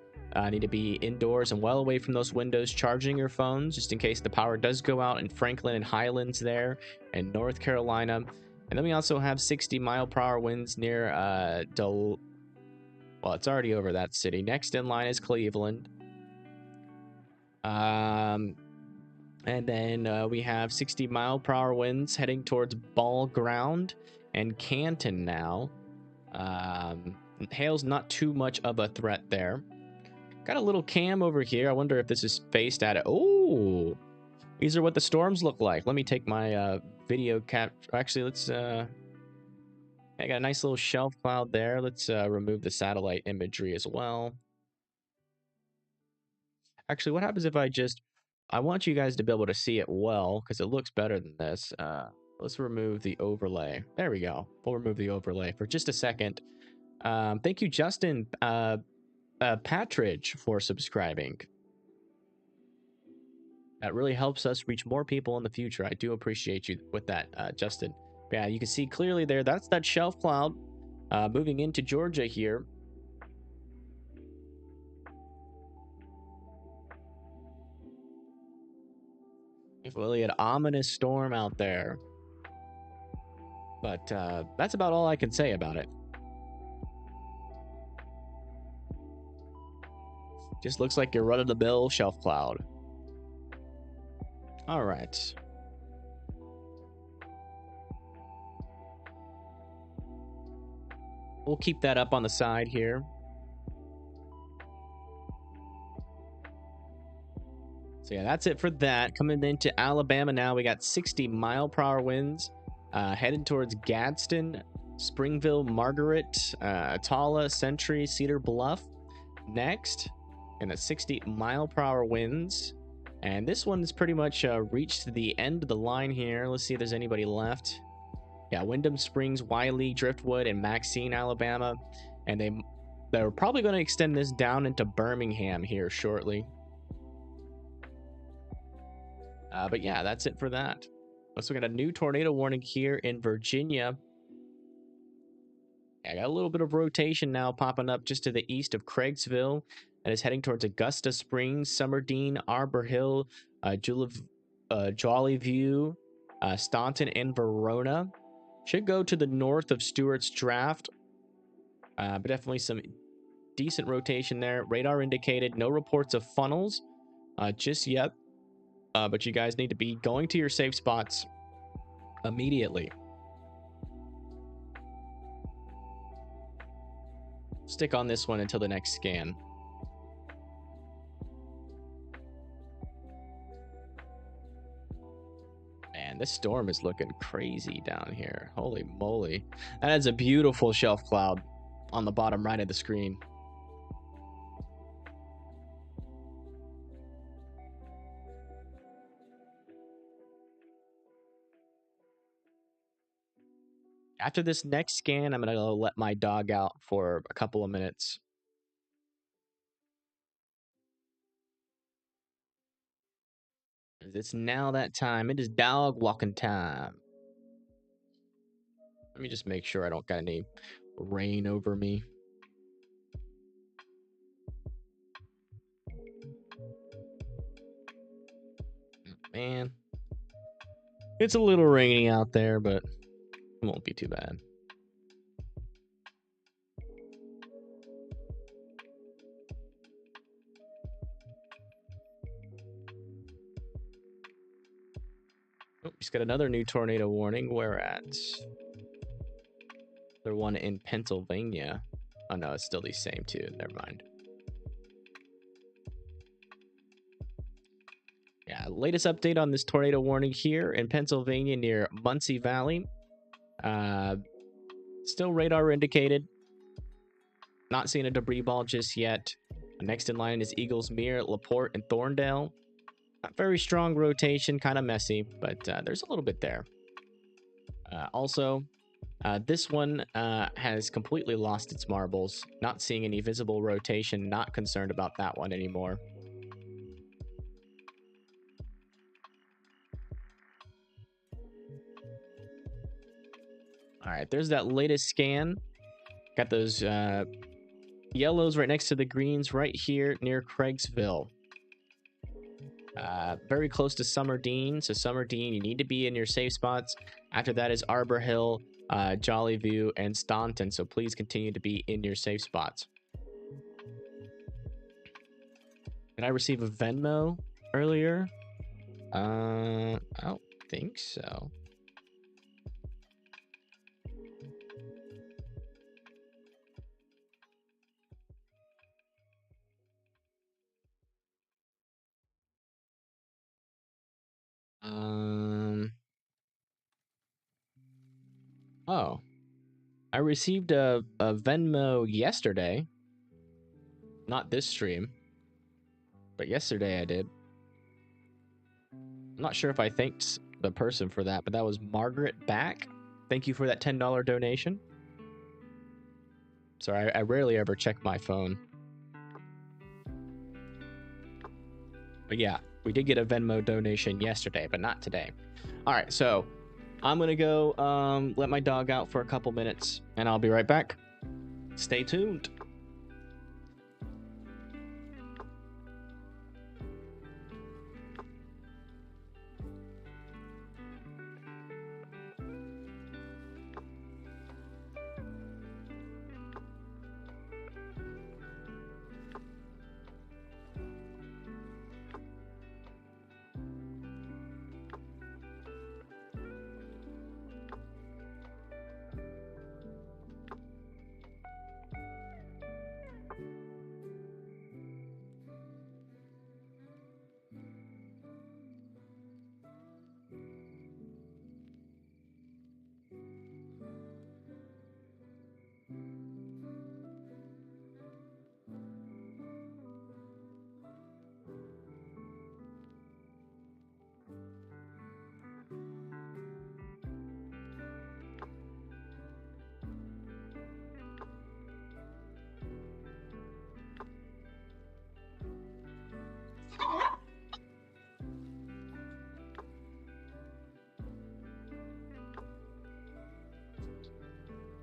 Speaker 1: need to be indoors and well away from those windows, charging your phones just in case the power does go out in Franklin and Highlands there in North Carolina. And then we also have 60-mile-per-hour winds near well, it's already over that city. Next in line is Cleveland. And then we have 60-mile-per-hour winds heading towards Ball Ground and Canton now. Hail's not too much of a threat there. Got a little cam over here. I wonder if this is faced at it. Oh, these are what the storms look like. Let me take my video cap. Actually, let's... I got a nice little shelf cloud there. Let's remove the satellite imagery as well. Actually, what happens if I want you guys to be able to see it well, because it looks better than this. Let's remove the overlay. There we go. We'll remove the overlay for just a second. Thank you, Justin Patridge, for subscribing. That really helps us reach more people in the future. I do appreciate you with that, Justin. Yeah, you can see clearly there. That's that shelf cloud moving into Georgia here. Really an ominous storm out there. But that's about all I can say about it. Just looks like your run-of-the-mill shelf cloud. All right. We'll keep that up on the side here. So yeah, that's it for that. Coming into Alabama now, we got 60-mile-per-hour winds headed towards Gadsden, Springville, Margaret, Atala, Century, Cedar Bluff. Next, and at 60-mile-per-hour winds. And this one's pretty much reached the end of the line here. Let's see if there's anybody left. Yeah, Wyndham Springs, Wiley, Driftwood, and Maxine, Alabama. And they're probably going to extend this down into Birmingham here shortly. But yeah, that's it for that. Let's look at a new tornado warning here in Virginia. I got a little bit of rotation now popping up just to the east of Craigsville, and is heading towards Augusta Springs, Summerdine, Arbor Hill, Jolly View, Staunton, and Verona. Should go to the north of Stewart's Draft, but definitely some decent rotation there. Radar indicated, no reports of funnels just yet, but you guys need to be going to your safe spots immediately. Stick on this one until the next scan. Man, this storm is looking crazy down here. Holy moly. That is a beautiful shelf cloud on the bottom right of the screen. After this next scan, I'm going to let my dog out for a couple of minutes. It's now that time. It is dog walking time. Let me just make sure I don't got any rain over me. Man, it's a little rainy out there, but it won't be too bad. Oh, just got another new tornado warning. Where at? There's one in Pennsylvania. Oh no, it's still the same too. Never mind. Yeah, latest update on this tornado warning here in Pennsylvania near Muncie Valley. Still radar indicated. Not seeing a debris ball just yet. Next in line is Eagles Mere, LaPorte, and Thorndale. Not very strong rotation, kind of messy, but there's a little bit there. Also, this one has completely lost its marbles. Not seeing any visible rotation. Not concerned about that one anymore. All right, there's that latest scan. Got those yellows right next to the greens right here near Craigsville. Very close to Summerdine. So Summerdine, you need to be in your safe spots. After that is Arbor Hill, Jolly View, and Staunton. So please continue to be in your safe spots. Did I receive a Venmo earlier? I don't think so. Oh, I received a Venmo yesterday. Not this stream. but yesterday I did. I'm not sure if I thanked the person for that, but that was Margaret Back. Thank you for that $10 donation. Sorry, I rarely ever check my phone. But yeah, we did get a Venmo donation yesterday, but not today. All right, so I'm going to go let my dog out for a couple minutes, and I'll be right back. Stay tuned.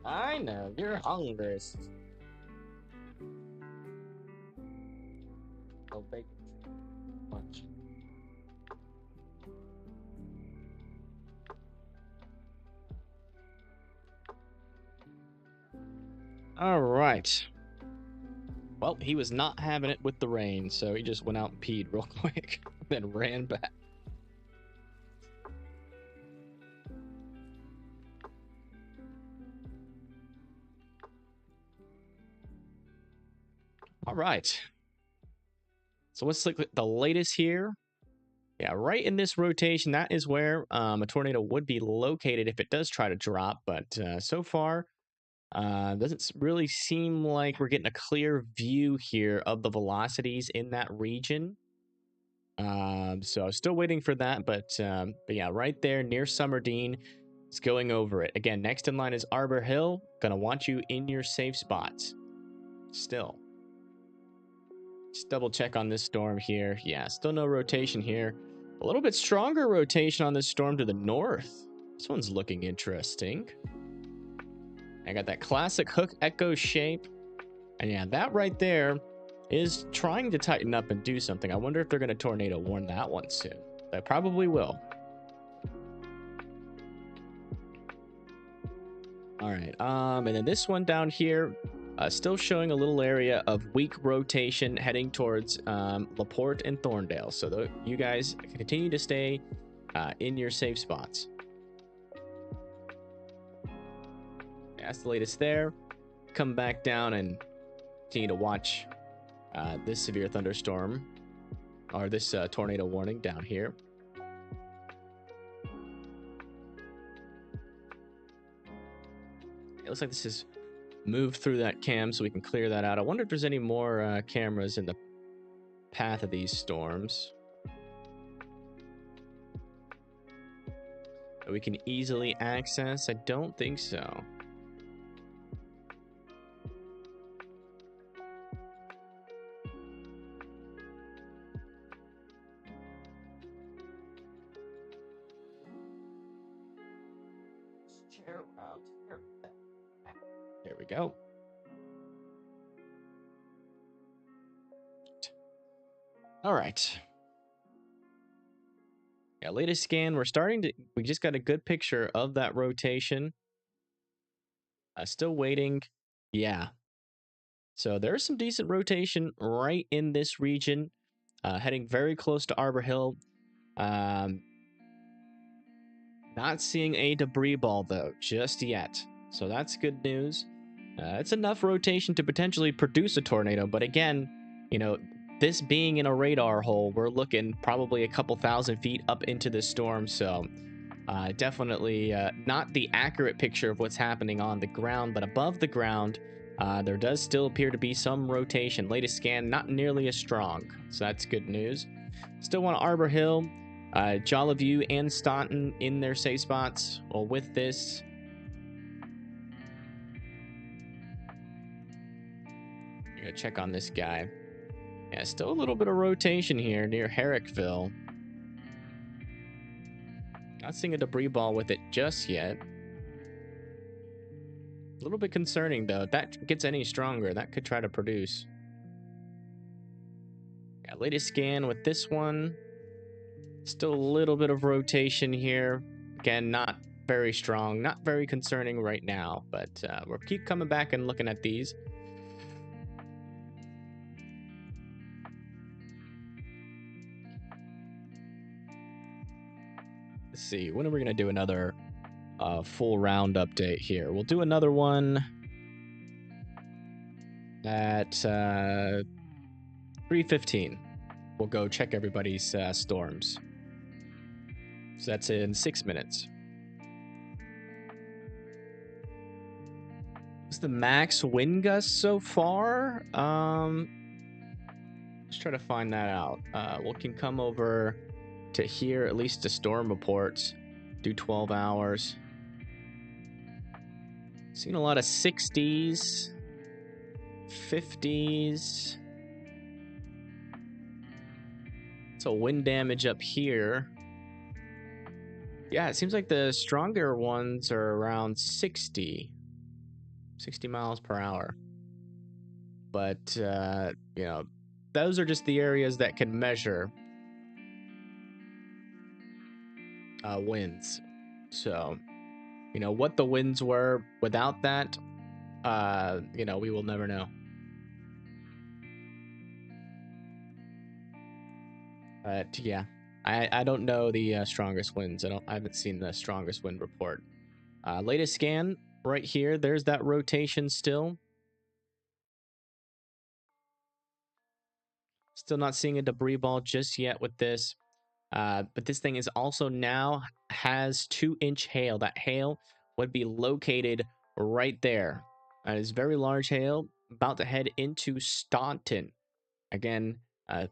Speaker 1: I know, you're hungry. Oh, bacon. Lunch. All right. Well, he was not having it with the rain, so he just went out and peed real quick, then ran back. All right. So let's look at the latest here. Yeah, right in this rotation, that is where a tornado would be located if it does try to drop. But so far, doesn't really seem like we're getting a clear view here of the velocities in that region. So I'm still waiting for that. But yeah, right there near Summerdine, it's going over it. Again, next in line is Arbor Hill. Gonna want you in your safe spots. Still. Just double check on this storm here. Yeah, still no rotation here. A little bit stronger rotation on this storm to the north. This one's looking interesting. I got that classic hook echo shape. And yeah, that right there is trying to tighten up and do something. I wonder if they're going to tornado warn that one soon. They probably will. All right. And then this one down here, still showing a little area of weak rotation heading towards LaPorte and Thorndale. So you guys continue to stay in your safe spots. That's the latest there. Come back down and continue to watch this severe thunderstorm or this tornado warning down here. It looks like this is moved through that cam so we can clear that out. I wonder if there's any more cameras in the path of these storms that we can easily access. I don't think so. There we go. All right. Yeah, latest scan. We just got a good picture of that rotation. Still waiting. Yeah. So there's some decent rotation right in this region. Heading very close to Arbor Hill. Not seeing a debris ball, though, just yet. So that's good news. It's enough rotation to potentially produce a tornado. But again, you know, this being in a radar hole, we're looking probably a couple thousand feet up into the storm. So definitely not the accurate picture of what's happening on the ground. But above the ground, There does still appear to be some rotation. Latest scan, not nearly as strong, so that's good news. Still want Arbor Hill, Jolliview, and Staunton in their safe spots. Well, with this, I'm gonna check on this guy. Yeah, still a little bit of rotation here near Herrickville. Not seeing a debris ball with it just yet. A little bit concerning, though. If that gets any stronger, that could try to produce. Yeah, latest scan with this one. Still a little bit of rotation here. Again, not very strong, not very concerning right now, but we'll keep coming back and looking at these. Let's see, when are we going to do another full round update here? We'll do another one at 3:15. We'll go check everybody's storms. So that's in 6 minutes. What's the max wind gust so far? Let's try to find that out. We can come over to here, at least to storm reports. Do 12 hours. Seen a lot of 60s, 50s. So wind damage up here. Yeah, it seems like the stronger ones are around 60 miles per hour. But, you know, those are just the areas that can measure winds. So, you know, what the winds were without that, you know, we will never know. But yeah, I don't know the strongest winds. I haven't seen the strongest wind report. Latest scan right here. There's that rotation still. Still not seeing a debris ball just yet with this. But this thing is also now has 2-inch hail. That hail would be located right there. It's very large hail about to head into Staunton. Again,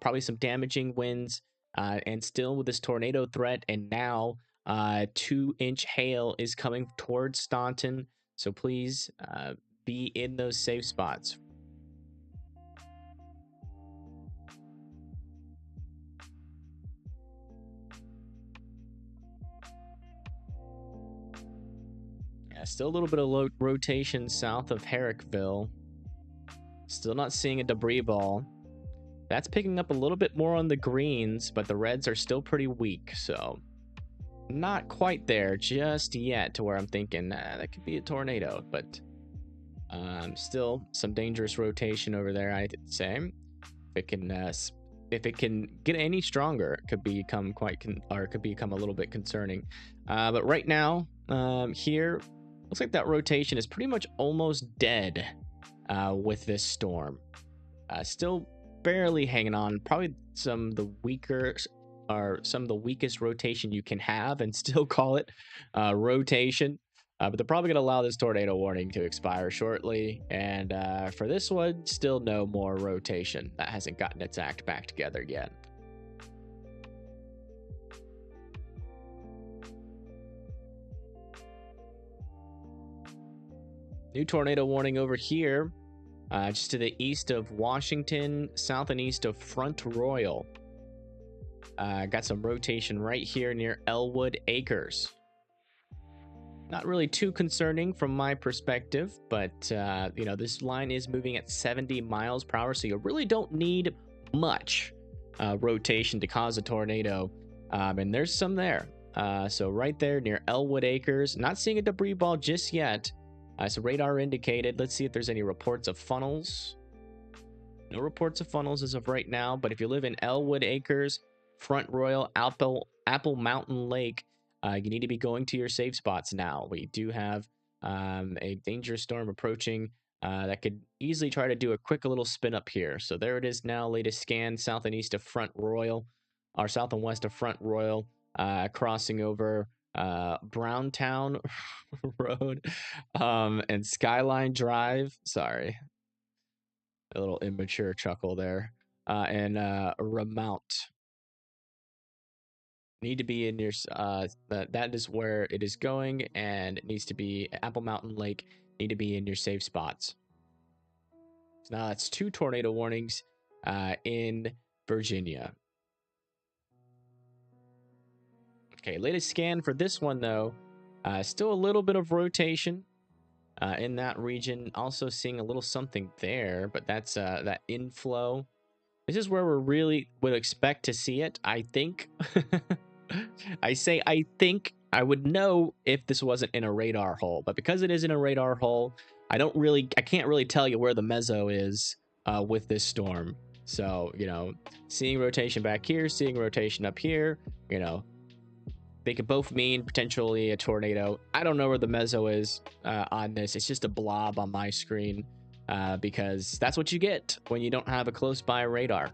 Speaker 1: probably some damaging winds, and still with this tornado threat, and now 2-inch hail is coming towards Staunton. So please be in those safe spots. Yeah, still a little bit of rotation south of Herrickville. Still not seeing a debris ball. That's picking up a little bit more on the greens, but the reds are still pretty weak, so not quite there just yet to where I'm thinking that could be a tornado, but still some dangerous rotation over there, I'd say. If it can get any stronger, it could become could become a little bit concerning. But right now, here looks like that rotation is pretty much almost dead with this storm. Still barely hanging on. Probably some of the weakest rotation you can have and still call it rotation. But they're probably going to allow this tornado warning to expire shortly. And for this one, still no more rotation. That hasn't gotten its act back together yet. New tornado warning over here. Just to the east of Washington, south and east of Front Royal. Got some rotation right here near Elwood Acres. Not really too concerning from my perspective, but you know, this line is moving at 70 miles per hour, so you really don't need much rotation to cause a tornado, and there's some there. So right there near Elwood Acres, not seeing a debris ball just yet. So radar indicated. Let's see if there's any reports of funnels. No reports of funnels as of right now, but if you live in Elwood Acres, Front Royal, Apple Mountain Lake, you need to be going to your safe spots now. We do have a dangerous storm approaching that could easily try to do a quick little spin up here. So there it is now, latest scan, south and east of Front Royal, or south and west of Front Royal, crossing over Browntown Road, and Skyline Drive. Sorry, a little immature chuckle there. And Remount need to be in your that is where it is going, and it needs to be Apple Mountain Lake need to be in your safe spots. So now that's 2 tornado warnings in Virginia. Okay, latest scan for this one though, still a little bit of rotation in that region. Also seeing a little something there, but that's that inflow. This is where we really would expect to see it, I think. I say I think I would know if this wasn't in a radar hole, but because it is in a radar hole, I can't really tell you where the mezzo is with this storm. So, seeing rotation back here, seeing rotation up here, they could both mean potentially a tornado. I don't know where the mezzo is on this. It's just a blob on my screen because that's what you get when you don't have a close by radar.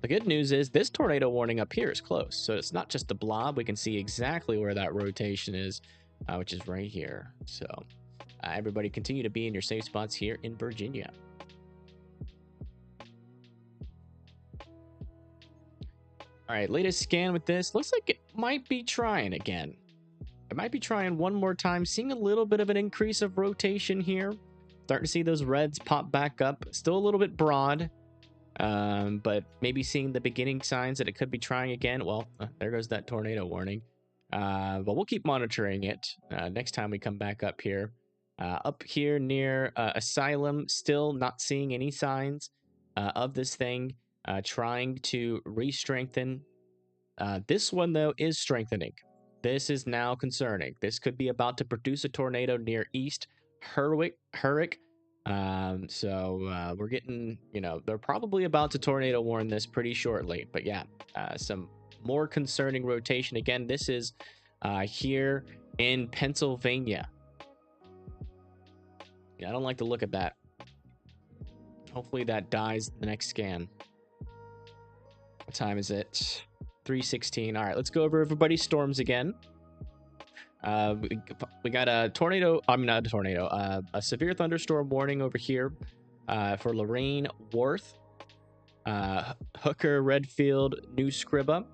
Speaker 1: The good news is this tornado warning up here is close. So it's not just a blob. We can see exactly where that rotation is, which is right here. So everybody continue to be in your safe spots here in Virginia. All right, latest scan with this. Looks like it might be trying again. It might be trying one more time. Seeing a little bit of an increase of rotation here. Starting to see those reds pop back up. Still a little bit broad. But maybe seeing the beginning signs that it could be trying again. Well, there goes that tornado warning. But we'll keep monitoring it next time we come back up here. Up here near Asylum, still not seeing any signs of this thing trying to re-strengthen. This one, though, is strengthening. This is now concerning. This could be about to produce a tornado near East Hurrick. So we're getting, they're probably about to tornado warn this pretty shortly. But yeah, some more concerning rotation. Again, this is here in Pennsylvania. Yeah, I don't like the look of that. Hopefully that dies the next scan. What time is it? 3:16. All right, let's go over everybody's storms again. We got a tornado. I'm not a tornado. A severe thunderstorm warning over here for Lorraine, Worth, Hooker, Redfield, New Scriba,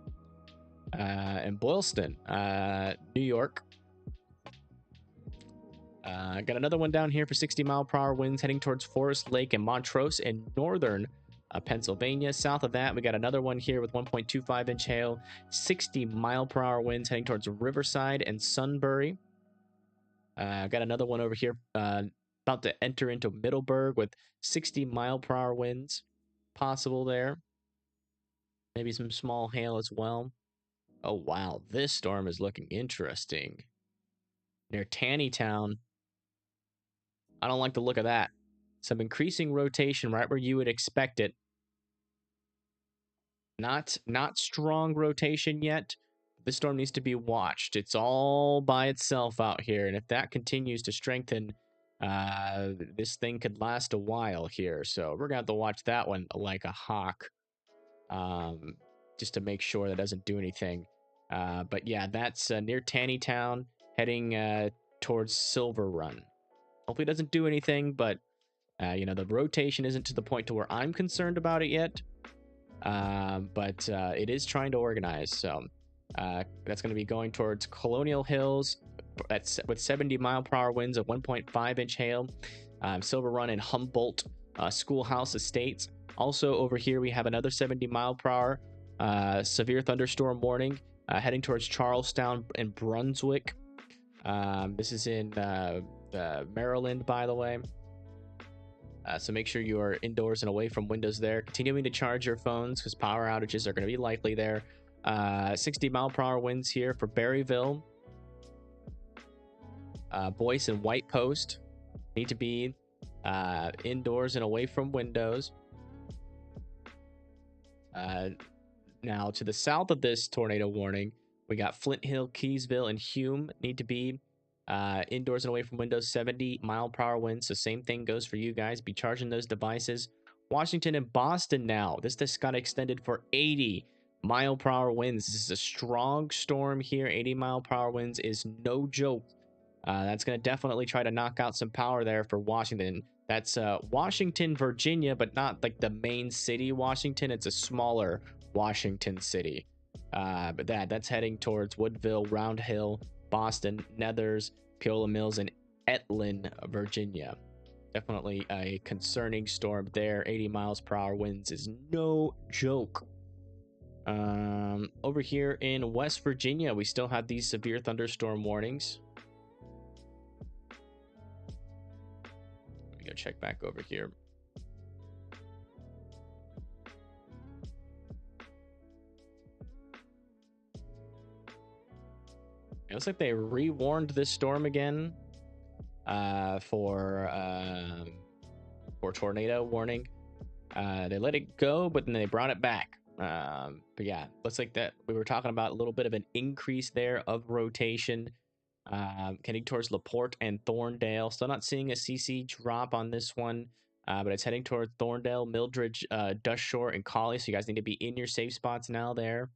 Speaker 1: and Boylston, New York. Got another one down here for 60-mile-per-hour winds heading towards Forest Lake and Montrose in northern Pennsylvania. South of that, we got another one here with 1.25-inch hail, 60-mile-per-hour winds heading towards Riverside and Sunbury. Got another one over here about to enter into Middleburg with 60-mile-per-hour winds possible there. Maybe some small hail as well. Oh, wow. This storm is looking interesting. Near Tannytown. I don't like the look of that. Some increasing rotation right where you would expect it. Not strong rotation yet. This storm needs to be watched. It's all by itself out here, and if that continues to strengthen, this thing could last a while here. So we're gonna have to watch that one like a hawk, just to make sure that doesn't do anything. But yeah, that's near Tannytown, heading towards Silver Run. Hopefully, it doesn't do anything, but the rotation isn't to the point to where I'm concerned about it yet. But it is trying to organize. So that's going to be going towards Colonial Hills with 70-mile-per-hour winds at 1.5-inch hail. Silver Run and Humboldt Schoolhouse Estates. Also over here, we have another 70-mile-per-hour severe thunderstorm warning heading towards Charlestown and Brunswick. This is in Maryland, by the way. So make sure you are indoors and away from windows there. Continuing to charge your phones because power outages are going to be likely there. 60-mile-per-hour winds here for Berryville. Boyce and White Post need to be indoors and away from windows. Now, to the south of this tornado warning, we got Flint Hill, Keysville, and Hume need to be indoors and away from windows, 70-mile-per-hour winds. So same thing goes for you guys. Be charging those devices. Washington and Boston now. This got extended for 80 mile-per-hour winds. This is a strong storm here. 80-mile-per-hour winds is no joke. That's going to definitely try to knock out some power there for Washington. That's Washington, Virginia, but not like the main city, Washington. It's a smaller Washington city. But that's heading towards Woodville, Round Hill, Boston, Nethers, Piola Mills, and Etlin, Virginia. Definitely a concerning storm there. 80 miles per hour winds is no joke. Over here in West Virginia, we still have these severe thunderstorm warnings. Let me go check back over here. It looks like they re-warned this storm again for tornado warning. They let it go, but then they brought it back. But yeah, looks like that we were talking about a little bit of an increase there of rotation heading towards LaPorte and Thorndale. Still not seeing a CC drop on this one, but it's heading towards Thorndale, Mildred, Dust Shore, and Collie. So you guys need to be in your safe spots now there.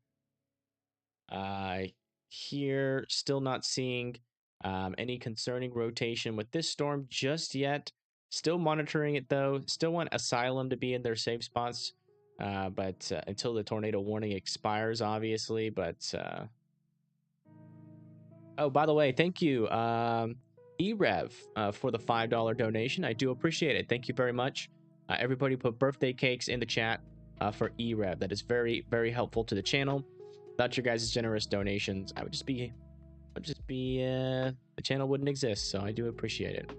Speaker 1: Here, still not seeing any concerning rotation with this storm just yet. Still monitoring it though. Still want Asylum to be in their safe spots, but until the tornado warning expires, obviously. But oh, by the way, thank you, eRev, for the $5 donation. I do appreciate it. Thank you very much. Everybody put birthday cakes in the chat for eRev. That is very, very helpful to the channel. Without your guys' generous donations, I would just be the channel wouldn't exist. So I do appreciate it.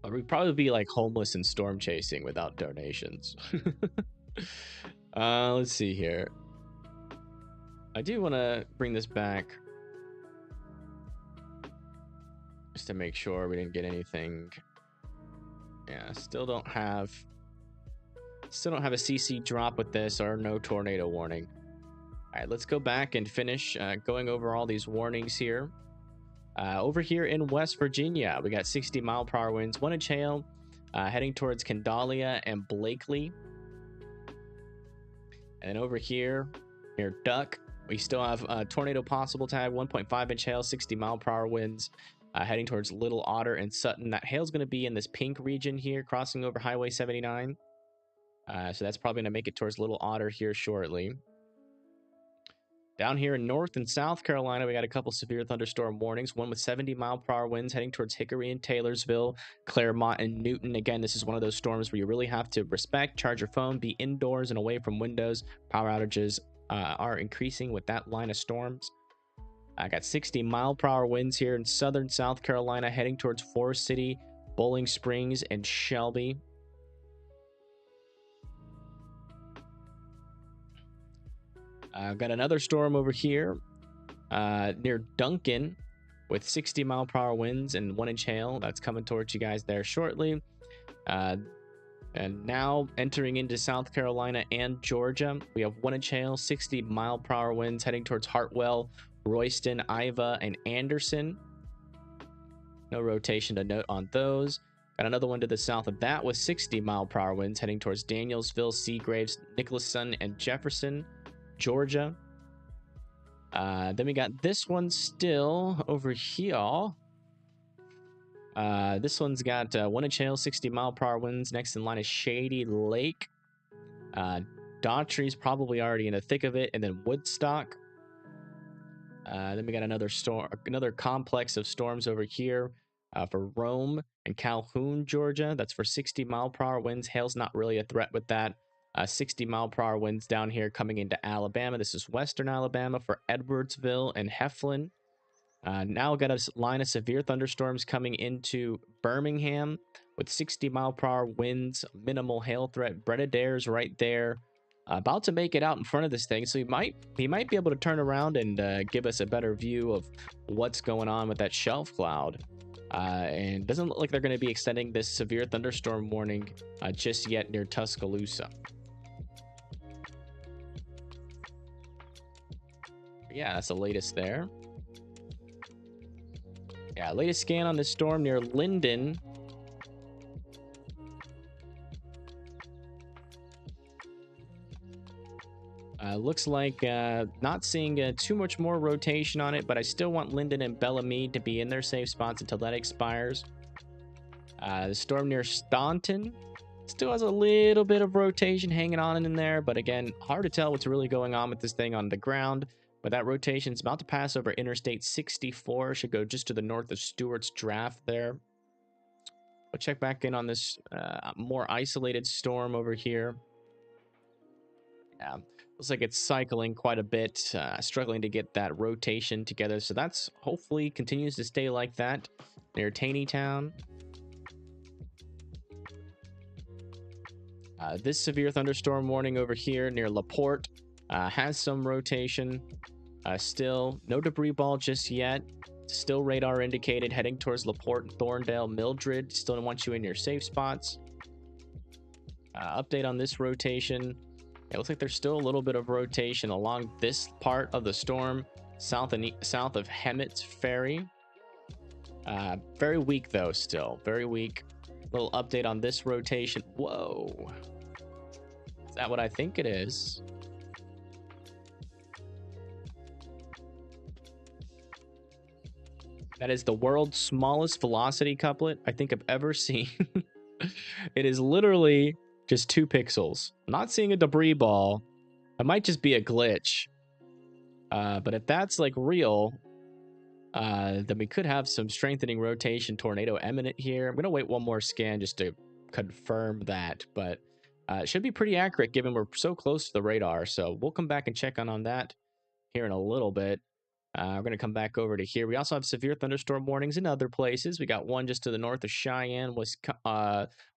Speaker 1: But we'd probably be like homeless and storm chasing without donations. Let's see here. I do want to bring this back just to make sure we didn't get anything. Yeah, still don't have a CC drop with this or no tornado warning. All right, let's go back and finish going over all these warnings here. Over here in West Virginia, we got 60 mile per hour winds, 1 inch hail, heading towards Candalia and Blakely. And then over here near Duck, we still have tornado possible tag, 1.5 inch hail, 60 mile per hour winds, heading towards Little Otter and Sutton. That hail's going to be in this pink region here, crossing over Highway 79. So that's probably going to make it towards Little Otter here shortly. Down here in North and South Carolina, we got a couple severe thunderstorm warnings. One with 70 mile per hour winds heading towards Hickory and Taylorsville, Claremont and Newton. Again, this is one of those storms where you really have to respect, charge your phone, be indoors and away from windows. Power outages are increasing with that line of storms. I got 60 mile per hour winds here in Southern South Carolina heading towards Forest City, Bowling Springs, and Shelby. I've got another storm over here near Duncan with 60 mile per hour winds and 1 inch hail. That's coming towards you guys there shortly. And now entering into South Carolina and Georgia, we have 1 inch hail, 60 mile per hour winds heading towards Hartwell, Royston, Iva, and Anderson. No rotation to note on those. Got another one to the south of that with 60 mile per hour winds heading towards Danielsville, Seagraves, Nicholasson, and Jefferson, Georgia. Then we got this one still over here. This one's got 1 inch hail, 60 mile per hour winds. Next in line is Shady Lake. Daughtry's probably already in the thick of it, and then Woodstock. Then we got another complex of storms over here for Rome and Calhoun, Georgia. That's for 60 mile per hour winds. Hail's not really a threat with that. 60 mile per hour winds down here coming into Alabama. This is Western Alabama for Edwardsville and Heflin. Now we've got a line of severe thunderstorms coming into Birmingham with 60 mile per hour winds, minimal hail threat. Brett Adair's right there, about to make it out in front of this thing. So he might be able to turn around and give us a better view of what's going on with that shelf cloud. And doesn't look like they're going to be extending this severe thunderstorm warning just yet near Tuscaloosa. Yeah, that's the latest there. Yeah, latest scan on this storm near Linden. Looks like not seeing too much more rotation on it, but I still want Linden and Bellamede to be in their safe spots until that expires. The storm near Staunton still has a little bit of rotation hanging on in there, but again, hard to tell what's really going on with this thing on the ground. But that rotation is about to pass over Interstate 64. Should go just to the north of Stewart's Draft there. We'll check back in on this more isolated storm over here. Yeah, looks like it's cycling quite a bit, struggling to get that rotation together. So that's hopefully continues to stay like that near Taneytown. This severe thunderstorm warning over here near LaPorte has some rotation. Still, no debris ball just yet. Still radar indicated heading towards LaPorte, Thorndale, Mildred. Still want you in your safe spots. Update on this rotation. It looks like there's still a little bit of rotation along this part of the storm, south of Hemet's Ferry. Very weak though, still very weak. Little update on this rotation. Whoa, is that what I think it is? That is the world's smallest velocity couplet I think I've ever seen. It is literally just 2 pixels. I'm not seeing a debris ball. It might just be a glitch. But if that's like real, then we could have some strengthening rotation tornado imminent here. I'm going to wait one more scan just to confirm that. But it should be pretty accurate given we're so close to the radar. So we'll come back and check on that here in a little bit. We're going to come back over to here. We also have severe thunderstorm warnings in other places. We got one just to the north of Cheyenne,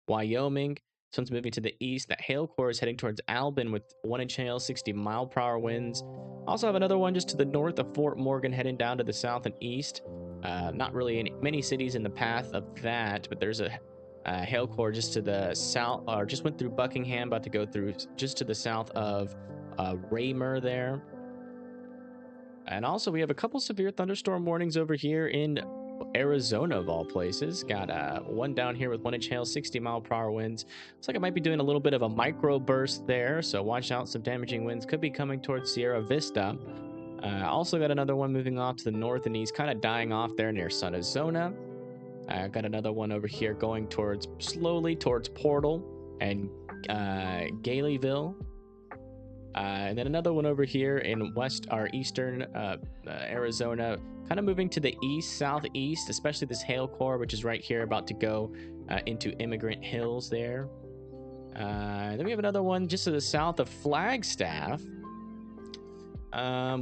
Speaker 1: Wyoming. This one's moving to the east. That hail core is heading towards Albin with 1-inch hail, 60-mile-per-hour winds. Also have another one just to the north of Fort Morgan, heading down to the south and east. Not really many cities in the path of that, but there's a hail core just to the south, or just went through Buckingham, about to go through just to the south of Raymer there. And also, we have a couple severe thunderstorm warnings over here in Arizona, of all places. Got one down here with 1-inch hail, 60-mile-per-hour winds. Looks like it might be doing a little bit of a micro burst there, so watch out. Some damaging winds could be coming towards Sierra Vista. Also got another one moving off to the north and east, kind of dying off there near Sunnazona. Got another one over here going slowly towards Portal and Galeyville. And then another one over here in eastern Arizona, kind of moving to the east, southeast, especially this hail core, which is right here, about to go into Immigrant Hills there. Then we have another one just to the south of Flagstaff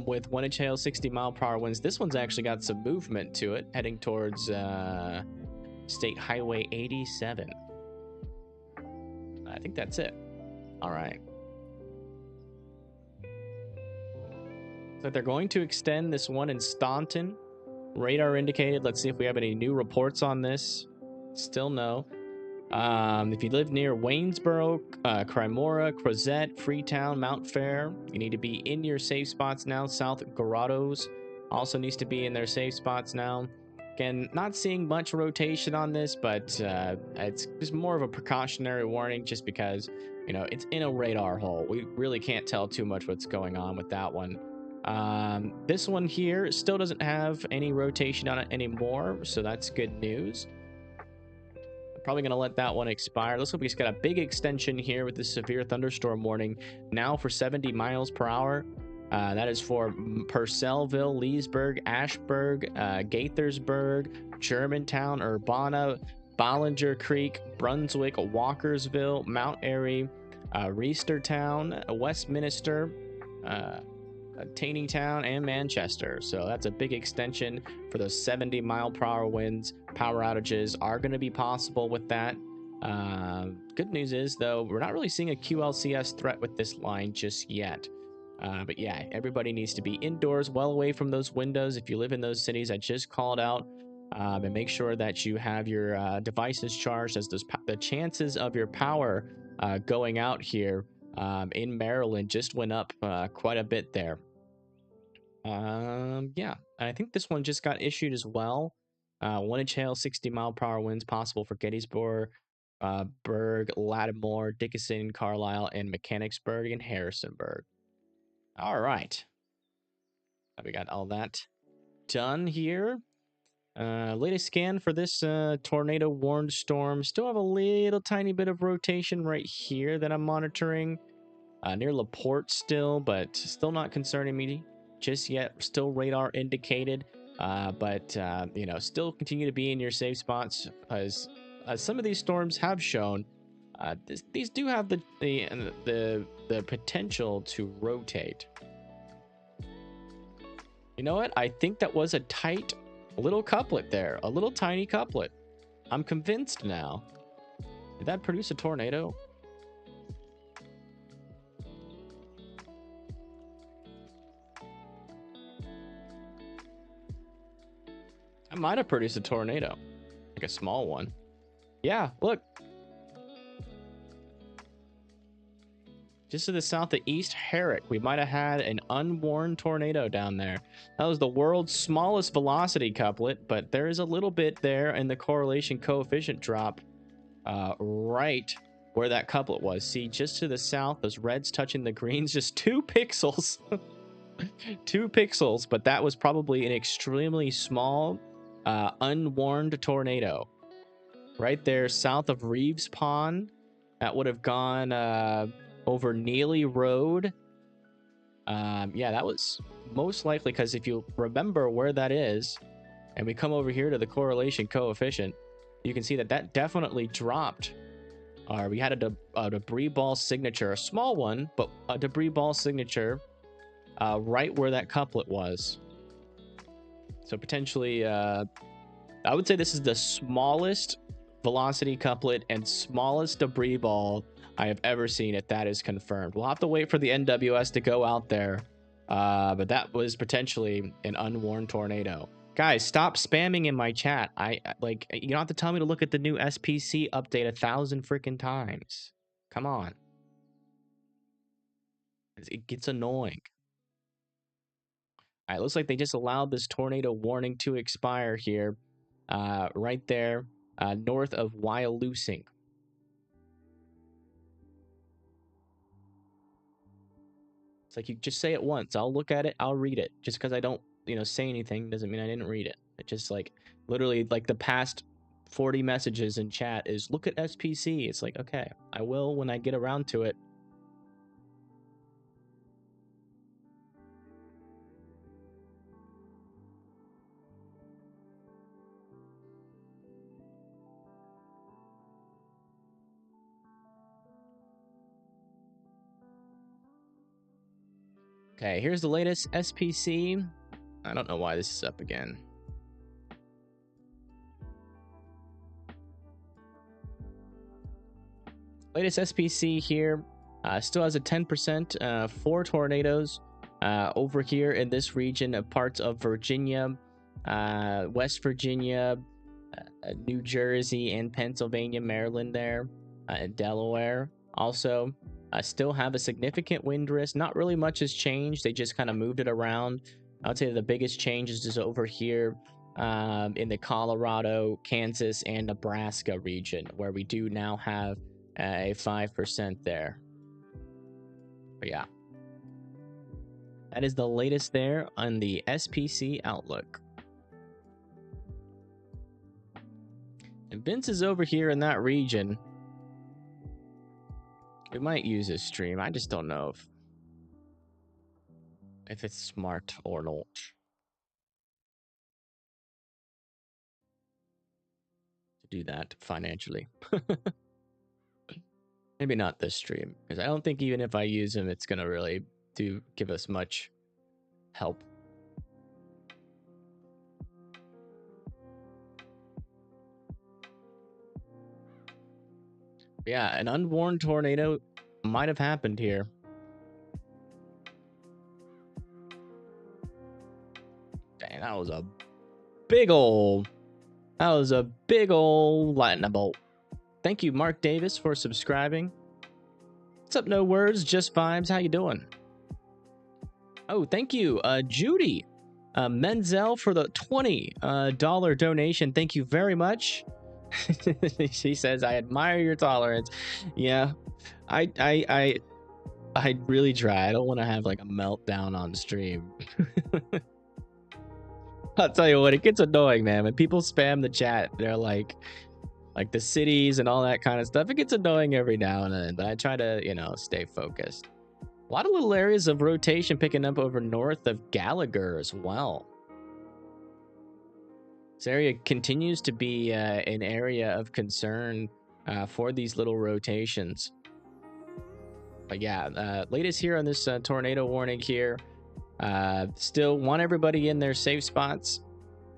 Speaker 1: with 1-inch hail, 60-mile-per-hour winds. This one's actually got some movement to it, heading towards State Highway 87. I think that's it. All right. So they're going to extend this one in Staunton. Radar indicated. Let's see if we have any new reports on this. Still no. If you live near Waynesboro, Cremora, Crozet, Freetown, Mount Fair, you need to be in your safe spots now. South Grottos also needs to be in their safe spots now. Again, not seeing much rotation on this, but it's just more of a precautionary warning just because, you know, it's in a radar hole. We really can't tell too much what's going on with that one. This one here still doesn't have any rotation on it anymore, so that's good news. Probably going to let that one expire. Looks like we just got a big extension here with this severe thunderstorm warning now for 70 miles per hour. That is for Purcellville, Leesburg, Ashburg, Gaithersburg, Germantown, Urbana, Bollinger Creek, Brunswick, Walkersville, Mount Airy, Reisterstown, Westminster, Taneytown, and Manchester. So that's a big extension for those 70-mile-per-hour winds. Power outages are going to be possible with that. Good news is, though, we're not really seeing a QLCS threat with this line just yet. But yeah, everybody needs to be indoors, well away from those windows. If you live in those cities I just called out, and make sure that you have your devices charged, as the chances of your power going out here in Maryland just went up quite a bit there. Yeah, I think this one just got issued as well. 1-inch hail, 60-mile-per-hour winds possible for Gettysburg, Berg, Lattimore, Dickinson, Carlisle, and Mechanicsburg and Harrisonburg. All right. We got all that done here. Latest scan for this tornado warned storm. Still have a little tiny bit of rotation right here that I'm monitoring. Near LaPorte still, but still not concerning me just yet. Still radar indicated, but you know, still continue to be in your safe spots, as some of these storms have shown. These do have the potential to rotate. You know what? I think that was a tight little couplet there, a little tiny couplet. I'm convinced now. Did that produce a tornado? I might have produced a tornado, like a small one. Yeah, look. Just to the south of East Herrick, we might have had an unwarned tornado down there. That was the world's smallest velocity couplet, but there is a little bit there in the correlation coefficient drop right where that couplet was. See, just to the south, those reds touching the greens, just 2 pixels. 2 pixels, but that was probably an extremely small, unwarned tornado. Right there, south of Reeves Pond. That would have gone over Neely Road. Yeah, that was most likely, because if you remember where that is, and we come over here to the correlation coefficient, you can see that that definitely dropped. We had a debris ball signature, a small one, but a debris ball signature right where that couplet was. So potentially, I would say this is the smallest velocity couplet and smallest debris ball I have ever seen, if that is confirmed. We'll have to wait for the NWS to go out there, but that was potentially an unwarned tornado. Guys, stop spamming in my chat. I like, you don't have to tell me to look at the new SPC update 1,000 freaking times. Come on. It gets annoying. All right, looks like they just allowed this tornado warning to expire here, right there, north of Wyalusing. It's like, you just say it once. I'll look at it. I'll read it. Just because I don't, you know, say anything doesn't mean I didn't read it. It just, like, literally, like, the past 40 messages in chat is, look at SPC. It's like, okay, I will when I get around to it. Okay, here's the latest SPC. I don't know why this is up again. Latest SPC here still has a 10% for tornadoes over here in this region of parts of Virginia, West Virginia, New Jersey, and Pennsylvania, Maryland there, and Delaware. Also, still have a significant wind risk. Not really much has changed. They just kind of moved it around. I would say the biggest change is just over here in the Colorado, Kansas, and Nebraska region, where we do now have a 5% there. But yeah, that is the latest there on the SPC outlook. And Vince is over here in that region. We might use his stream. I just don't know if it's smart or not to do that financially. Maybe not this stream, because I don't think even if I use him, it's gonna really give us much help. Yeah, an unwarned tornado might have happened here. Dang, that was a big ol' lightning bolt. Thank you, Mark Davis, for subscribing. What's up, No Words, Just Vibes? How you doing? Oh, thank you, Judy Menzel, for the $20 donation. Thank you very much. She says, I admire your tolerance. Yeah, I I really try. I don't want to have like a meltdown on stream. I'll tell you what, it gets annoying, man. When people spam the chat, they're like the cities and all that kind of stuff. It gets annoying every now and then, but I try to, you know, stay focused. A lot of little areas of rotation picking up over north of Gallagher as well. This area continues to be an area of concern for these little rotations. But yeah, latest here on this tornado warning here. Still want everybody in their safe spots.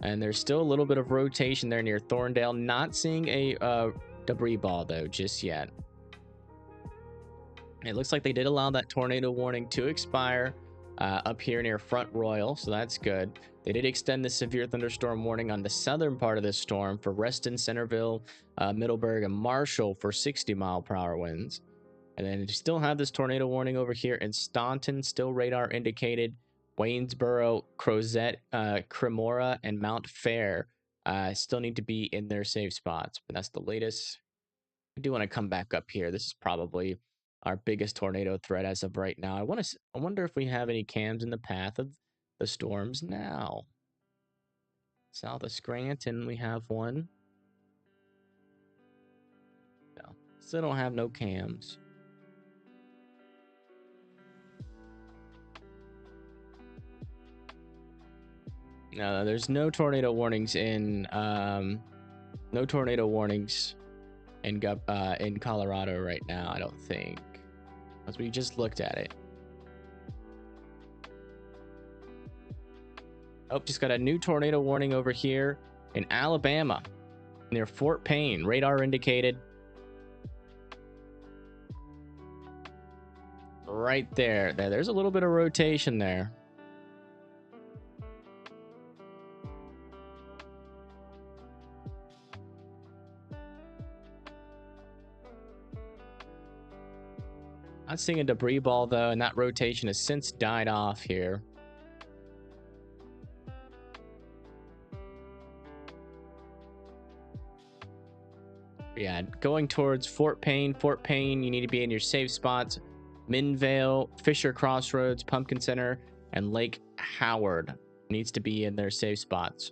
Speaker 1: And there's still a little bit of rotation there near Thorndale. Not seeing a debris ball, though, just yet. It looks like they did allow that tornado warning to expire up here near Front Royal, so that's good. They did extend the severe thunderstorm warning on the southern part of this storm for Reston, Centerville, Middleburg, and Marshall for 60-mile-per-hour winds. And then you still have this tornado warning over here in Staunton, still radar indicated. Waynesboro, Crozet, Cremora, and Mount Fair still need to be in their safe spots. But that's the latest. I do want to come back up here. This is probably our biggest tornado threat as of right now. I wonder if we have any cams in the path of the storms now. South of Scranton, we have one. No, still don't have no cams. No, there's no tornado warnings in in Colorado right now, I don't think. As we just looked at it. Oh, just got a new tornado warning over here in Alabama near Fort Payne. Radar indicated. Right there. There's a little bit of rotation there. Not seeing a debris ball, though, and that rotation has since died off here. Yeah, going towards Fort Payne. Fort Payne, you need to be in your safe spots. Minvale, Fisher Crossroads, Pumpkin Center, and Lake Howard needs to be in their safe spots.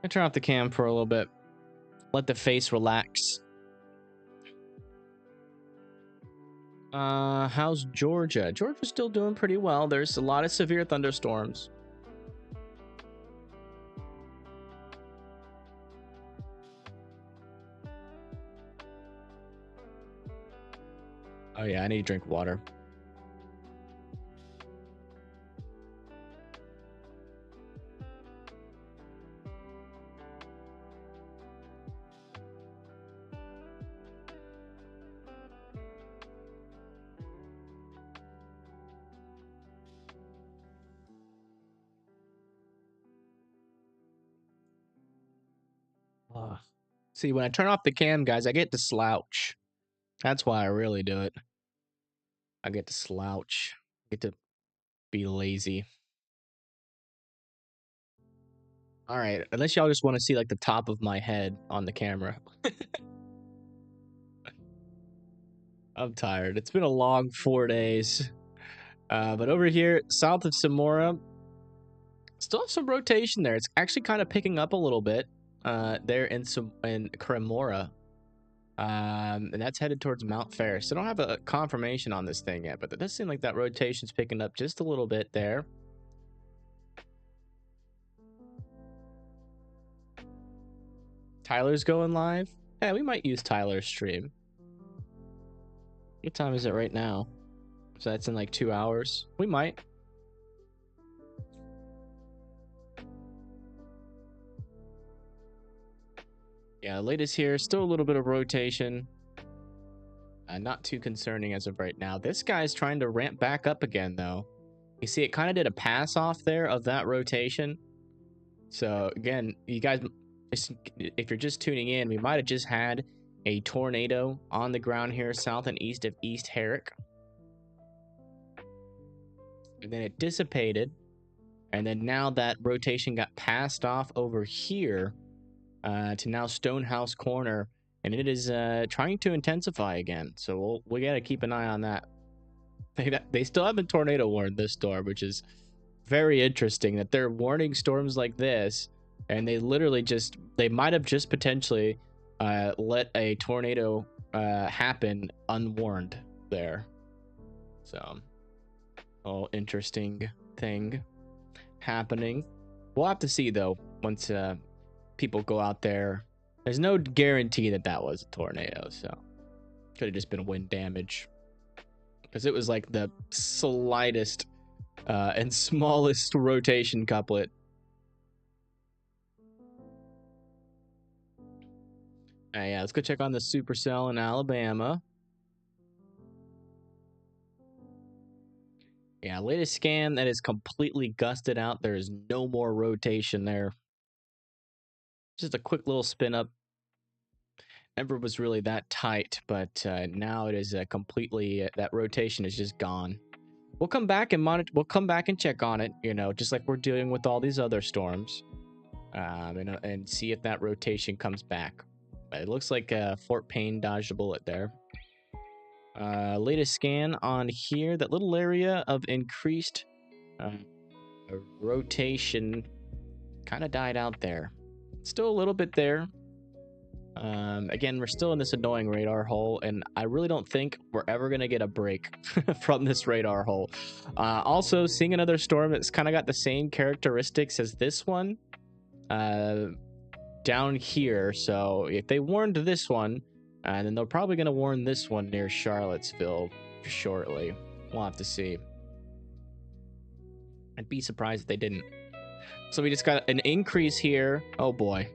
Speaker 1: I turn off the cam for a little bit. Let the face relax. How's Georgia? Georgia's still doing pretty well. There's a lot of severe thunderstorms. Oh yeah, I need to drink water. See, when I turn off the cam, guys, I get to slouch. That's why I really do it. I get to slouch. I get to be lazy. All right, unless y'all just want to see like the top of my head on the camera. I'm tired. It's been a long 4 days. But over here, south of Samora, still have some rotation there. It's actually kind of picking up a little bit there in Cremora. And that's headed towards Mount Fair. So I don't have a confirmation on this thing yet, but it does seem like that rotation's picking up just a little bit there. Tyler's going live? Yeah, we might use Tyler's stream. What time is it right now? So that's in like 2 hours. We might. Yeah, latest here. Still a little bit of rotation. Not too concerning as of right now. This guy's trying to ramp back up again, though. You see, it kind of did a pass off there of that rotation. So, again, you guys, if you're just tuning in, we might have just had a tornado on the ground here south and east of East Herrick. And then it dissipated. And then now that rotation got passed off over here to now Stonehouse Corner. And it is trying to intensify again. So we got to keep an eye on that. They still haven't tornado warned this storm, which is very interesting that they're warning storms like this. And they literally just, they might have just potentially let a tornado happen unwarned there. So, interesting thing happening. We'll have to see though once people go out there. There's no guarantee that that was a tornado, so could have just been wind damage because it was like the slightest and smallest rotation couplet. Yeah, let's go check on the supercell in Alabama. Yeah, latest scan, that is completely gusted out. There is no more rotation there. Just a quick little spin up. Never was really that tight, but now it is completely, that rotation is just gone. We'll come back and monitor, we'll come back and check on it, you know, just like we're doing with all these other storms, and see if that rotation comes back. It looks like Fort Payne dodged a bullet there. Latest scan on here, that little area of increased rotation kind of died out there. Still a little bit there. Again, we're still in this annoying radar hole, and I really don't think we're ever going to get a break from this radar hole. Also, seeing another storm that's kind of got the same characteristics as this one down here. So if they warned this one, then they're probably going to warn this one near Charlottesville shortly. We'll have to see. I'd be surprised if they didn't. So we just got an increase here. Oh boy.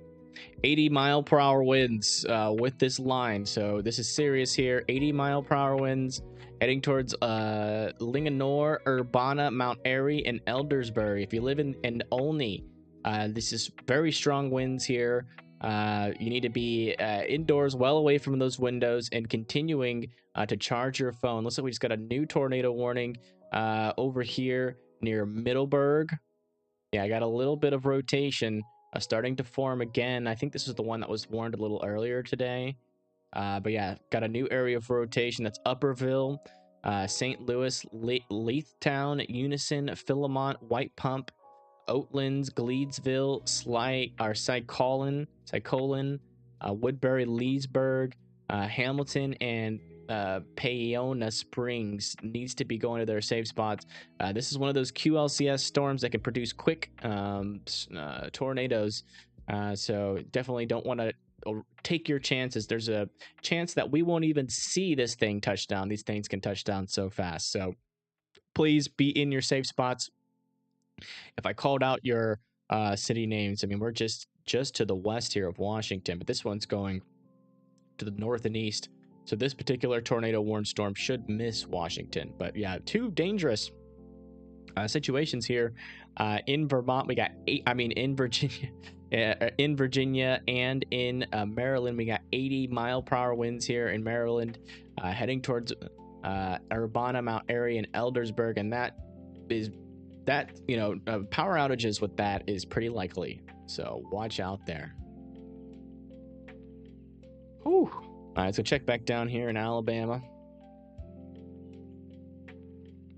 Speaker 1: 80-mile-per-hour winds with this line. So this is serious here. 80-mile-per-hour winds heading towards Linganore, Urbana, Mount Airy, and Eldersburg. If you live in Olney, this is very strong winds here. You need to be indoors, well away from those windows, and continuing to charge your phone. Looks like we just got a new tornado warning over here near Middleburg. Yeah, I got a little bit of rotation starting to form again. I think this is the one that was warned a little earlier today. But yeah, got a new area of rotation. That's Upperville, St. Louis, Leithtown, Unison, Philemont, White Pump, Oatlands, Gleedsville, Sycolin, Woodbury, Leesburg, Hamilton, and Paona Springs needs to be going to their safe spots. This is one of those QLCS storms that can produce quick tornadoes. So definitely don't want to take your chances. There's a chance that we won't even see this thing touch down. These things can touch down so fast. So please be in your safe spots. If I called out your city names, I mean, we're just to the west here of Washington, but this one's going to the north and east. So this particular tornado warned storm should miss Washington. But yeah, two dangerous situations here. In Vermont, we got in Virginia and in Maryland, we got 80-mile-per-hour winds here in Maryland, heading towards Urbana, Mount Airy, and Eldersburg. And power outages with that is pretty likely. So watch out there. Whew. All right, so check back down here in Alabama.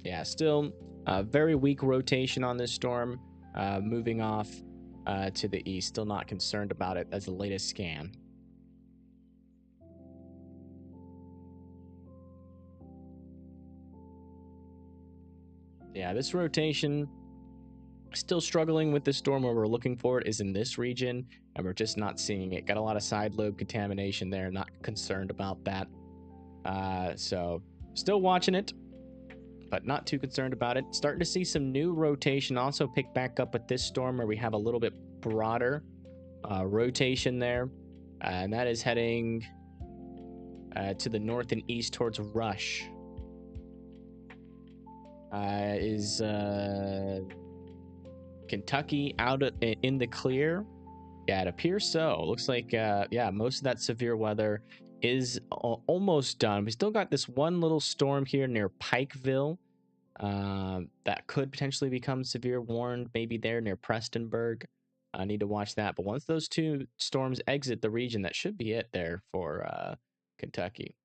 Speaker 1: Yeah, still very weak rotation on this storm, moving off to the east. Still not concerned about it as the latest scan. Yeah, this rotation, still struggling with the storm. Where we're looking for it is in this region, and we're just not seeing it. Got a lot of side lobe contamination there. Not concerned about that. So still watching it, but not too concerned about it. Starting to see some new rotation also pick back up with this storm, where we have a little bit broader rotation there, and that is heading to the north and east towards Rush. Is Kentucky out in the clear? Yeah, it appears so. Looks like, yeah, most of that severe weather is almost done. We still got this one little storm here near Pikeville that could potentially become severe warned, maybe there near Prestonburg. I need to watch that. But once those two storms exit the region, that should be it there for Kentucky.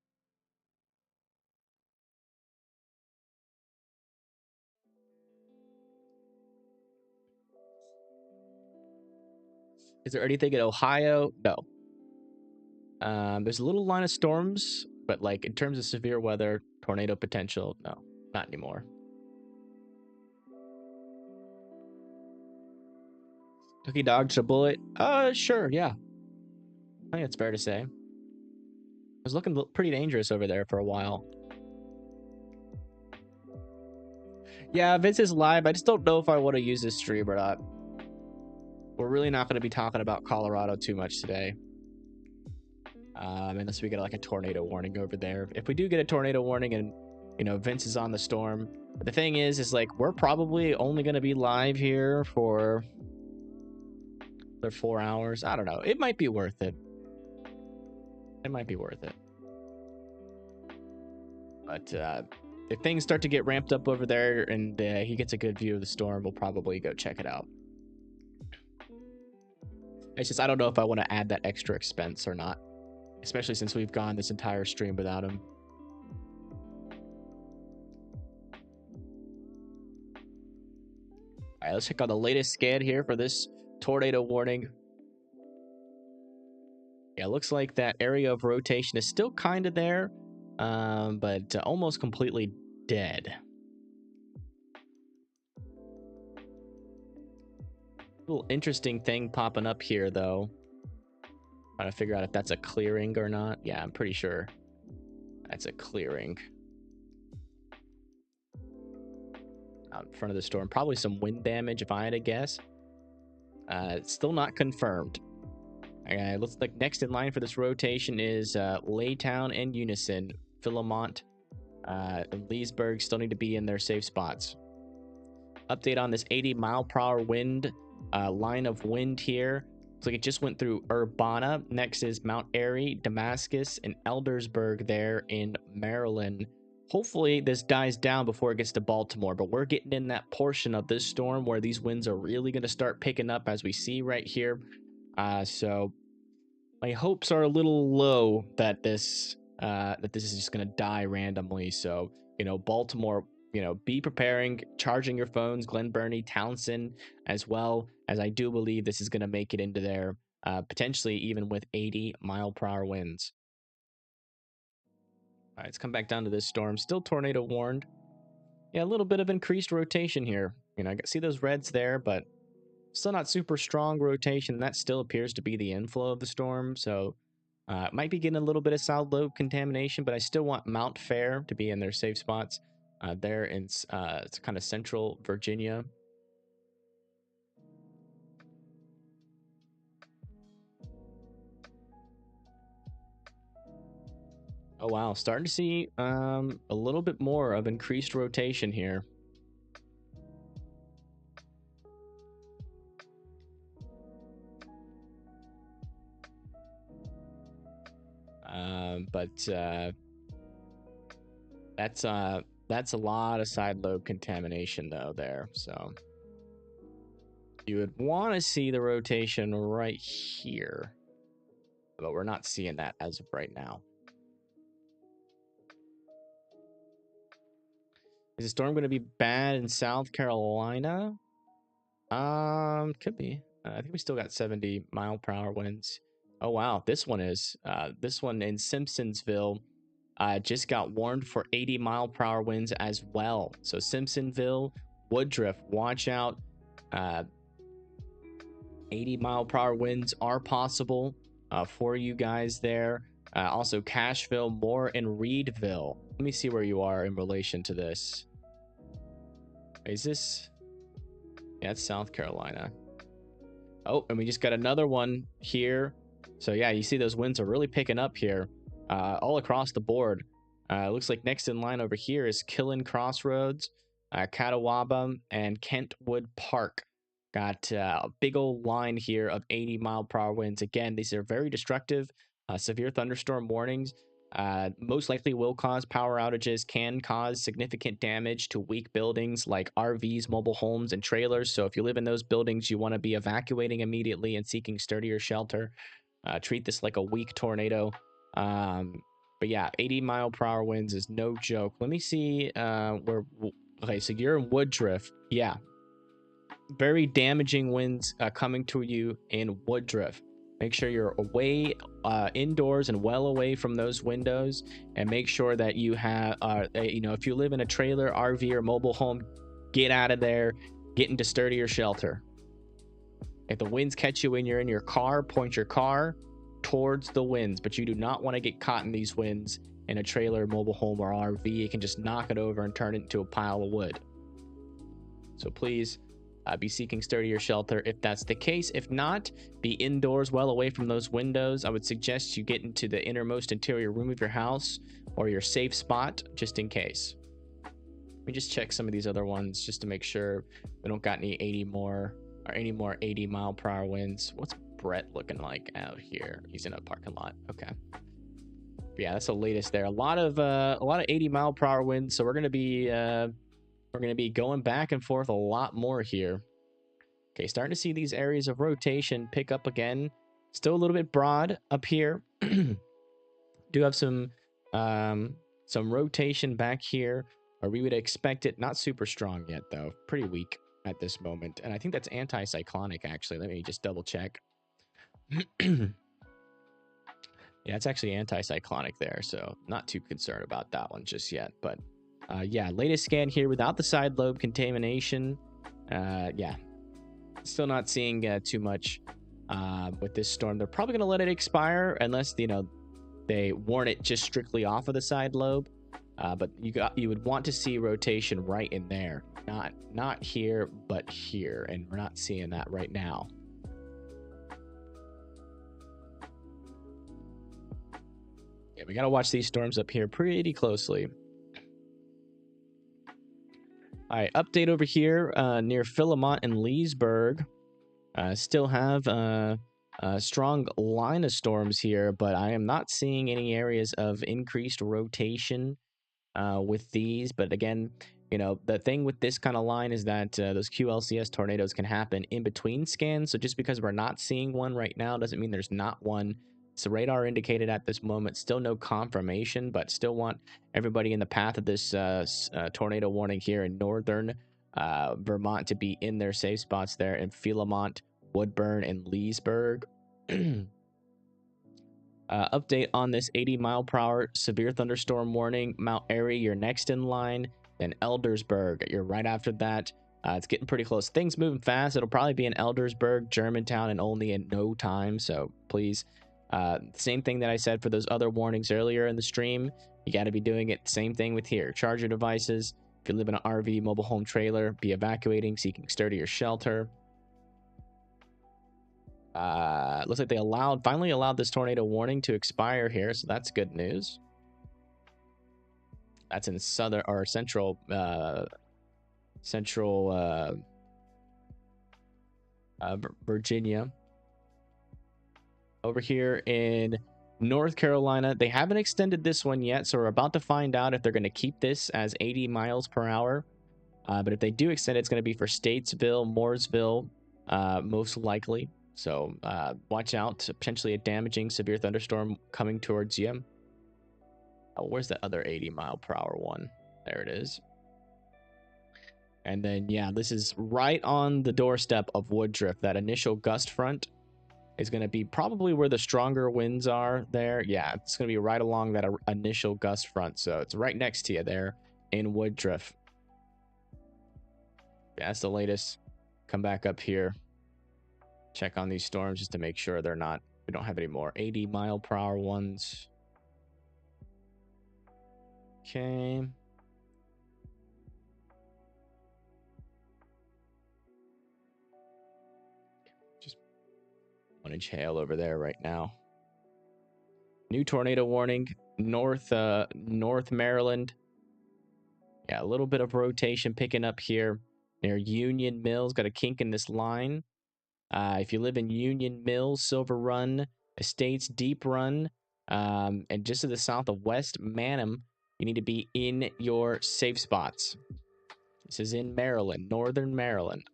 Speaker 1: Is there anything in Ohio? No. There's a little line of storms, but like in terms of severe weather, tornado potential, no, not anymore. Cookie dodged a bullet? Sure, yeah. I think it's fair to say. It was looking pretty dangerous over there for a while. Yeah, Vince is live. I just don't know if I want to use this stream or not. We're really not going to be talking about Colorado too much today. Unless we get like a tornado warning over there. If we do get a tornado warning and, you know, Vince is on the storm. But the thing is like, we're probably only going to be live here for 4 hours. I don't know. It might be worth it. It might be worth it. But if things start to get ramped up over there and he gets a good view of the storm, we'll probably go check it out. It's just, I don't know if I want to add that extra expense or not. Especially since we've gone this entire stream without him. All right, let's check out the latest scan here for this tornado warning. Yeah, it looks like that area of rotation is still kind of there, but almost completely dead. Little interesting thing popping up here, though. Trying to figure out if that's a clearing or not. Yeah, I'm pretty sure that's a clearing. Out in front of the storm. Probably some wind damage, if I had to guess. It's still not confirmed. Looks like next in line for this rotation is Laytown and Unison. Philemont and Leesburg still need to be in their safe spots. Update on this 80-mile-per-hour wind line of wind here. Looks like it just went through Urbana. Next is Mount Airy, Damascus, and Eldersburg there in Maryland. Hopefully this dies down before it gets to Baltimore, but we're getting in that portion of this storm where these winds are really going to start picking up, as we see right here. So my hopes are a little low that this is just going to die randomly. So, you know, Baltimore, you know, be preparing, charging your phones, Glen Burnie, Townsend, as well, as I do believe this is going to make it into there, potentially even with 80-mile-per-hour winds. All right, let's come back down to this storm. Still tornado warned. Yeah, a little bit of increased rotation here. You know, I see those reds there, but still not super strong rotation. That still appears to be the inflow of the storm. So might be getting a little bit of south lobe contamination, but I still want Mount Fair to be in their safe spots. There in it's kind of central Virginia. Oh wow, starting to see a little bit more of increased rotation here. But that's a lot of side lobe contamination though there. So you would want to see the rotation right here, but we're not seeing that as of right now. Is the storm going to be bad in South Carolina? Could be. I think we still got 70-mile-per-hour winds. Oh wow, this one is. This one in Simpsonsville just got warned for 80-mile-per-hour winds as well. So Simpsonville, Woodruff, watch out. 80-mile-per-hour winds are possible for you guys there. Also Cashville, Moore, and Reedville. Let me see where you are in relation to this. Is this? Yeah, it's South Carolina. Oh, and we just got another one here. So yeah, you see those winds are really picking up here all across the board. Looks like next in line over here is Killen Crossroads, Catawba, and Kentwood Park. Got a big old line here of 80-mile-per-hour winds. Again, these are very destructive. Severe thunderstorm warnings most likely will cause power outages, can cause significant damage to weak buildings like RVs, mobile homes, and trailers. So if you live in those buildings, you want to be evacuating immediately and seeking sturdier shelter. Treat this like a weak tornado. But yeah, 80-mile-per-hour winds is no joke. Let me see where... Okay, so you're in Woodruff. Yeah. Very damaging winds coming to you in Woodruff. Make sure you're away indoors and well away from those windows, and make sure that you have, if you live in a trailer, RV, or mobile home, get out of there, get into sturdier shelter. If the winds catch you when you're in your car, point your car towards the winds, but you do not want to get caught in these winds in a trailer, mobile home, or RV. You can just knock it over and turn it into a pile of wood. So please be seeking sturdier shelter if that's the case. If not, be indoors well away from those windows. I would suggest you get into the innermost interior room of your house or your safe spot just in case. Let me just check some of these other ones just to make sure we don't got any more 80-mile-per-hour winds. What's Brett looking like out here? He's in a parking lot. Okay. But yeah, that's the latest there. A lot of 80-mile-per-hour winds. So we're gonna be going back and forth a lot more here. Okay, starting to see these areas of rotation pick up again. Still a little bit broad up here. Do have some rotation back here, or we would expect it. Not super strong yet, though. Pretty weak at this moment. And I think that's anticyclonic, actually. Let me just double check. Yeah, it's actually anticyclonic there, so not too concerned about that one just yet. But yeah, latest scan here without the side lobe contamination. Yeah, still not seeing too much with this storm. They're probably going to let it expire unless, they warn it just strictly off of the side lobe. But you would want to see rotation right in there. Not here, but here. And we're not seeing that right now. Yeah, we got to watch these storms up here pretty closely. All right, update over here near Philemont and Leesburg. Still have a strong line of storms here, but I am not seeing any areas of increased rotation with these. But again, the thing with this kind of line is that those QLCS tornadoes can happen in between scans. So just because we're not seeing one right now doesn't mean there's not one. So radar indicated at this moment, still no confirmation, but still want everybody in the path of this tornado warning here in northern Vermont to be in their safe spots there in Philemont, Woodburn, and Leesburg. Update on this 80-mile-per-hour severe thunderstorm warning. Mount Airy, you're next in line. Then Eldersburg, you're right after that. It's getting pretty close. Things moving fast. It'll probably be in Eldersburg, Germantown, and only in no time. So please, same thing that I said for those other warnings earlier in the stream. You got to be doing it. Same thing with here. Charge your devices. If you live in an RV, mobile home, trailer, be evacuating, seeking sturdier shelter. Looks like they finally allowed this tornado warning to expire here, so that's good news. That's in southern or central Virginia. Over here in North Carolina, they haven't extended this one yet, so we're about to find out if they're going to keep this as 80 miles per hour. But if they do extend it, it's going to be for Statesville, Mooresville, most likely. So watch out, potentially a damaging severe thunderstorm coming towards you. Oh, where's the other 80-mile-per-hour one? There it is. And then, yeah, this is right on the doorstep of Woodruff. That initial gust front is going to be probably where the stronger winds are there. Yeah, it's going to be right along that initial gust front. So it's right next to you there in Woodruff. Yeah, that's the latest. Come back up here. Check on these storms just to make sure we don't have any more 80-mile-per-hour ones. Okay. Just 1-inch hail over there right now. New tornado warning, North Maryland. Yeah, a little bit of rotation picking up here near Union Mills. Got a kink in this line. If you live in Union Mills, Silver Run, Estates, Deep Run, and just to the south of West Manham. You need to be in your safe spots. This is in Maryland, northern Maryland.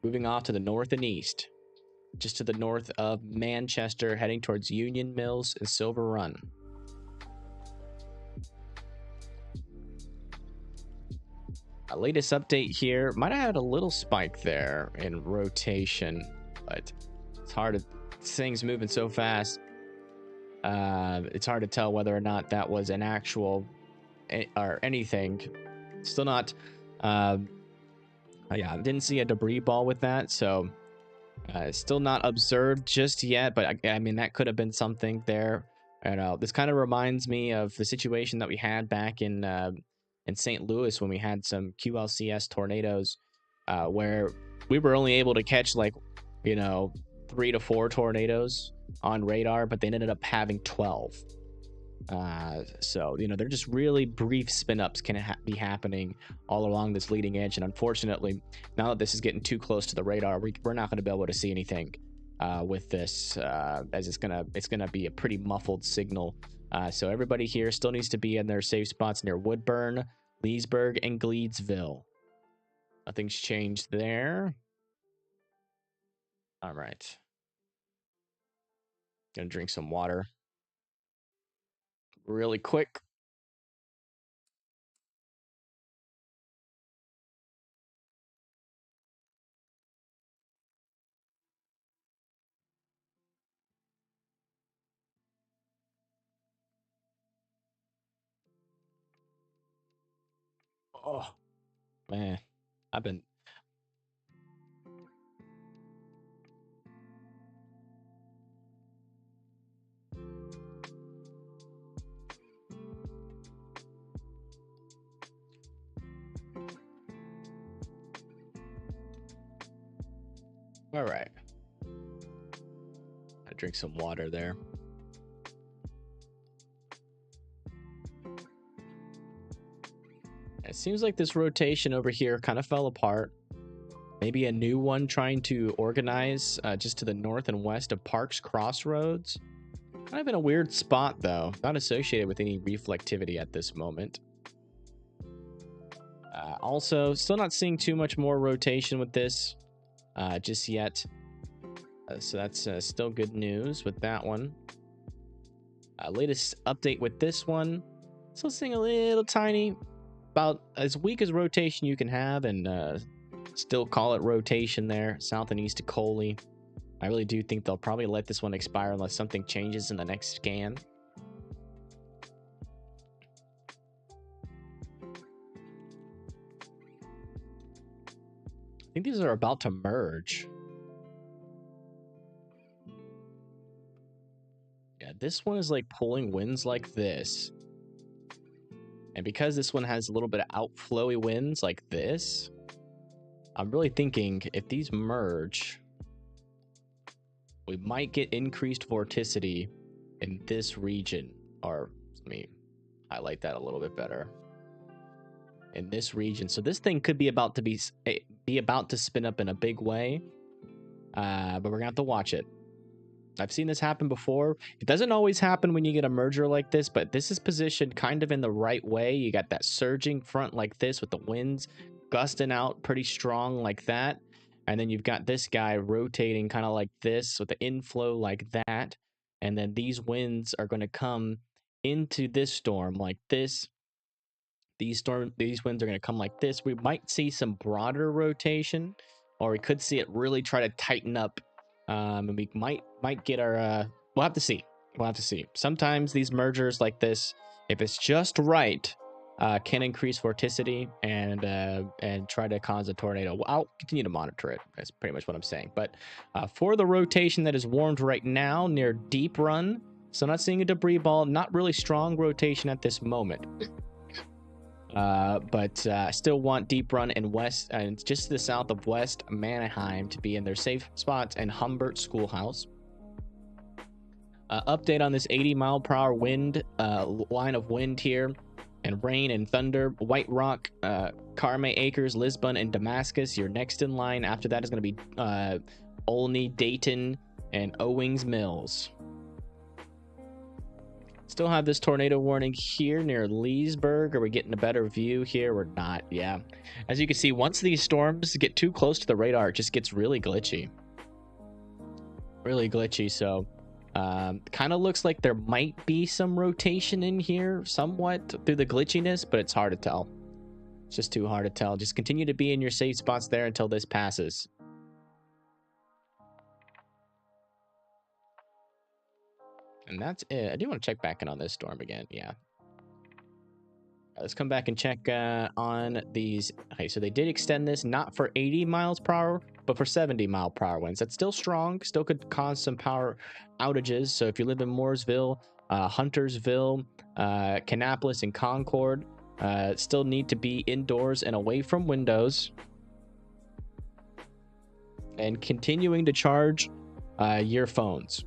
Speaker 1: Moving off to the north and east, just to the north of Manchester, heading towards Union Mills and Silver Run. Latest update here. Might have had a little spike there in rotation, but it's hard to... Things moving so fast. It's hard to tell whether or not that was an actual or anything. Still not... yeah, I didn't see a debris ball with that, so... still not observed just yet, but I mean, that could have been something there. And this kind of reminds me of the situation that we had back in St. Louis when we had some QLCS tornadoes, where we were only able to catch, like, 3 to 4 tornadoes on radar, but they ended up having 12. So, they're just really brief spin-ups can be happening all along this leading edge. And unfortunately, now that this is getting too close to the radar, we're not going to be able to see anything with this, as it's gonna be a pretty muffled signal. So everybody here still needs to be in their safe spots near Woodburn, Leesburg, and Gleadsville. Nothing's changed there. All right. Gonna drink some water really quick. Oh, man. I've been... All right. I drink some water there. It seems like this rotation over here kind of fell apart. Maybe a new one trying to organize just to the north and west of Parks Crossroads. Kind of in a weird spot, though. Not associated with any reflectivity at this moment. Also, still not seeing too much more rotation with this just yet. So that's still good news with that one. Latest update with this one. Still seeing a little tiny, about as weak as rotation you can have, and still call it rotation there, south and east of Coley. I really do think they'll probably let this one expire unless something changes in the next scan. I think these are about to merge. Yeah, this one is like pulling winds like this. And because this one has a little bit of outflowy winds like this, I'm really thinking if these merge, we might get increased vorticity in this region. Or let me highlight that a little bit better. In this region. So this thing could be about to spin up in a big way. But we're gonna have to watch it. I've seen this happen before. It doesn't always happen when you get a merger like this, but this is positioned kind of in the right way. You got that surging front like this with the winds gusting out pretty strong like that. And then you've got this guy rotating kind of like this with the inflow like that. And then these winds are going to come into this storm like this. These winds are going to come like this. We might see some broader rotation, or we could see it really try to tighten up. And we might get our... we'll have to see. We'll have to see. Sometimes these mergers like this, if it's just right, can increase vorticity and try to cause a tornado. I'll continue to monitor it. That's pretty much what I'm saying. But for the rotation that is warmed right now near Deep Run, so not seeing a debris ball, not really strong rotation at this moment. But still want Deep Run and West, and just to the south of West Manheim to be in their safe spots, and Humbert Schoolhouse. Update on this 80-mile-per-hour wind line of wind here, and rain and thunder. White Rock, Carme Acres, Lisbon, and Damascus. Your next in line after that is going to be Olney, Dayton, and Owings Mills. Still have this tornado warning here near Leesburg. Are we getting a better view here? We're not. Yeah. As you can see, once these storms get too close to the radar, it just gets really glitchy. Really glitchy. So kind of looks like there might be some rotation in here somewhat through the glitchiness, but it's hard to tell. It's just too hard to tell. Just continue to be in your safe spots there until this passes. And that's it. I do want to check back in on this storm again. Yeah. Let's come back and check on these. Okay, so they did extend this not for 80 miles per hour, but for 70-mile-per-hour winds. That's still strong. Still could cause some power outages. So if you live in Mooresville, Huntersville, Kannapolis, and Concord, still need to be indoors and away from windows. And continuing to charge your phones,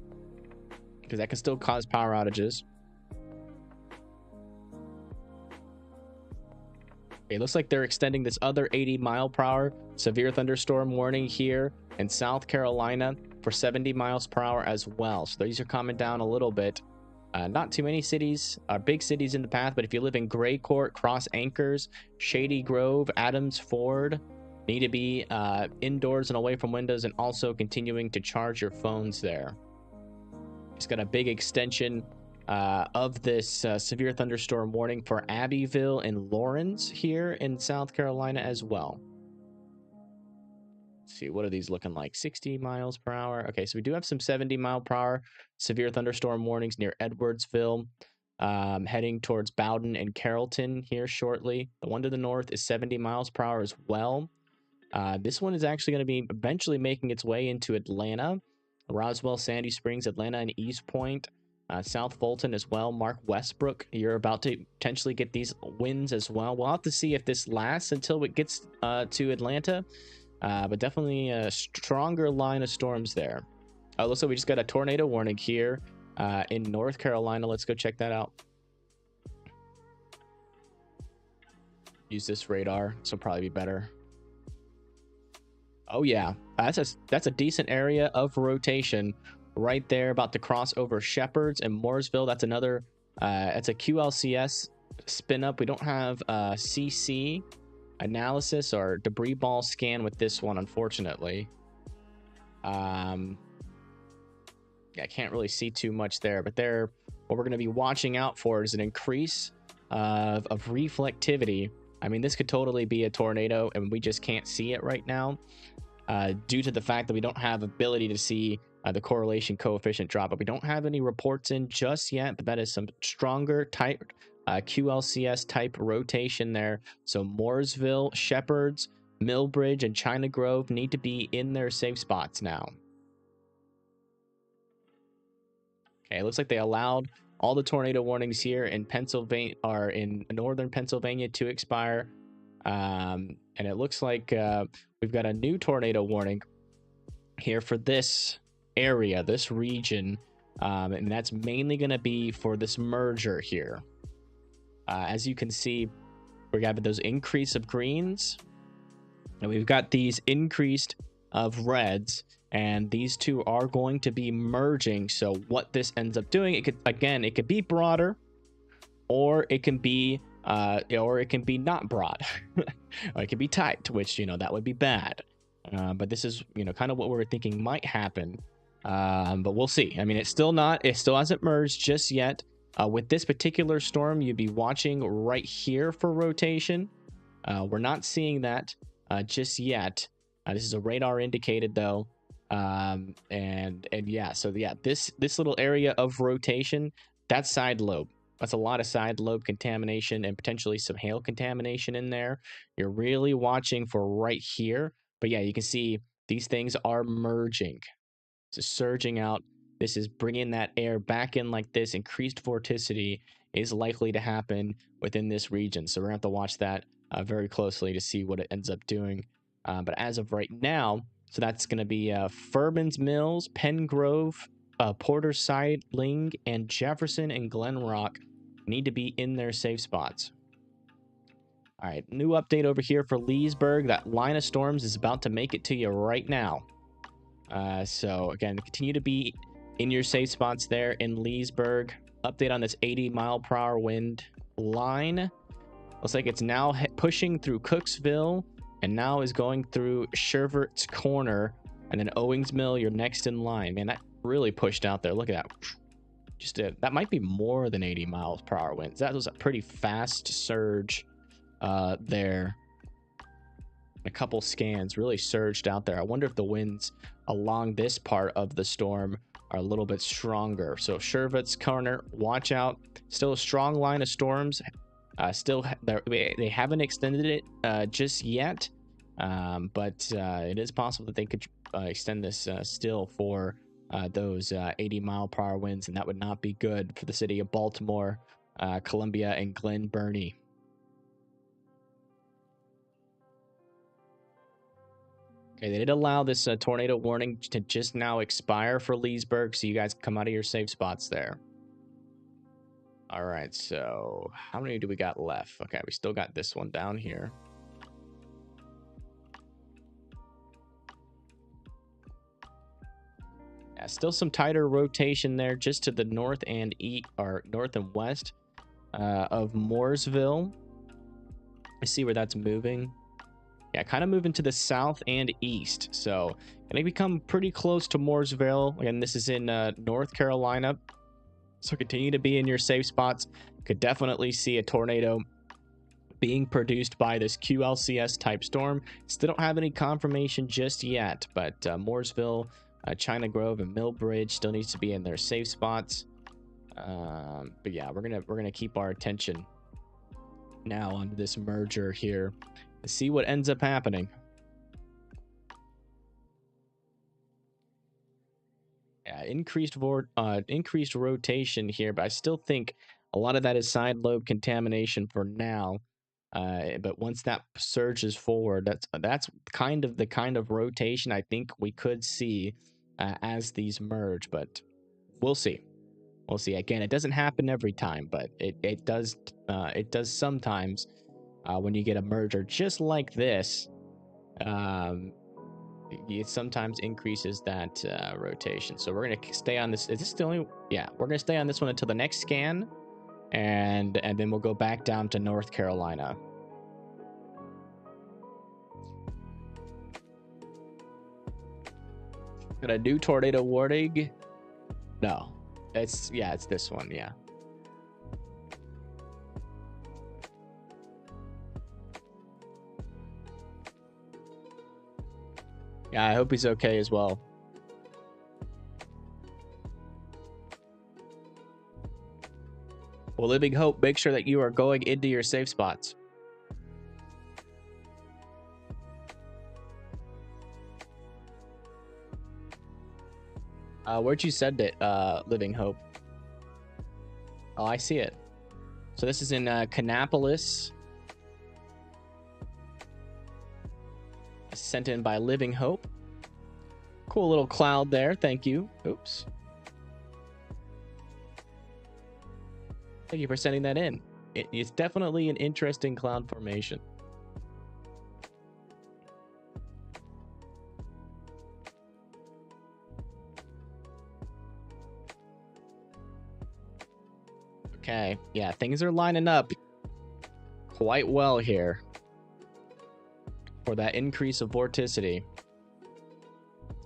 Speaker 1: because that can still cause power outages. It looks like they're extending this other 80-mile-per-hour severe thunderstorm warning here in South Carolina for 70 miles per hour as well. So these are coming down a little bit. Not too many cities, big cities in the path, but if you live in Gray Court, Cross Anchors, Shady Grove, Adams Ford, need to be indoors and away from windows, and also continuing to charge your phones there. Just got a big extension of this severe thunderstorm warning for Abbeville and Lawrence here in South Carolina as well. Let's see, what are these looking like? 60 miles per hour. Okay, so we do have some 70-mile-per-hour severe thunderstorm warnings near Edwardsville, heading towards Bowden and Carrollton here shortly. The one to the north is 70 miles per hour as well. This one is actually going to be eventually making its way into Atlanta, Roswell, Sandy Springs, Atlanta, and East Point. South Fulton as well. Mark Westbrook, you're about to potentially get these winds as well. We'll have to see if this lasts until it gets to Atlanta, but definitely a stronger line of storms there. Looks like we just got a tornado warning here in North Carolina. Let's go check that out. Use this radar, this will probably be better. Oh yeah, that's a decent area of rotation right there, about to cross over Shepherds and Mooresville. That's another, it's a QLCS spin up. We don't have CC analysis or debris ball scan with this one, unfortunately. Yeah, I can't really see too much there, but there, what we're going to be watching out for is an increase of reflectivity. I mean, this could totally be a tornado, and we just can't see it right now due to the fact that we don't have ability to see the correlation coefficient drop. But we don't have any reports in just yet, but that is some stronger type QLCS type rotation there. So Mooresville, Shepherds, Millbridge, and China Grove need to be in their safe spots now. Okay, it looks like they allowed all the tornado warnings here in Pennsylvania, or in northern Pennsylvania, to expire. And it looks like we've got a new tornado warning here for this area, this region, and that's mainly going to be for this merger here. As you can see, we're having those increase of greens, and we've got these increased of reds, and these two are going to be merging. So what this ends up doing, it could be broader, or it can be not broad. Or it could be tight, which, that would be bad. But this is, kind of what we're thinking might happen. But we'll see. I mean, it still hasn't merged just yet. With this particular storm, you'd be watching right here for rotation. We're not seeing that just yet. This is a radar indicated though. And yeah, so yeah, this little area of rotation, that's side lobe. That's a lot of side lobe contamination and potentially some hail contamination in there. You're really watching for right here. But yeah, you can see these things are merging. It's surging out. This is bringing that air back in like this. Increased vorticity is likely to happen within this region. So we're going to have to watch that very closely to see what it ends up doing. But as of right now, so that's going to be Furman's Mills, Penn Grove, Porter Sidling, and Jefferson and Glen Rock need to be in their safe spots. All right, new update over here for Leesburg. That line of storms is about to make it to you right now. So again, continue to be in your safe spots there in Leesburg. Update on this 80-mile-per-hour wind line. Looks like it's now pushing through Cooksville and now is going through Shervert's Corner and then Owings Mill. You're next in line. Man, that really pushed out there. Look at that. That might be more than 80 miles per hour winds. That was a pretty fast surge there. A couple scans really surged out there. I wonder if the winds along this part of the storm are a little bit stronger. So Shervert's Corner, watch out. Still a strong line of storms. They haven't extended it just yet, but it is possible that they could extend this still for those 80-mile-per-hour winds, and that would not be good for the city of Baltimore, Columbia, and Glen Burnie. Okay, they did allow this tornado warning to just now expire for Leesburg, so you guys can come out of your safe spots there. All right, so how many do we got left? Okay, we still got this one down here. Yeah, still some tighter rotation there just to the north and east, or north and west of Mooresville. I see where that's moving. Yeah, kind of moving to the south and east. So gonna become pretty close to Mooresville. Again, this is in North Carolina. So continue to be in your safe spots. Could definitely see a tornado being produced by this QLCS type storm. Still don't have any confirmation just yet, but Mooresville, China Grove, and Millbridge still needs to be in their safe spots. But yeah, we're gonna keep our attention now on this merger here to see what ends up happening. Yeah, increased rotation here, but I still think a lot of that is side lobe contamination for now. But once that surges forward, that's kind of the kind of rotation I think we could see as these merge. But we'll see. We'll see. Again, it doesn't happen every time, but it does sometimes when you get a merger just like this. It sometimes increases that rotation. So we're gonna stay on this. Is this the only? Yeah, we're gonna stay on this one until the next scan, and then we'll go back down to North Carolina. Got a new tornado warning? No, it's this one. Yeah. Yeah, I hope he's okay as well. Well, Living Hope, make sure that you are going into your safe spots. Where'd you send it, Living Hope? Oh, I see it. So this is in Kannapolis. Sent in by Living Hope. Cool little cloud there. Thank you. Oops. Thank you for sending that in. It's definitely an interesting cloud formation. Okay. Yeah, things are lining up quite well here for that increase of vorticity.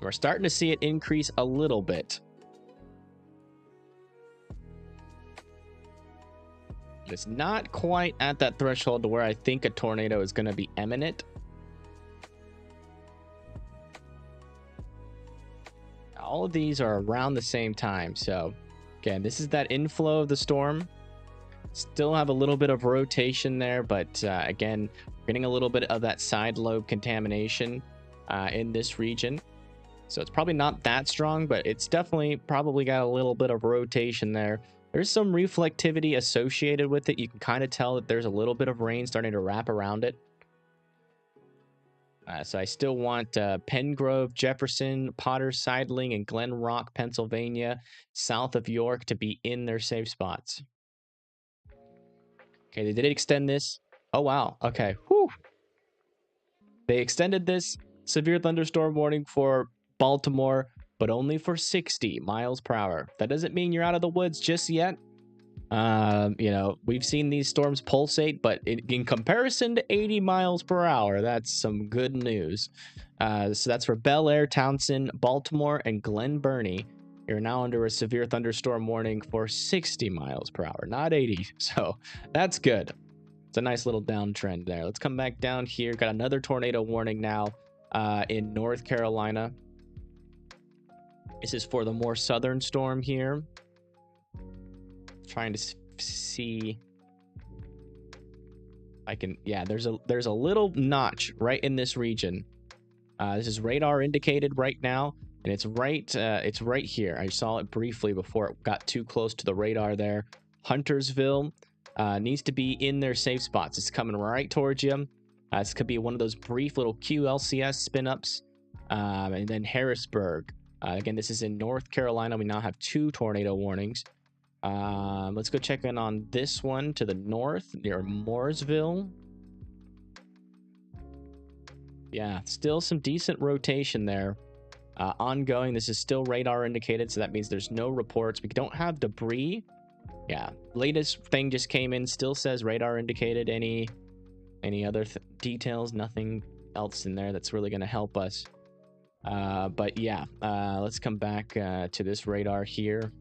Speaker 1: We're starting to see it increase a little bit. It's not quite at that threshold to where I think a tornado is going to be imminent. All of these are around the same time. So again, this is that inflow of the storm. Still have a little bit of rotation there, but again, getting a little bit of that side lobe contamination in this region. So it's probably not that strong, but it's definitely probably got a little bit of rotation there. There's some reflectivity associated with it. You can kind of tell that there's a little bit of rain starting to wrap around it. So I still want Pengrove, Jefferson, Potter, Sidling, and Glen Rock, Pennsylvania, south of York to be in their safe spots. Okay, they did extend this. Oh, wow. Okay. Whew. They extended this severe thunderstorm warning for Baltimore, but only for 60 miles per hour. That doesn't mean you're out of the woods just yet. You know, we've seen these storms pulsate, but in comparison to 80 miles per hour, that's some good news. So that's for Bel Air, Townsend, Baltimore, and Glen Burnie. You're now under a severe thunderstorm warning for 60 miles per hour, not 80. So that's good. It's a nice little downtrend there. Let's come back down here. Got another tornado warning now in North Carolina. This is for the more southern storm here. Trying to see. I can, yeah, there's a little notch right in this region. This is radar indicated right now, and it's right here. I saw it briefly before it got too close to the radar there. Huntersville needs to be in their safe spots. It's coming right towards you. This could be one of those brief little QLCS spin-ups. And then Harrisburg. Again, this is in North Carolina. We now have 2 tornado warnings. Let's go check in on this one to the north near Mooresville. Yeah, still some decent rotation there. Ongoing, this is still radar indicated, so that means there's no reports. We don't have debris. Yeah, latest thing just came in, still says radar indicated. Any other details? Nothing else in there that's really going to help us. But yeah, let's come back to this radar here.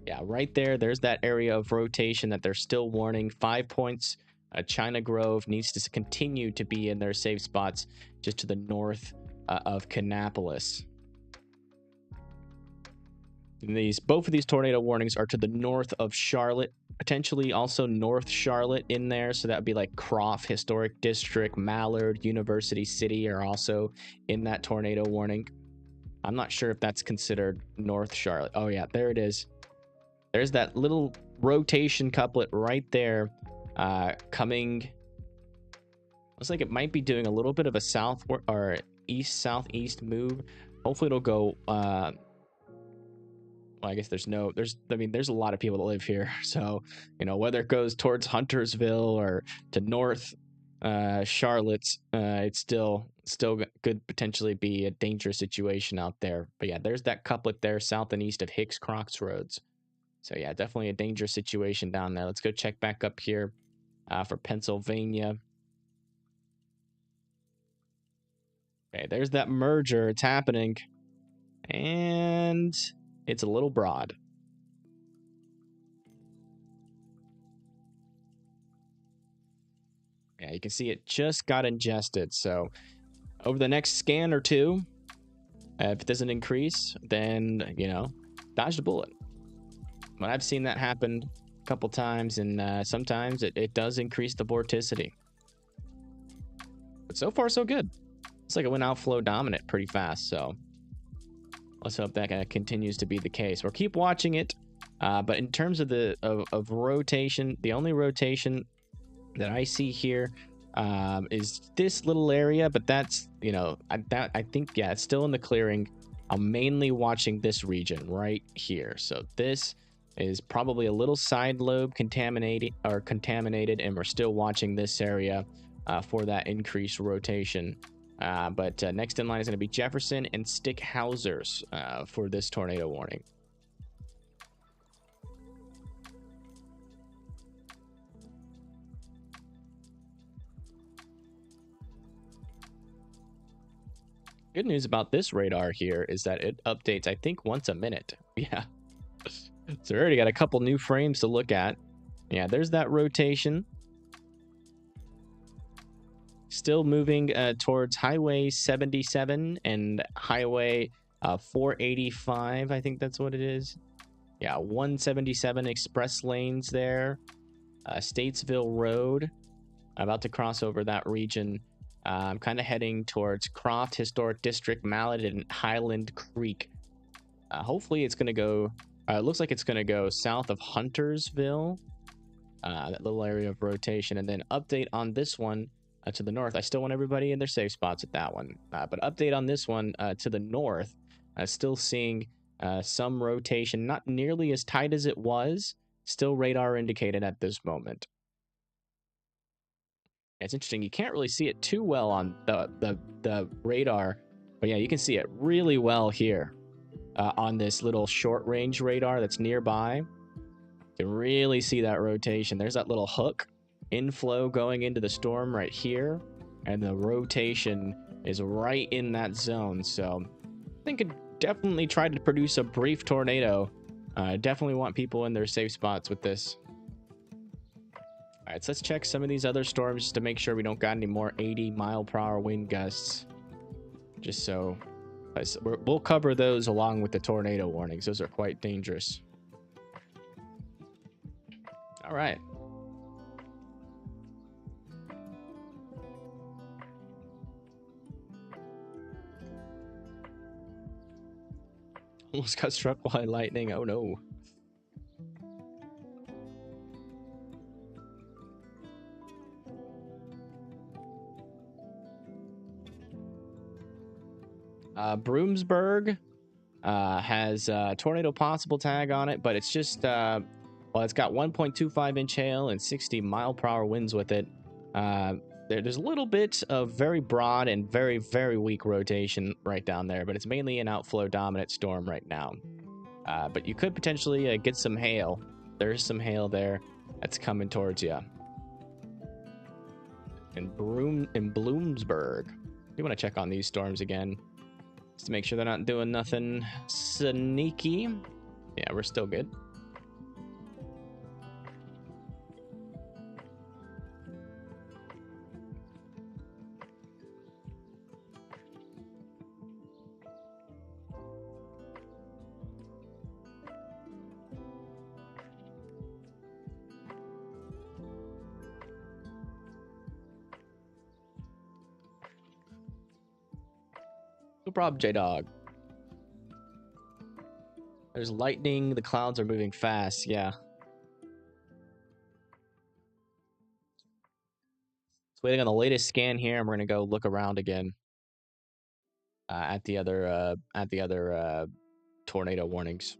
Speaker 1: Yeah, right there, there's that area of rotation that they're still warning. 5 points. China Grove needs to continue to be in their safe spots just to the north of Kannapolis. And both of these tornado warnings are to the north of Charlotte, potentially also North Charlotte in there. So that would be like Croft Historic District, Mallard, University City are also in that tornado warning. I'm not sure if that's considered North Charlotte. Oh yeah, there it is. There's that little rotation couplet right there coming. Looks like it might be doing a little bit of a south or east-southeast move. Hopefully it'll go... well, I guess there's a lot of people that live here. So, you know, whether it goes towards Huntersville or to North Charlotte, it's still could potentially be a dangerous situation out there. But yeah, there's that couplet there south and east of Hicks Crossroads. So yeah, definitely a dangerous situation down there. Let's go check back up here for Pennsylvania. Okay, there's that merger. It's happening. And it's a little broad. Yeah, you can see it just got ingested. So over the next scan or two, if it doesn't increase, then, you know, dodge the bullet. But I've seen that happen a couple times, and sometimes it does increase the vorticity. But so far, so good. It's like it went outflow dominant pretty fast, so let's hope that continues to be the case. We'll keep watching it, but in terms of the rotation, the only rotation that I see here is this little area, but that's, you know, I think, yeah, it's still in the clearing. I'm mainly watching this region right here. So this is probably a little side lobe contaminated, and we're still watching this area for that increased rotation. But next in line is going to be Jefferson and Stickhausers for this tornado warning. Good news about this radar here is that it updates, I think, once a minute. Yeah. So we already got a couple new frames to look at. Yeah, there's that rotation. Still moving towards Highway 77 and Highway 485. I think that's what it is. Yeah, 177 express lanes there. Statesville Road. I'm about to cross over that region. I'm kind of heading towards Croft Historic District, Mallard, and Highland Creek. Hopefully it's going to go... it looks like it's going to go south of Huntersville. That little area of rotation. And then update on this one to the north. I still want everybody in their safe spots at that one. But update on this one to the north. Still seeing some rotation. Not nearly as tight as it was. Still radar indicated at this moment. It's interesting. You can't really see it too well on the radar But yeah, you can see it really well here on this little short range radar that's nearby. You can really see that rotation. There's that little hook inflow going into the storm right here. And the rotation is right in that zone. So I think it definitely tried to produce a brief tornado. Definitely want people in their safe spots with this. All right, so let's check some of these other storms just to make sure we don't got any more 80-mile-per-hour wind gusts. Just so we'll cover those along with the tornado warnings. Those are quite dangerous. All right. Almost got struck by lightning. Oh no. Broomsburg has a tornado possible tag on it, but it's just well, it's got 1.25 inch hail and 60-mile-per-hour winds with it. There's a little bit of very broad and very, very weak rotation right down there, but it's mainly an outflow dominant storm right now. But you could potentially get some hail. There's some hail there that's coming towards you. In Bloomsburg. You want to check on these storms again, just to make sure they're not doing nothing sneaky. Yeah, we're still good. No problem, J-Dog. There's lightning. The clouds are moving fast. Yeah. Just waiting on the latest scan here, and we're gonna go look around again at the other tornado warnings.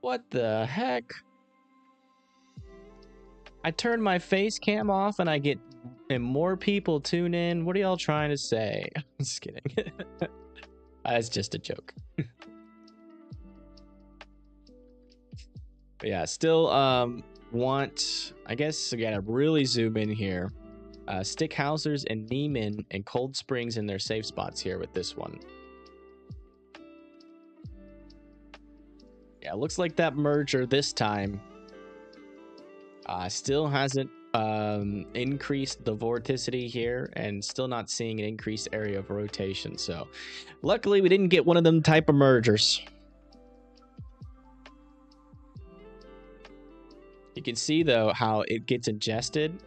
Speaker 1: What the heck? I turn my face cam off and I get more people tune in. What are y'all trying to say? I'm just kidding. That's just a joke. But yeah, still want, I guess, again, to really zoom in here. Stickhausers and Neiman and Cold Springs in their safe spots here with this one. Yeah, looks like that merger this time still hasn't increased the vorticity here, and still not seeing an increased area of rotation. So luckily we didn't get one of them type of mergers. You can see though how it gets ingested,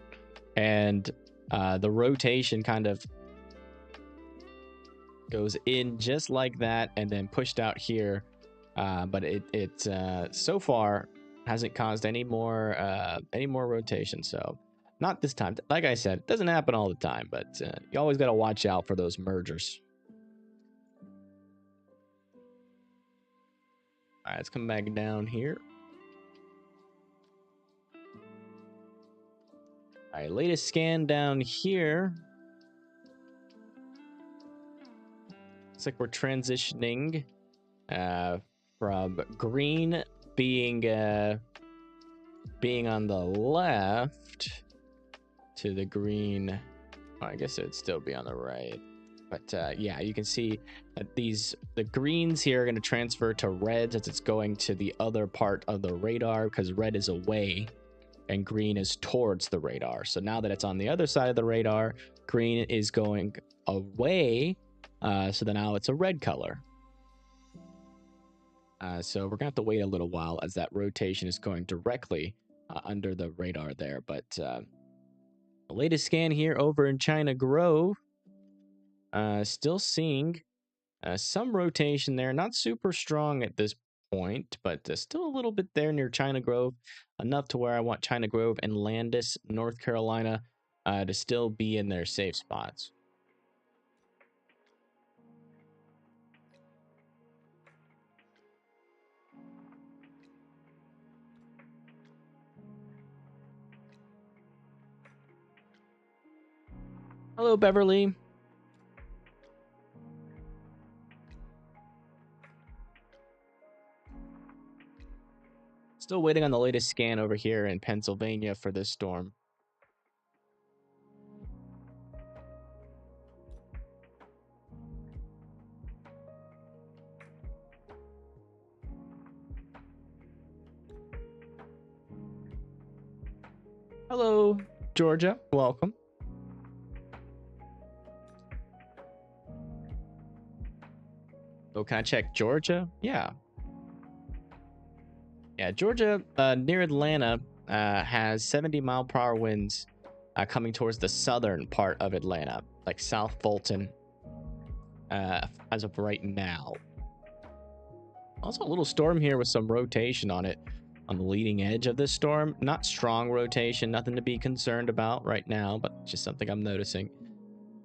Speaker 1: and the rotation kind of goes in just like that and then pushed out here. But it so far hasn't caused any more rotation. So not this time. Like I said, it doesn't happen all the time, but you always got to watch out for those mergers. All right, let's come back down here. All right, latest scan down here. Looks like we're transitioning from green being on the left to the green. Oh, I guess it would still be on the right. But yeah, you can see that the greens here are going to transfer to reds as it's going to the other part of the radar, because red is away and green is towards the radar. So now that it's on the other side of the radar, green is going away. So then now it's a red color. So we're going to have to wait a little while as that rotation is going directly under the radar there. But the latest scan here over in China Grove, still seeing some rotation there. Not super strong at this point, but still a little bit there near China Grove. Enough to where I want China Grove and Landis, North Carolina, to still be in their safe spots. Hello, Beverly. Still waiting on the latest scan over here in Pennsylvania for this storm. Hello, Georgia. Welcome. Oh, can I check Georgia? Yeah. Yeah, Georgia, near Atlanta, has 70-mile-per-hour winds coming towards the southern part of Atlanta, like South Fulton, as of right now. Also, a little storm here with some rotation on it on the leading edge of this storm. Not strong rotation, nothing to be concerned about right now, but just something I'm noticing.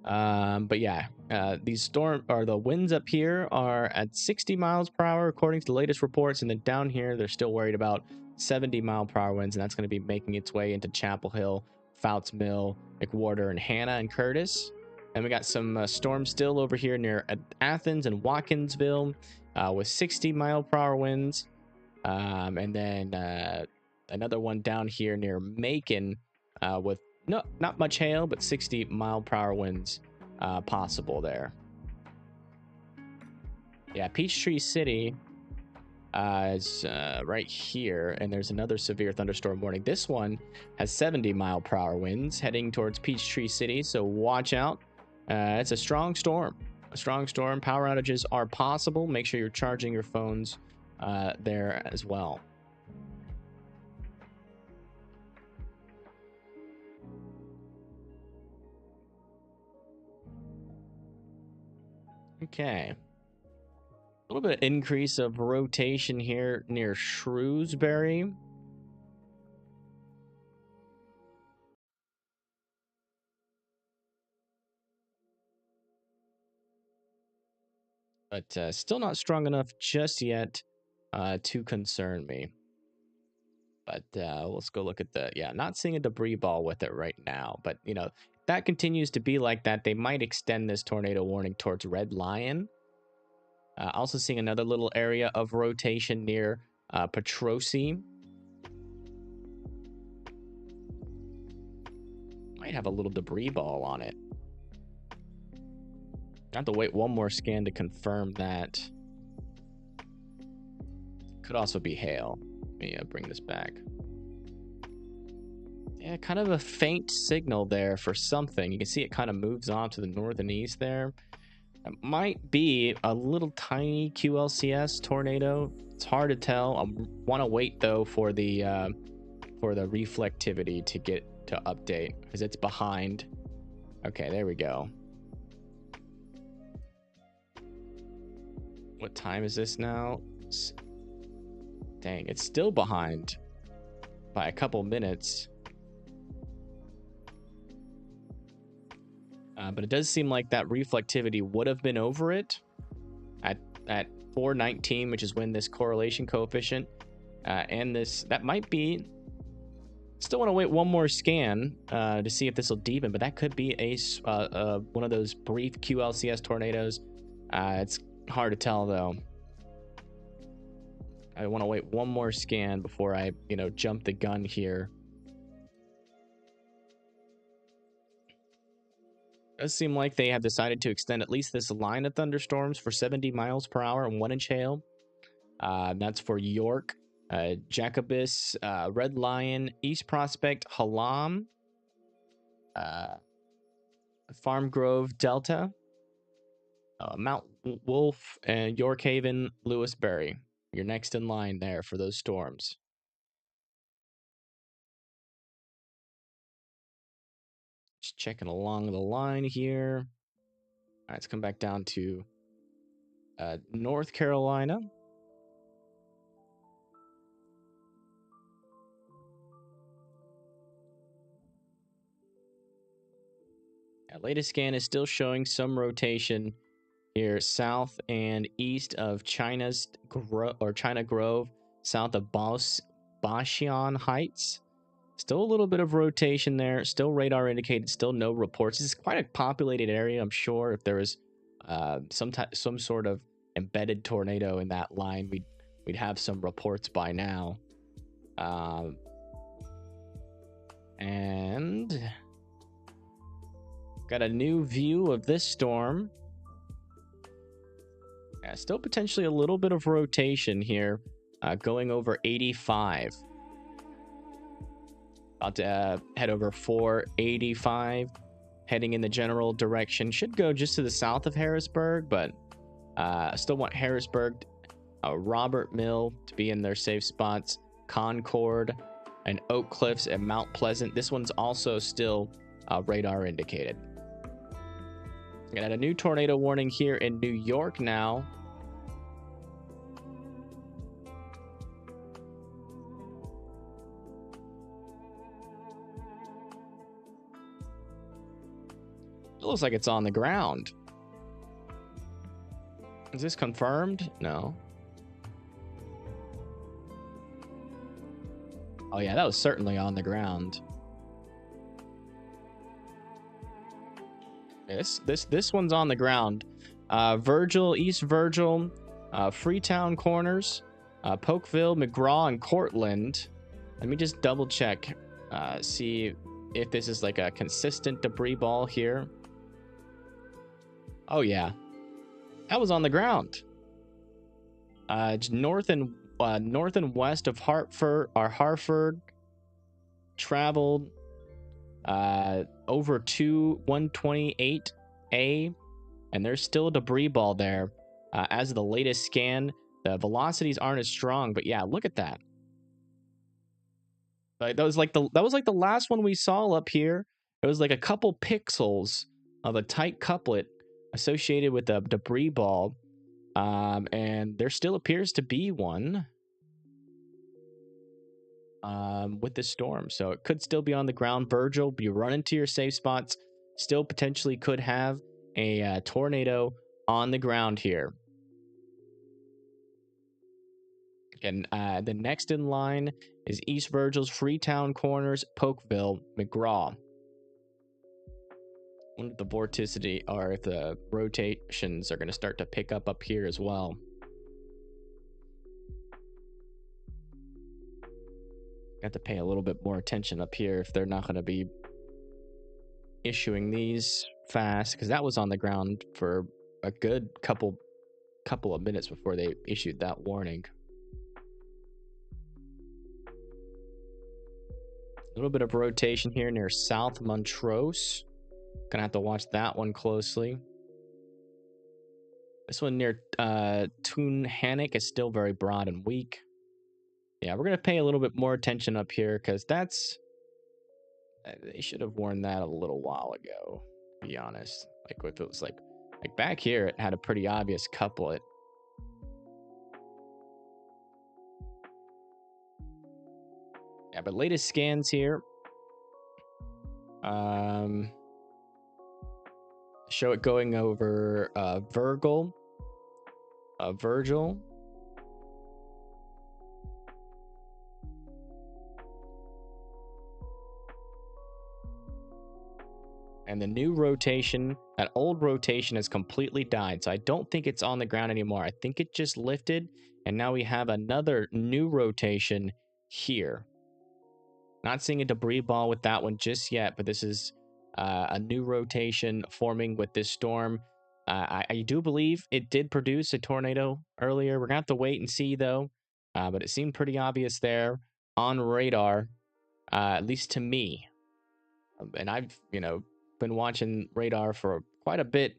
Speaker 1: But yeah, the winds up here are at 60 miles per hour according to the latest reports, and then down here they're still worried about 70-mile-per-hour winds, and that's going to be making its way into Chapel Hill, Fouts Mill, McWhorter, and Hannah and Curtis. And we got some storms still over here near Athens and Watkinsville with 60-mile-per-hour winds, and then another one down here near Macon with not much hail, but 60-mile-per-hour winds possible there. Yeah, Peachtree City is right here, and there's another severe thunderstorm warning. This one has 70-mile-per-hour winds heading towards Peachtree City, so watch out. It's a strong storm. A strong storm. Power outages are possible. Make sure you're charging your phones there as well. Okay. A little bit of increase of rotation here near Shrewsbury. But still not strong enough just yet to concern me. But let's go look at not seeing a debris ball with it right now. But, if that continues to be like that, they might extend this tornado warning towards Red Lion. Also seeing another little area of rotation near Petrosi. Might have a little debris ball on it. I have to wait one more scan to confirm that. Could also be hail. Let me bring this back. Yeah, kind of a faint signal there for something. You can see it kind of moves on to the north and east there. It might be a little tiny QLCS tornado. It's hard to tell. I want to wait though for the reflectivity to get to update because it's behind. Okay, there we go. What time is this now? Dang, it's still behind by a couple minutes. But it does seem like that reflectivity would have been over it at 419, which is when this correlation coefficient and that might be. Still want to wait one more scan to see if this will deepen, but that could be one of those brief QLCS tornadoes. It's hard to tell though. I want to wait one more scan before I, jump the gun here. It does seem like they have decided to extend at least this line of thunderstorms for 70 miles per hour and 1-inch hail. That's for York, Jacobus, Red Lion, East Prospect, Hallam, Farm Grove, Delta, Mount Wolf, and York Haven, Lewisberry. You're next in line there for those storms. Just checking along the line here. All right, let's come back down to North Carolina. Latest scan is still showing some rotation here south and east of China Grove, south of Bashan Heights. Still a little bit of rotation there. Still radar indicated. Still no reports. This is quite a populated area. I'm sure if there was some sort of embedded tornado in that line, we'd have some reports by now. And got a new view of this storm. Yeah, still potentially a little bit of rotation here, going over 85. About to head over 485, heading in the general direction. Should go just to the south of Harrisburg, but I still want Harrisburg, Robert Mill to be in their safe spots, Concord, and Oak Cliffs and Mount Pleasant. This one's also still radar indicated. Got a new tornado warning here in New York now. It looks like it's on the ground. Is this confirmed? No. Oh yeah, that was certainly on the ground. This one's on the ground. Virgil, East Virgil, Freetown Corners, Polkville, McGraw, and Cortland. Let me just double check, see if this is like a consistent debris ball here. Oh yeah, that was on the ground. North and west of Hartford, traveled over to 128A, and there's still a debris ball there. As of the latest scan, the velocities aren't as strong, but yeah, look at that. Like that was like the last one we saw up here. It was like a couple pixels of a tight couplet associated with the debris ball, and there still appears to be one with this storm, so it could still be on the ground. Virgil, be running to your safe spots. Still potentially could have a tornado on the ground here. And the next in line is East Virgil's, Freetown Corners, Polkville, McGraw. I wonder if the vorticity or if the rotations are going to start to pick up here as well. Got to pay a little bit more attention up here if they're not going to be issuing these fast, because that was on the ground for a good couple of minutes before they issued that warning. A little bit of rotation here near South Montrose. Gonna have to watch that one closely. This one near Toonhannock is still very broad and weak. Yeah, we're gonna pay a little bit more attention up here, because that's... they should have warned that a little while ago, to be honest. Like if it was like back here, it had a pretty obvious couplet. Yeah, but latest scans here show it going over Virgil. And the new rotation, that old rotation has completely died. So I don't think it's on the ground anymore. I think it just lifted, and now we have another new rotation here. Not seeing a debris ball with that one just yet, but this is a new rotation forming with this storm. I do believe it did produce a tornado earlier. We're going to have to wait and see, though. But it seemed pretty obvious there on radar, at least to me. And I've, been watching radar for quite a bit.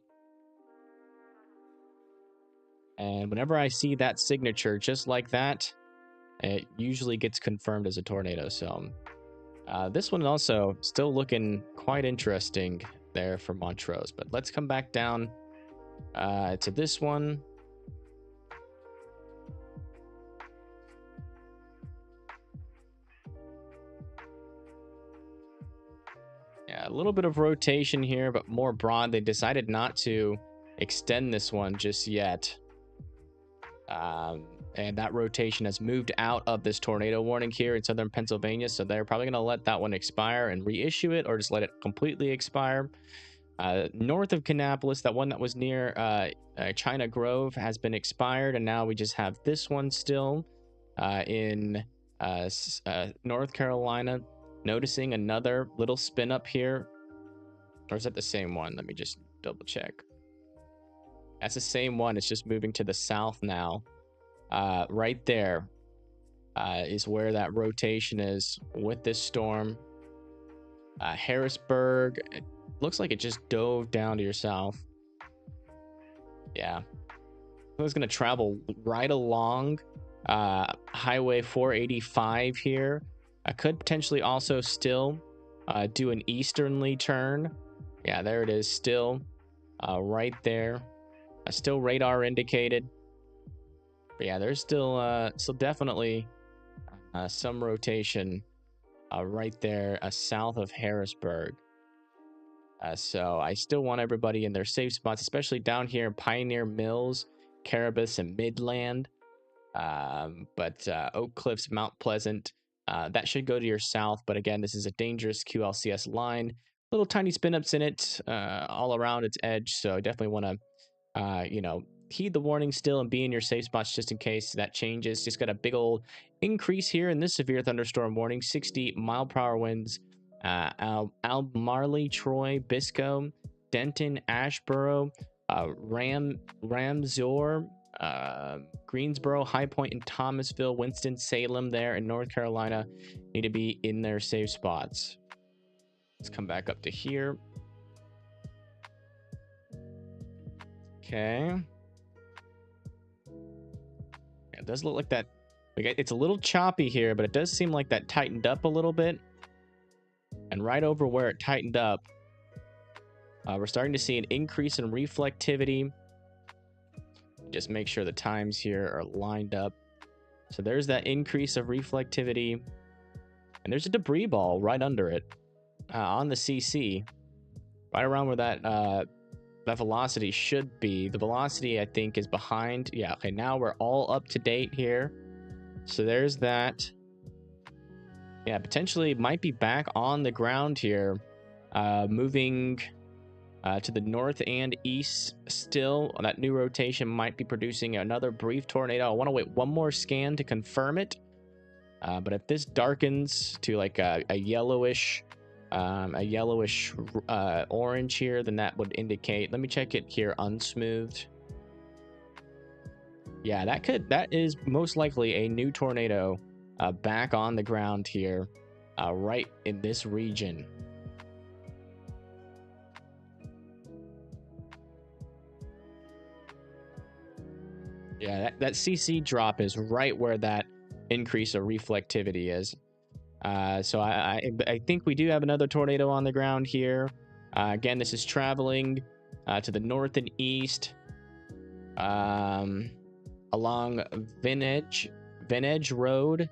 Speaker 1: And whenever I see that signature just like that, it usually gets confirmed as a tornado. So this one also still looking quite interesting there for Montrose. But let's come back down to this one. Yeah, a little bit of rotation here, but more broad. They decided not to extend this one just yet. And And that rotation has moved out of this tornado warning here in southern Pennsylvania, so they're probably going to let that one expire and reissue it, or just let it completely expire. North of Kannapolis, that one that was near China Grove has been expired, and now we just have this one still in North Carolina. Noticing another little spin up here. Or is that the same one? Let me just double check. That's the same one. It's just moving to the south now. Right there is where that rotation is with this storm. Harrisburg, it looks like it just dove down to your south. Yeah. It's going to travel right along Highway 485 here. I could potentially also still do an easternly turn. Yeah, there it is, still right there. Still radar indicated. But yeah, there's still definitely some rotation right there south of Harrisburg. So I still want everybody in their safe spots, especially down here in Pioneer Mills, Caribous, and Midland. But Oak Cliffs, Mount Pleasant, that should go to your south. But again, this is a dangerous QLCS line. Little tiny spin ups in it all around its edge. So I definitely want to, heed the warning still and be in your safe spots just in case that changes. Just got a big old increase here in this severe thunderstorm warning. 60-mile-per-hour winds. Albemarle, Troy, Bisco, Denton, Ashboro, Ramsor, Greensboro, High Point, and Thomasville, Winston-Salem there in North Carolina need to be in their safe spots. Let's come back up to here. Okay. It does look like that. It's a little choppy here, but it does seem like that tightened up a little bit. And right over where it tightened up, we're starting to see an increase in reflectivity. Just make sure the times here are lined up. So there's that increase of reflectivity. And there's a debris ball right under it on the CC. Right around where that velocity should be. The velocity, I think, is behind. Yeah, okay, now we're all up to date here. So there's that. Yeah, potentially might be back on the ground here. Moving to the north and east still. That new rotation might be producing another brief tornado. I want to wait one more scan to confirm it. But if this darkens to like a yellowish orange here, then that would indicate. Let me check it here, unsmoothed. Yeah, that is most likely a new tornado back on the ground here, right in this region. Yeah, that CC drop is right where that increase of reflectivity is. So I think we do have another tornado on the ground here. Again, this is traveling to the north and east along Vinedge Road,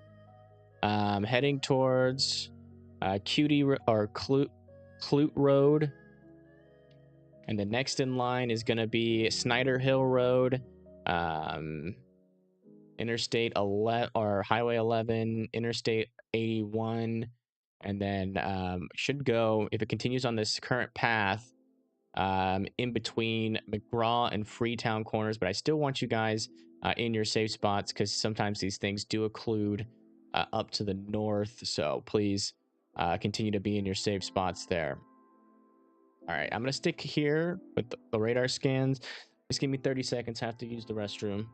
Speaker 1: heading towards Clute Road. And the next in line is going to be Snyder Hill Road, Interstate 11 or Highway 11, Interstate 81, and then should go, if it continues on this current path, in between McGraw and Freetown corners. But I still want you guys in your safe spots, because sometimes these things do occlude up to the north. So please continue to be in your safe spots there. All right, I'm going to stick here with the radar scans. Just give me 30 seconds. Have to use the restroom.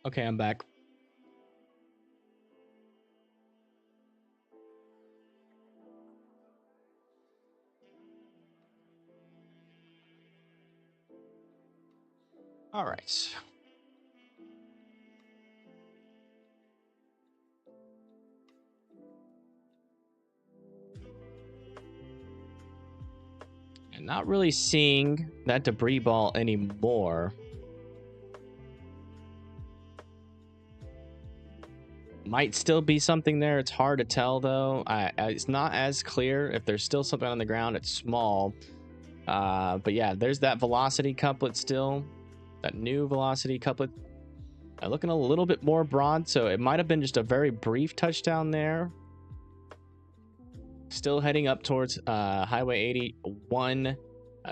Speaker 1: Okay, I'm back. All right. And not really seeing that debris ball anymore. Might still be something there. It's hard to tell, though. It's not as clear. If there's still something on the ground, it's small. But yeah, there's that velocity couplet still. That new velocity couplet. Looking a little bit more broad, so it might have been just a very brief touchdown there. Still heading up towards Highway 81,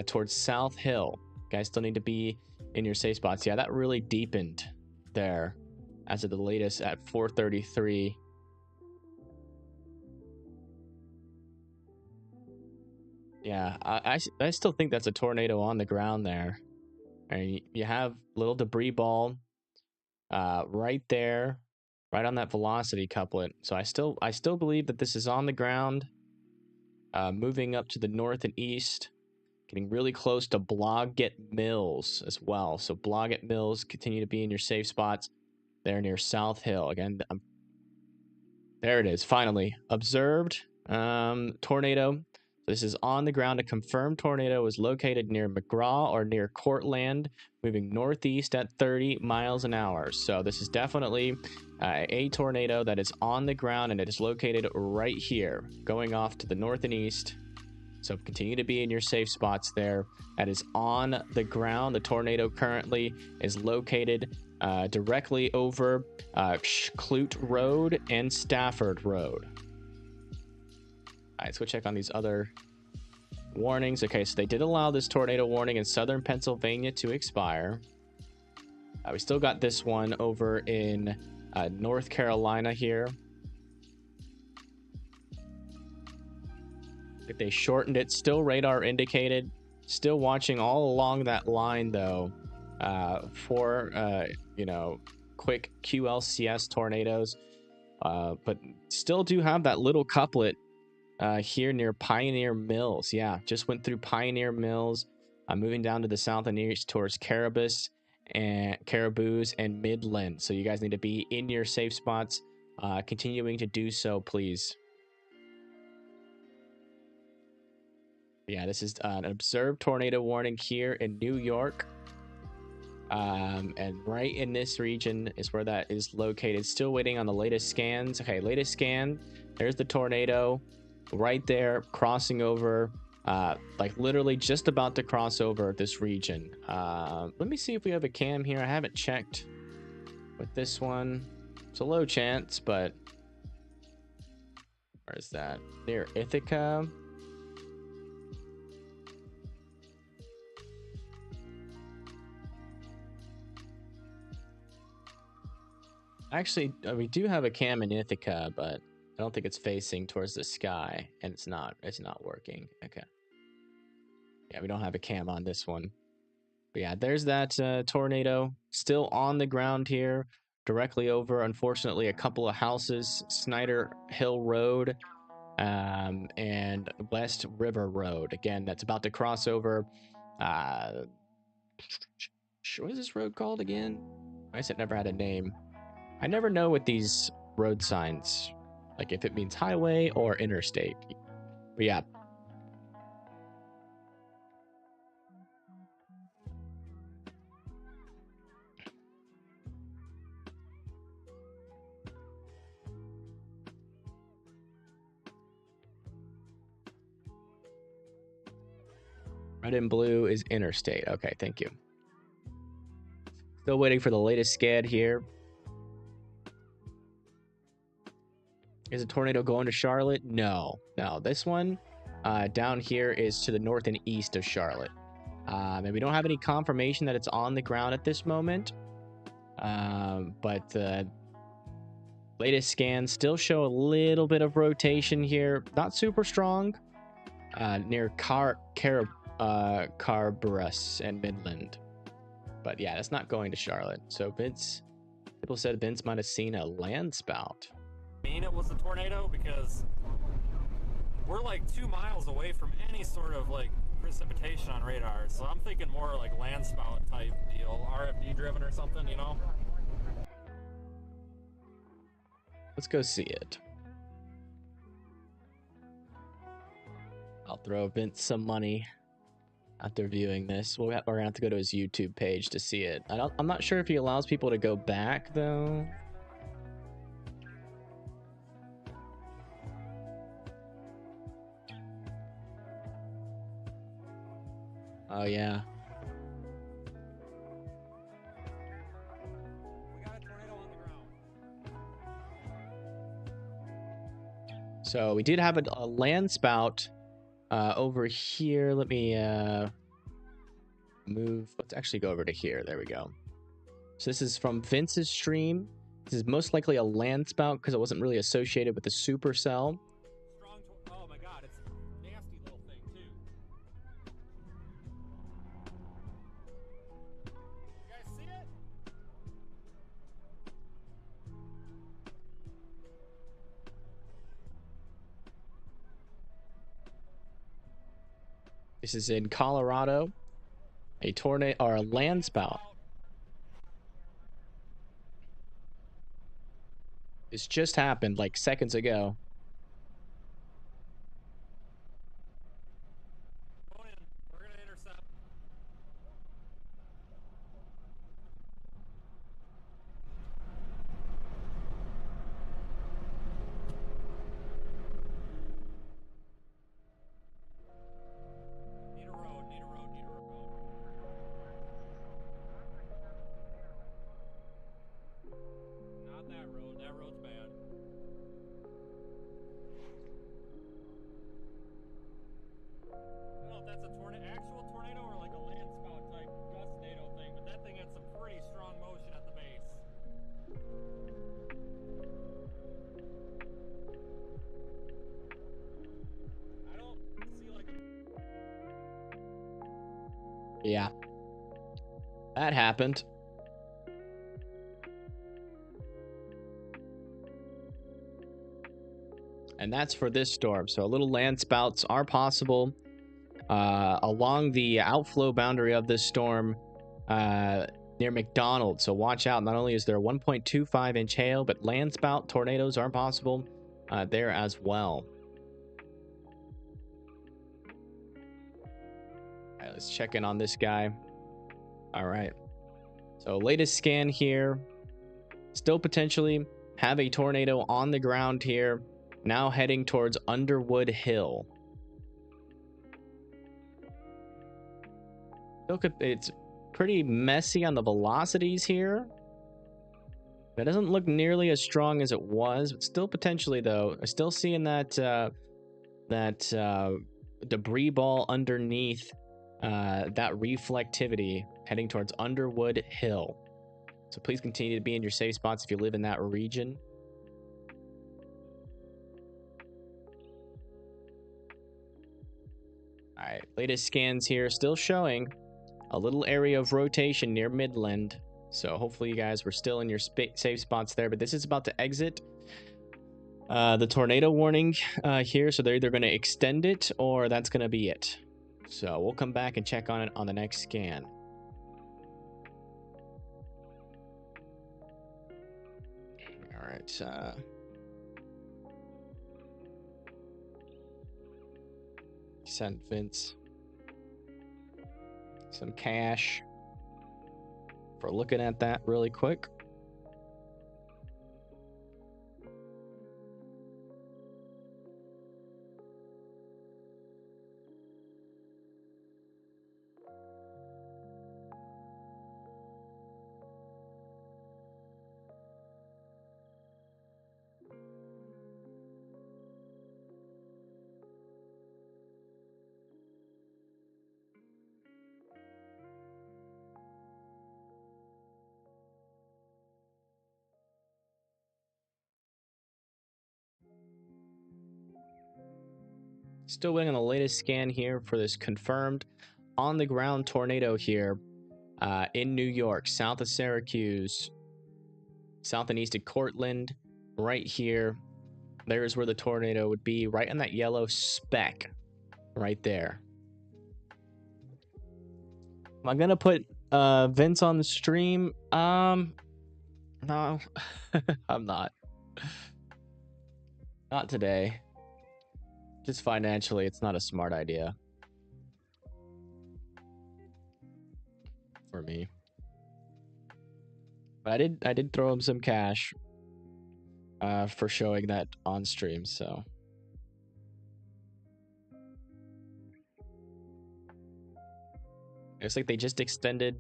Speaker 1: towards South Hill. Guys still need to be in your safe spots. Yeah, that really deepened there as of the latest at 4:33. Yeah, I still think that's a tornado on the ground there. And you have little debris ball right there, right on that velocity couplet. So I still believe that this is on the ground, moving up to the north and east, getting really close to Blodgett Mills as well. So Blodgett Mills, continue to be in your safe spots there near South Hill. Again, there it is, finally observed tornado. This is on the ground. A confirmed tornado was located near McGraw or near Cortland, moving northeast at 30 miles an hour. So this is definitely a tornado that is on the ground, and it is located right here, going off to the north and east. So continue to be in your safe spots there. That is on the ground. The tornado currently is located directly over Clute Road and Stafford Road. All right, let's go check on these other warnings. Okay, so they did allow this tornado warning in southern Pennsylvania to expire. We still got this one over in North Carolina here. If they shortened it, still radar indicated. Still watching all along that line, though, for, quick QLCS tornadoes. But still do have that little couplet here near Pioneer Mills. Yeah, just went through Pioneer Mills, moving down to the south and east towards Caribous and Midland. So you guys need to be in your safe spots, continuing to do so, please. Yeah, this is an observed tornado warning here in New York. And right in this region is where that is located. Still waiting on the latest scans. Okay, latest scan. There's the tornado right there, crossing over, like literally just about to cross over this region. Let me see if we have a cam here. I haven't checked with this one. It's a low chance, but where is that? Near Ithaca. Actually, we do have a cam in Ithaca, but I don't think it's facing towards the sky, and it's not working. Okay. Yeah, we don't have a cam on this one. But yeah, there's that tornado still on the ground here, directly over, unfortunately, a couple of houses, Snyder Hill Road, and West River Road. Again, that's about to cross over. What is this road called again? I guess it never had a name. I never know with these road signs, like if it means highway or interstate. But yeah. Red and blue is interstate. Okay, thank you. Still waiting for the latest SCAD here. Is a tornado going to Charlotte? No. This one down here is to the north and east of Charlotte. And we don't have any confirmation that it's on the ground at this moment. But the latest scans still show a little bit of rotation here. Not super strong. Near Carburus and Midland. But yeah, that's not going to Charlotte. So if it's People said Vince might have seen a land spout.
Speaker 2: I mean, it was a tornado because we're like 2 miles away from any sort of like precipitation on radar. So I'm thinking more like land spout type deal, RFD driven or something, you know?
Speaker 1: Let's go see it. I'll throw Vince some money after viewing this. We're gonna have to go to his YouTube page to see it. I'm not sure if he allows people to go back though. Oh yeah.
Speaker 2: We got a tornado on the ground.
Speaker 1: So we did have a land spout over here. Let me move. Let's actually go over to here. There we go. So this is from Vince's stream. This is most likely a land spout because it wasn't really associated with the supercell.
Speaker 2: Oh my god, it's a nasty little thing too. You guys see it?
Speaker 1: This is in Colorado. A tornado or a land spout. This just happened like seconds ago.
Speaker 2: Going in. We're gonna intercept. Need a road, need a road, need a road. Not that road, that road's bad. I don't know if that's a actual tornado or like a land spout type gustnado thing, but that thing had some pretty strong motion at the base. I don't see like a...
Speaker 1: Yeah. That happened. And that's for this storm. So little land spouts are possible along the outflow boundary of this storm near McDonald's. So watch out. Not only is there a 1.25 inch hail, but land spout tornadoes are possible there as well. All right, let's check in on this guy. All right. So latest scan here. Still potentially have a tornado on the ground here. Now heading towards Underwood Hill. Look at it's pretty messy on the velocities here. It doesn't look nearly as strong as it was, but still potentially though. I'm still seeing that debris ball underneath that reflectivity heading towards Underwood Hill. So please continue to be in your safe spots if you live in that region. All right, latest scans here still showing a little area of rotation near Midland. So hopefully you guys were still in your safe spots there, but this is about to exit the tornado warning here. So they're either going to extend it or that's going to be it. So we'll come back and check on it on the next scan. All right. Sent Vince some cash for looking at that really quick. Still waiting on the latest scan here for this confirmed on-the-ground tornado here in New York, south of Syracuse. south and east of Cortland, right here. There's where the tornado would be, right on that yellow speck, right there. Am I gonna put Vince on the stream? No, I'm not. Not today. Just financially, it's not a smart idea for me. But I did throw him some cash for showing that on stream, so. Looks like they just extended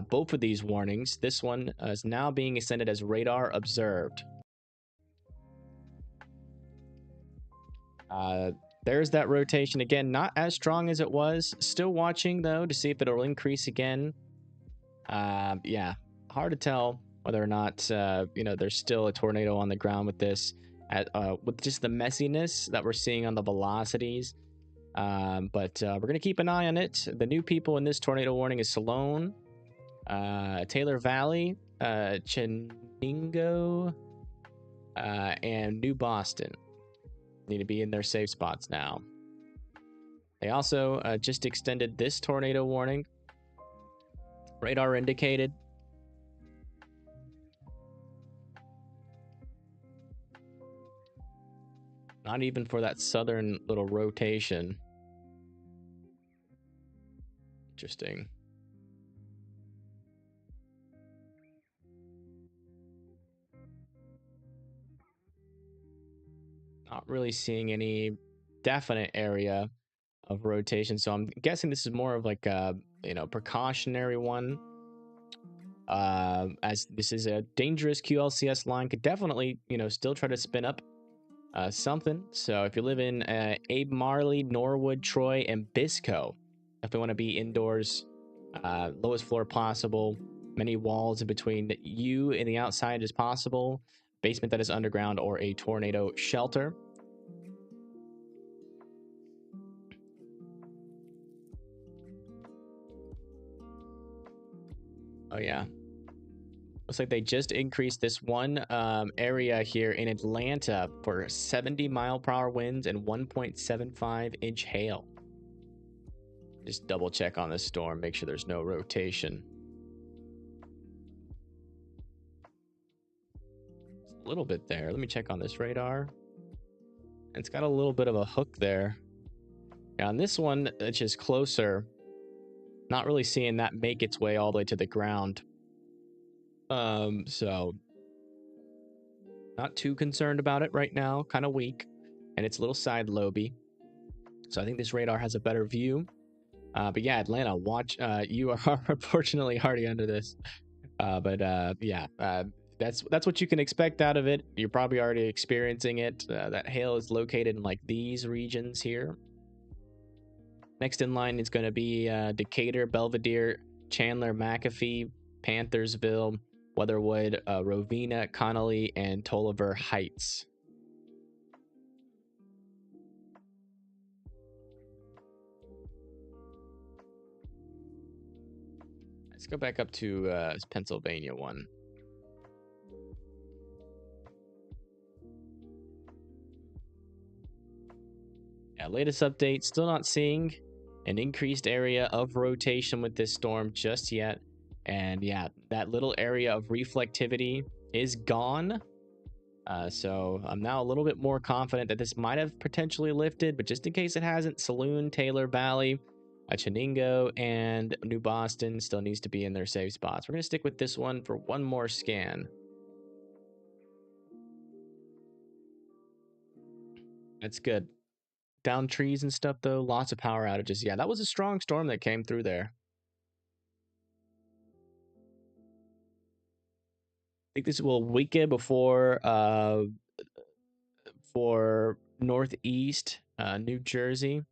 Speaker 1: both of these warnings. This one is now being extended as radar observed. There's that rotation again, not as strong as it was. Still watching though to see if it'll increase again. Yeah, hard to tell whether or not there's still a tornado on the ground with this, with just the messiness that we're seeing on the velocities. But we're gonna keep an eye on it. The new people in this tornado warning is Salone, Taylor Valley, Chenango, and New Boston. Need to be in their safe spots now. They also just extended this tornado warning. Radar indicated. Not even for that southern little rotation. Interesting. Not really seeing any definite area of rotation, so I'm guessing this is more of like a precautionary one. As this is a dangerous QLCS line, could definitely still try to spin up something. So if you live in Abe Marley, Norwood, Troy, and Bisco, definitely want to be indoors, lowest floor possible, many walls in between you and the outside as possible, basement that is underground, or a tornado shelter. Oh yeah, looks like they just increased this one area here in Atlanta for 70 mile per hour winds and 1.75 inch hail. Just double check on this storm, make sure there's no rotation. A little bit there. Let me check on this radar. It's got a little bit of a hook there. Yeah, on this one, it's just closer. Not really seeing that make its way all the way to the ground. So not too concerned about it right now. Kind of weak, and it's a little side loby. So I think this radar has a better view. But yeah, Atlanta, watch. You are unfortunately already under this. That's what you can expect out of it. You're probably already experiencing it. That hail is located in like these regions here. Next in line is going to be Decatur, Belvedere, Chandler, McAfee, Panthersville, Weatherwood, Rovina, Connolly, and Tolliver Heights. Let's go back up to this Pennsylvania one. Yeah, latest update, still not seeing an increased area of rotation with this storm just yet. And yeah, that little area of reflectivity is gone. So I'm now a little bit more confident that this might have potentially lifted, but just in case it hasn't, Saloon, Taylor Valley, Chenango, and New Boston still needs to be in their safe spots. We're going to stick with this one for one more scan. That's good. Down trees and stuff, though. Lots of power outages. Yeah, that was a strong storm that came through there. I think this will weaken before for Northeast New Jersey.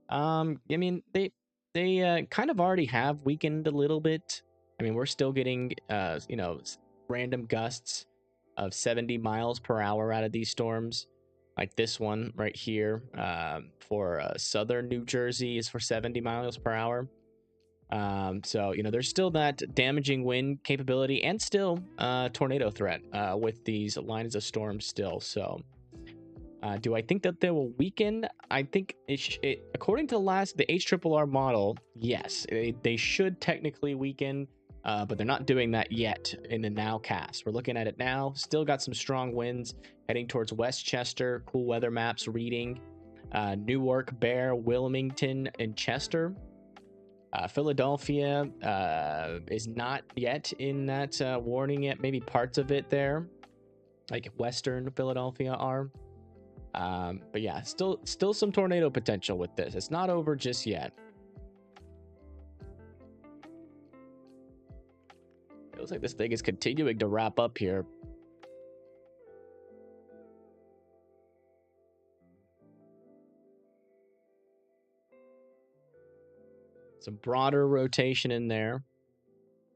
Speaker 1: I mean, they kind of already have weakened a little bit. I mean, we're still getting random gusts of 70 miles per hour out of these storms, like this one right here. For southern New Jersey is for 70 miles per hour. So, there's still that damaging wind capability and still tornado threat with these lines of storms still. So, do I think that they will weaken? I think according to the HRRR model, yes, they should technically weaken, but they're not doing that yet in the nowcast. We're looking at it now. Still got some strong winds heading towards Westchester. Cool weather maps reading. Newark, Bear, Wilmington, and Chester. Philadelphia is not yet in that warning yet. Maybe parts of it there, like Western Philadelphia are. But yeah, still some tornado potential with this. It's not over just yet. It looks like this thing is continuing to wrap up here. Some broader rotation in there.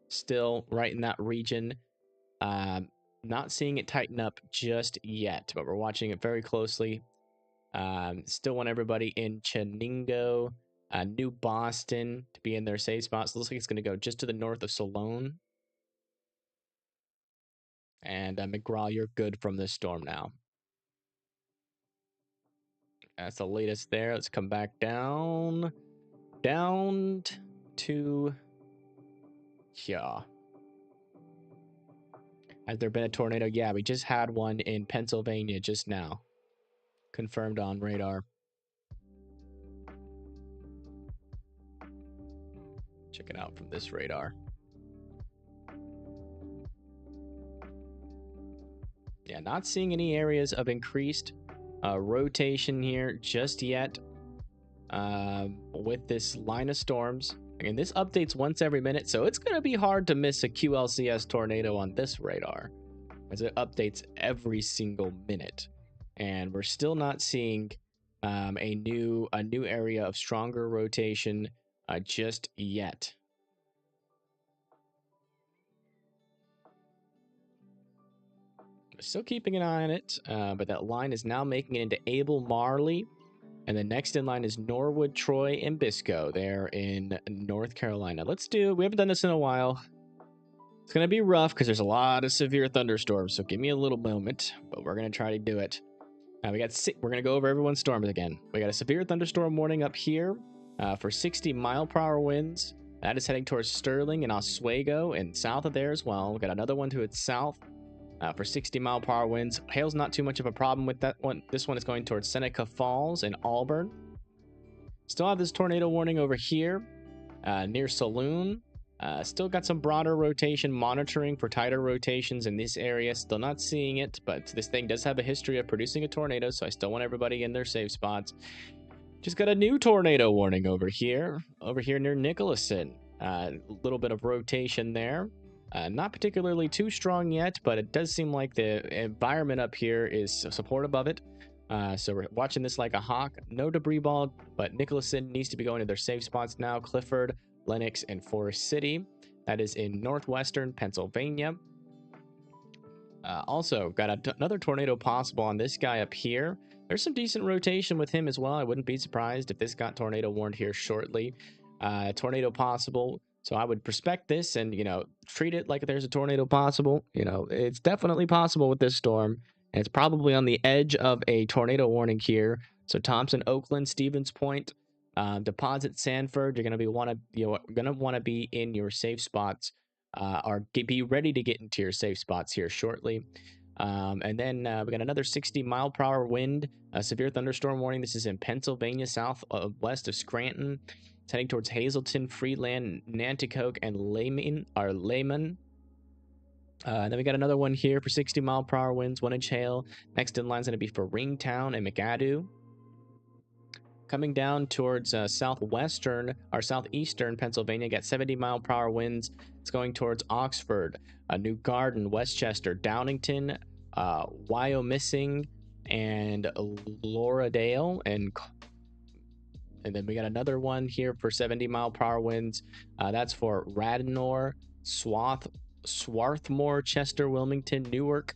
Speaker 1: Still right in that region. Not seeing it tighten up just yet, but we're watching it very closely. Still want everybody in Chenango, New Boston to be in their safe spots. Looks like it's going to go just to the north of Salone. And McGraw, you're good from this storm now. That's the latest there. Let's come back down. Down to... Yeah. Has there been a tornado? Yeah, we just had one in Pennsylvania just now. Confirmed on radar. Check it out from this radar. Yeah, not seeing any areas of increased rotation here just yet with this line of storms. Again, this updates once every minute, so it's going to be hard to miss a QLCS tornado on this radar, as it updates every single minute. And we're still not seeing a new area of stronger rotation just yet. Still keeping an eye on it, but that line is now making it into Abel Marley. And the next in line is Norwood, Troy, and Bisco. They're in North Carolina. We haven't done this in a while. It's going to be rough because there's a lot of severe thunderstorms, so give me a little moment, but we're going to try to do it. We're going to go over everyone's storms again. We got a severe thunderstorm warning up here for 60 mile-per-hour winds. That is heading towards Sterling and Oswego and south of there as well. We got another one to its south for 60 mile-per-hour winds. Hail's not too much of a problem with that one. This one is going towards Seneca Falls and Auburn. Still have this tornado warning over here near Saloon. Still got some broader rotation monitoring for tighter rotations in this area. Still not seeing it, but this thing does have a history of producing a tornado, so I still want everybody in their safe spots. Just got a new tornado warning over here near Nicholson. A little bit of rotation there. Not particularly too strong yet, but it does seem like the environment up here is supportive of it. So we're watching this like a hawk. No debris ball, but Nicholson needs to be going to their safe spots now. Clifford, Lenox, and Forest City. That is in northwestern Pennsylvania. Also, got another tornado possible on this guy up here. There's some decent rotation with him as well. I wouldn't be surprised if this got tornado warned here shortly. Tornado possible. So I would prospect this and, treat it like there's a tornado possible. It's definitely possible with this storm. And it's probably on the edge of a tornado warning here. So Thompson, Oakland, Stevens Point, Deposit, Sanford, you're going to want to be in your safe spots or be ready to get into your safe spots here shortly. And then we got another 60 mile-per-hour wind, a severe thunderstorm warning. This is in Pennsylvania, southwest of Scranton. It's heading towards Hazleton, Freeland, Nanticoke, and Lehman. Then we got another one here for 60 mile-per-hour winds, 1-inch hail. Next in line is going to be for Ringtown and McAdoo. Coming down towards southeastern Pennsylvania, got 70 mile-per-hour winds. It's going towards Oxford, New Garden, Westchester, Downington, Wyomissing, and Lauradale, and then we got another one here for 70 mile-per-hour winds. That's for Radnor, Swarthmore, Chester, Wilmington, Newark,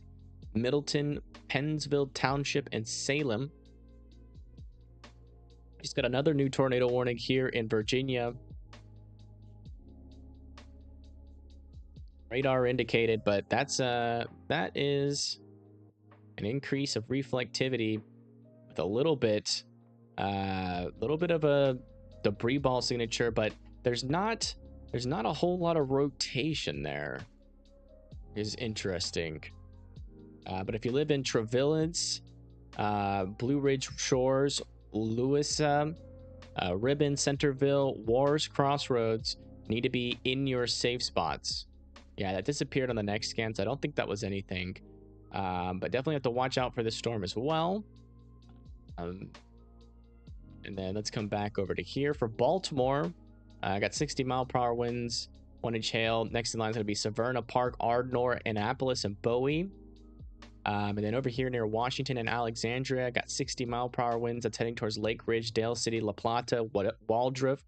Speaker 1: Middleton, Pennsville Township, and Salem. Just got another new tornado warning here in Virginia. Radar indicated, but that is an increase of reflectivity with a little bit of a debris ball signature, but there's not a whole lot of rotation there. Is interesting. But if you live in Trevillans, Blue Ridge Shores, Lewis, Ribbon, Centerville, Wars, Crossroads, need to be in your safe spots. Yeah, that disappeared on the next scan, so I don't think that was anything. But definitely have to watch out for this storm as well. And then let's come back over to here for Baltimore. I got 60-mile-per-hour winds, 1-inch hail. Next in line is going to be Severna Park, Ardmore, Annapolis, and Bowie. And then over here near Washington and Alexandria, I got 60-mile-per-hour winds. That's heading towards Lake Ridge, Dale City, La Plata, Waldorf,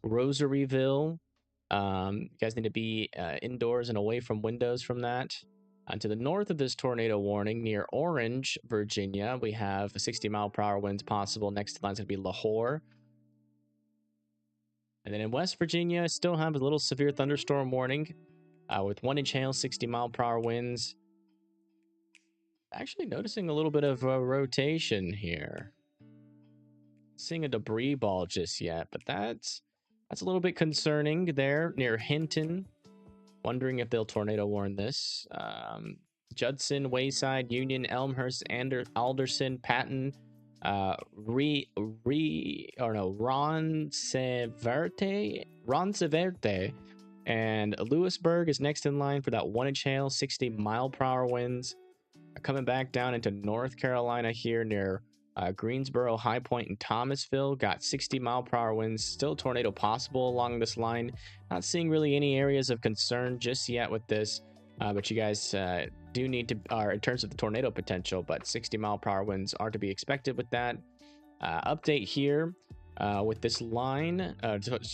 Speaker 1: Rosaryville. You guys need to be indoors and away from windows from that. To the north of this tornado warning, near Orange, Virginia, we have a 60-mile-per-hour winds possible. Next line is going to be Lahore. And then in West Virginia, still have a little severe thunderstorm warning with 1-inch hail, 60-mile-per-hour winds. Actually noticing a little bit of rotation here. Seeing a debris ball just yet, but that's a little bit concerning there near Hinton. Wondering if they'll tornado warn this. Judson, Wayside, Union, Elmhurst, Alderson, Patton, Ronceverte, and Lewisburg is next in line for that 1-inch hail, 60-mile-per-hour winds. Coming back down into North Carolina here near Greensboro, High Point, and Thomasville. Got 60-mile-per-hour winds. Still tornado possible along this line. Not seeing really any areas of concern just yet with this. But you guys do need to, in terms of the tornado potential, but 60-mile-per-hour winds are to be expected with that. Update here with this line.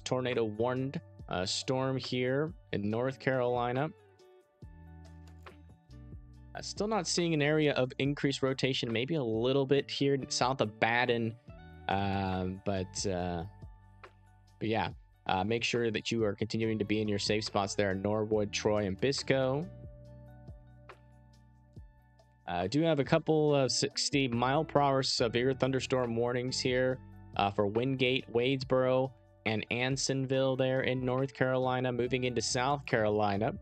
Speaker 1: Tornado warned storm here in North Carolina. Still not seeing an area of increased rotation, maybe a little bit here south of Baden. But yeah, make sure that you are continuing to be in your safe spots there in Norwood, Troy, and Biscoe. I do have a couple of 60-mile-per-hour severe thunderstorm warnings here for Wingate, Wadesboro, and Ansonville there in North Carolina. Moving into South Carolina,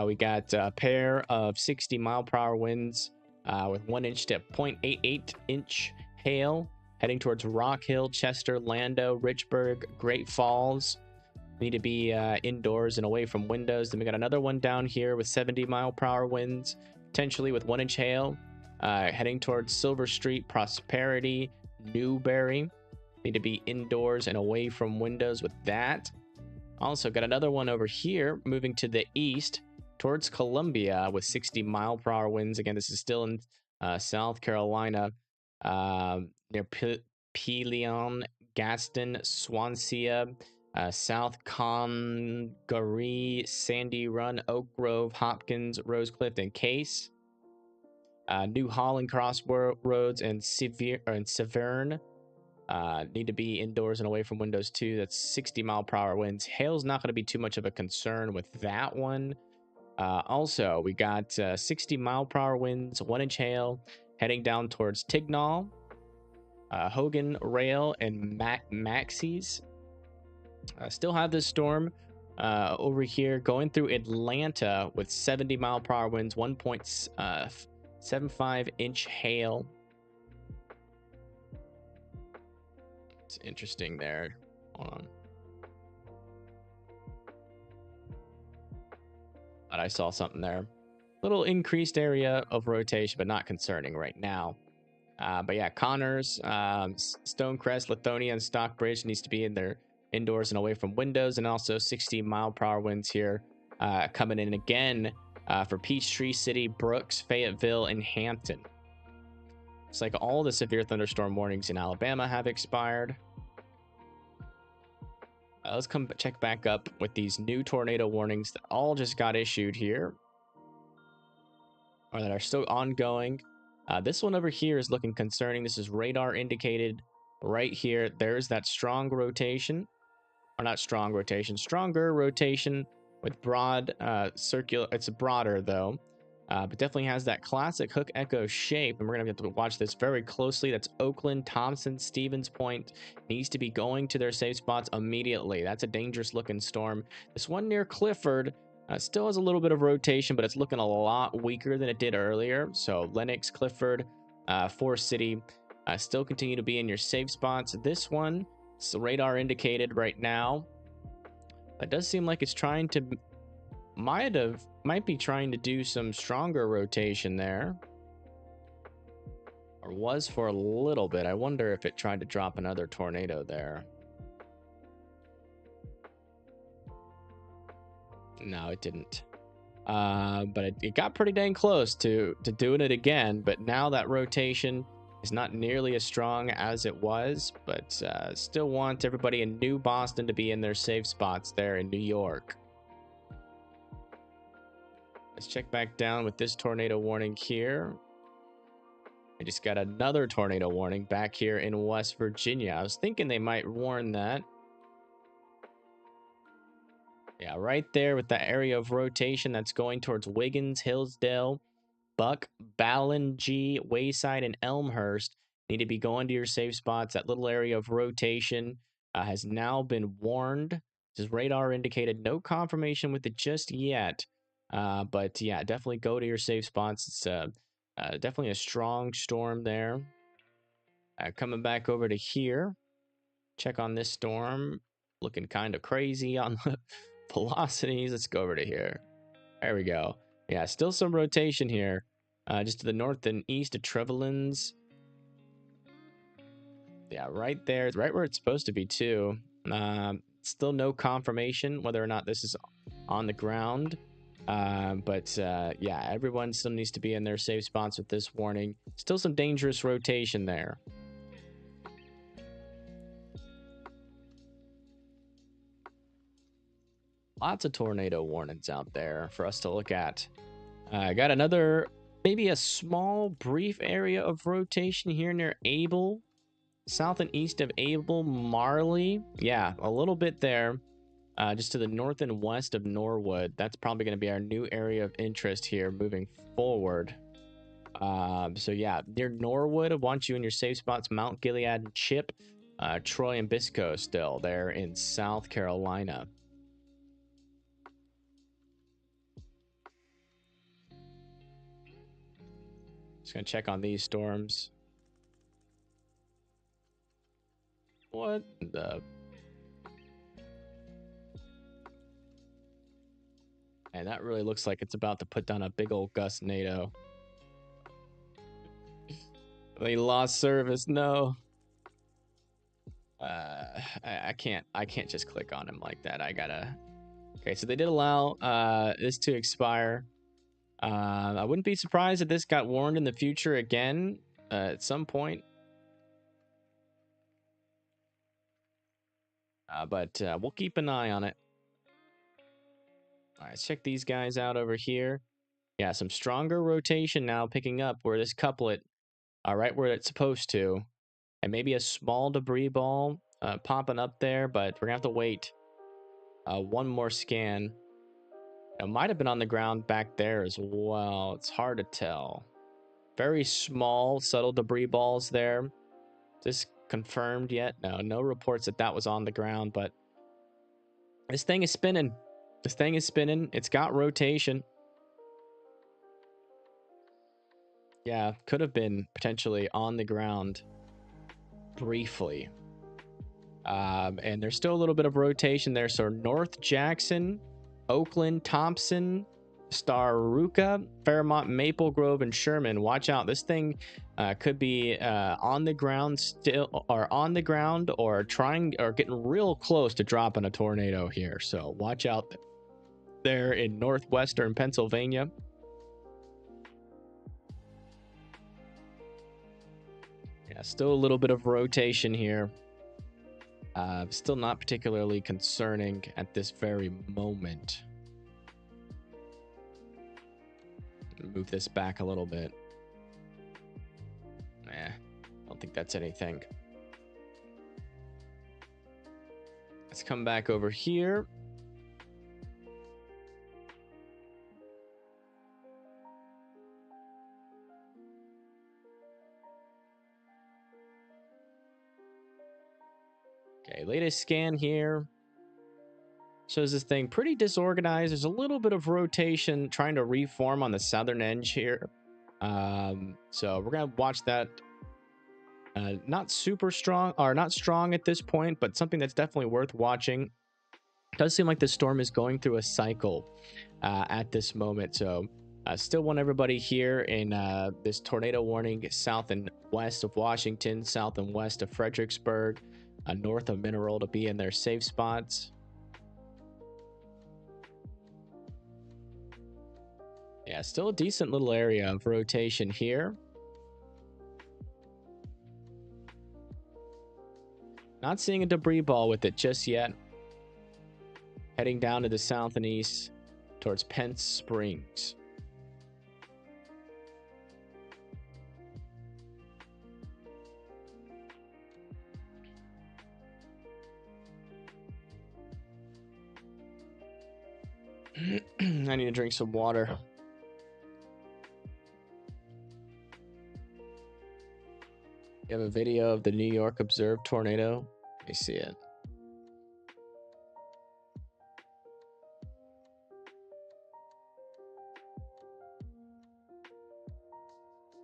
Speaker 1: we got a pair of 60-mile-per-hour winds with 1-inch to 0.88-inch hail heading towards Rock Hill, Chester, Lando, Richburg, Great Falls. Need to be indoors and away from windows. Then we got another one down here with 70-mile-per-hour winds, potentially with 1-inch hail, heading towards Silver Street, Prosperity, Newberry. Need to be indoors and away from windows with that. Also got another one over here moving to the east towards Columbia with 60-mile-per-hour winds. Again, this is still in South Carolina, near Pelion, Gaston, Swansea, South Congaree, Sandy Run, Oak Grove, Hopkins, Rosecliff, and Case. New Holland Crossroads and Severn need to be indoors and away from windows too. That's 60-mile-per-hour winds. Hail's not going to be too much of a concern with that one. Also, we got 60-mile-per-hour winds, 1-inch hail, heading down towards Tignall, Hogan Rail, and Maxey's. Still have this storm over here going through Atlanta with 70-mile-per-hour winds, 1.75-inch hail. It's interesting there. Hold on. Thought I saw something there. Little increased area of rotation, but not concerning right now. But yeah, Connors, Stonecrest, Lithonia, and Stockbridge needs to be in their indoors and away from windows, and also 60-mile-per-hour winds here coming in again for Peachtree City, Brooks, Fayetteville, and Hampton. It's like all the severe thunderstorm warnings in Alabama have expired. Let's come check back up with these new tornado warnings that all just got issued here, or that are still ongoing. This one over here is looking concerning. This is radar indicated right here. There's that strong rotation, or not strong rotation, stronger rotation with broad circular. It's broader though, but definitely has that classic hook echo shape. And we're gonna have to watch this very closely. That's Oakland, Thompson, Stevens Point needs to be going to their safe spots immediately. That's a dangerous looking storm. This one near Clifford still has a little bit of rotation, but it's looking a lot weaker than it did earlier. So Lenox, Clifford, Forest City still continue to be in your safe spots. This one, it's radar indicated right now. It does seem like it's trying to might be trying to do some stronger rotation there, or was for a little bit. I wonder if it tried to drop another tornado there. No, it didn't. But it got pretty dang close to doing it again. But now that rotation is not nearly as strong as it was, but still want everybody in New Boston to be in their safe spots there in New York. Let's check back down with this tornado warning here. I just got another tornado warning back here in West Virginia. I was thinking they might warn that. Yeah, right there with the area of rotation that's going towards Wiggins, Hillsdale, Buck, Ballingy, Wayside, and Elmhurst need to be going to your safe spots. That little area of rotation has now been warned. This radar indicated no confirmation with it just yet. But yeah, definitely go to your safe spots. It's definitely a strong storm there. Coming back over to here, check on this storm. Looking kind of crazy on the velocities. Let's go over to here. There we go. Yeah, still some rotation here. Just to the north and east of Trevelyan's. Yeah, right there. It's right where it's supposed to be, too. Still no confirmation whether or not this is on the ground. But yeah, everyone still needs to be in their safe spots with this warning. Still some dangerous rotation there. Lots of tornado warnings out there for us to look at. I got another, maybe a small, brief area of rotation here near Able. South and east of Able, Marley. Yeah, a little bit there. Just to the north and west of Norwood. That's probably going to be our new area of interest here moving forward. So yeah, near Norwood, I want you in your safe spots. Mount Gilead and Chip. Troy and Bisco still there in South Carolina. Just going to check on these storms. What the... And that really looks like it's about to put down a big old gust-nado. They lost service. No. I can't just click on him like that. I gotta... Okay, so they did allow this to expire. I wouldn't be surprised if this got warned in the future again at some point. But we'll keep an eye on it. All right, let's check these guys out over here. Yeah, some stronger rotation now picking up where this couplet, right where it's supposed to. And maybe a small debris ball popping up there, but we're going to have to wait one more scan. It might have been on the ground back there as well. It's hard to tell. Very small, subtle debris balls there. Is this confirmed yet? No reports that that was on the ground, but this thing is spinning. This thing is spinning. It's got rotation. Yeah, could have been potentially on the ground briefly. And there's still a little bit of rotation there. So North Jackson, Oakland, Thompson, Staruka, Fairmont, Maple Grove, and Sherman. Watch out. This thing could be on the ground still, or on the ground, or trying, or getting real close to dropping a tornado here. So watch out there in northwestern Pennsylvania. Yeah, still a little bit of rotation here. Still not particularly concerning at this very moment. Move this back a little bit. I don't think that's anything. Let's come back over here. Okay, latest scan here shows this thing pretty disorganized. There's a little bit of rotation trying to reform on the southern edge here. So we're gonna watch that. Not super strong, or not strong at this point, but something that's definitely worth watching. It does seem like the storm is going through a cycle at this moment. So still want everybody here in this tornado warning south and west of Washington, south and west of Fredericksburg, north of Mineral to be in their safe spots. Yeah, still a decent little area of rotation here. Not seeing a debris ball with it just yet. Heading down to the south and east towards Pence Springs. I need to drink some water. You have a video of the New York observed tornado? Let me see it.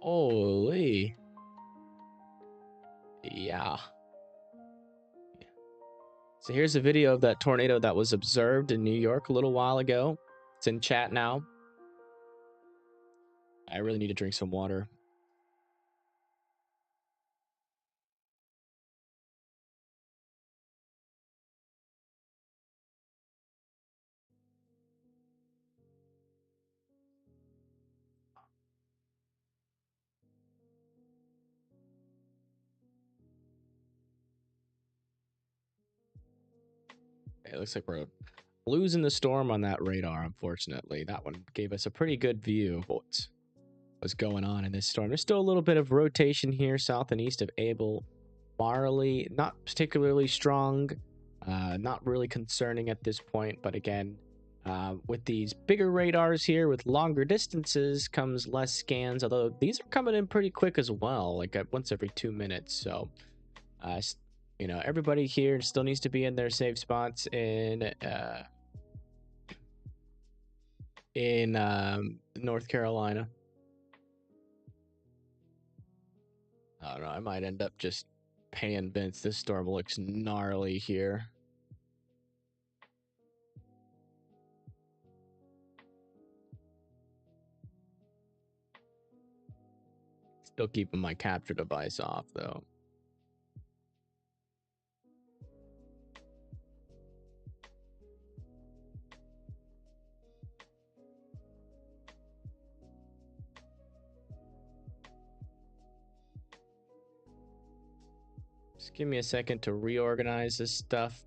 Speaker 1: Holy. Yeah. So here's a video of that tornado that was observed in New York a little while ago. It's in chat now. I really need to drink some water. It looks like we're losing the storm on that radar, unfortunately. That one gave us a pretty good view of what's going on in this storm. There's still a little bit of rotation here south and east of Abel Marley. Not particularly strong, not really concerning at this point, but again, with these bigger radars here with longer distances comes less scans, although these are coming in pretty quick as well, like once every 2 minutes. So you know, everybody here still needs to be in their safe spots in North Carolina. I don't know, I might end up just paying Vince. This storm looks gnarly here. Still keeping my capture device off though. Just give me a second to reorganize this stuff.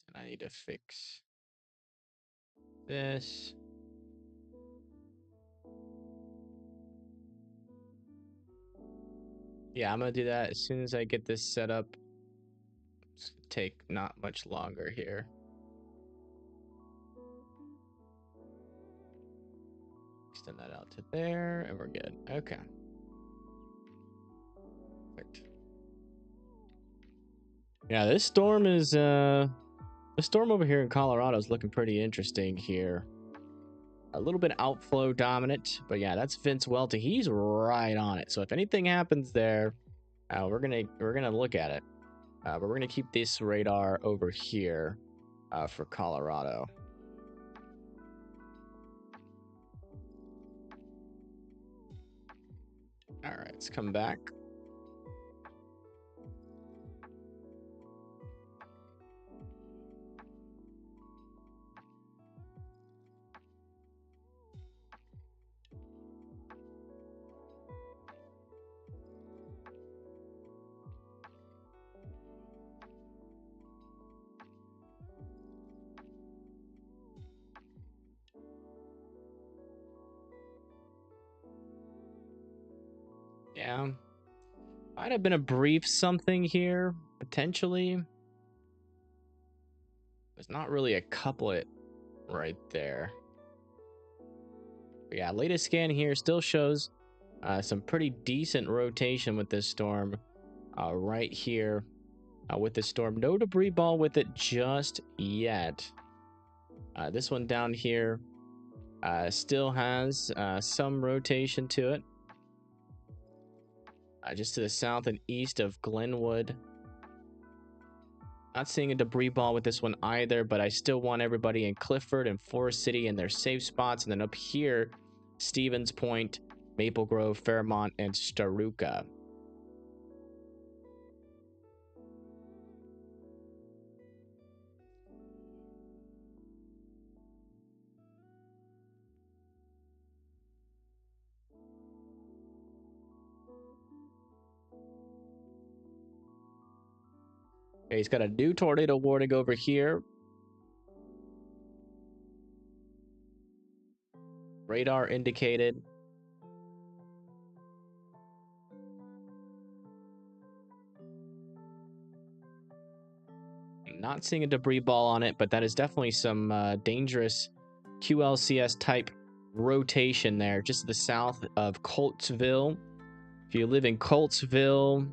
Speaker 1: And I need to fix this. Yeah, I'm gonna do that as soon as I get this set up. It's gonna take not much longer here. Extend that out to there, and we're good. Okay. Perfect. Yeah, this storm is the storm over here in Colorado is looking pretty interesting here. A little bit outflow dominant, but yeah, that's Vince Welty. He's right on it. So if anything happens there, we're gonna look at it. But we're gonna keep this radar over here for Colorado. All right, let's come back. Yeah. Might have been a brief something here, potentially. There's not really a couplet right there. But yeah, latest scan here still shows some pretty decent rotation with this storm right here with this storm. No debris ball with it just yet. This one down here still has some rotation to it. Just to the south and east of Glenwood. Not seeing a debris ball with this one either, but I still want everybody in Clifford and Forest City in their safe spots. And then up here, Stevens Point, Maple Grove, Fairmont, and Staruka. Okay, he's got a new tornado warning over here. Radar indicated. Not seeing a debris ball on it, but that is definitely some dangerous QLCS type rotation there, just to the south of Coltsville. If you live in Coltsville,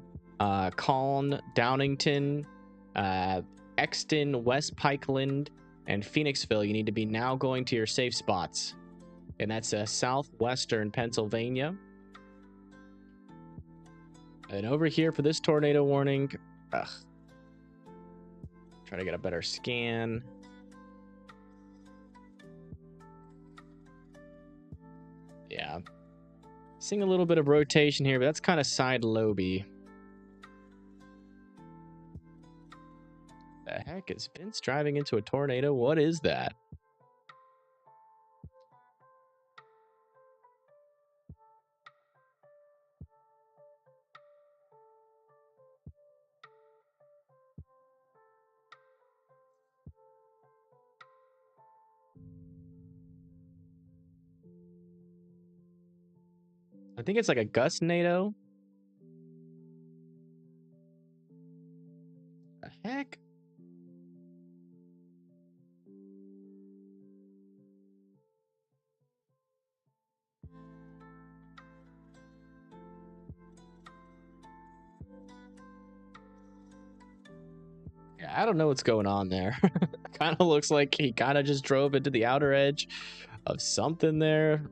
Speaker 1: Colne, Downington, Exton, West Pikeland, and Phoenixville, you need to be now going to your safe spots. And that's southwestern Pennsylvania. And over here for this tornado warning, try to get a better scan. Yeah. Seeing a little bit of rotation here, but that's kind of side loby. The heck is Vince driving into a tornado? What is that? I think it's like a gust-nado. The heck? Yeah, I don't know what's going on there. Kind of looks like he kind of just drove into the outer edge of something there.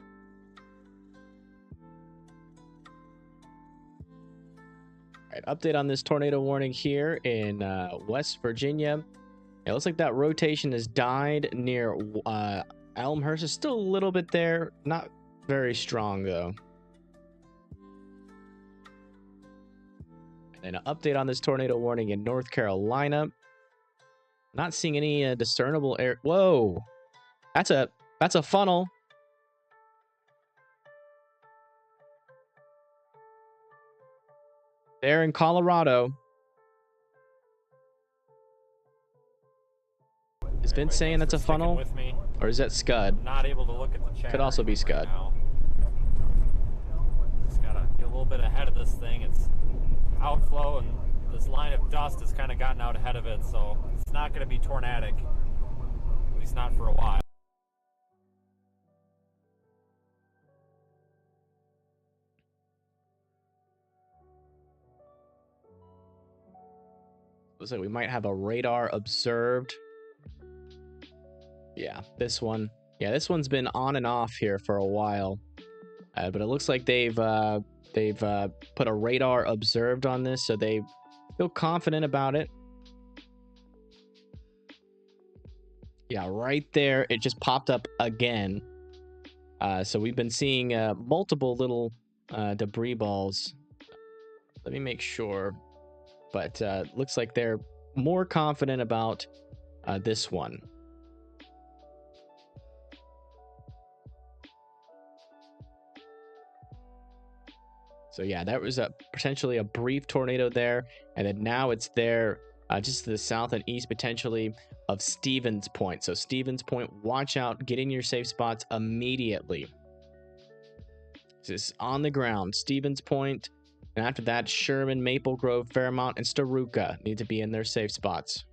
Speaker 1: All right, update on this tornado warning here in West Virginia. It looks like that rotation has died near Elmhurst. It's still a little bit there. Not very strong, though. And an update on this tornado warning in North Carolina. Not seeing any discernible air. Whoa! That's a funnel. There in Colorado. Is Vince saying that's a funnel?
Speaker 2: With me.
Speaker 1: Or is that Scud?
Speaker 2: Not able to look at the chat.
Speaker 1: Could also be Scud.
Speaker 2: Right, just gotta get a little bit ahead of this thing. It's outflow, and this line of dust has kind of gotten out ahead of it, so it's not going to be tornadic, at least not for a while.
Speaker 1: Looks like we might have a radar observed. Yeah, this one. Yeah, this one's been on and off here for a while, but it looks like they've put a radar observed on this, so they feel confident about it. Yeah, right there, it just popped up again. So we've been seeing multiple little debris balls. Let me make sure, but looks like they're more confident about this one. So yeah, that was potentially a brief tornado there, and then now it's there just to the south and east potentially of Stevens Point. So Stevens Point, watch out, get in your safe spots immediately. This is on the ground. Stevens Point, And after that, Sherman, Maple Grove, Fairmont, and Staruka need to be in their safe spots.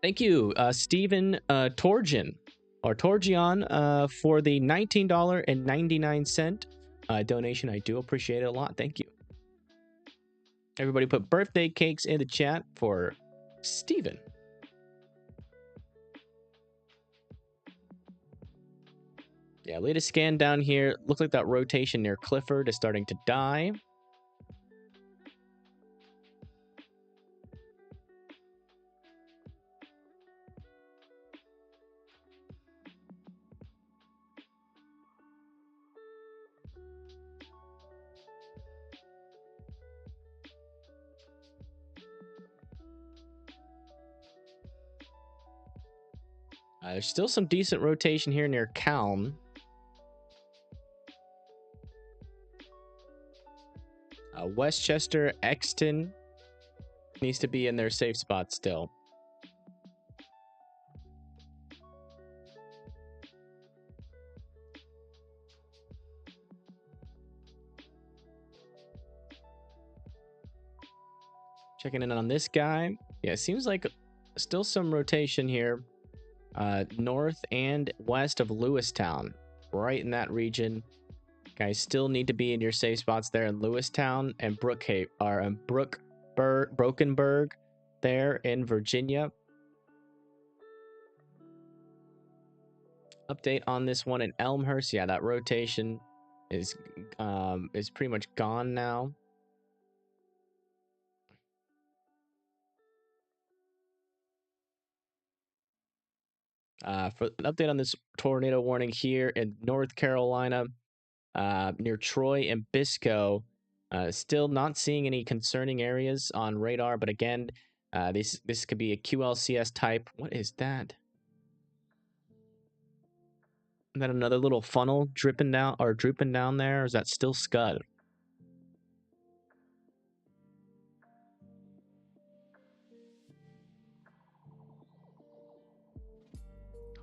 Speaker 1: Thank you, Stephen Torgian, or Torgion, for the $19.99 donation. I do appreciate it a lot. Thank you. Everybody put birthday cakes in the chat for Stephen. Yeah, latest scan down here. Looks like that rotation near Clifford is starting to die. There's still some decent rotation here near Calm. Westchester, Exton needs to be in their safe spot still. Checking in on this guy. Yeah, it seems like still some rotation here. North and west of Lewistown. Right in that region. Guys still need to be in your safe spots there in Lewistown and Brokenburg there in Virginia. Update on this one in Elmhurst. Yeah, that rotation is pretty much gone now. For an update on this tornado warning here in North Carolina, near Troy and Biscoe, still not seeing any concerning areas on radar. But again, this could be a QLCS type. What is that? Is that another little funnel dripping down or drooping down there? Or is that still Scud?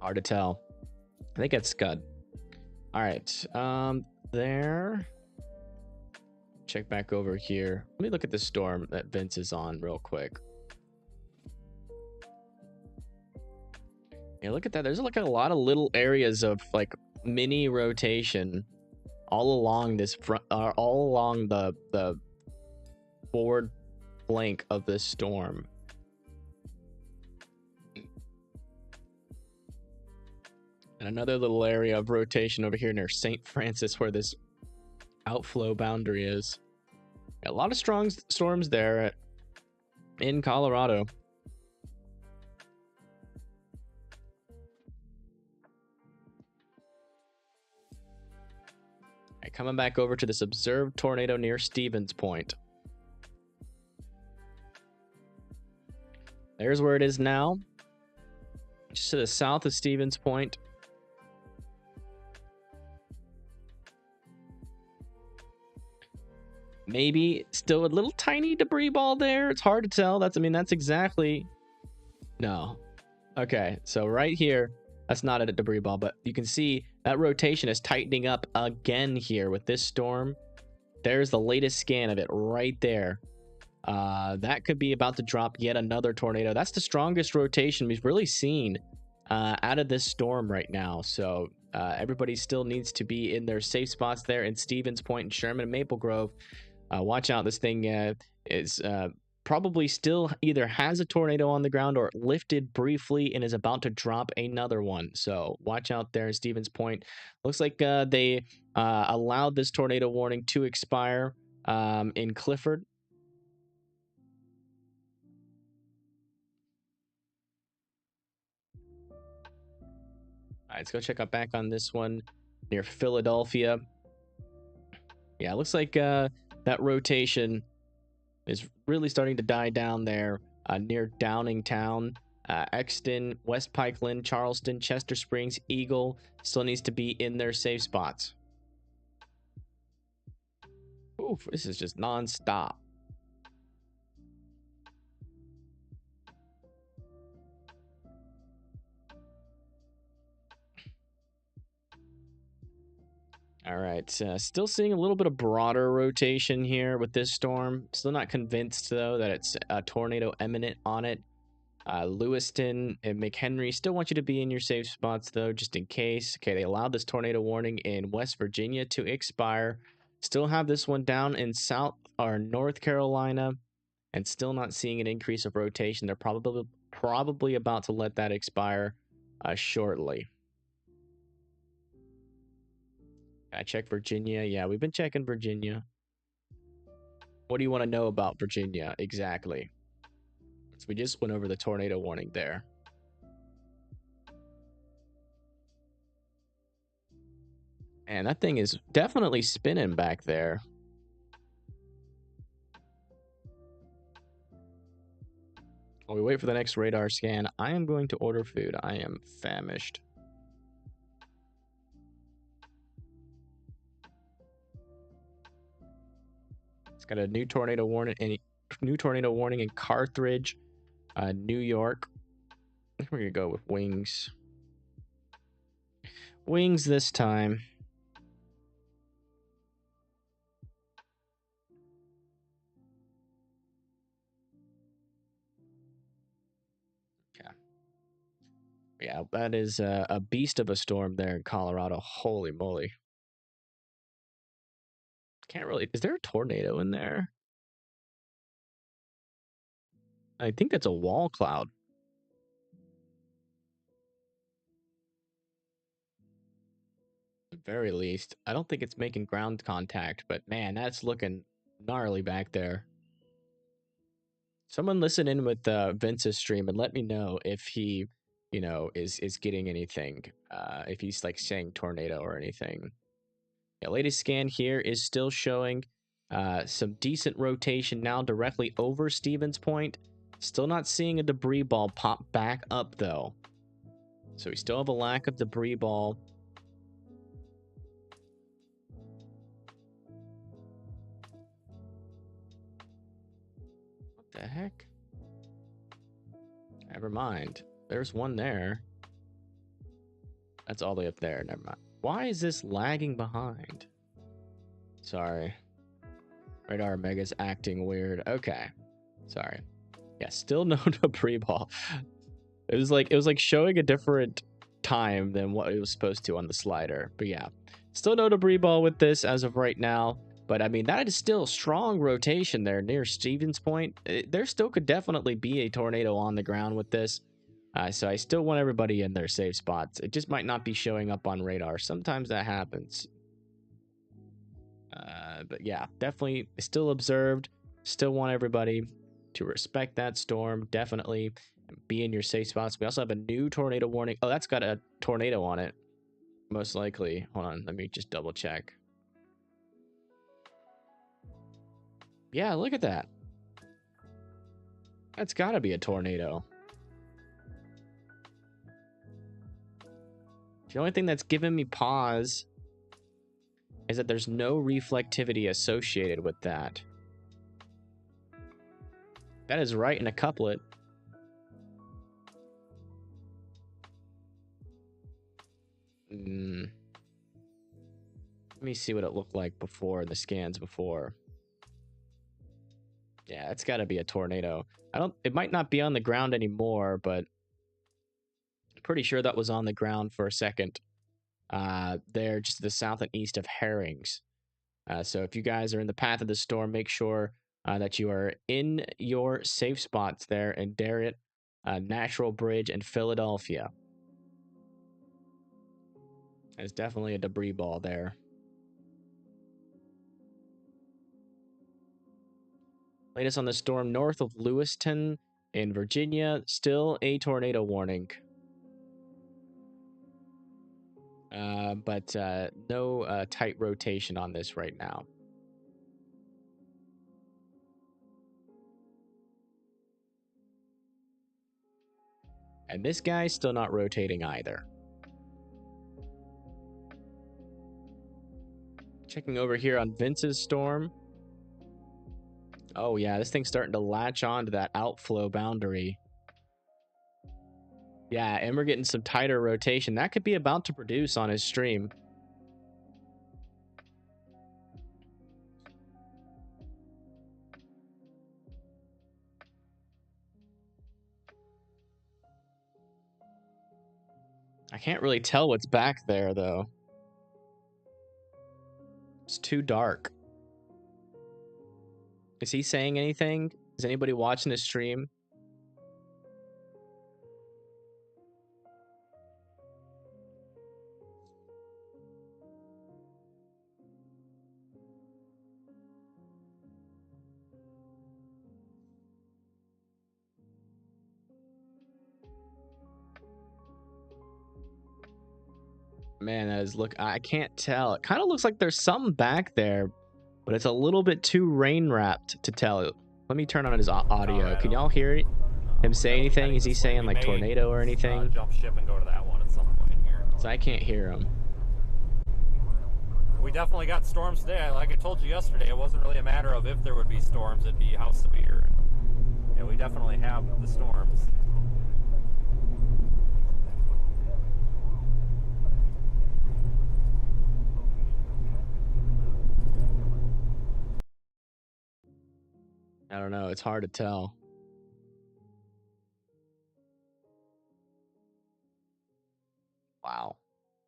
Speaker 1: Hard to tell. I think it's Scud. All right. There. Check back over here. Let me look at the storm that Vince is on real quick. Yeah, look at that. There's like a lot of little areas of like mini rotation all along this front, all along the forward flank of this storm. And another little area of rotation over here near St. Francis where this outflow boundary is. A lot of strong storms there in Colorado. Right, coming back over to this observed tornado near Stevens Point. There's where it is now. Just to the south of Stevens Point. Maybe still a little tiny debris ball there. It's hard to tell. That's exactly... No. Okay, so right here, that's not a debris ball, but you can see that rotation is tightening up again here with this storm. There's the latest scan of it right there. That could be about to drop yet another tornado. That's the strongest rotation we've really seen out of this storm right now. So everybody still needs to be in their safe spots there in Stevens Point and Sherman and Maple Grove. Watch out. This thing is probably still either has a tornado on the ground or lifted briefly and is about to drop another one. So watch out there in Stevens Point. Looks like they allowed this tornado warning to expire in Clifford. All right, let's go check out back on this one near Philadelphia. Yeah, it looks like that rotation is really starting to die down there near Downingtown. Exton, West Pikeland, Charleston, Chester Springs, Eagle still needs to be in their safe spots. Oof, this is just non-stop. All All right, still seeing a little bit of broader rotation here with this storm. Still not convinced, though, that it's a tornado imminent on it. Lewiston and McHenry still want you to be in your safe spots, though, just in case. Okay, they allowed this tornado warning in West Virginia to expire. Still have this one down in South or North Carolina, and still not seeing an increase of rotation. They're probably about to let that expire shortly. I check Virginia. Yeah, we've been checking Virginia. What do you want to know about Virginia exactly? So we just went over the tornado warning there. And that thing is definitely spinning back there. While we wait for the next radar scan, I am going to order food. I am famished. It's got a new tornado warning in Carthage, New York. We're gonna go with wings. Wings this time. Okay. Yeah, that is a beast of a storm there in Colorado. Holy moly. Can't really... Is there a tornado in there? I think that's a wall cloud. At the very least. I don't think it's making ground contact, but man, that's looking gnarly back there. Someone listen in with Vince's stream and let me know if he, you know, is getting anything. If he's like saying tornado or anything. Yeah, latest scan here is still showing some decent rotation now directly over Stevens Point. Still not seeing a debris ball pop back up though. So we still have a lack of debris ball. What the heck? Never mind. There's one there. That's all the way up there. Never mind. Why is this lagging behind? Sorry. Radar Mega's acting weird. Okay. Sorry. Yeah, still no debris ball. It was like showing a different time than what it was supposed to on the slider. But yeah, still no debris ball with this as of right now. But I mean, that is still strong rotation there near Stevens Point. There still could definitely be a tornado on the ground with this. So I still want everybody in their safe spots. It just might not be showing up on radar. Sometimes that happens. But yeah, definitely still observed. Still want everybody to respect that storm. Definitely be in your safe spots. We also have a new tornado warning. Oh, that's got a tornado on it. Most likely. Hold on. Let me just double check. Yeah, look at that. That's got to be a tornado. The only thing that's given me pause is that there's no reflectivity associated with that. That is right in a couplet. Let me see what it looked like before the scans before. Yeah, it's got to be a tornado. It might not be on the ground anymore, but I'm pretty sure that was on the ground for a second. There, just to the south and east of Herrings. So if you guys are in the path of the storm, make sure that you are in your safe spots there in Darrett, Natural Bridge, and Philadelphia. There's definitely a debris ball there. Latest on the storm north of Lewiston in Virginia, still a tornado warning. But no tight rotation on this right now. And this guy's still not rotating either. Checking over here on Vince's storm. Oh yeah, this thing's starting to latch on to that outflow boundary. Yeah, and we're getting some tighter rotation. That could be about to produce on his stream. I can't really tell what's back there, though. It's too dark. Is he saying anything? Is anybody watching this stream? Man, that is I can't tell. It kind of looks like there's something back there, but it's a little bit too rain wrapped to tell. Let me turn on his audio. Can y'all hear it? Him say anything? Is he saying like tornado or anything?
Speaker 2: Jump ship and go to that one at some point here.
Speaker 1: So I can't hear him.
Speaker 2: We definitely got storms today. Like I told you yesterday, it wasn't really a matter of if there would be storms, it'd be how severe. Yeah, we definitely have the storms.
Speaker 1: I don't know. It's hard to tell. Wow.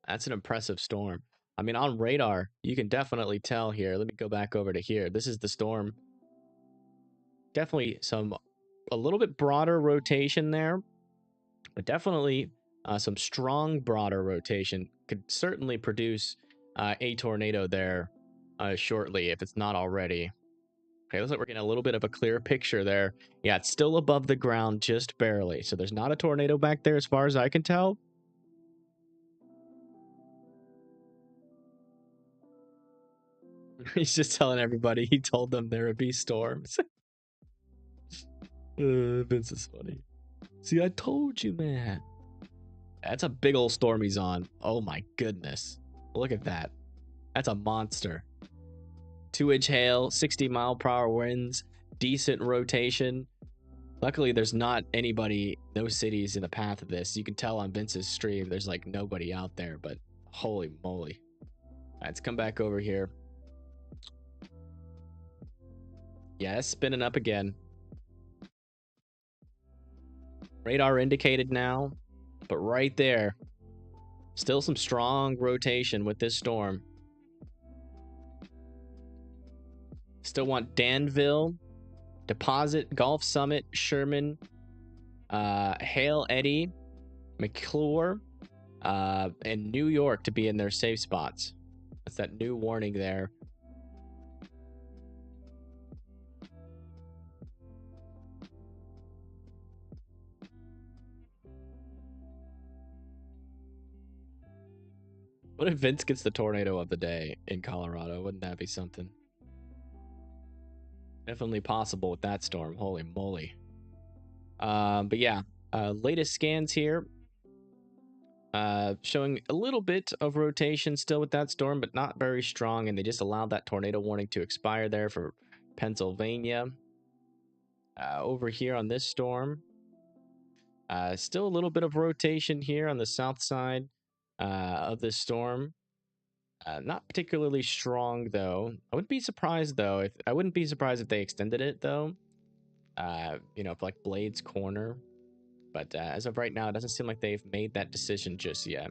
Speaker 1: That's an impressive storm. I mean, on radar, you can definitely tell here. Let me go back over to here. This is the storm. Definitely a little bit broader rotation there, but definitely some strong broader rotation. Could certainly produce a tornado there shortly if it's not already. Okay, looks like we're getting a little bit of a clear picture there. Yeah, it's still above the ground just barely. So there's not a tornado back there as far as I can tell. He's just telling everybody he told them there would be storms. Vince is funny. See, I told you, man. That's a big old storm he's on. Oh my goodness. Look at that. That's a monster. 2-inch hail, 60-mile-per-hour winds, decent rotation. Luckily, there's not anybody, no cities in the path of this. You can tell on Vince's stream, there's like nobody out there, but holy moly. All right, let's come back over here. Yeah, it's spinning up again. Radar indicated now, but right there, still some strong rotation with this storm. Still want Danville, Deposit, Gulf Summit, Sherman, Hale Eddy, McClure, and New York to be in their safe spots. That's that new warning there. What if Vince gets the tornado of the day in Colorado? Wouldn't that be something? Definitely possible with that storm. Holy moly. But yeah, latest scans here. Showing a little bit of rotation still with that storm, but not very strong. And they just allowed that tornado warning to expire there for Pennsylvania. Over here on this storm, still a little bit of rotation here on the south side of this storm. Not particularly strong though. I wouldn't be surprised though if they extended it though. You know, for like Blade's Corner. But as of right now, it doesn't seem like they've made that decision just yet.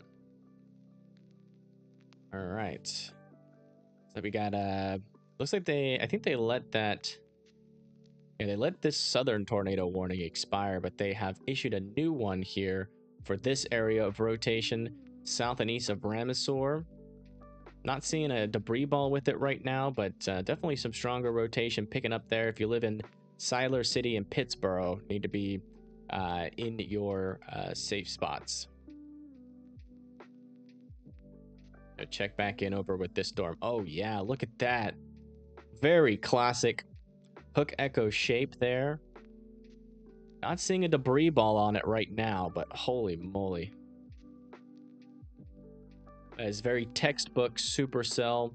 Speaker 1: All right. So we got looks like I think they let that. Yeah, they let this southern tornado warning expire, but they have issued a new one here for this area of rotation, south and east of Ramesor. Not seeing a debris ball with it right now, but definitely some stronger rotation picking up there. If you live in Siler City and Pittsburgh, need to be in your safe spots. Check back in over with this storm. Oh yeah, look at that. Very classic hook echo shape there. Not seeing a debris ball on it right now, but holy moly. That is very textbook supercell.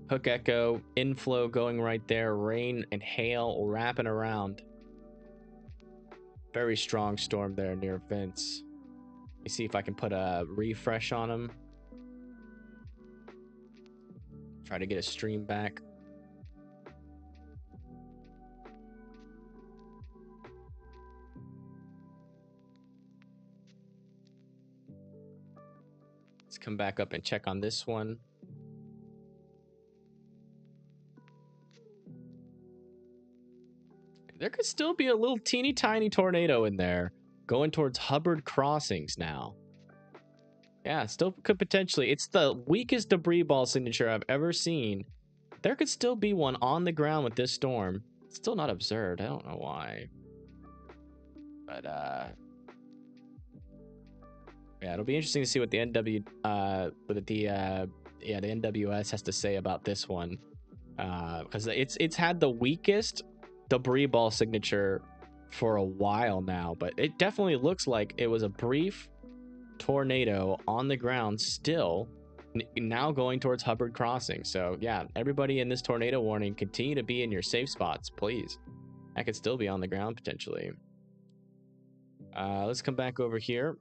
Speaker 1: Hook echo, inflow going right there, rain and hail wrapping around. Very strong storm there near Vince. Let me see if I can put a refresh on him. Try to get a stream back. come back up and check on this one. There could still be a little teeny tiny tornado in there going towards Hubbard Crossings now. Yeah, still could potentially. It's the weakest debris ball signature I've ever seen. There could still be one on the ground with this storm. It's still not observed. I don't know why. But yeah, it'll be interesting to see what the the NWS has to say about this one. Because it's had the weakest debris ball signature for a while now, but it definitely looks like it was a brief tornado on the ground still, now going towards Hubbard Crossing. So yeah, everybody in this tornado warning, continue to be in your safe spots, please. That could still be on the ground potentially. Let's come back over here.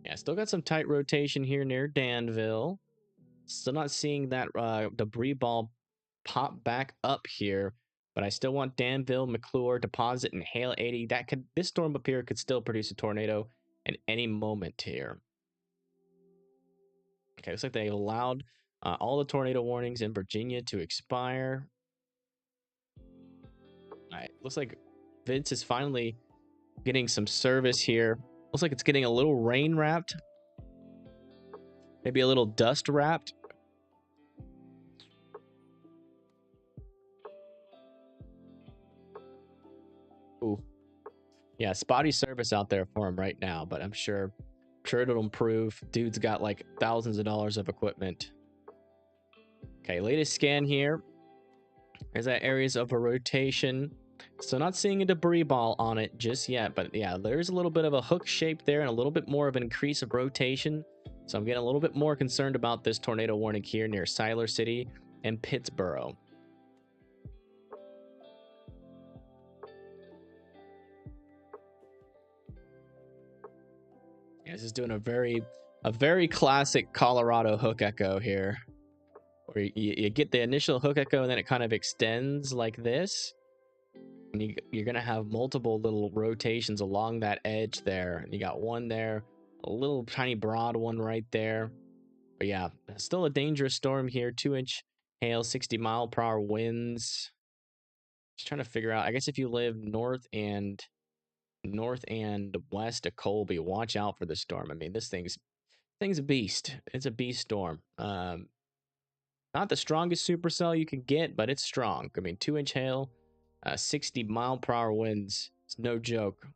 Speaker 1: Yeah, still got some tight rotation here near Danville. Still not seeing that debris ball pop back up here, but I still want Danville, McClure, Deposit, and Hale 80. This storm up here could still produce a tornado at any moment here. Okay, looks like they allowed all the tornado warnings in Virginia to expire. All right, looks like Vince is finally getting some service here. Looks like it's getting a little rain wrapped. Maybe a little dust wrapped. Ooh. Yeah, spotty service out there for him right now, but I'm sure it'll improve. Dude's got like thousands of dollars of equipment. Okay, latest scan here. There's that areas of a rotation. So not seeing a debris ball on it just yet, but yeah, there's a little bit of a hook shape there and a little bit more of an increase of rotation. So I'm getting a little bit more concerned about this tornado warning here near Siler City and Pittsboro. Yeah, this is doing a very classic Colorado hook echo here, where you get the initial hook echo and then it kind of extends like this. And you're going to have multiple little rotations along that edge there. And you got one there, a little tiny broad one right there. But yeah, still a dangerous storm here. 2-inch hail, 60-mile-per-hour winds. Just trying to figure out, I guess if you live north and west of Colby, watch out for the storm. I mean, this thing's a beast. It's a beast storm. Not the strongest supercell you can get, but it's strong. I mean, 2-inch hail, 60-mile-per-hour winds. It's no joke.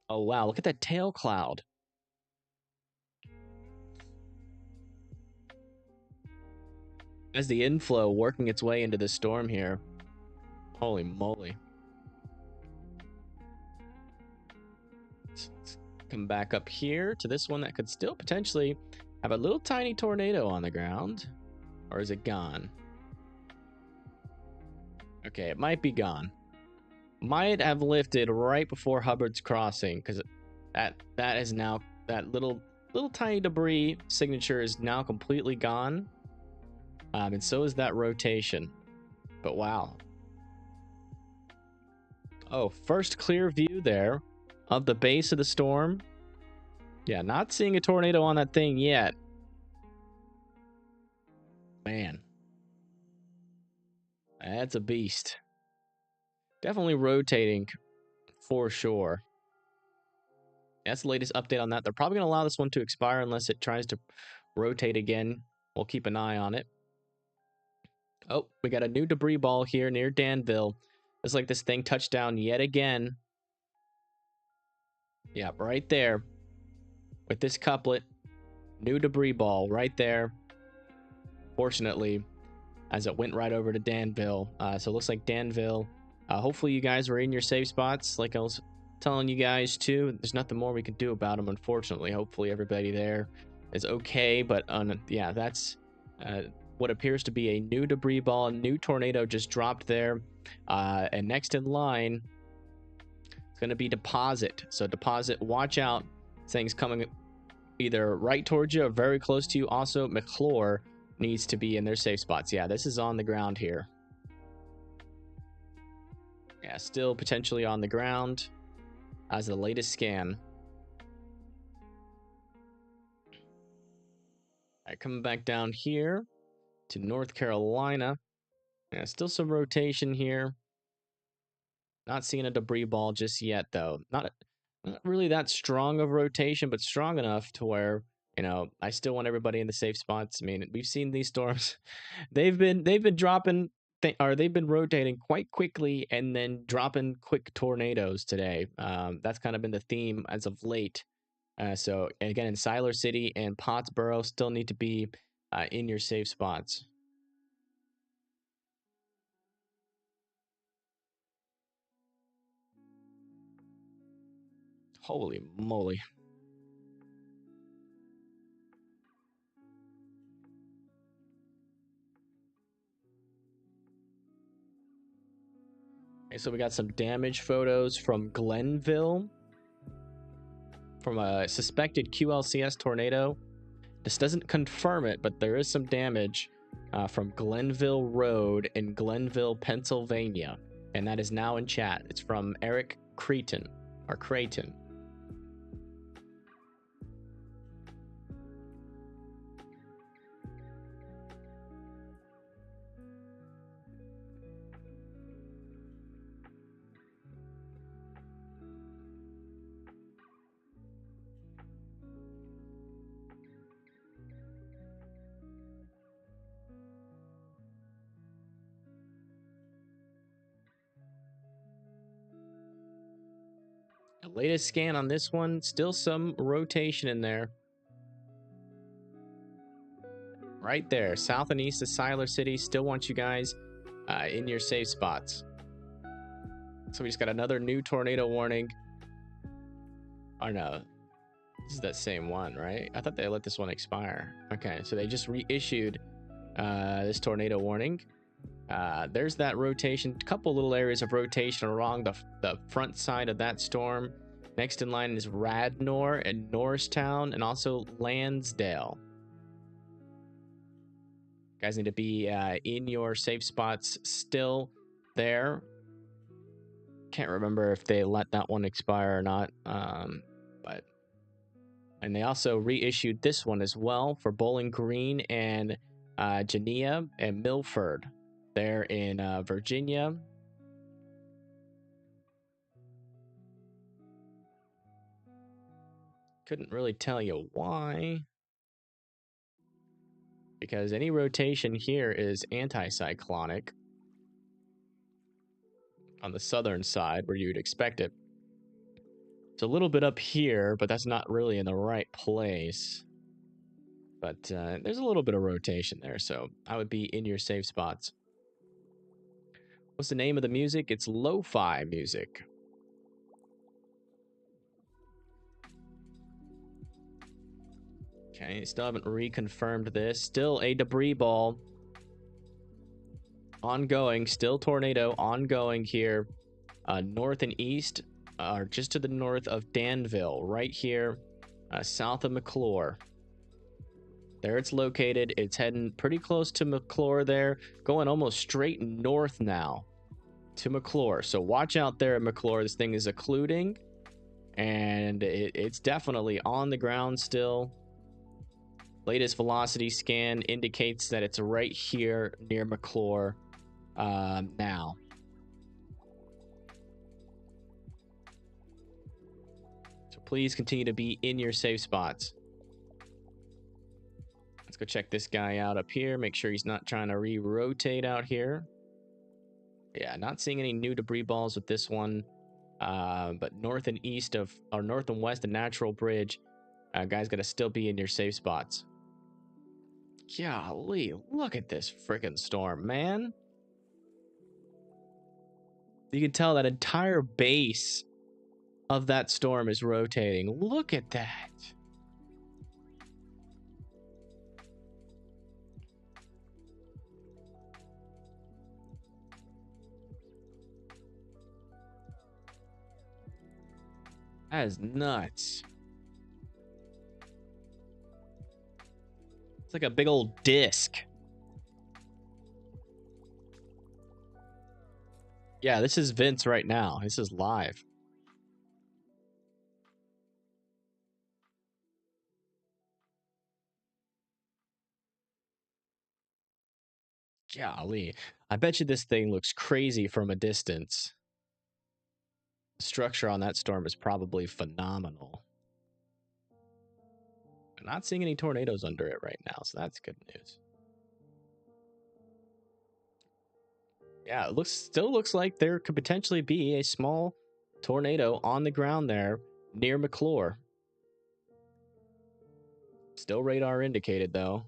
Speaker 1: Oh, wow. Look at that tail cloud. As the inflow working its way into the storm here. Holy moly. Let's come back up here to this one that could still potentially have a little tiny tornado on the ground. Or is it gone? Okay, it might be gone. Might have lifted right before Hubbard's Crossing, because that is now, that little tiny debris signature is now completely gone. And so is that rotation. But wow. Oh, first clear view there of the base of the storm. Yeah, not seeing a tornado on that thing yet. Man. That's a beast. Definitely rotating for sure. That's the latest update on that. They're probably going to allow this one to expire unless it tries to rotate again. We'll keep an eye on it. Oh, we got a new debris ball here near Danville. Looks like this thing touched down yet again. Yeah, right there. With this couplet. New debris ball right there. Fortunately, as it went right over to Danville. So it looks like Danville. Hopefully you guys were in your safe spots. Like I was telling you guys too. There's nothing more we can do about them, unfortunately. Hopefully everybody there is okay. But yeah, that's what appears to be a new debris ball. A new tornado just dropped there. And next in line, it's going to be Deposit. So Deposit, watch out. This thing's coming either right towards you or very close to you. Also, McClure needs to be in their safe spots. Yeah, this is on the ground here. Yeah, still potentially on the ground as the latest scan. right, coming back down here to North Carolina. Yeah, still some rotation here. Not seeing a debris ball just yet, though. Not really that strong of rotation, but strong enough to where, you know, I still want everybody in the safe spots. I mean, we've seen these storms. they've been dropping or they've been rotating quite quickly and then dropping quick tornadoes today. That's kind of been the theme as of late. So again, in Siler City and Pottsboro, still need to be in your safe spots. Holy moly. Okay, so we got some damage photos from Glenville from a suspected QLCS tornado. This doesn't confirm it, but there is some damage from Glenville Road in Glenville, Pennsylvania. And that is now in chat. It's from Eric Creighton. The latest scan on this one, still some rotation in there. Right there, south and east of Siler City. Still want you guys in your safe spots. So we just got another new tornado warning. Or no, this is that same one, right? I thought they let this one expire. Okay, so they just reissued this tornado warning. There's that rotation, couple little areas of rotation along the front side of that storm. Next in line is Radnor and Norristown and also Lansdale. Guys need to be in your safe spots still there. Can't remember if they let that one expire or not. But and they also reissued this one as well for Bowling Green and Geneva and Milford. There in Virginia. Couldn't really tell you why. Because any rotation here is anticyclonic on the southern side where you'd expect it. It's a little bit up here, but that's not really in the right place. But there's a little bit of rotation there, so I would be in your safe spots. What's the name of the music? It's Lo-Fi music. Okay, still haven't reconfirmed this. Still a debris ball. Ongoing, still tornado ongoing here. North and east are just to the north of Danville, right here, south of McClure. There it's located. It's heading pretty close to McClure there, going almost straight north now to McClure. So watch out there at McClure. This thing is occluding, and it's definitely on the ground still. Latest velocity scan indicates that it's right here near McClure now. So please continue to be in your safe spots. Let's go check this guy out up here. Make sure he's not trying to re-rotate out here. Yeah, not seeing any new debris balls with this one. But north and east of, or north and west of Natural Bridge, guys got to still be in your safe spots. Golly, look at this freaking storm, man. You can tell that entire base of that storm is rotating. Look at that. That is nuts. It's like a big old disc. Yeah, this is Vince right now. This is live. Golly. I bet you this thing looks crazy from a distance. The structure on that storm is probably phenomenal. I'm not seeing any tornadoes under it right now, so that's good news. Yeah, it still looks like there could potentially be a small tornado on the ground there near McClure. Still radar indicated, though.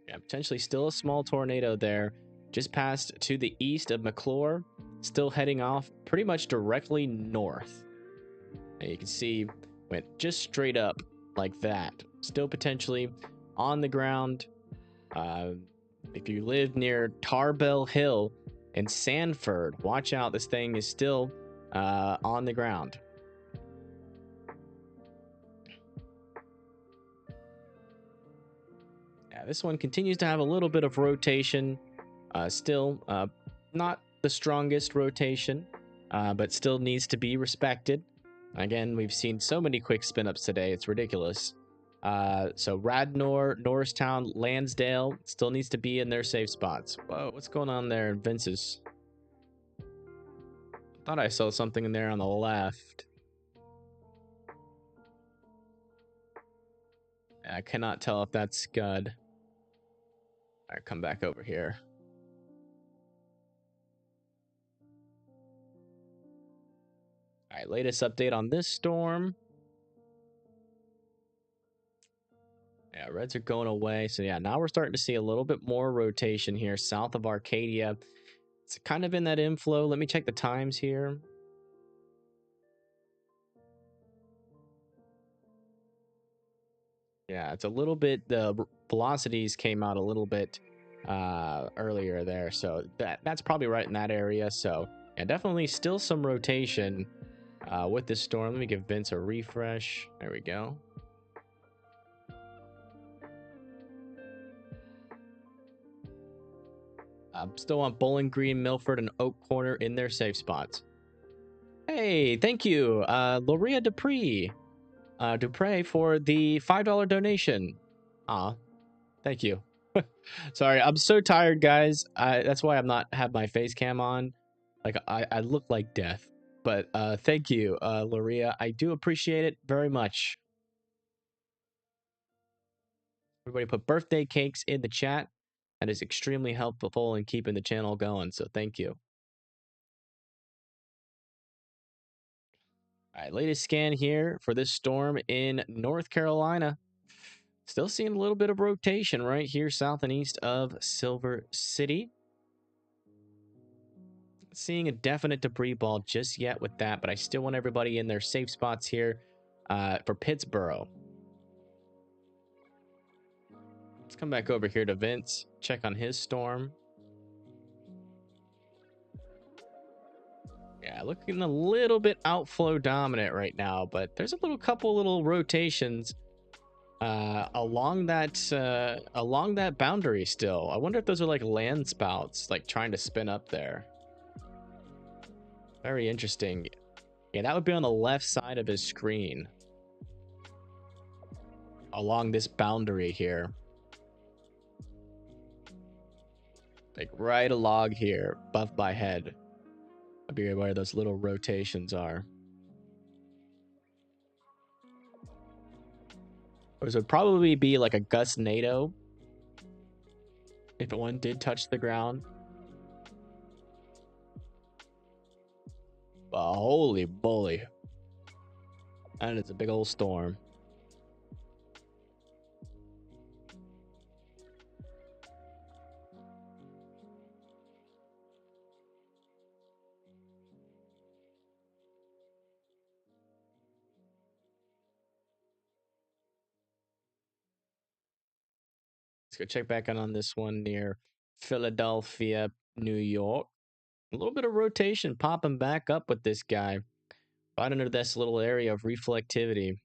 Speaker 1: Yeah, potentially still a small tornado there, just past to the east of McClure, still heading off pretty much directly north. And you can see went just straight up like that. Still potentially on the ground. If you live near Tarbell Hill in Sanford, watch out. This thing is still on the ground. Yeah, this one continues to have a little bit of rotation. Still not the strongest rotation, but still needs to be respected. Again, we've seen so many quick spin ups today, it's ridiculous. So Radnor, Norristown, Lansdale still needs to be in their safe spots. Whoa, what's going on there in Vince's? Thought I saw something in there on the left. I cannot tell if that's Scud. All right, come back over here. All right, latest update on this storm. Yeah, reds are going away. So yeah, now we're starting to see a little bit more rotation here south of Arcadia. It's kind of in that inflow. Let me check the times here. Yeah, it's a little bit, the velocities came out a little bit earlier there. So that's probably right in that area. So yeah, definitely still some rotation with this storm. Let me give Vince a refresh. There we go. Still want Bowling Green, Milford, and Oak Corner in their safe spots. Hey, thank you, Loria Dupree for the $5 donation. Thank you. Sorry, I'm so tired, guys. That's why I'm not have my face cam on. Like I look like death. But thank you, Loria. I do appreciate it very much. Everybody put birthday cakes in the chat. That is extremely helpful in keeping the channel going. So thank you. All right, latest scan here for this storm in North Carolina. Still seeing a little bit of rotation right here south and east of Silver City. Not seeing a definite debris ball just yet with that, but I still want everybody in their safe spots here for Pittsburgh. Let's come back over here to Vince, check on his storm. Yeah, looking a little bit outflow dominant right now, but there's a couple little rotations along that boundary still. I wonder if those are like land spouts, like trying to spin up there. Very interesting. Yeah, that would be on the left side of his screen. Along this boundary here. Like right along here, above my head. I'll be where those little rotations are. Those would probably be like a gust NATO. If one did touch the ground. But holy moly. That is a big old storm. Let's go check back on this one near Philadelphia, New York. A little bit of rotation popping back up with this guy. Right under this little area of reflectivity.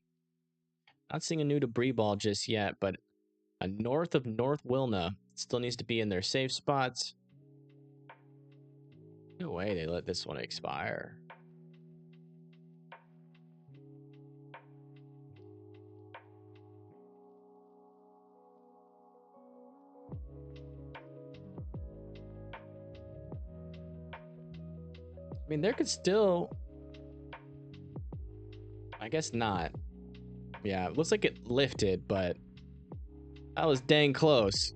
Speaker 1: Not seeing a new debris ball just yet, but north of North Wilna still needs to be in their safe spots. No way they let this one expire. I mean, there could still... I guess not. Yeah, it looks like it lifted, but that was dang close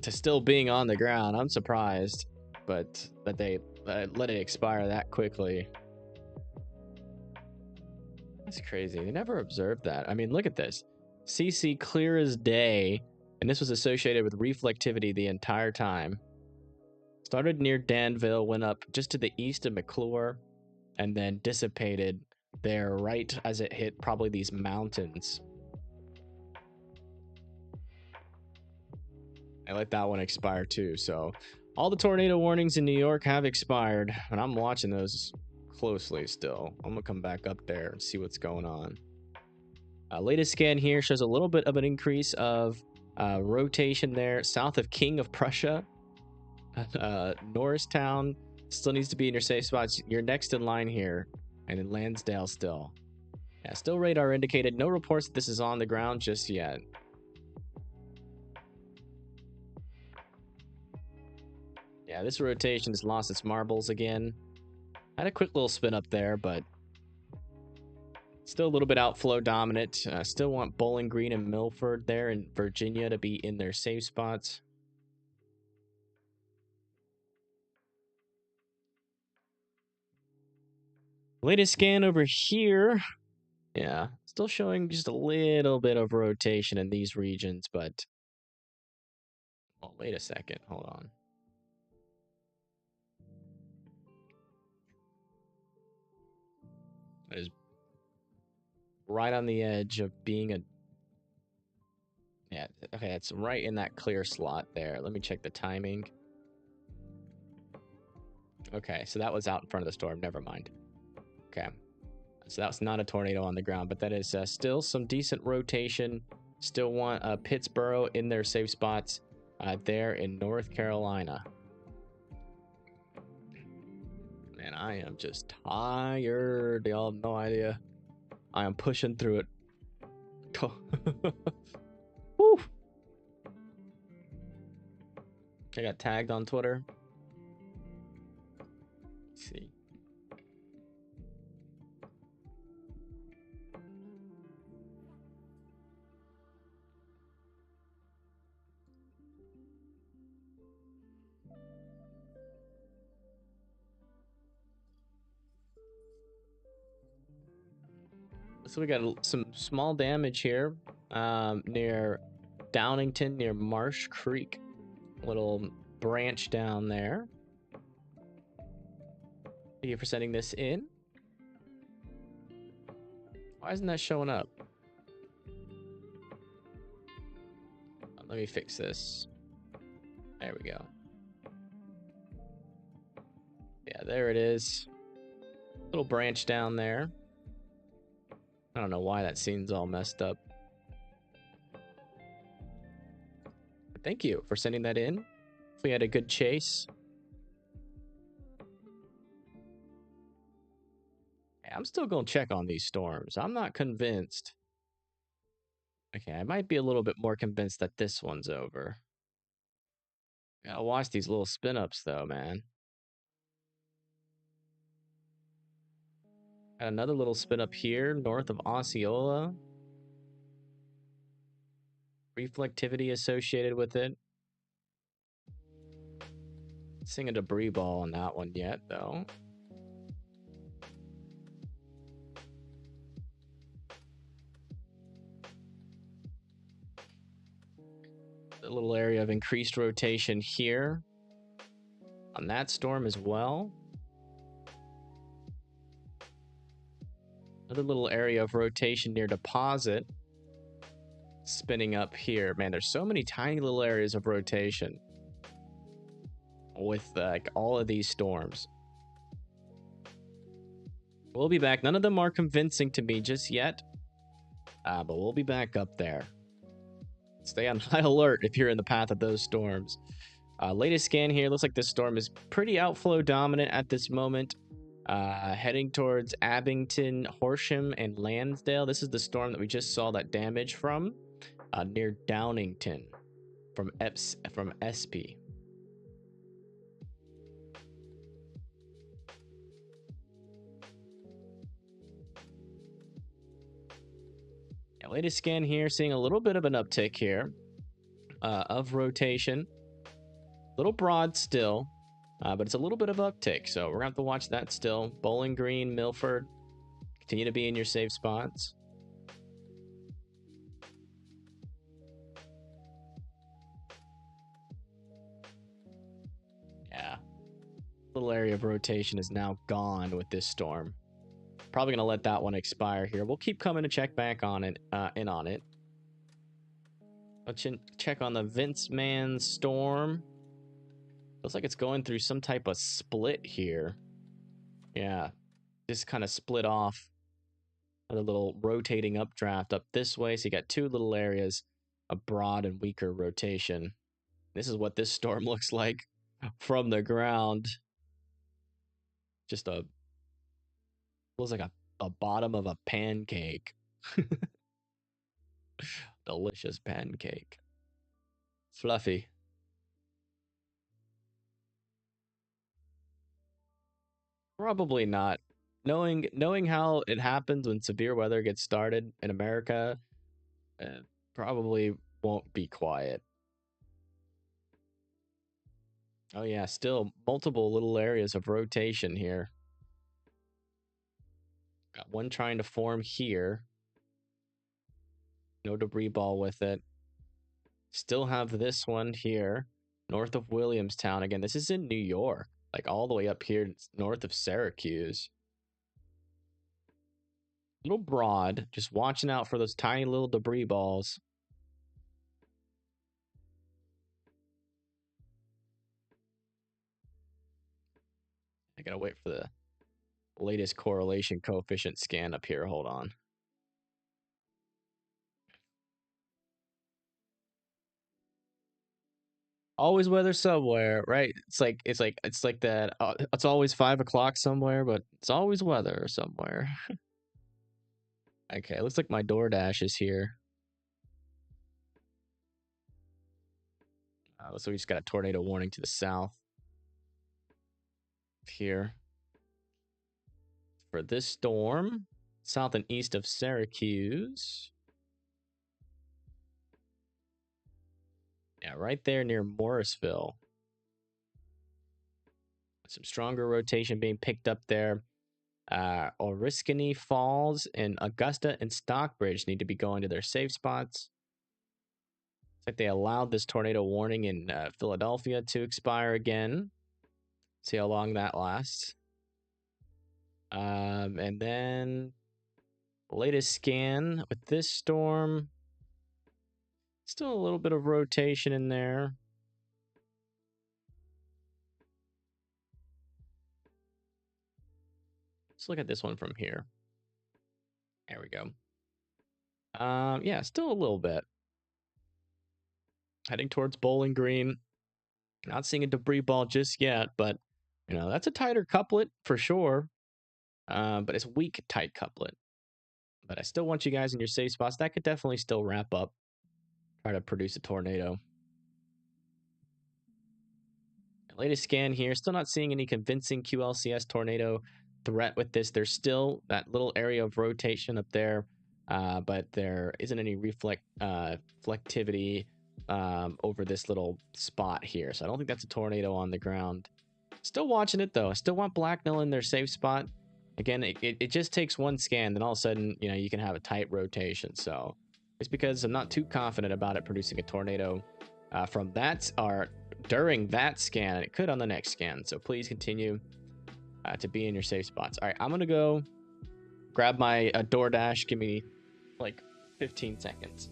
Speaker 1: to still being on the ground. I'm surprised, but that they let it expire that quickly. That's crazy. They never observed that. I mean, look at this. CC clear as day, and this was associated with reflectivity the entire time. Started near Danville, went up just to the east of McClure, and then dissipated there right as it hit probably these mountains. I let that one expire too. So all the tornado warnings in New York have expired, and I'm watching those closely still. I'm gonna come back up there and see what's going on. Latest scan here shows a little bit of an increase of rotation there south of King of Prussia. Norristown still needs to be in your safe spots. You're next in line here, and in Lansdale still. Yeah, still radar indicated. No reports that this is on the ground just yet. Yeah, this rotation has lost its marbles again. Had a quick little spin up there, but still a little bit outflow dominant. Still want Bowling Green and Milford there in Virginia to be in their safe spots. Latest scan over here. Yeah, still showing just a little bit of rotation in these regions, but... Oh, wait a second. Hold on. It is right on the edge of being a... Yeah, okay, it's right in that clear slot there. Let me check the timing. Okay, so that was out in front of the storm. Never mind. Okay. So that's not a tornado on the ground, but that is still some decent rotation. Still want Pittsburgh in their safe spots there in North Carolina. Man, I am just tired. Y'all have no idea. I am pushing through it. Woo! I got tagged on Twitter. Let's see. So we got some small damage here near Downington, near Marsh Creek. Little branch down there. Thank you for sending this in. Why isn't that showing up? Let me fix this. There we go. Yeah, there it is. Little branch down there. I don't know why that scene's all messed up. Thank you for sending that in. We had a good chase. I'm still going to check on these storms. I'm not convinced. Okay, I might be a little bit more convinced that this one's over. Gotta watch these little spin-ups, though, man. Got another little spin-up here, north of Osceola. Reflectivity associated with it. Seeing a debris ball on that one yet, though. A little area of increased rotation here on that storm as well. Another little area of rotation near Deposit. Spinning up here. Man, there's so many tiny little areas of rotation with like all of these storms. We'll be back. None of them are convincing to me just yet, but we'll be back up there. Stay on high alert if you're in the path of those storms. Latest scan here looks like this storm is pretty outflow dominant at this moment. Heading towards Abington, Horsham, and Lansdale. This is the storm that we just saw that damage from near Downington from SP. Yeah, latest scan here, seeing a little bit of an uptick here of rotation. A little broad still, but it's a little bit of uptick. So we're going to have to watch that still. Bowling Green, Milford, continue to be in your safe spots. Yeah. Little area of rotation is now gone with this storm. Probably going to let that one expire here. We'll keep coming to check back on it, on it. Let's check on the Vince Man storm. Looks like it's going through some type of split here. Yeah. Just kind of split off. Another little rotating updraft up this way. So you got two little areas of broad and weaker rotation. This is what this storm looks like from the ground. Just looks like a bottom of a pancake. Delicious pancake. Fluffy. Probably not. Knowing how it happens when severe weather gets started in America, probably won't be quiet. Oh yeah, still multiple little areas of rotation here. Got one trying to form here. No debris ball with it. Still have this one here, north of Williamstown. Again, this is in New York, like all the way up here north of Syracuse. A little broad, just watching out for those tiny little debris balls. I gotta wait for the latest correlation coefficient scan up here. Hold on. Always weather somewhere, right? It's like that. It's always 5 o'clock somewhere, but it's always weather somewhere. Okay, looks like my DoorDash is here. So we just got a tornado warning to the south here for this storm, south and east of Syracuse. Yeah, right there near Morrisville. Some stronger rotation being picked up there. Oriskany Falls and Augusta and Stockbridge need to be going to their safe spots. It's like they allowed this tornado warning in Philadelphia to expire again. See how long that lasts. And then latest scan with this storm. Still a little bit of rotation in there. Let's look at this one from here. There we go. Yeah, still a little bit. Heading towards Bowling Green. Not seeing a debris ball just yet, but you know, that's a tighter couplet for sure. But it's weak, tight couplet. But I still want you guys in your safe spots. That could definitely still wrap up. Try to produce a tornado. Latest scan here. Still not seeing any convincing QLCS tornado threat with this. There's still that little area of rotation up there, but there isn't any reflectivity over this little spot here. So I don't think that's a tornado on the ground. Still watching it though. I still want Blacknell in their safe spot. Again, it just takes one scan, then all of a sudden, you know, you can have a tight rotation. So it's because I'm not too confident about it producing a tornado from that or during that scan, and it could on the next scan. So please continue to be in your safe spots. All right, I'm gonna go grab my DoorDash. Give me like 15 seconds.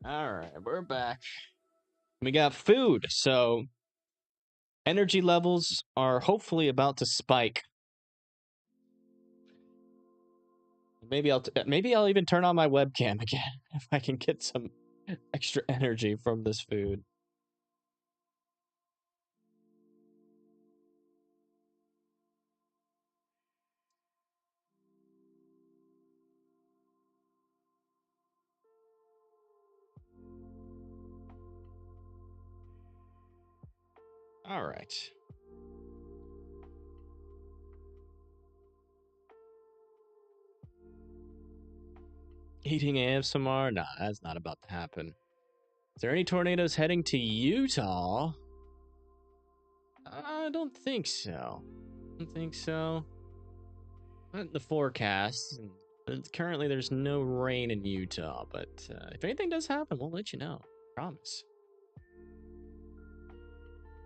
Speaker 1: All right, we're back. We got food, so energy levels are hopefully about to spike. Maybe I'll even turn on my webcam again if I can get some extra energy from this food. All right. Eating ASMR? Nah, that's not about to happen. Is there any tornadoes heading to Utah? I don't think so. I don't think so. Not in the forecast. Currently, there's no rain in Utah, but if anything does happen, we'll let you know. Promise.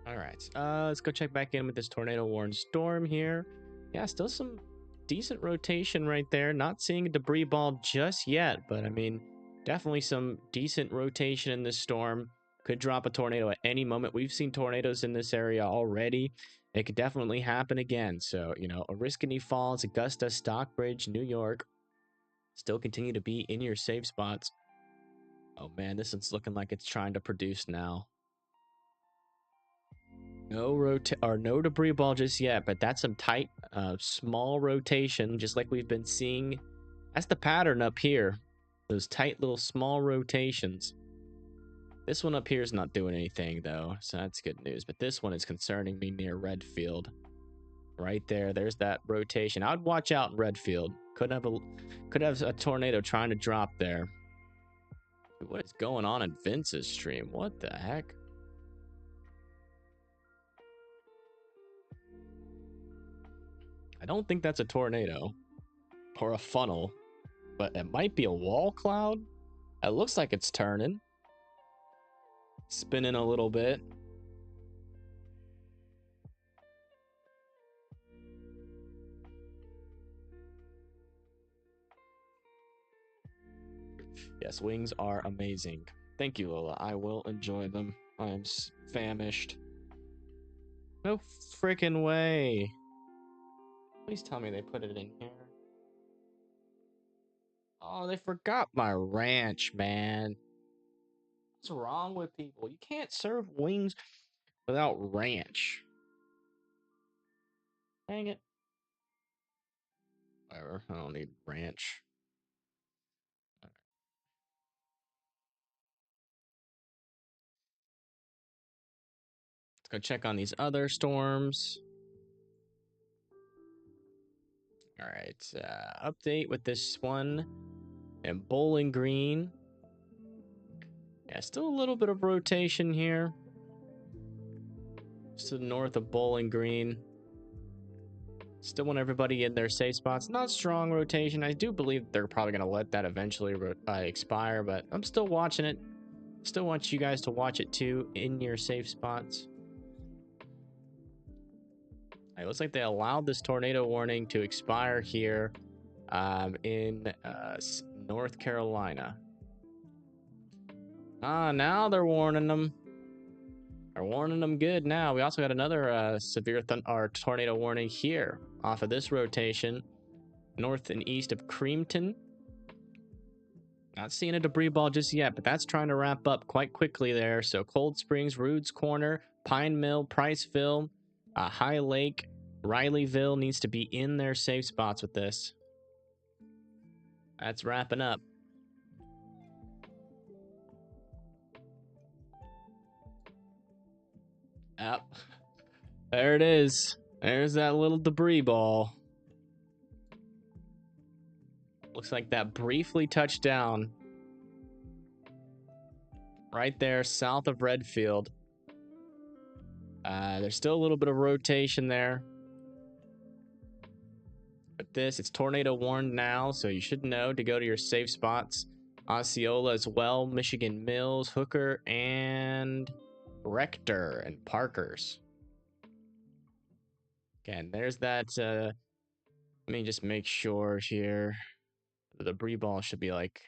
Speaker 1: All right. Let's go check back in with this tornado warned storm here. Yeah, still some decent rotation right there. Not seeing a debris ball just yet, but I mean, definitely some decent rotation in this storm. Could drop a tornado at any moment. We've seen tornadoes in this area already. It could definitely happen again. So, you know, Oriskany Falls, Augusta, Stockbridge, New York still continue to be in your safe spots. Oh man, this is looking like it's trying to produce now. No debris ball just yet, but that's some tight, small rotation, just like we've been seeing. That's the pattern up here. Those tight little small rotations. This one up here is not doing anything though, so that's good news. But this one is concerning me near Redfield. Right there, there's that rotation. I'd watch out in Redfield. Could have a tornado trying to drop there. What is going on in Vince's stream? What the heck? I don't think that's a tornado or a funnel, but it might be a wall cloud. It looks like it's turning, spinning a little bit. Yes, wings are amazing. Thank you, Lola. I will enjoy them. I am famished. No freaking way. Please tell me they put it in here. Oh, they forgot my ranch, man. What's wrong with people? You can't serve wings without ranch. Dang it. Whatever. I don't need ranch. Let's go check on these other storms. All right. Update with this one. And Bowling Green. Yeah, still a little bit of rotation here. Just to the north of Bowling Green. Still want everybody in their safe spots. Not strong rotation. I do believe they're probably going to let that eventually expire, but I'm still watching it. Still want you guys to watch it too in your safe spots. It looks like they allowed this tornado warning to expire here in North Carolina. Now they're warning them. They're warning them good now. We also got another severe tornado warning here off of this rotation. North and east of Creamton. Not seeing a debris ball just yet, but that's trying to wrap up quite quickly there. So Cold Springs, Rude's Corner, Pine Mill, Priceville, High Lake, Rileyville needs to be in their safe spots with this. That's wrapping up. Yep. There it is. There's that little debris ball. Looks like that briefly touched down. Right there, south of Redfield. There's still a little bit of rotation there. But it's tornado warned now, so you should know to go to your safe spots. Osceola as well, Michigan Mills, Hooker, and Rector and Parkers. Again, there's that. Let me just make sure here. The debris ball should be like,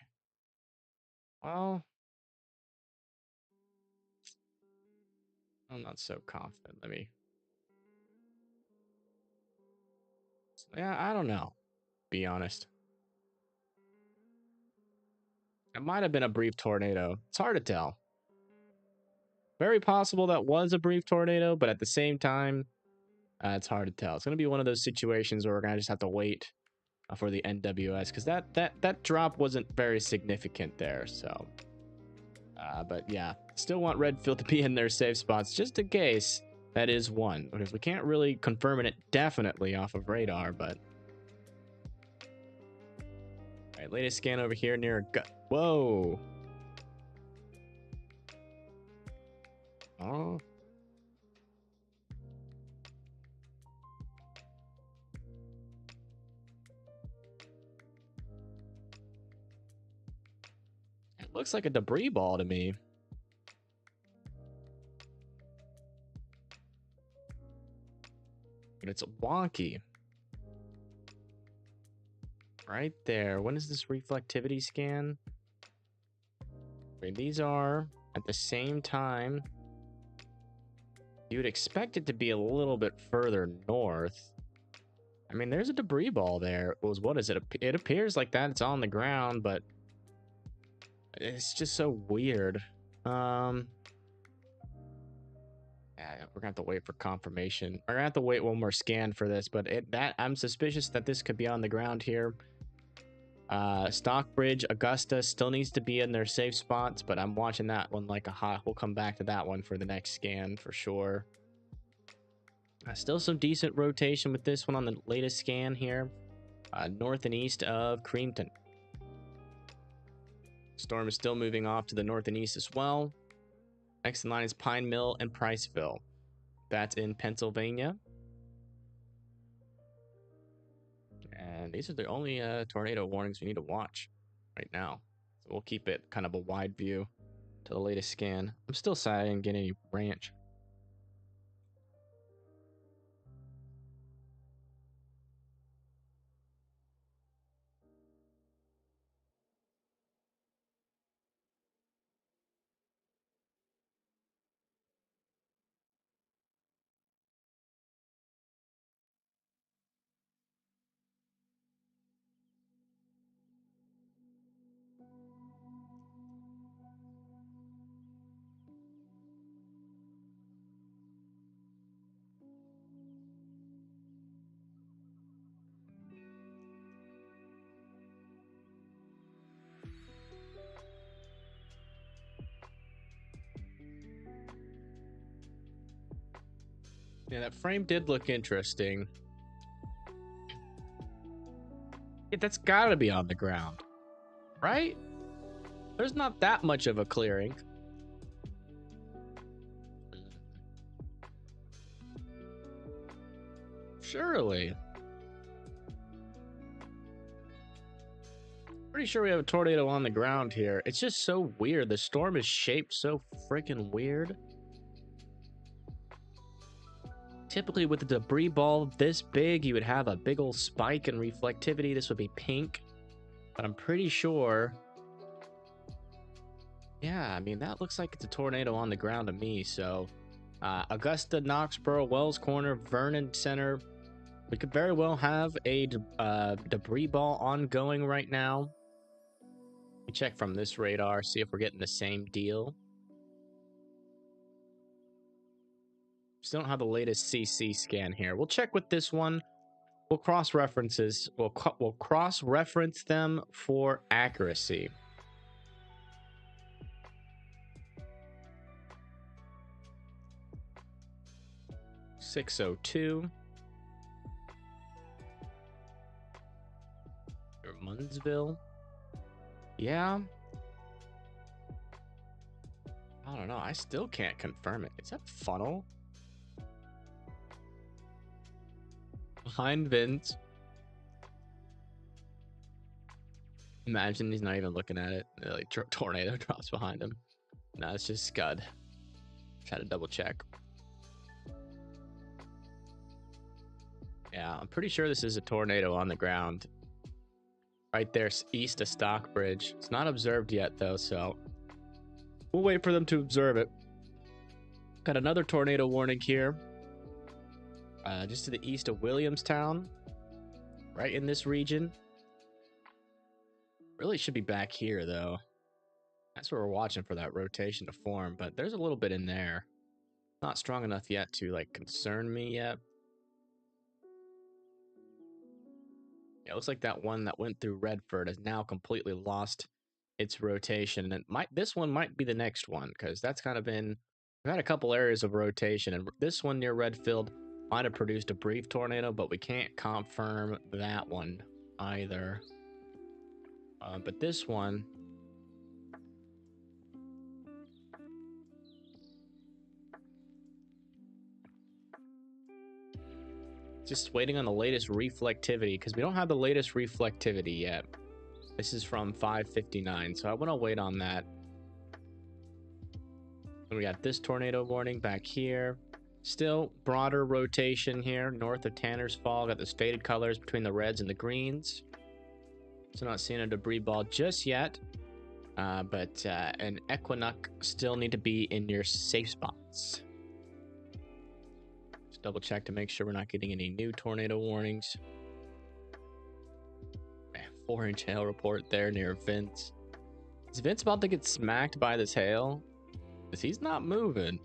Speaker 1: well, I'm not so confident. Yeah, I don't know. Be honest. It might have been a brief tornado. It's hard to tell. Very possible that was a brief tornado, but at the same time, it's hard to tell. It's going to be one of those situations where we're going to just have to wait for the NWS, because that drop wasn't very significant there. So, but yeah, still want Redfield to be in their safe spots just in case that is one, because we can't really confirm it definitely off of radar. But all right, latest scan over here near whoa. Oh. It looks like a debris ball to me. But it's wonky. Right there. When is this reflectivity scan? I mean, these are at the same time. You would expect it to be a little bit further north. I mean, there's a debris ball there. What is it? It appears like that it's on the ground, but it's just so weird. Yeah, we're gonna have to wait for confirmation. We're gonna have to wait one more scan for this, but I'm suspicious that this could be on the ground here. Stockbridge, Augusta still needs to be in their safe spots, but I'm watching that one like a hawk. We'll come back to that one for the next scan for sure. Still some decent rotation with this one on the latest scan here. North and east of Creamton. Storm is still moving off to the north and east as well. Next in line is Pine Mill and Priceville. That's in Pennsylvania. And these are the only tornado warnings we need to watch right now. So we'll keep it kind of a wide view to the latest scan. I'm still sad I didn't get any ranch. Yeah, that frame did look interesting. Yeah, that's gotta be on the ground, right? There's not that much of a clearing. Surely. Pretty sure we have a tornado on the ground here. It's just so weird. The storm is shaped so freaking weird. Typically with a debris ball this big, you would have a big old spike in reflectivity. This would be pink. But I'm pretty sure... Yeah, I mean, that looks like it's a tornado on the ground to me. So, Augusta, Knoxboro, Wells Corner, Vernon Center. We could very well have a debris ball ongoing right now. Let me check from this radar, see if we're getting the same deal. Still don't have the latest CC scan here. We'll check with this one. We'll cross-references. We'll cross-reference them for accuracy. .602. Munnsville. Yeah. I don't know. I still can't confirm it. Is that funnel? Behind Vince. Imagine he's not even looking at it. Like tornado drops behind him. No, it's just Scud. Try to double check. Yeah, I'm pretty sure this is a tornado on the ground. Right there, east of Stockbridge. It's not observed yet, though, so we'll wait for them to observe it. Got another tornado warning here. Just to the east of Williamstown. Right in this region. Really should be back here, though. That's where we're watching for that rotation to form, but there's a little bit in there. Not strong enough yet to, like, concern me yet. Yeah, it looks like that one that went through Redford has now completely lost its rotation. And this one might be the next one, because that's kind of been... We've had a couple areas of rotation, and this one near Redfield might have produced a brief tornado, but we can't confirm that one either. But this one... Just waiting on the latest reflectivity, because we don't have the latest reflectivity yet. This is from 5:59, so I want to wait on that. And we got this tornado warning back here. Still broader rotation here, north of Tanner's Fall. Got those faded colors between the reds and the greens. So not seeing a debris ball just yet. But an Equinox still need to be in your safe spots. Just double check to make sure we're not getting any new tornado warnings. 4-inch hail report there near Vince. Is Vince about to get smacked by this hail? Because he's not moving.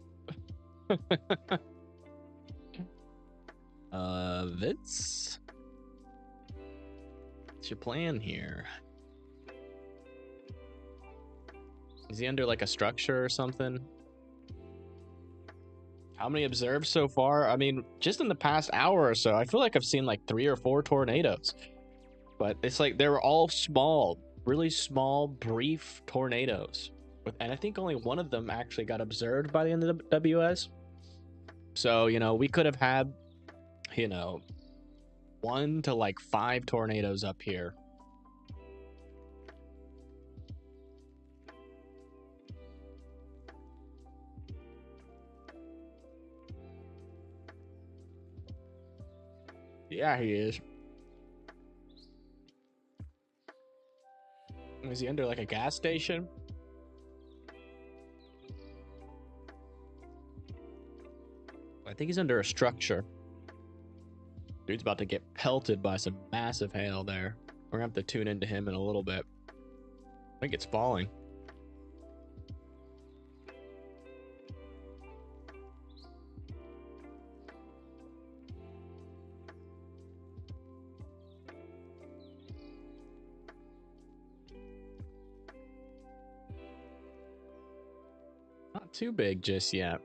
Speaker 1: Vince? What's your plan here? Is he under like a structure or something? How many observed so far? I mean, just in the past hour or so, I feel like I've seen like 3 or 4 tornadoes. But it's like they were all small, really small, brief tornadoes. And I think only one of them actually got observed by the end of the WS. So, you know, we could have had, you know, 1 to like 5 tornadoes up here. Yeah, he is. Is he under like a gas station? I think he's under a structure. Dude's about to get pelted by some massive hail there. We're gonna have to tune into him in a little bit. I think it's falling. Not too big just yet.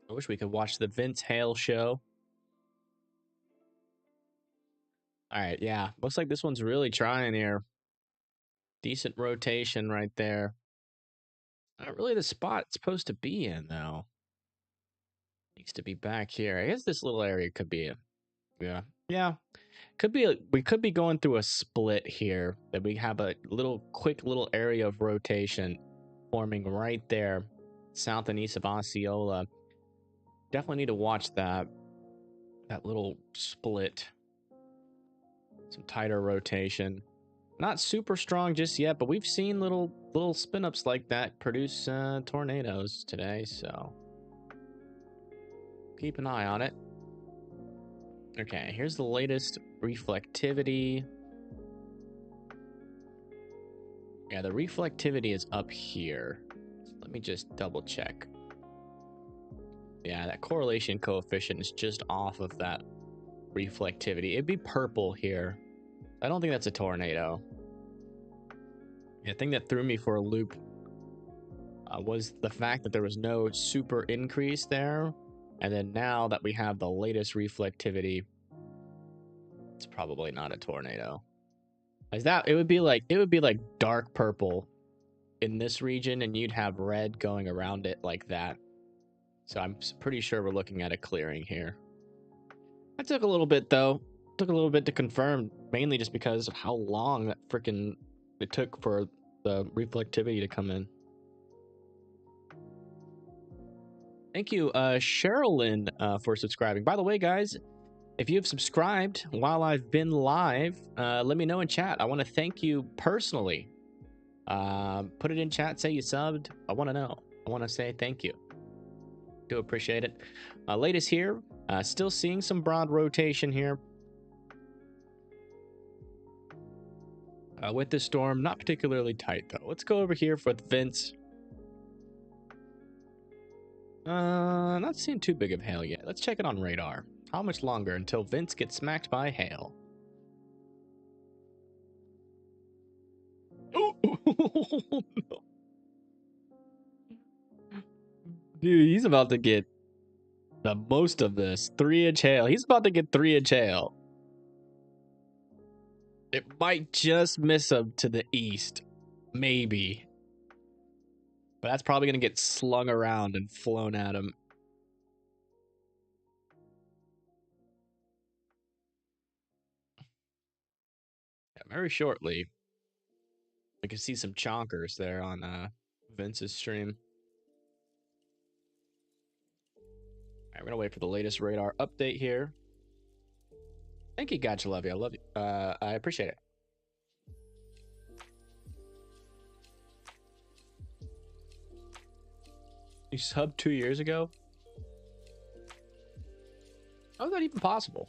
Speaker 1: I wish we could watch the Vince Hale show. All right, yeah. Looks like this one's really trying here. Decent rotation right there. Not really the spot it's supposed to be in, though. Needs to be back here. I guess this little area could be yeah. Could be we could be going through a split here. That we have a quick little area of rotation forming right there, south and east of Osceola. Definitely need to watch that little split. Some tighter rotation. Not super strong just yet, but we've seen little spin-ups like that produce tornadoes today, so keep an eye on it. Okay, here's the latest reflectivity. Yeah, the reflectivity is up here. So let me just double check. Yeah, that correlation coefficient is just off of that reflectivity. It'd be purple here. I don't think that's a tornado. The thing that threw me for a loop was the fact that there was no super increase there. And then now that we have the latest reflectivity, it's probably not a tornado. Is that it would be like dark purple in this region, and you'd have red going around it like that. So I'm pretty sure we're looking at a clearing here. That took a little bit though. Took a little bit to confirm, mainly just because of how long that it took for the reflectivity to come in. Thank you, Sherilyn, for subscribing. By the way, guys, if you've subscribed while I've been live, let me know in chat. I want to thank you personally Put it in chat. Say you subbed. I want to know. I want to say thank you. Do appreciate it. Latest here. Still seeing some broad rotation here. With this storm, not particularly tight though. Let's go over here with Vince. Not seeing too big of hail yet. Let's check it on radar. How much longer until Vince gets smacked by hail? Oh, no. Dude, he's about to get the most of this. 3-inch hail. He's about to get 3-inch hail. It might just miss him to the east. Maybe. But that's probably going to get slung around and flown at him. Yeah, very shortly, we can see some chonkers there on Vince's stream. All right, we're going to wait for the latest radar update here. Thank you, Gotcha. Love you. I love you. I appreciate it. You subbed 2 years ago? How is that even possible?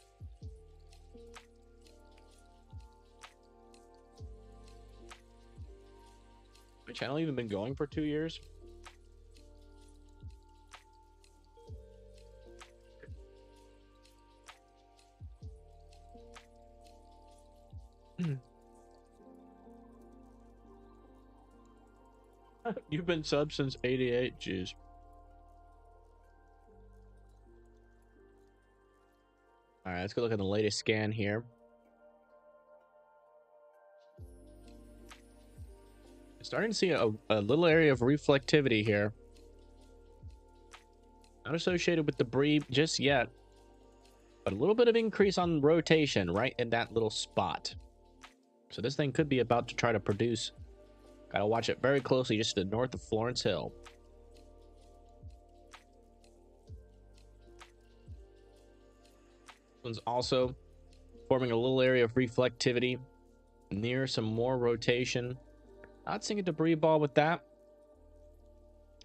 Speaker 1: My channel even been going for 2 years? You've been subbed since 88, jeez. All right, let's go look at the latest scan here. Starting to see a little area of reflectivity here. Not associated with debris just yet, but a little bit of increase on rotation right in that little spot. So this thing could be about to try to produce. Gotta watch it very closely just to the north of Florence Hill. This one's also forming a little area of reflectivity near some more rotation. Not seeing a debris ball with that.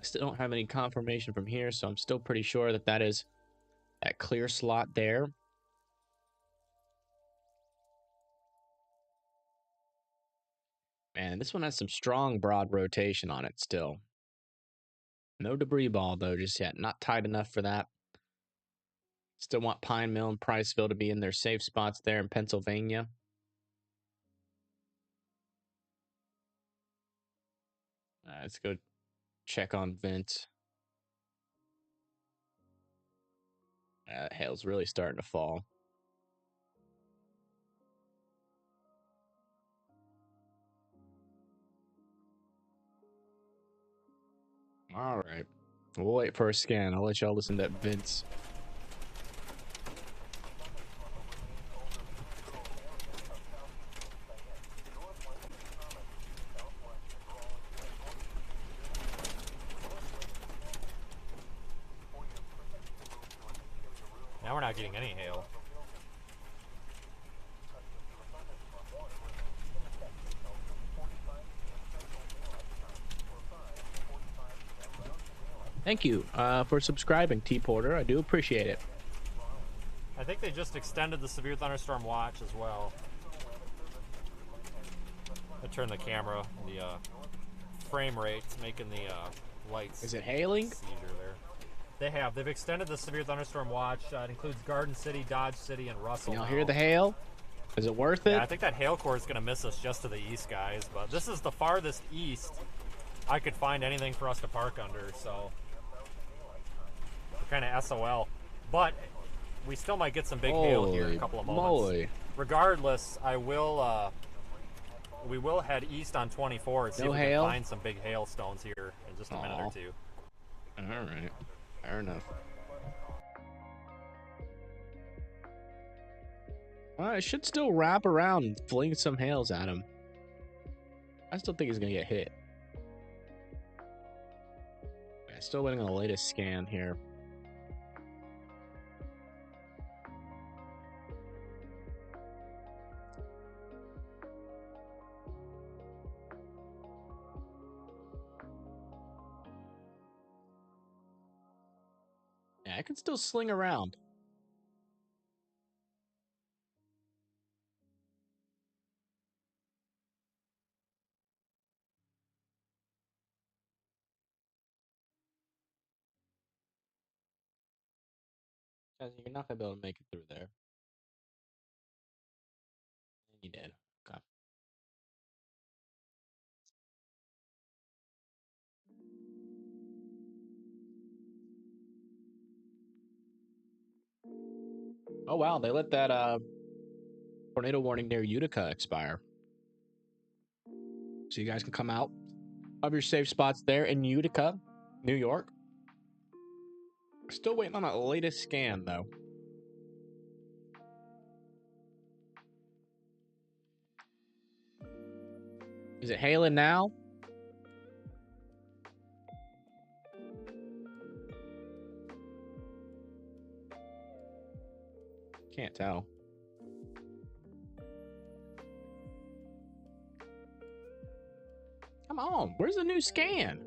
Speaker 1: Still don't have any confirmation from here, so I'm still pretty sure that that is that clear slot there. Man, this one has some strong broad rotation on it still. No debris ball though just yet. Not tight enough for that. Still want Pine Mill and Priceville to be in their safe spots there in Pennsylvania. Let's go check on Vince. Hail's really starting to fall. All right. We'll wait for a scan. I'll let y'all listen to Vince.
Speaker 2: Now we're not getting any hail.
Speaker 1: Thank you for subscribing, T Porter. I do appreciate it.
Speaker 2: I think they just extended the severe thunderstorm watch as well. I turned the camera, the frame rate's making the lights.
Speaker 1: Is it hailing?
Speaker 2: Seizure there. They have. They've extended the severe thunderstorm watch. It includes Garden City, Dodge City, and Russell.
Speaker 1: Y'all hear the hail? Is it worth it?
Speaker 2: Yeah, I think that hail core is going to miss us just to the east, guys. But this is the farthest east I could find anything for us to park under, so we're kind of SOL. But we still might get some big hail here in a couple of moments.
Speaker 1: Moly.
Speaker 2: Regardless, I will. We will head east on 24 and see if we can find some big hailstones here in just a minute or two.
Speaker 1: All right, fair enough. I should still wrap around and fling some hails at him. I still think he's gonna get hit. I'm still waiting on the latest scan here. Yeah, it can still sling around. You're not gonna be able to make it through there. You did. Okay. Oh wow, they let that tornado warning near Utica expire. So you guys can come out of your safe spots there in Utica, New York. Still waiting on that latest scan though. Is it hailing now? Can't tell. Come on, where's the new scan?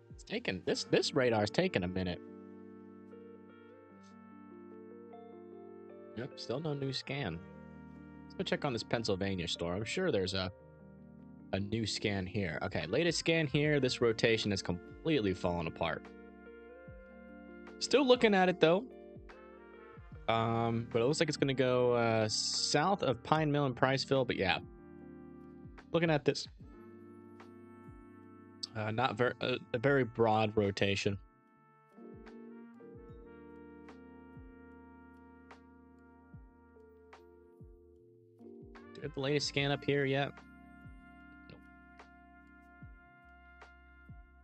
Speaker 1: It's taking this radar's taking a minute. Yep, still no new scan. Let's go check on this Pennsylvania store. I'm sure there's a new scan here. Okay, latest scan here. This rotation has completely fallen apart. Still looking at it though. But it looks like it's gonna go south of Pine Mill and Priceville. But yeah, looking at this, not very a very broad rotation. Do we have the latest scan up here yet? Nope.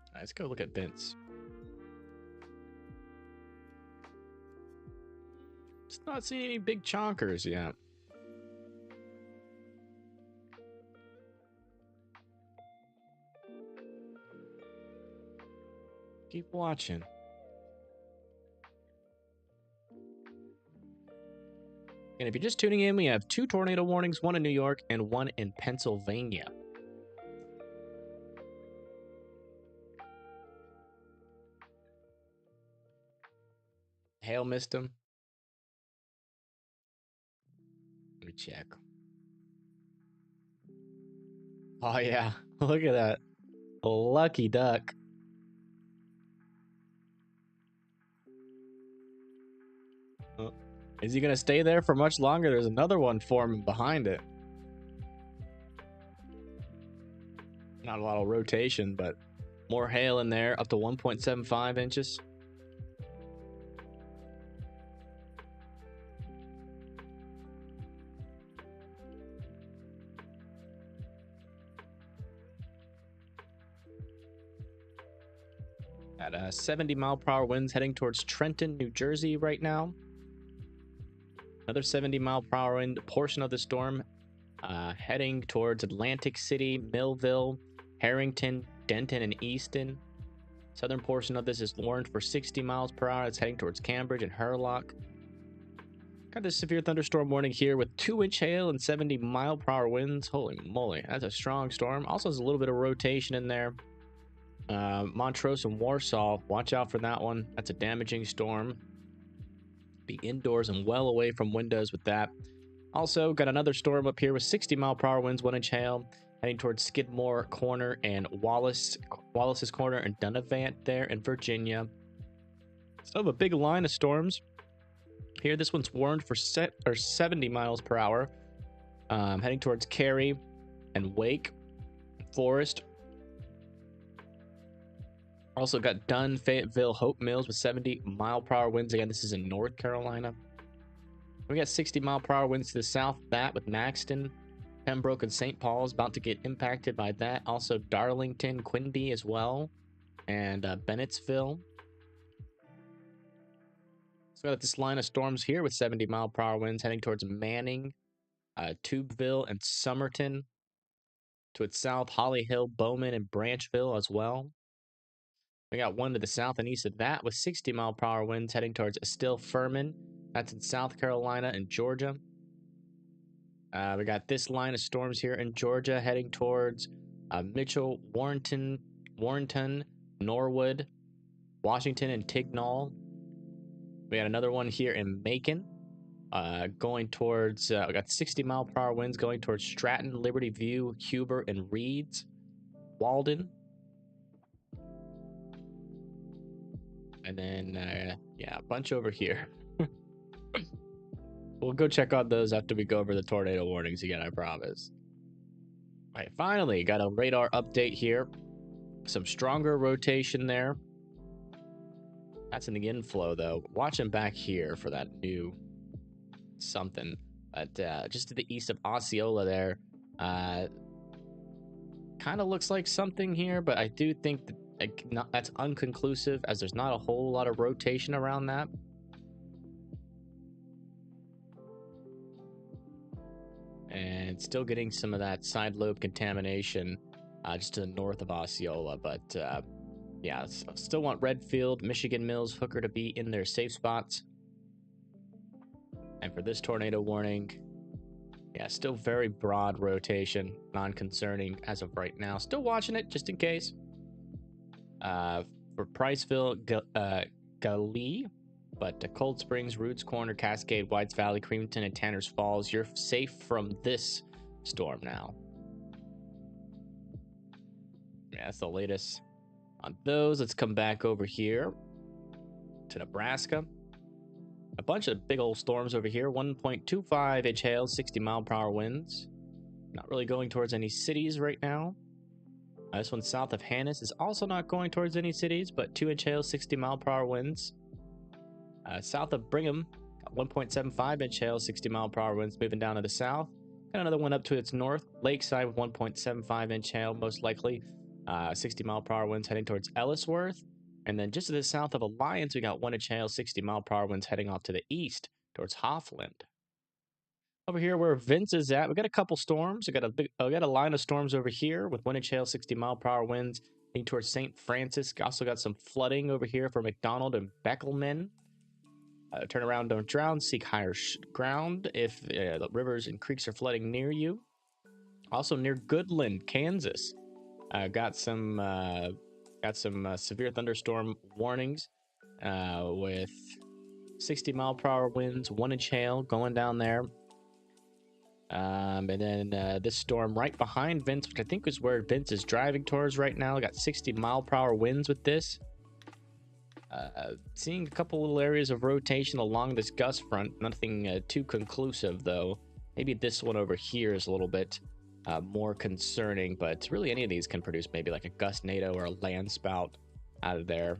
Speaker 1: All right, let's go look at Vince. Just not seeing any big chonkers yet. Keep watching. And if you're just tuning in, we have 2 tornado warnings, one in New York and one in Pennsylvania. Hail missed him. Let me check. Oh yeah, look at that. Lucky duck. Oh. Is he gonna stay there for much longer? There's another one forming behind it. Not a lot of rotation, but more hail in there, up to 1.75 inches. At 70 mile per hour winds heading towards Trenton, New Jersey right now. Another 70 mile per hour wind portion of the storm heading towards Atlantic City, Millville, Harrington, Denton, and Easton. Southern portion of this is warned for 60 miles per hour. It's heading towards Cambridge and Hurlock. Got this severe thunderstorm warning here with 2-inch hail and 70 mile per hour winds. Holy moly, that's a strong storm. Also has a little bit of rotation in there. Montrose and Warsaw, watch out for that one. That's a damaging storm. Be indoors and well away from windows with that. Also, got another storm up here with 60 mile per hour winds, 1-inch hail, heading towards Skidmore Corner and Wallace's Corner and Dunavant there in Virginia. Still have a big line of storms. Here, this one's warned for 70 miles per hour, heading towards Cary and Wake Forest. Also got Dunn, Fayetteville, Hope Mills with 70 mile per hour winds. Again, this is in North Carolina. We got 60 mile per hour winds to the south of that with Maxton, Pembroke, and St. Paul's about to get impacted by that. Also Darlington, Quinby as well, and Bennettsville. So we got this line of storms here with 70 mile per hour winds heading towards Manning, Tubeville, and Somerton. To its south, Holly Hill, Bowman, and Branchville as well. We got one to the south and east of that with 60 mile per hour winds heading towards Estill Furman. That's in South Carolina and Georgia. We got this line of storms here in Georgia heading towards Mitchell, Warrenton, Norwood, Washington, and Tignall. We got another one here in Macon, going towards, we got 60-mile-per-hour winds going towards Stratton, Liberty View, Huber, and Reeds. Walden. And then, yeah, a bunch over here. We'll go check out those after we go over the tornado warnings again, I promise. All right, finally, got a radar update here. Some stronger rotation there. That's in the inflow, though. Watching back here for that new something. But just to the east of Osceola there, kind of looks like something here, but I do think that that's unconclusive, as there's not a whole lot of rotation around that. And still getting some of that side lobe contamination just to the north of Osceola. But yeah, still want Redfield, Michigan Mills, Hooker to be in their safe spots. And for this tornado warning, yeah, still very broad rotation, non-concerning as of right now. Still watching it just in case. For Priceville, Galee, but Cold Springs, Roots Corner, Cascade, Whites Valley, Creamton, and Tanners Falls, you're safe from this storm now. Yeah, that's the latest on those. Let's come back over here to Nebraska. A bunch of big old storms over here. 1.25 inch hail, 60-mile-per-hour winds. Not really going towards any cities right now. This one south of Hannes is also not going towards any cities, but 2-inch hail, 60-mile-per-hour winds. South of Brigham, 1.75 inch hail, 60-mile-per-hour winds moving down to the south. Got another one up to its north, Lakeside, 1.75 inch hail, most likely. 60-mile-per-hour winds heading towards Ellisworth. And then just to the south of Alliance, we got 1 inch hail, 60-mile-per-hour winds heading off to the east towards Hoffland. Over here where Vince is at, we got a couple storms. We got a line of storms over here with 1 inch hail, 60-mile-per-hour winds heading towards St. Francis. Also got some flooding over here for McDonald and Beckelman. Turn around, don't drown. Seek higher ground if the rivers and creeks are flooding near you. Also near Goodland, Kansas, got some severe thunderstorm warnings with 60-mile-per-hour winds, 1 inch hail going down there. And then this storm right behind Vince, which I think is where Vince is driving towards right now, got 60-mile-per-hour winds with this. Seeing a couple little areas of rotation along this gust front. Nothing too conclusive, though. Maybe this one over here is a little bit more concerning, but really any of these can produce maybe like a gust-nado or a land spout out of there.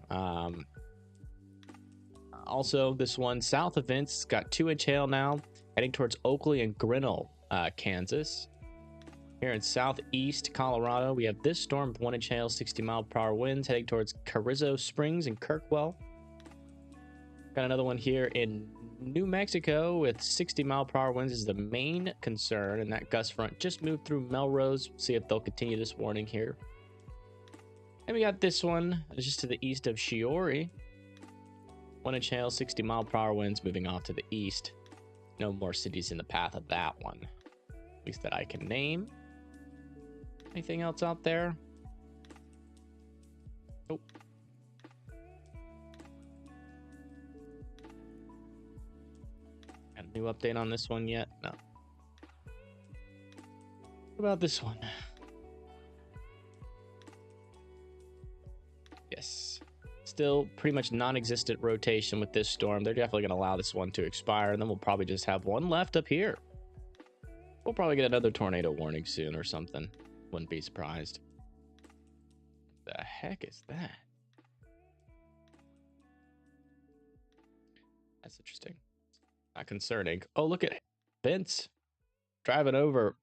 Speaker 1: Also, this one south of Vince got 2 inch hail now, heading towards Oakley and Grinnell, Kansas. Here in southeast Colorado, we have this storm, 1 inch hail, 60-mile-per-hour winds heading towards Carrizo Springs and Kirkwell. Got another one here in New Mexico with 60-mile-per-hour winds is the main concern, and that gust front just moved through Melrose. See if they'll continue this warning here. And we got this one just to the east of Shiori. 1 inch hail, 60-mile-per-hour winds moving off to the east. No more cities in the path of that one, at least that I can name. Anything else out there? Nope. Got a new update on this one yet? No. What about this one? Yes. Still pretty much non-existent rotation with this storm. They're definitely going to allow this one to expire, and then we'll probably just have one left up here. We'll probably get another tornado warning soon or something. Wouldn't be surprised. The heck is that? That's interesting. Not concerning. Oh, look at Vince driving over.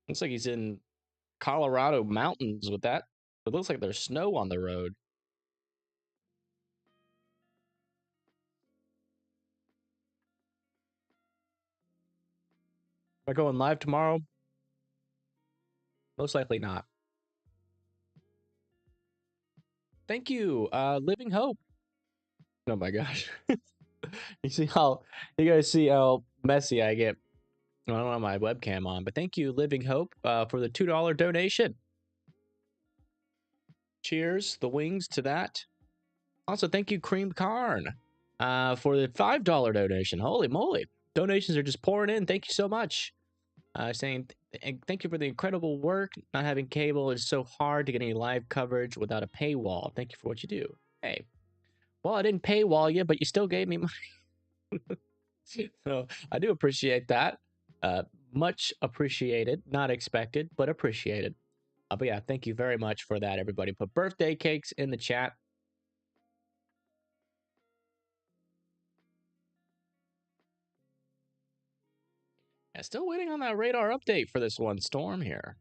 Speaker 1: Looks like he's in Colorado mountains with that. It looks like there's snow on the road. Am I going live tomorrow? Most likely not. Thank you, Living Hope. Oh my gosh. You guys see how messy I get. I don't have my webcam on, but thank you, Living Hope, for the $2 donation. Cheers, the wings to that. Also, thank you, Cream Carn, for the $5 donation. Holy moly. Donations are just pouring in. Thank you so much. Saying thank you for the incredible work. Not having cable is so hard to get any live coverage without a paywall. Thank you for what you do. Hey, well, I didn't paywall you, but you still gave me money. So I do appreciate that. Much appreciated. Not expected, but appreciated. But yeah, thank you very much for that, everybody. Put birthday cakes in the chat. Yeah, still waiting on that radar update for this one storm here.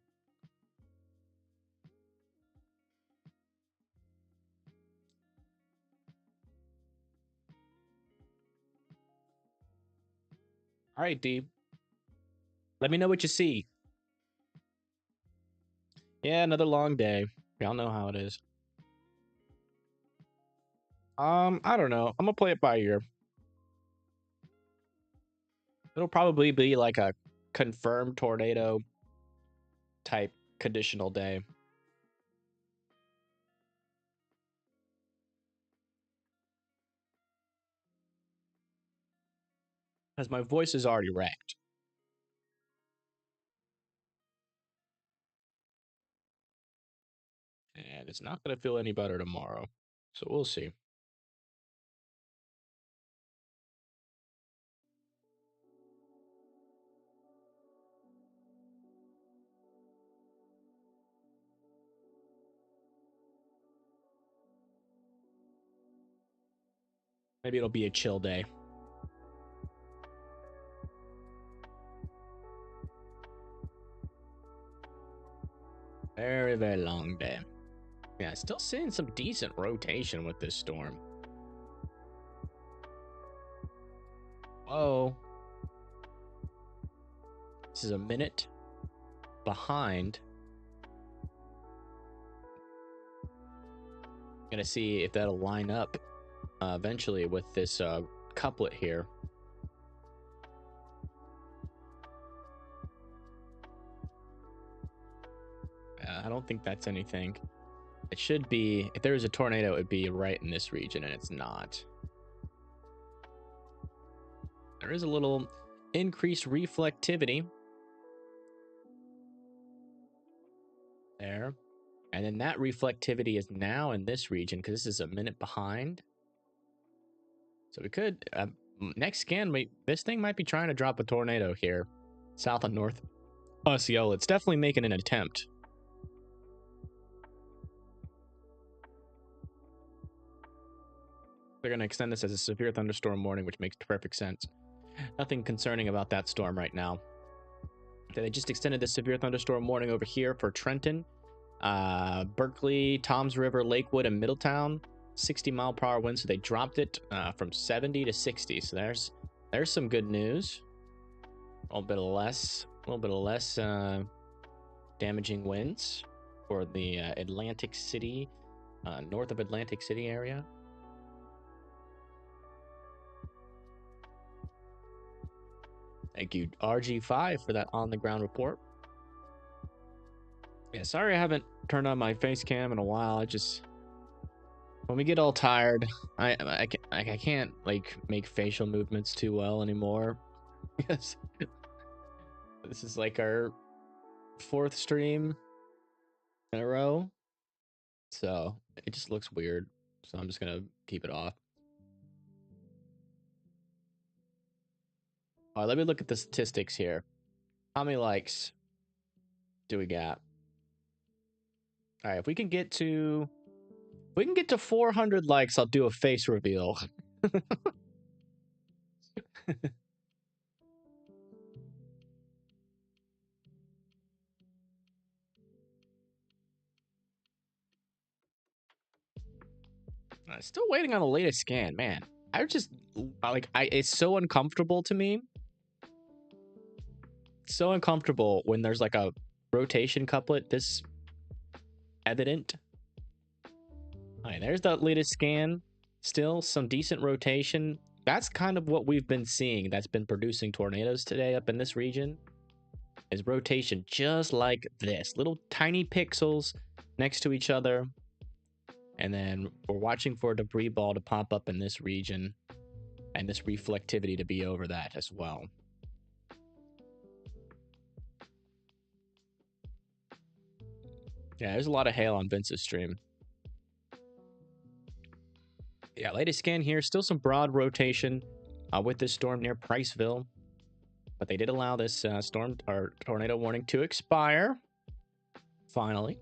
Speaker 1: All right, D. Let me know what you see. Yeah, another long day. Y'all know how it is. I don't know. I'm gonna play it by ear. It'll probably be like a confirmed tornado type conditional day. Because my voice is already wrecked. And it's not gonna feel any better tomorrow. So we'll see. Maybe it'll be a chill day. Very, very long day. Yeah, still seeing some decent rotation with this storm. Whoa. This is a minute behind. Gonna see if that'll line up eventually with this couplet here. I don't think that's anything. It should be, if there was a tornado, it'd be right in this region, and it's not. There is a little increased reflectivity there. And then that reflectivity is now in this region because this is a minute behind. So we could, next scan, this thing might be trying to drop a tornado here, south and north Osceola. It's definitely making an attempt. They're going to extend this as a severe thunderstorm warning, which makes perfect sense. Nothing concerning about that storm right now. They just extended the severe thunderstorm warning over here for Trenton, Berkeley, Toms River, Lakewood, and Middletown. 60-mile-per-hour winds, so they dropped it from 70 to 60. So there's some good news. A little bit less damaging winds for the Atlantic City, north of Atlantic City area. Thank you, RG5, for that on-the-ground report. Yeah, sorry I haven't turned on my face cam in a while. When we get all tired, I can't like make facial movements too well anymore because this is like our 4th stream in a row, so it just looks weird. So I'm just gonna keep it off. All right, let me look at the statistics here. How many likes do we got? All right, if we can get to 400 likes, I'll do a face reveal. Still waiting on the latest scan, man. It's so uncomfortable to me. So uncomfortable when there's like a rotation couplet this evident. All right, there's the latest scan. Still some decent rotation. That's kind of what we've been seeing that's been producing tornadoes today up in this region. Is rotation just like this. Little tiny pixels next to each other. And then we're watching for a debris ball to pop up in this region and this reflectivity to be over that as well. Yeah, there's a lot of hail on Vince's stream. Yeah, latest scan here, still some broad rotation with this storm near Priceville. But they did allow this storm or tornado warning to expire. Finally.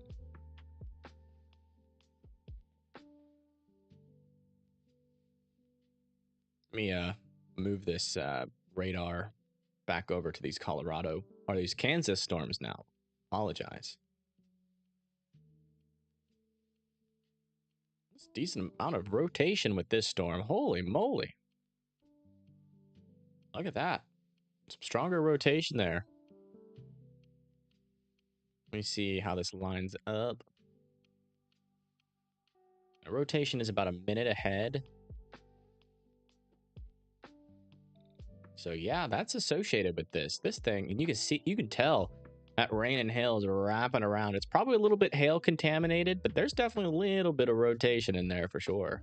Speaker 1: Let me move this radar back over to these Colorado or these Kansas storms now. Apologize. It's a decent amount of rotation with this storm. Holy moly. Look at that. Some stronger rotation there. Let me see how this lines up. The rotation is about a minute ahead. So yeah, that's associated with this thing, and you can tell that rain and hail is wrapping around. It's probably a little bit hail contaminated, but there's definitely a little bit of rotation in there for sure.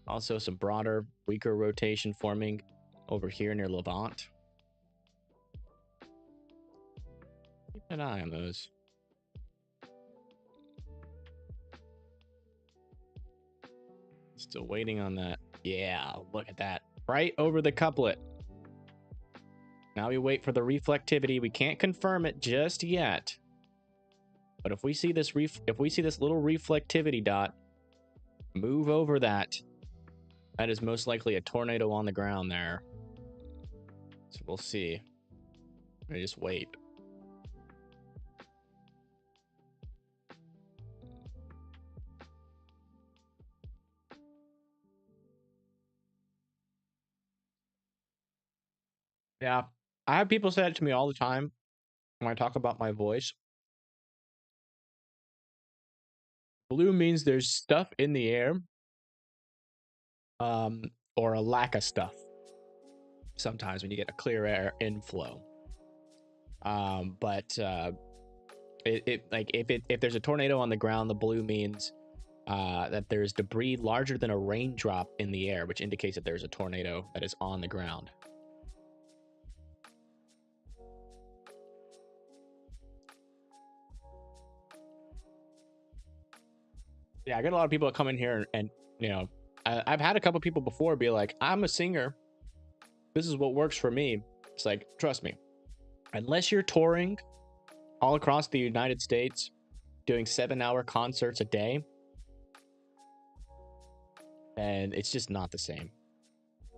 Speaker 1: Also some broader, weaker rotation forming over here near Levant. Keep an eye on those. Still waiting on that. Yeah, look at that. Right over the couplet. Now we wait for the reflectivity. We can't confirm it just yet. But if we see this little reflectivity dot move over that, that is most likely a tornado on the ground there. So we'll see. I just wait. Yeah, I have people say it to me all the time when I talk about my voice. Blue means there's stuff in the air, or a lack of stuff. Sometimes when you get a clear air inflow. But if there's a tornado on the ground, the blue means that there's debris larger than a raindrop in the air, which indicates that there's a tornado that is on the ground. Yeah, I get a lot of people that come in here and you know, I've had a couple people before be like, I'm a singer. This is what works for me. It's like, trust me, unless you're touring all across the United States, doing 7-hour concerts a day, and it's just not the same.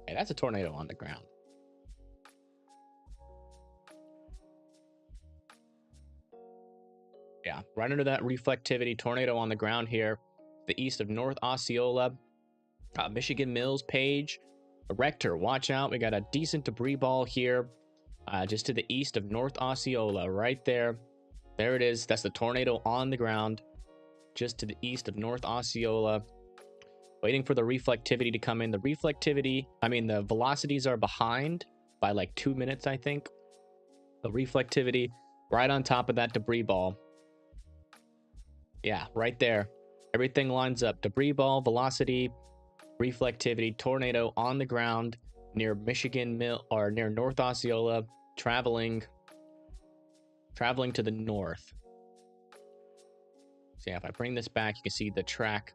Speaker 1: Hey, that's a tornado on the ground. Yeah, right under that reflectivity, tornado on the ground here, the east of North Osceola, Michigan Mills, Page, Rector, watch out. We got a decent debris ball here, just to the east of North Osceola, right there. There it is. That's the tornado on the ground, just to the east of North Osceola. Waiting for the reflectivity to come in. The velocities are behind by like 2 minutes, I think. The reflectivity right on top of that debris ball. Yeah, right there. Everything lines up. Debris ball, velocity, reflectivity, tornado on the ground near Michigan Mill or near North Osceola, traveling to the north. So yeah, if I bring this back, you can see the track.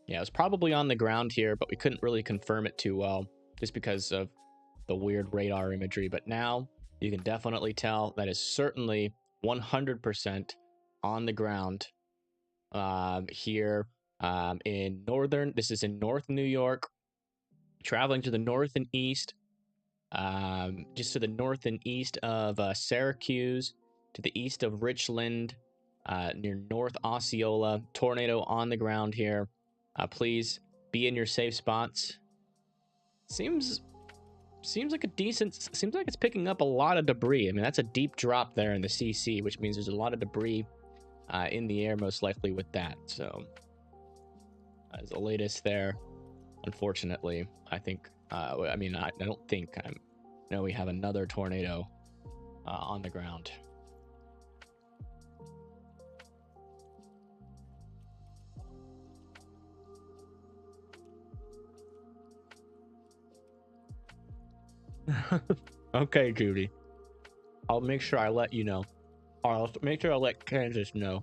Speaker 1: Yeah, it was probably on the ground here, but we couldn't really confirm it too well just because of the weird radar imagery. But now you can definitely tell that is certainly 100% on the ground here in this is in North New York, traveling to the north and east, just to the north and east of Syracuse, to the east of Richland, near North Osceola. Tornado on the ground here. Please be in your safe spots. Seems like seems like it's picking up a lot of debris. I mean, that's a deep drop there in the CC, which means there's a lot of debris in the air, most likely with that. So as the latest there, unfortunately, I think, I don't think, I know we have another tornado on the ground. Okay, Judy. I'll make sure I let you know. Or I'll make sure I let Kansas know.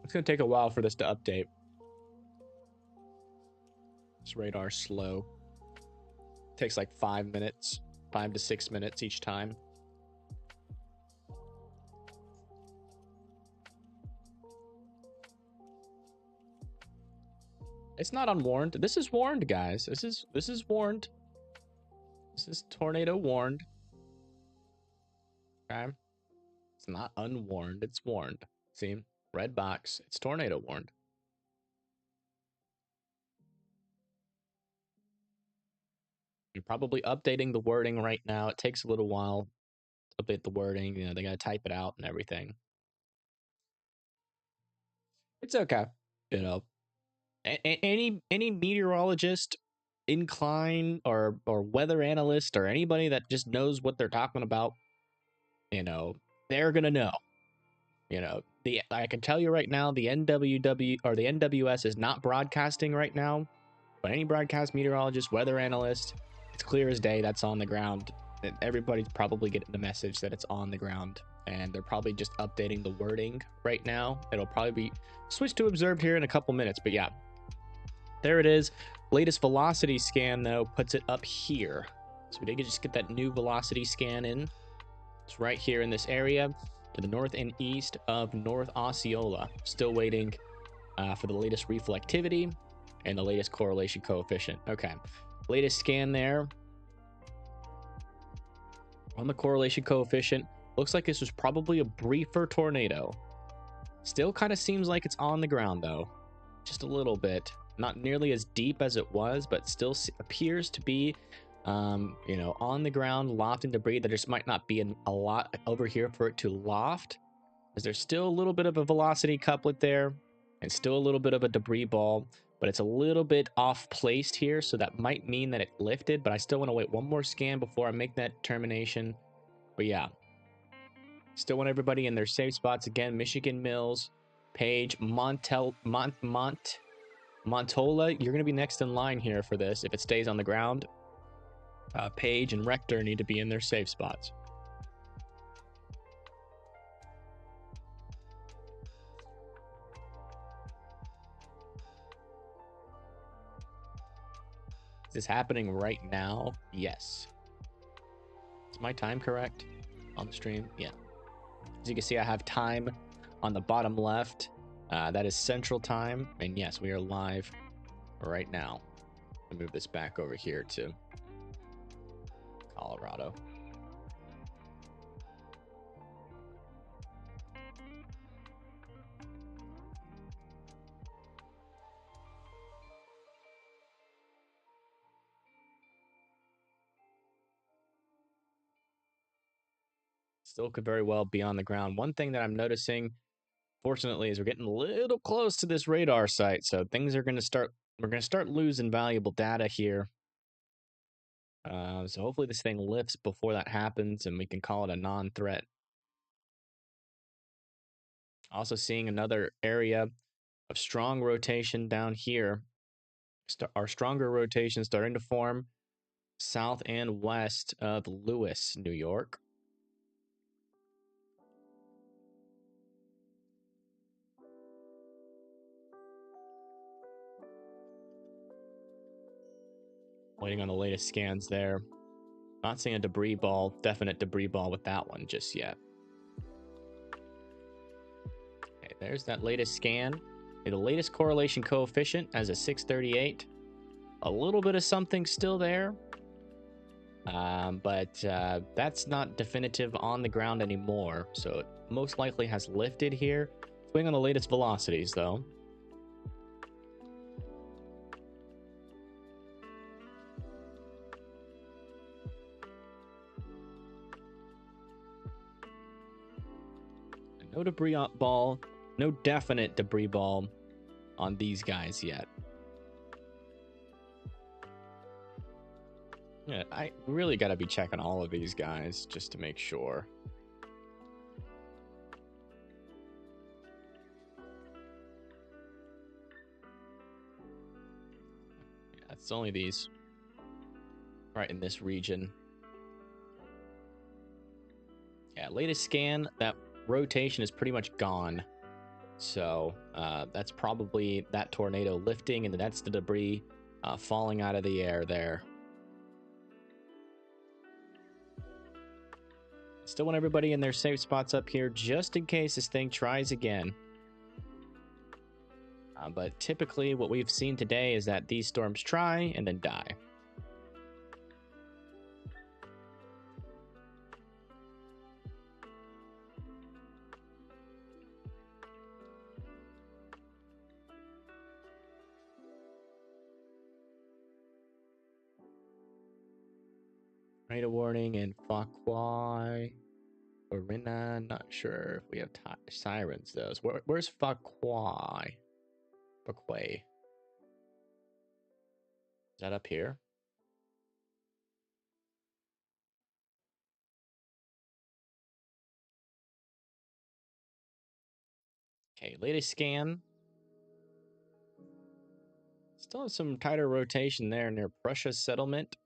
Speaker 1: It's gonna take a while for this to update. This radar's slow. Takes like 5 minutes, 5 to 6 minutes each time. It's not unwarned. This is warned, guys. This is warned. This is tornado warned. Okay. It's not unwarned. It's warned. See? Red box. It's tornado warned. You're probably updating the wording right now. It takes a little while to update the wording. You know, they gotta type it out and everything. It's okay. You know, any meteorologist incline or weather analyst or anybody that just knows what they're talking about, you know, they're gonna know. You know, I can tell you right now, the NWW or the NWS is not broadcasting right now, but any broadcast meteorologist, weather analyst, it's clear as day that's on the ground. Everybody's probably getting the message that it's on the ground, and they're probably just updating the wording right now. It'll probably be switched to observed here in a couple minutes, but yeah, there it is. Latest velocity scan though puts it up here, so we did just get that new velocity scan in. It's right here in this area to the north and east of North Osceola. Still waiting for the latest reflectivity and the latest correlation coefficient. Okay, latest scan there on the correlation coefficient. Looks like this was probably a briefer tornado. Still kind of seems like it's on the ground though, just a little bit. Not nearly as deep as it was, but still appears to be you know, on the ground, lofting debris. There just might not be a lot over here for it to loft, because there's still a little bit of a velocity couplet there and still a little bit of a debris ball, but it's a little bit off placed here, so that might mean that it lifted, but I still want to wait one more scan before I make that determination. But yeah, still want everybody in their safe spots. Again, Michigan Mills, Page, Montola, you're going to be next in line here for this if it stays on the ground. Page and Rector need to be in their safe spots. Is this happening right now? Yes. Is my time correct on the stream? Yeah. As you can see, I have time on the bottom left. That is Central Time. And yes, we are live right now. I'll move this back over here to Colorado. Still could very well be on the ground. One thing that I'm noticing, fortunately, is we're getting a little close to this radar site, so things are going to start. We're going to start losing valuable data here. So hopefully this thing lifts before that happens, and we can call it a non-threat. Also seeing another area of strong rotation down here. Our stronger rotation starting to form south and west of Lewis, New York. Waiting on the latest scans there. Not seeing a debris ball, definite debris ball with that one just yet. Okay, there's that latest scan. Okay, the latest correlation coefficient as a 638. A little bit of something still there. But that's not definitive on the ground anymore, so it most likely has lifted here. Waiting on the latest velocities, though. No debris ball, no definite debris ball on these guys yet. Yeah, I really got to be checking all of these guys just to make sure. Yeah, it's only these right in this region. Yeah, latest scan, that rotation is pretty much gone. So that's probably that tornado lifting, and that's the debris falling out of the air there. Still want everybody in their safe spots up here just in case this thing tries again. But typically what we've seen today is that these storms try and then die. Tornado warning in Fakwa, Orina. Not sure if we have sirens though. So where's Fakwa? Fakwa. Is that up here? Okay, latest scan. Still have some tighter rotation there near Prussia settlement.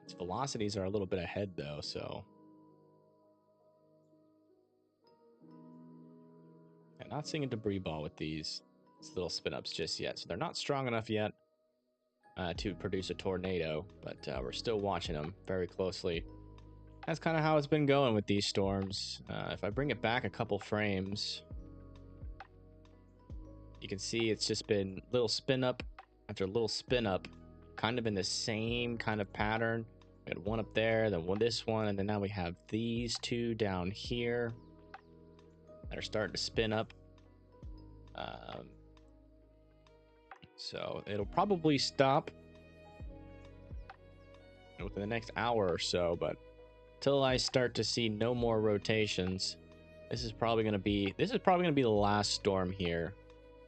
Speaker 1: Its velocities are a little bit ahead though, so. I'm not seeing a debris ball with these little spin ups just yet, so they're not strong enough yet to produce a tornado, but we're still watching them very closely. That's kind of how it's been going with these storms. If I bring it back a couple frames, you can see it's just been little spin up after little spin up, kind of in the same kind of pattern. We had one up there, then this one, and then now we have these two down here that are starting to spin up. So it'll probably stop within the next hour or so, but till I start to see no more rotations, this is probably going to be the last storm here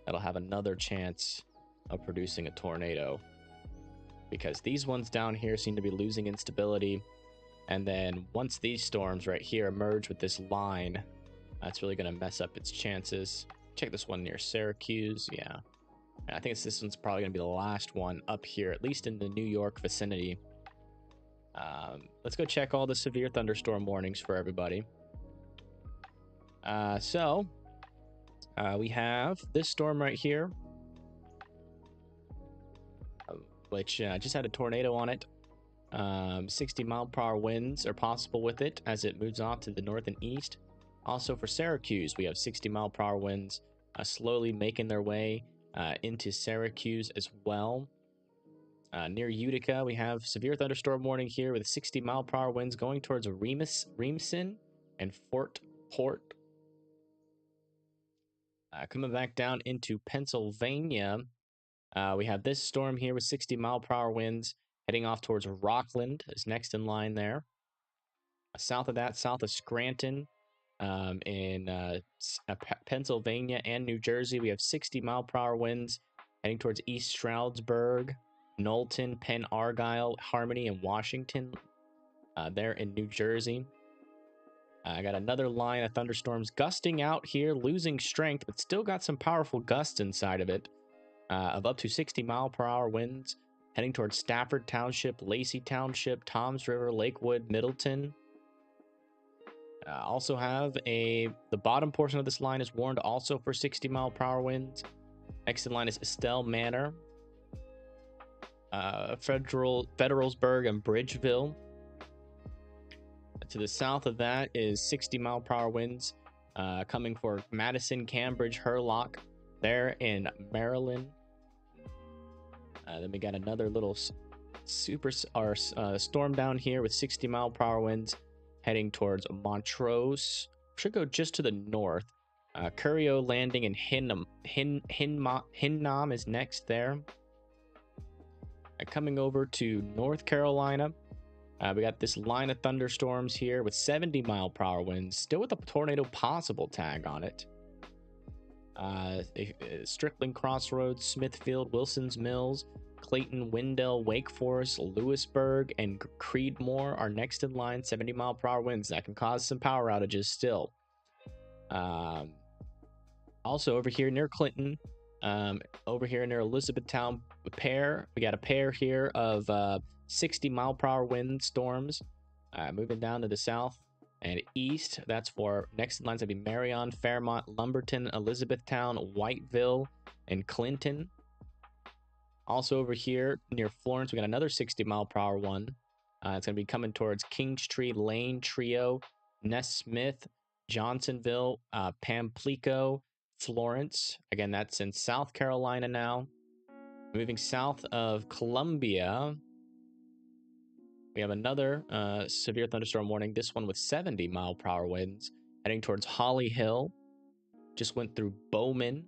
Speaker 1: that'll have another chance of producing a tornado, because these ones down here seem to be losing instability, and then once these storms right here emerge with this line, that's really going to mess up its chances. Check this one near Syracuse. Yeah, I think this one's probably going to be the last one up here, at least in the New York vicinity. Let's go check all the severe thunderstorm warnings for everybody. We have this storm right here, which just had a tornado on it. 60-mile-per-hour winds are possible with it as it moves off to the north and east. Also for Syracuse, we have 60-mile-per-hour winds slowly making their way into Syracuse as well. Near Utica, we have severe thunderstorm warning here with 60-mile-per-hour winds going towards Reamson and Fort Port. Coming back down into Pennsylvania, we have this storm here with 60-mile-per-hour winds heading off towards Rockland is next in line there. South of that, south of Scranton, in Pennsylvania and New Jersey, we have 60-mile-per-hour winds heading towards East Stroudsburg, Knowlton, Penn Argyle, Harmony, and Washington. There in New Jersey. I got another line of thunderstorms gusting out here, losing strength, but still got some powerful gusts inside of it, of up to 60-mile-per-hour winds heading towards Stafford Township, Lacey Township, Toms River, Lakewood, Middleton. Also have the bottom portion of this line is warned also for 60-mile-per-hour winds. Next in line is Estelle Manor, Federalsburg, and Bridgeville. To the south of that is 60-mile-per-hour winds coming for Madison, Cambridge, Hurlock, there in Maryland. Then we got another little storm down here with 60-mile-per-hour winds heading towards Montrose. Should go just to the north. Curio Landing and Hinnom is next there. Coming over to North Carolina, We got this line of thunderstorms here with 70-mile-per-hour winds, still with a tornado possible tag on it. Strickland Crossroads, Smithfield, Wilson's Mills, Clayton, Wendell, Wake Forest, Lewisburg, and Creedmoor are next in line. 70-mile-per-hour winds that can cause some power outages still. Also over here near Clinton, over here near Elizabethtown, we got a pair here of 60-mile-per-hour wind storms moving down to the south and east. That's for next in lines to be Marion, Fairmont, Lumberton, Elizabethtown, Whiteville, and Clinton. Also over here near Florence, we got another 60-mile-per-hour one. It's going to be coming towards Kingstree, Lane, Trio, Ness Smith, Johnsonville, Pamplico, Florence. Again, that's in South Carolina now. Moving south of Columbia, we have another severe thunderstorm warning. This one with 70-mile-per-hour winds heading towards Holly Hill. Just went through Bowman.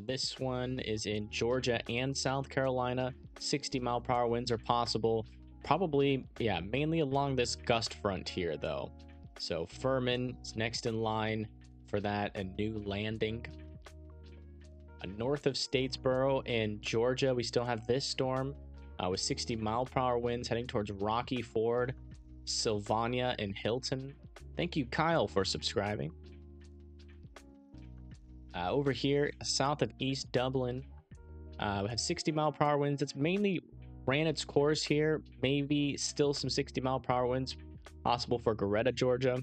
Speaker 1: This one is in Georgia and South Carolina. 60-mile-per-hour winds are possible. Probably, yeah, mainly along this gust front here, though. So Furman is next in line for that, and New Landing. North of Statesboro in Georgia, we still have this storm with 60-mile-per-hour winds heading towards Rocky Ford, Sylvania, and Hilton. Thank you, Kyle, for subscribing. Over here, south of East Dublin, we have 60-mile-per-hour winds. It's mainly ran its course here. Maybe still some 60-mile-per-hour winds possible for Goretta, Georgia.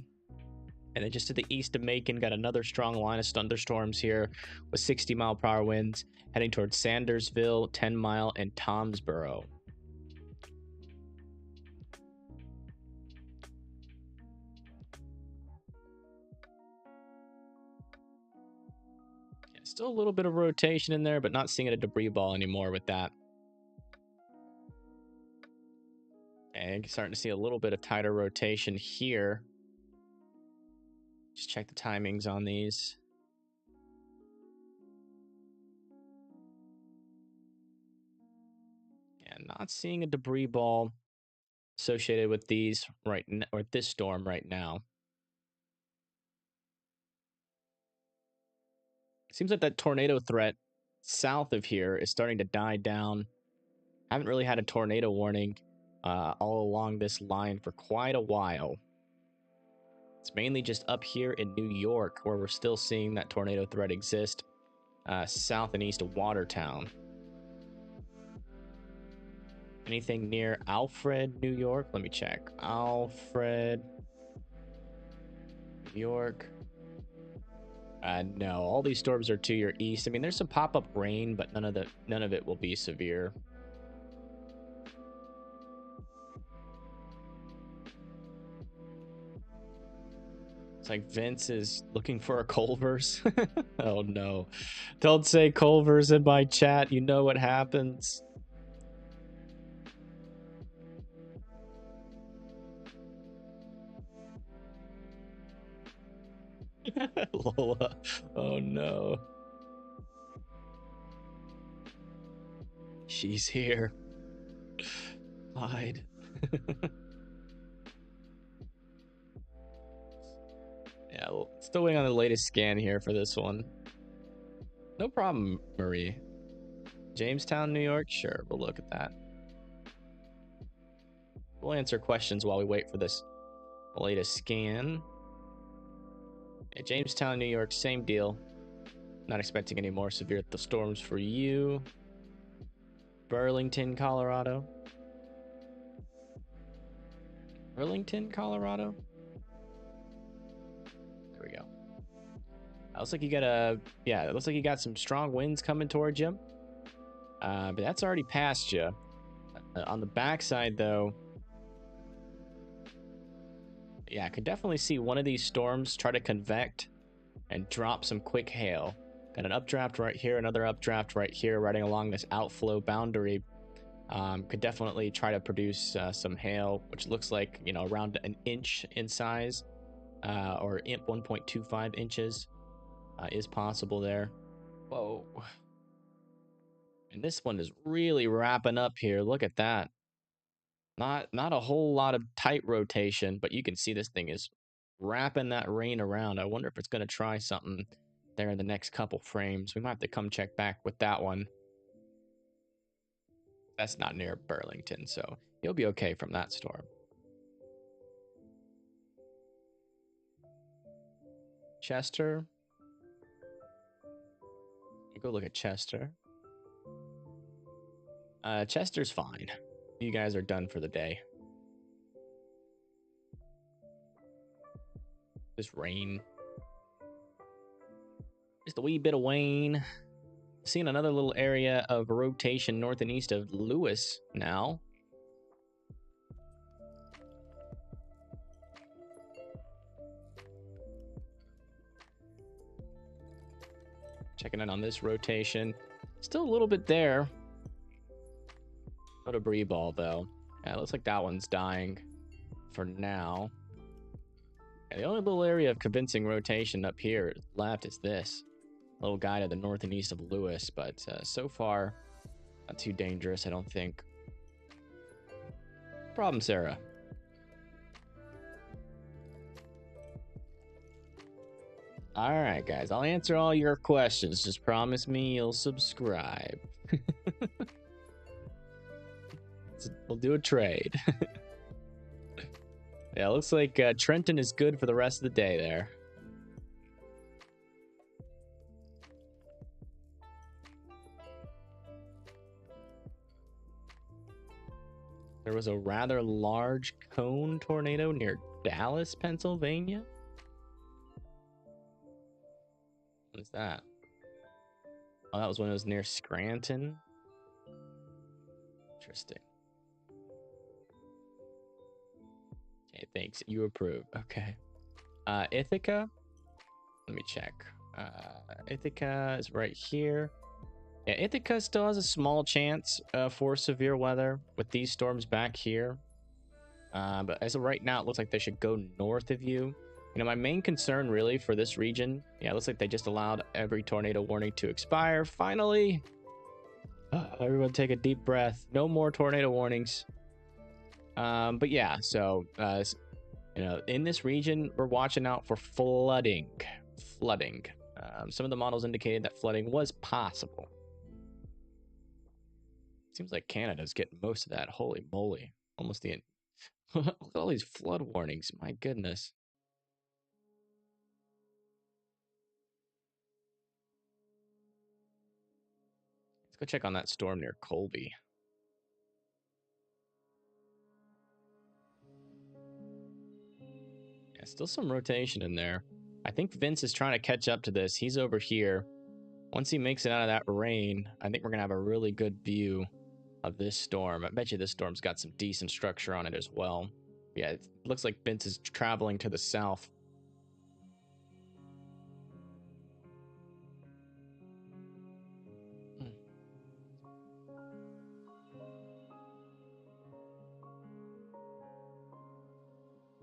Speaker 1: And then just to the east of Macon, got another strong line of thunderstorms here with 60-mile-per-hour winds heading towards Sandersville, 10 Mile, and Tomsboro. Yeah, still a little bit of rotation in there, but not seeing a debris ball anymore with that. And starting to see a little bit of tighter rotation here. Just check the timings on these. And not seeing a debris ball associated with these right now, or this storm right now. Seems like that tornado threat south of here is starting to die down. Haven't really had a tornado warning all along this line for quite a while. It's mainly just up here in New York where we're still seeing that tornado threat exist, south and east of Watertown. Anything near Alfred, New York? Let me check. Alfred, New York. No, all these storms are to your east. I mean, there's some pop-up rain, but none of it will be severe. It's like Vince is looking for a Culver's. Oh no. Don't say Culver's in my chat. You know what happens. Lola. Oh no. She's here. Hide. Yeah, still waiting on the latest scan here for this one. No problem, Marie. Jamestown, New York? Sure, we'll look at that. We'll answer questions while we wait for this latest scan. Yeah, Jamestown, New York, same deal. Not expecting any more severe storms for you. Burlington, Colorado. Burlington, Colorado? There we go. Looks like you got it looks like you got some strong winds coming towards you. But that's already past you. On the backside, though, yeah, I could definitely see one of these storms try to convect and drop some quick hail. Got an updraft right here, another updraft right here, riding along this outflow boundary. Could definitely try to produce some hail, which looks like, you know, around an inch in size, or 1.25 inches is possible there. Whoa. And this one is really wrapping up here. Look at that. Not a whole lot of tight rotation, but you can see this thing is wrapping that rain around. I wonder if it's going to try something there in the next couple frames. We might have to come check back with that one. That's not near Burlington, so you'll be okay from that storm. Chester. Go look at Chester. Chester's fine. You guys are done for the day. This rain. Just a wee bit of rain. Seeing another little area of rotation north and east of Lewis now. Checking in on this rotation. Still a little bit there. No debris ball, though. Yeah, it looks like that one's dying for now. Yeah, the only little area of convincing rotation up here left is this little guy to the north and east of Lewis, but so far, not too dangerous, I don't think. Problem, Sarah. All right, guys, I'll answer all your questions. Just promise me you'll subscribe. We'll do a trade. Yeah, looks like Trenton is good for the rest of the day there. There was a rather large cone tornado near Dallas, Pennsylvania. What is that? Oh, that was when it was near Scranton. Interesting. Okay, thanks. You approve. Okay. Ithaca. Let me check. Ithaca is right here. Yeah, Ithaca still has a small chance for severe weather with these storms back here. But as of right now, it looks like they should go north of you. You know, my main concern really for this region, yeah, it looks like they just allowed every tornado warning to expire. Finally! Everyone take a deep breath. No more tornado warnings. But yeah, so, you know, in this region, we're watching out for flooding. Some of the models indicated that flooding was possible. Seems like Canada's getting most of that. Holy moly. Almost the... Look at all these flood warnings. My goodness. Let's go check on that storm near Colby. Yeah, still some rotation in there. I think Vince is trying to catch up to this. He's over here. Once he makes it out of that rain, I think we're going to have a really good view of this storm. I bet you this storm's got some decent structure on it as well. Yeah, it looks like Vince is traveling to the south.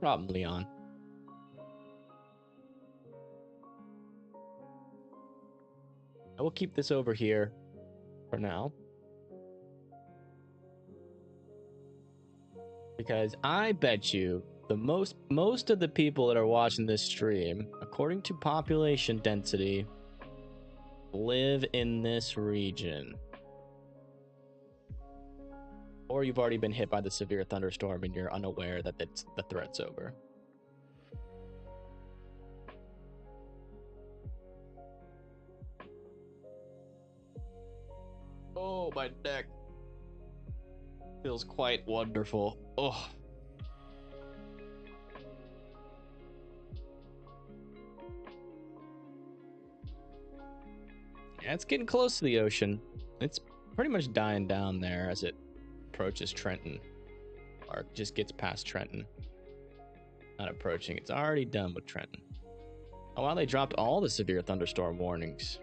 Speaker 1: Problem, Leon. I will keep this over here for now. Because I bet you the most of the people that are watching this stream, according to population density, live in this region. Or you've already been hit by the severe thunderstorm and you're unaware that the threat's over. Oh, my neck. Feels quite wonderful. Oh. Yeah, it's getting close to the ocean. It's pretty much dying down there as it approaches Trenton. Or just gets past Trenton. Not approaching. It's already done with Trenton. Oh, wow, they dropped all the severe thunderstorm warnings.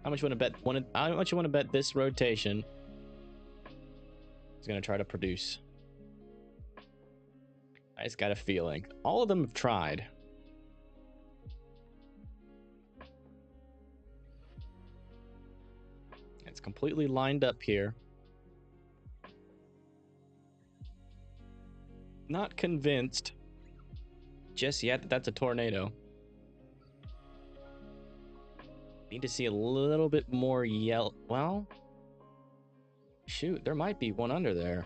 Speaker 1: How much you want to bet? How much you want to bet this rotation is going to try to produce? I just got a feeling. All of them have tried. Let's completely lined up here. Not convinced just yet that that's a tornado. Need to see a little bit more yellow. Well, shoot, there might be one under there.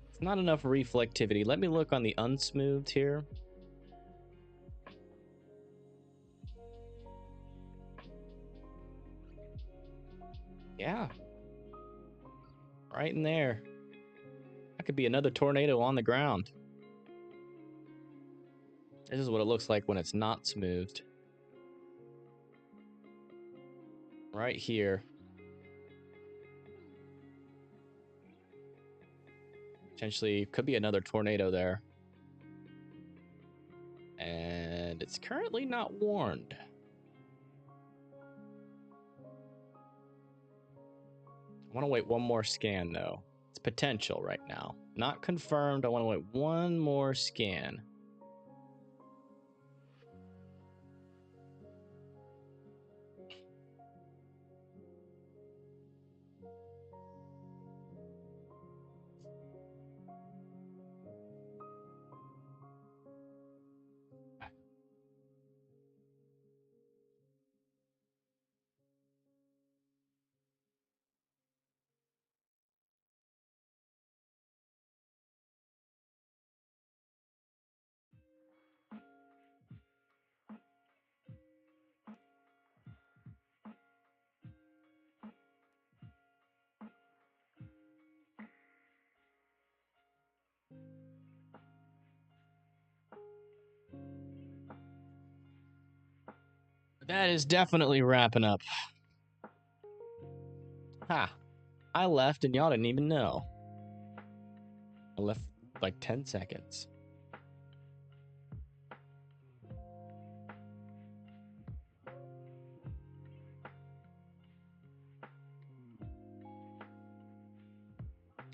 Speaker 1: It's not enough reflectivity. Let me look on the unsmoothed here. Yeah. Right in there. That could be another tornado on the ground. This is what it looks like when it's not smoothed. Right here. Potentially could be another tornado there. And it's currently not warned. I want to wait one more scan though. It's potential right now. Not confirmed. I want to wait one more scan. That is definitely wrapping up. Ha. I left and y'all didn't even know. I left like 10 seconds.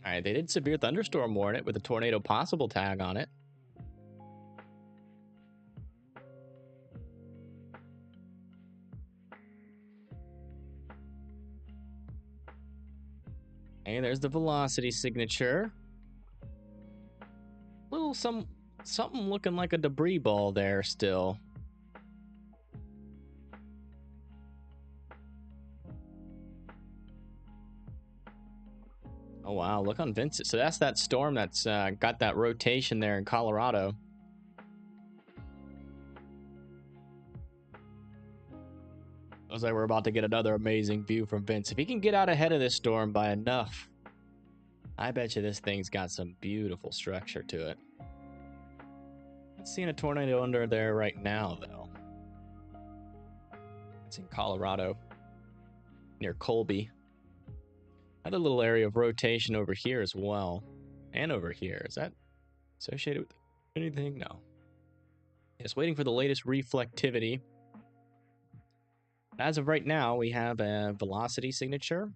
Speaker 1: All right, they did severe thunderstorm warn it with a tornado possible tag on it. And there's the velocity signature. Little something looking like a debris ball there still. Oh wow, look on Vincent. So that's that storm that's got that rotation there in Colorado. Looks like we're about to get another amazing view from Vince. If he can get out ahead of this storm by enough, I bet you this thing's got some beautiful structure to it. Not seeing a tornado under there right now, though. It's in Colorado, near Colby. Another little area of rotation over here as well. And over here. Is that associated with anything? No. Just waiting for the latest reflectivity. As of right now, we have a velocity signature.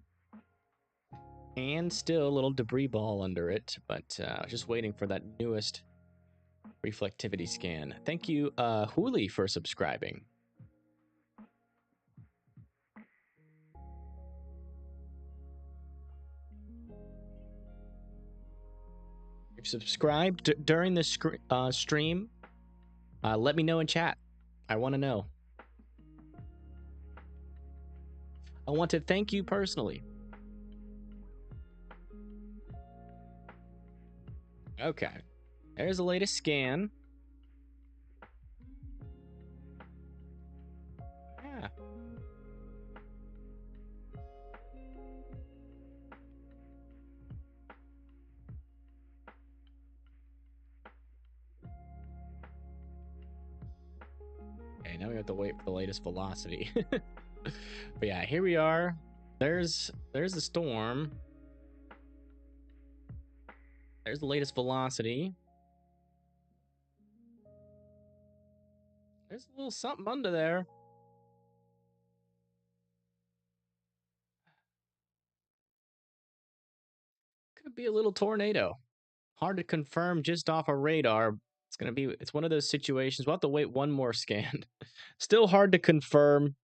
Speaker 1: And still a little debris ball under it. But just waiting for that newest reflectivity scan. Thank you, Hooli, for subscribing. If you're subscribed during the stream, let me know in chat. I want to know. I want to thank you personally. Okay. There's the latest scan. Yeah. Okay, now we have to wait for the latest velocity. But yeah, here we are. There's the storm. There's the latest velocity. There's a little something under there. Could be a little tornado. Hard to confirm just off a radar. It's one of those situations. We'll have to wait one more scan. Still hard to confirm.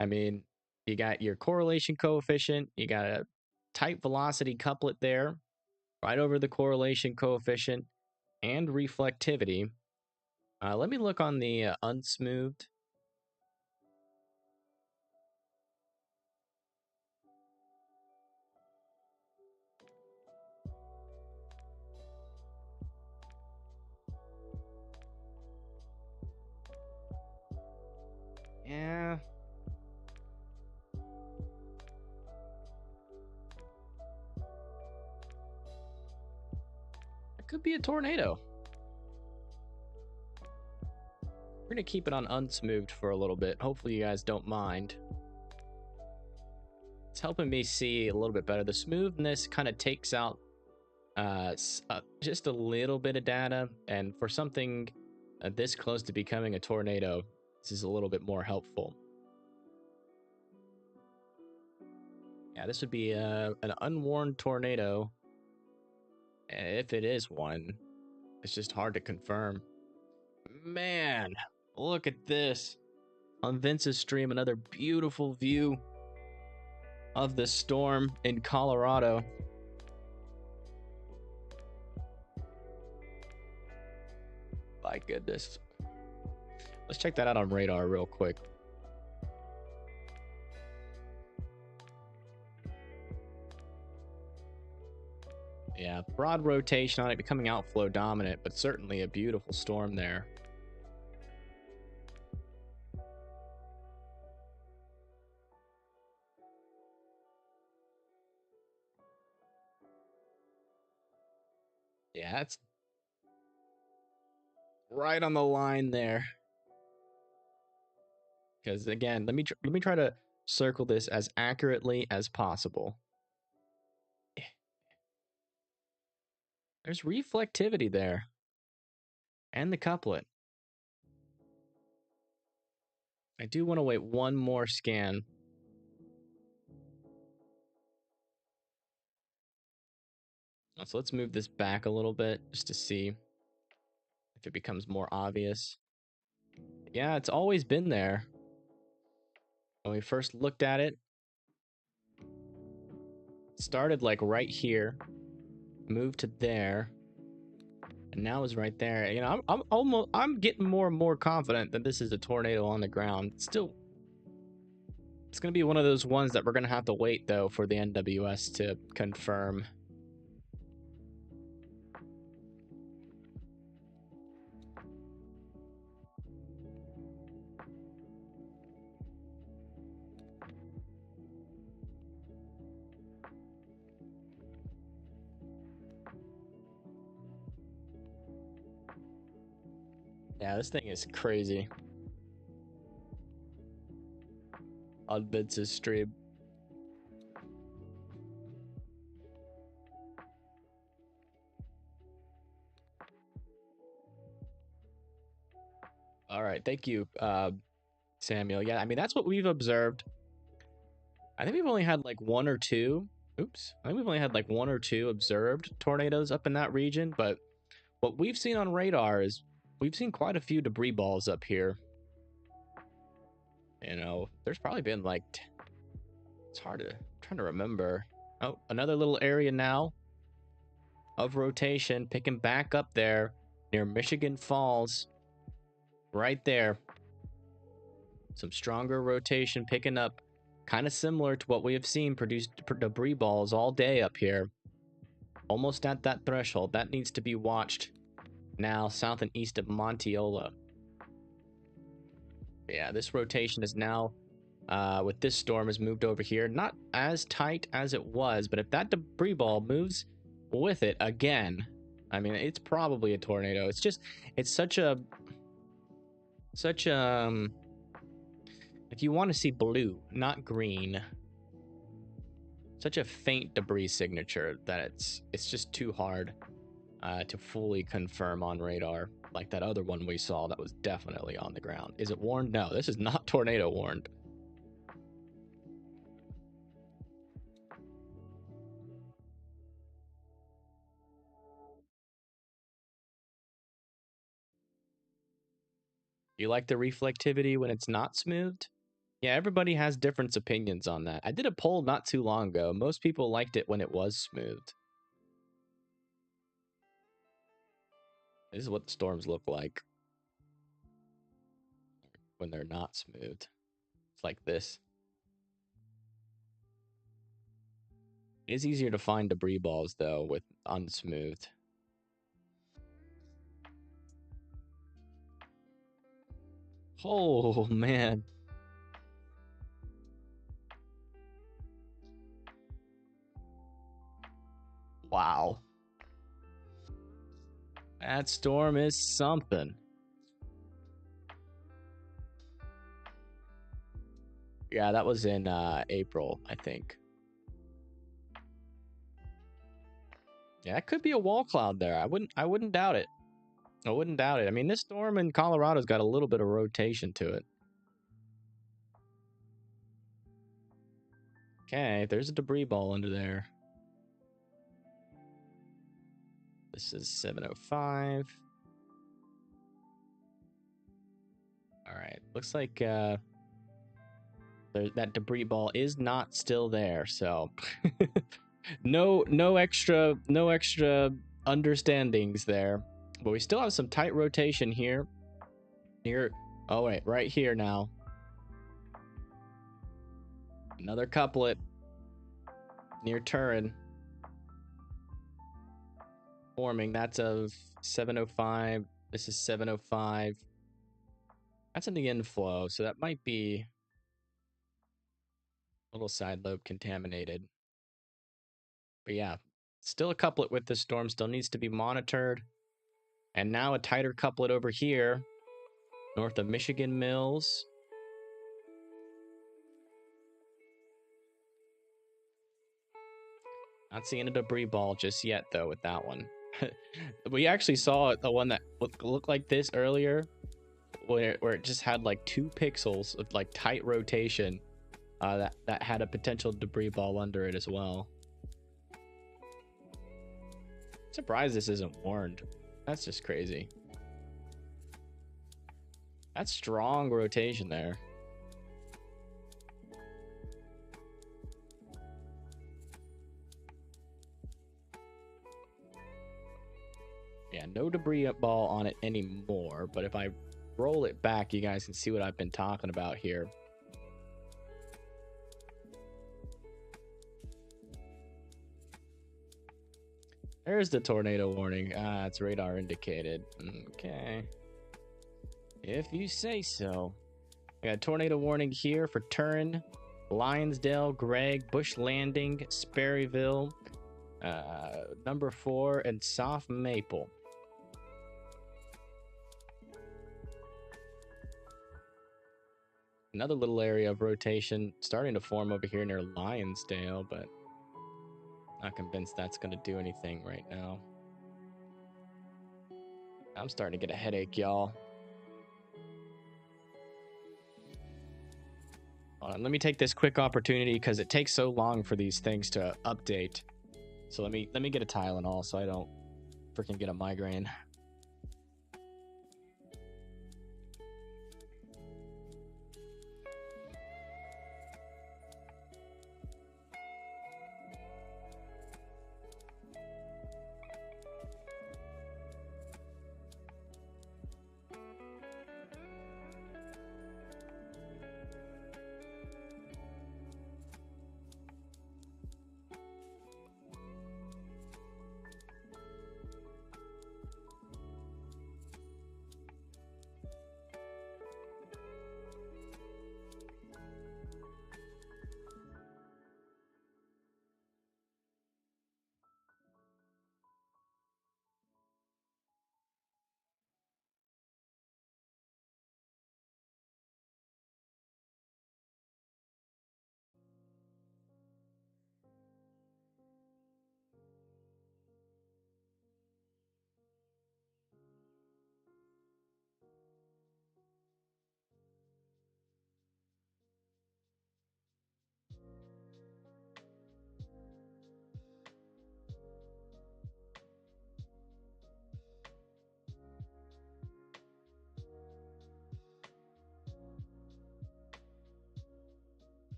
Speaker 1: I mean, you got your correlation coefficient, you got a tight velocity couplet there, right over the correlation coefficient, and reflectivity. Let me look on the unsmoothed. Yeah. It could be a tornado. We're going to keep it on unsmoothed for a little bit. Hopefully you guys don't mind. It's helping me see a little bit better. The smoothness kind of takes out just a little bit of data. And for something this close to becoming a tornado, this is a little bit more helpful. Yeah, this would be an unwarned tornado. If it is one, it's just hard to confirm. Man, look at this. On Vince's stream, another beautiful view of the storm in Colorado. My goodness. Let's check that out on radar real quick. Yeah, broad rotation on it, becoming outflow dominant, but certainly a beautiful storm there. Yeah, it's right on the line there. Because again, let me try to circle this as accurately as possible. There's reflectivity there. And the couplet. I do want to wait one more scan. So let's move this back a little bit just to see if it becomes more obvious. Yeah, it's always been there. When we first looked at it, it started like right here, moved to there, and now is right there. You know, I'm getting more and more confident that this is a tornado on the ground. Still, it's gonna be one of those ones that we're gonna have to wait though for the NWS to confirm. Yeah, this thing is crazy. On Vince's stream. All right, thank you, Samuel. Yeah, I mean, that's what we've observed. I think we've only had like one or two. Oops. I think we've only had like one or two observed tornadoes up in that region, but what we've seen on radar is we've seen quite a few debris balls up here. You know, there's probably been like, it's hard to, I'm trying to remember. Oh, another little area now of rotation, picking back up there near Michigan Falls. Right there. Some stronger rotation picking up, kind of similar to what we have seen produce debris balls all day up here. Almost at that threshold. That needs to be watched now south and east of Monteola. Yeah, this rotation is now, with this storm, has moved over here. Not as tight as it was, but if that debris ball moves with it again, I mean, it's probably a tornado. It's just, it's such a, if you want to see blue, not green, such a faint debris signature that it's just too hard to fully confirm on radar. Like that other one we saw that was definitely on the ground. Is it warned? No, this is not tornado warned. You like the reflectivity when it's not smoothed? Yeah, everybody has different opinions on that. I did a poll not too long ago. Most people liked it when it was smoothed. This is what the storms look like when they're not smoothed. It's like this. It is easier to find debris balls, though, with unsmoothed. Oh, man. Wow. That storm is something. Yeah, that was in April, I think. Yeah, it could be a wall cloud there. I wouldn't doubt it. I wouldn't doubt it. I mean, this storm in Colorado's got a little bit of rotation to it. Okay, there's a debris ball under there. This is 705. All right, looks like that debris ball is not still there, so no extra understandings there. But we still have some tight rotation here. Near, oh wait, right here now. Another couplet near Turin. Forming, that's of 705. This is 705. That's in the inflow, so that might be a little side lobe contaminated. But yeah, still a couplet with this storm, still needs to be monitored. And now a tighter couplet over here, north of Michigan Mills. Not seeing a debris ball just yet, though, with that one. We actually saw the one that looked like this earlier, where it just had like 2 pixels of like tight rotation that had a potential debris ball under it as well. Surprised this isn't warned. That's just crazy. That's strong rotation there. Yeah, no debris ball on it anymore, but if I roll it back, you guys can see what I've been talking about here. There's the tornado warning. Ah, it's radar indicated. Okay. If you say so. We got a tornado warning here for Turin, Lionsdale, Gregg, Bush Landing, Sperryville, number 4, and Soft Maple. Another little area of rotation starting to form over here near Lionsdale, but not convinced that's going to do anything right now. I'm starting to get a headache, y'all. Hold on, let me take this quick opportunity because it takes so long for these things to update. So let me get a Tylenol so I don't freaking get a migraine.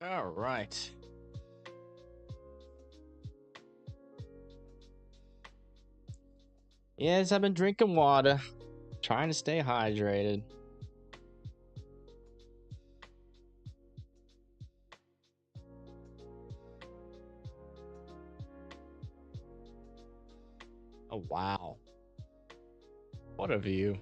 Speaker 1: All right. Yes, I've been drinking water, trying to stay hydrated. Oh, wow. What a view.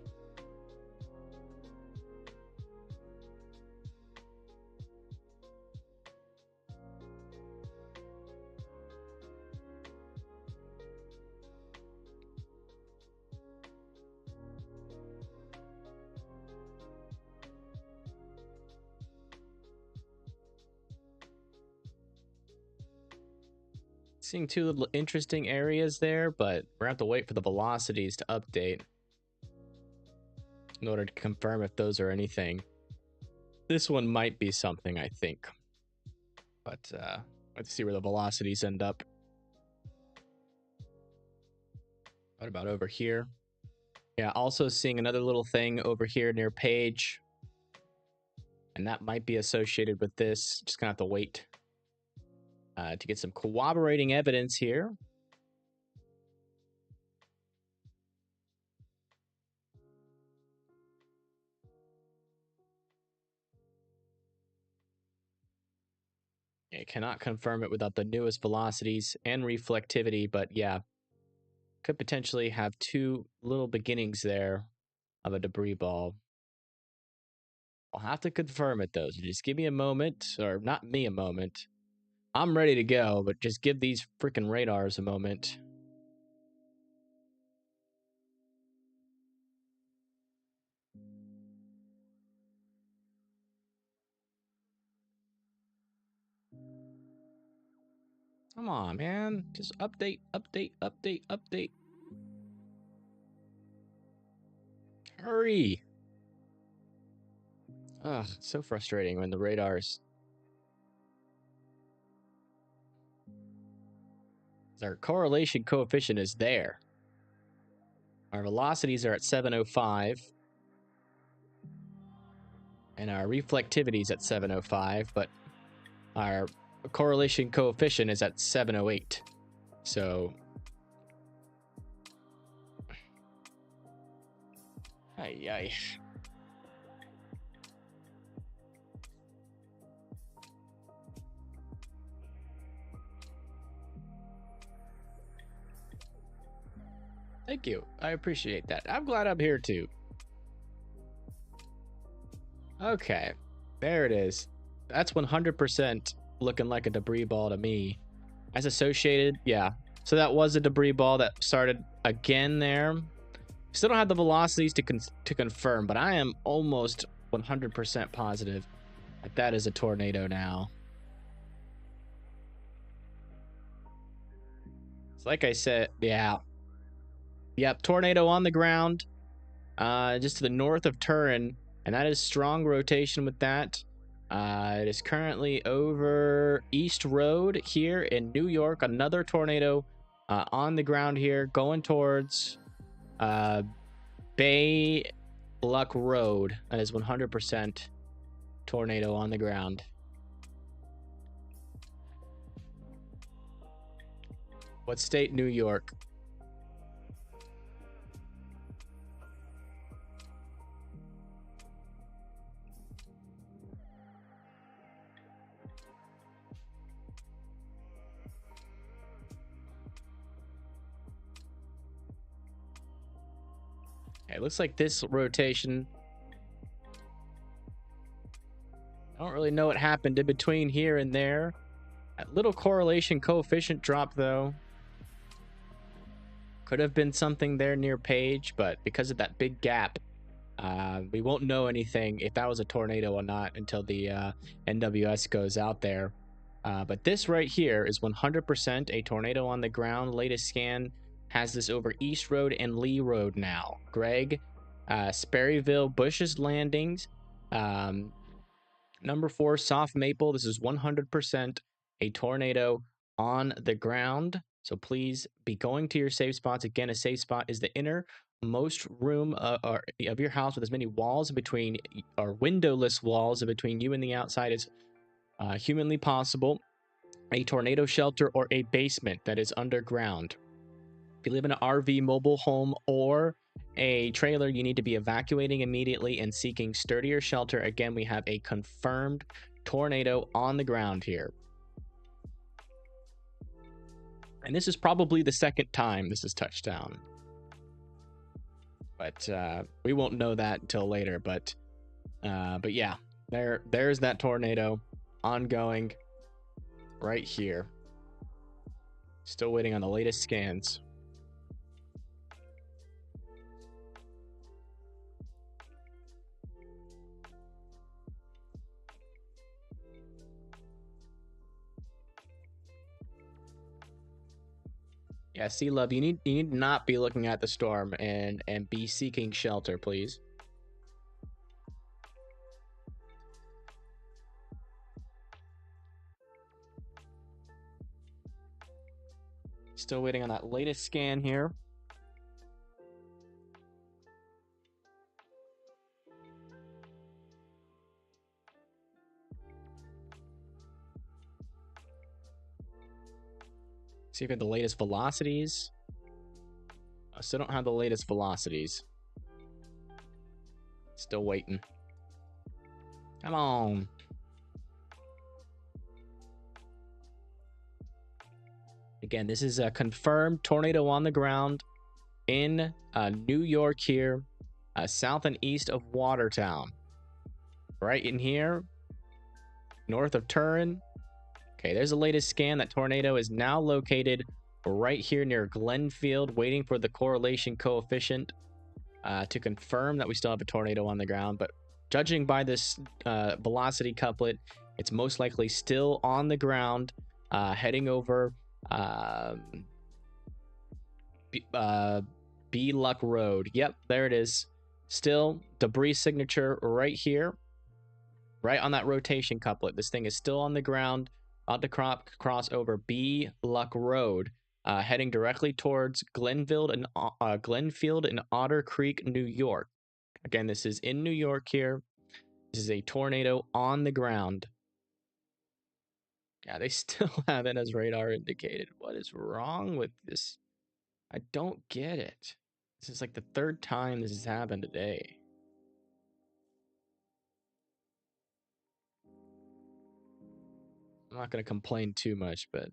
Speaker 1: Seeing two little interesting areas there, but we're gonna have to wait for the velocities to update in order to confirm if those are anything. This one might be something, I think. But let's see where the velocities end up. What about over here? Yeah, also seeing another little thing over here near page. And that might be associated with this. Just gonna have to wait to get some corroborating evidence here. It cannot confirm it without the newest velocities and reflectivity, but yeah, could potentially have two little beginnings there of a debris ball. I'll have to confirm it though, so just give me a moment, or not me a moment. I'm ready to go, but just give these freaking radars a moment. Come on, man. Just update, update, update, update. Hurry. Ugh, so frustrating when the radars. Our correlation coefficient is there. Our velocities are at 705. And our reflectivity is at 705, but our correlation coefficient is at 708. So, ay. Thank you. I appreciate that. I'm glad I'm here too. Okay, there it is. That's 100% looking like a debris ball to me. As associated, yeah. So that was a debris ball that started again there. Still don't have the velocities to confirm, but I am almost 100% positive that that is a tornado now. So like I said, yeah. Yep, tornado on the ground, just to the north of Turin, and that is strong rotation with that. It is currently over East Road here in New York. Another tornado on the ground here, going towards Bay Luck Road. That is 100% tornado on the ground. What state? New York. Okay, it looks like this rotation. I don't really know what happened in between here and there. That little correlation coefficient drop, though. Could have been something there near page, but because of that big gap, we won't know anything if that was a tornado or not until the NWS goes out there. But this right here is 100% a tornado on the ground. Latest scan has this over East Road and Lee Road now. Greg, Sperryville, Bush's Landings, number 4, Soft Maple. This is 100% a tornado on the ground. So please be going to your safe spots. Again, a safe spot is the innermost room of your house with as many walls between, or windowless walls between you and the outside as Humanly possible, a tornado shelter, or a basement that is underground. If you live in an RV, mobile home, or a trailer, you need to be evacuating immediately and seeking sturdier shelter. Again, we have a confirmed tornado on the ground here. And this is probably the second time this has touched down. But we won't know that until later. But yeah, there's that tornado ongoing right here. Still waiting on the latest scans. Yeah, Sea Love, you need not be looking at the storm and be seeking shelter, please. Still waiting on that latest scan here. See if we have the latest velocities. I still don't have the latest velocities. Still waiting. Come on. Again, this is a confirmed tornado on the ground in New York here, south and east of Watertown. Right in here, north of Turin. Okay, there's the latest scan. That tornado is now located right here near Glenfield, waiting for the correlation coefficient to confirm that we still have a tornado on the ground. But judging by this velocity couplet, it's most likely still on the ground, heading over B Luck Road. Yep, there it is. Still debris signature right here, right on that rotation couplet. This thing is still on the ground, about to cross over B Luck Road, heading directly towards Glenfield and Otter Creek, New York. Again, this is in New York here. This is a tornado on the ground. Yeah, they still have it as radar indicated. What is wrong with this? I don't get it. This is like the third time this has happened today. I'm not going to complain too much, but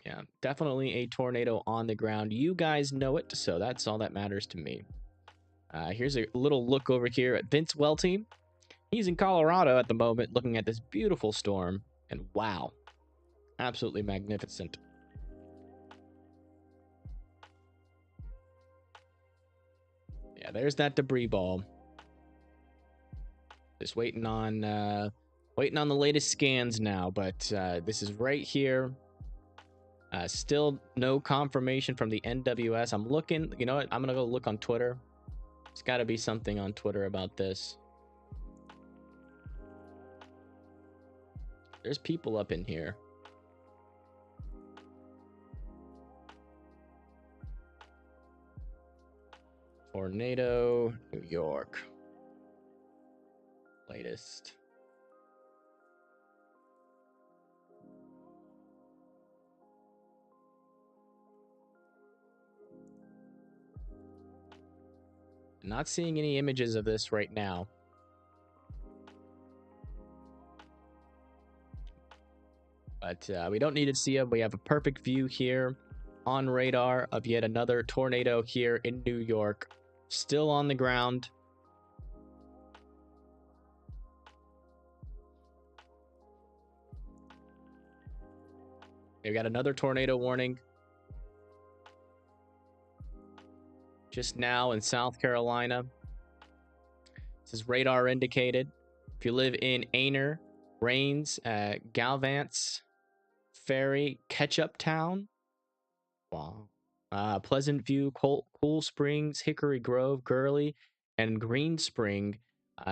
Speaker 1: yeah, definitely a tornado on the ground. You guys know it, so that's all that matters to me. Here's a little look over here at Vince Welty. He's in Colorado at the moment looking at this beautiful storm, and wow, absolutely magnificent. Yeah, there's that debris ball. Just waiting on the latest scans now, but this is right here. Still no confirmation from the NWS. I'm looking, you know what? I'm gonna go look on Twitter. There's got to be something on Twitter about this. There's people up in here. Tornado, New York. Latest. Not seeing any images of this right now. But we don't need to see them. We have a perfect view here on radar of yet another tornado here in New York. Still on the ground. We've got another tornado warning just now in South Carolina. This is radar indicated. If you live in Aner, Rains, Galvance, Ferry, Ketchup Town, wow, Pleasant View, Cool Springs, Hickory Grove, Gurley, and Green Spring,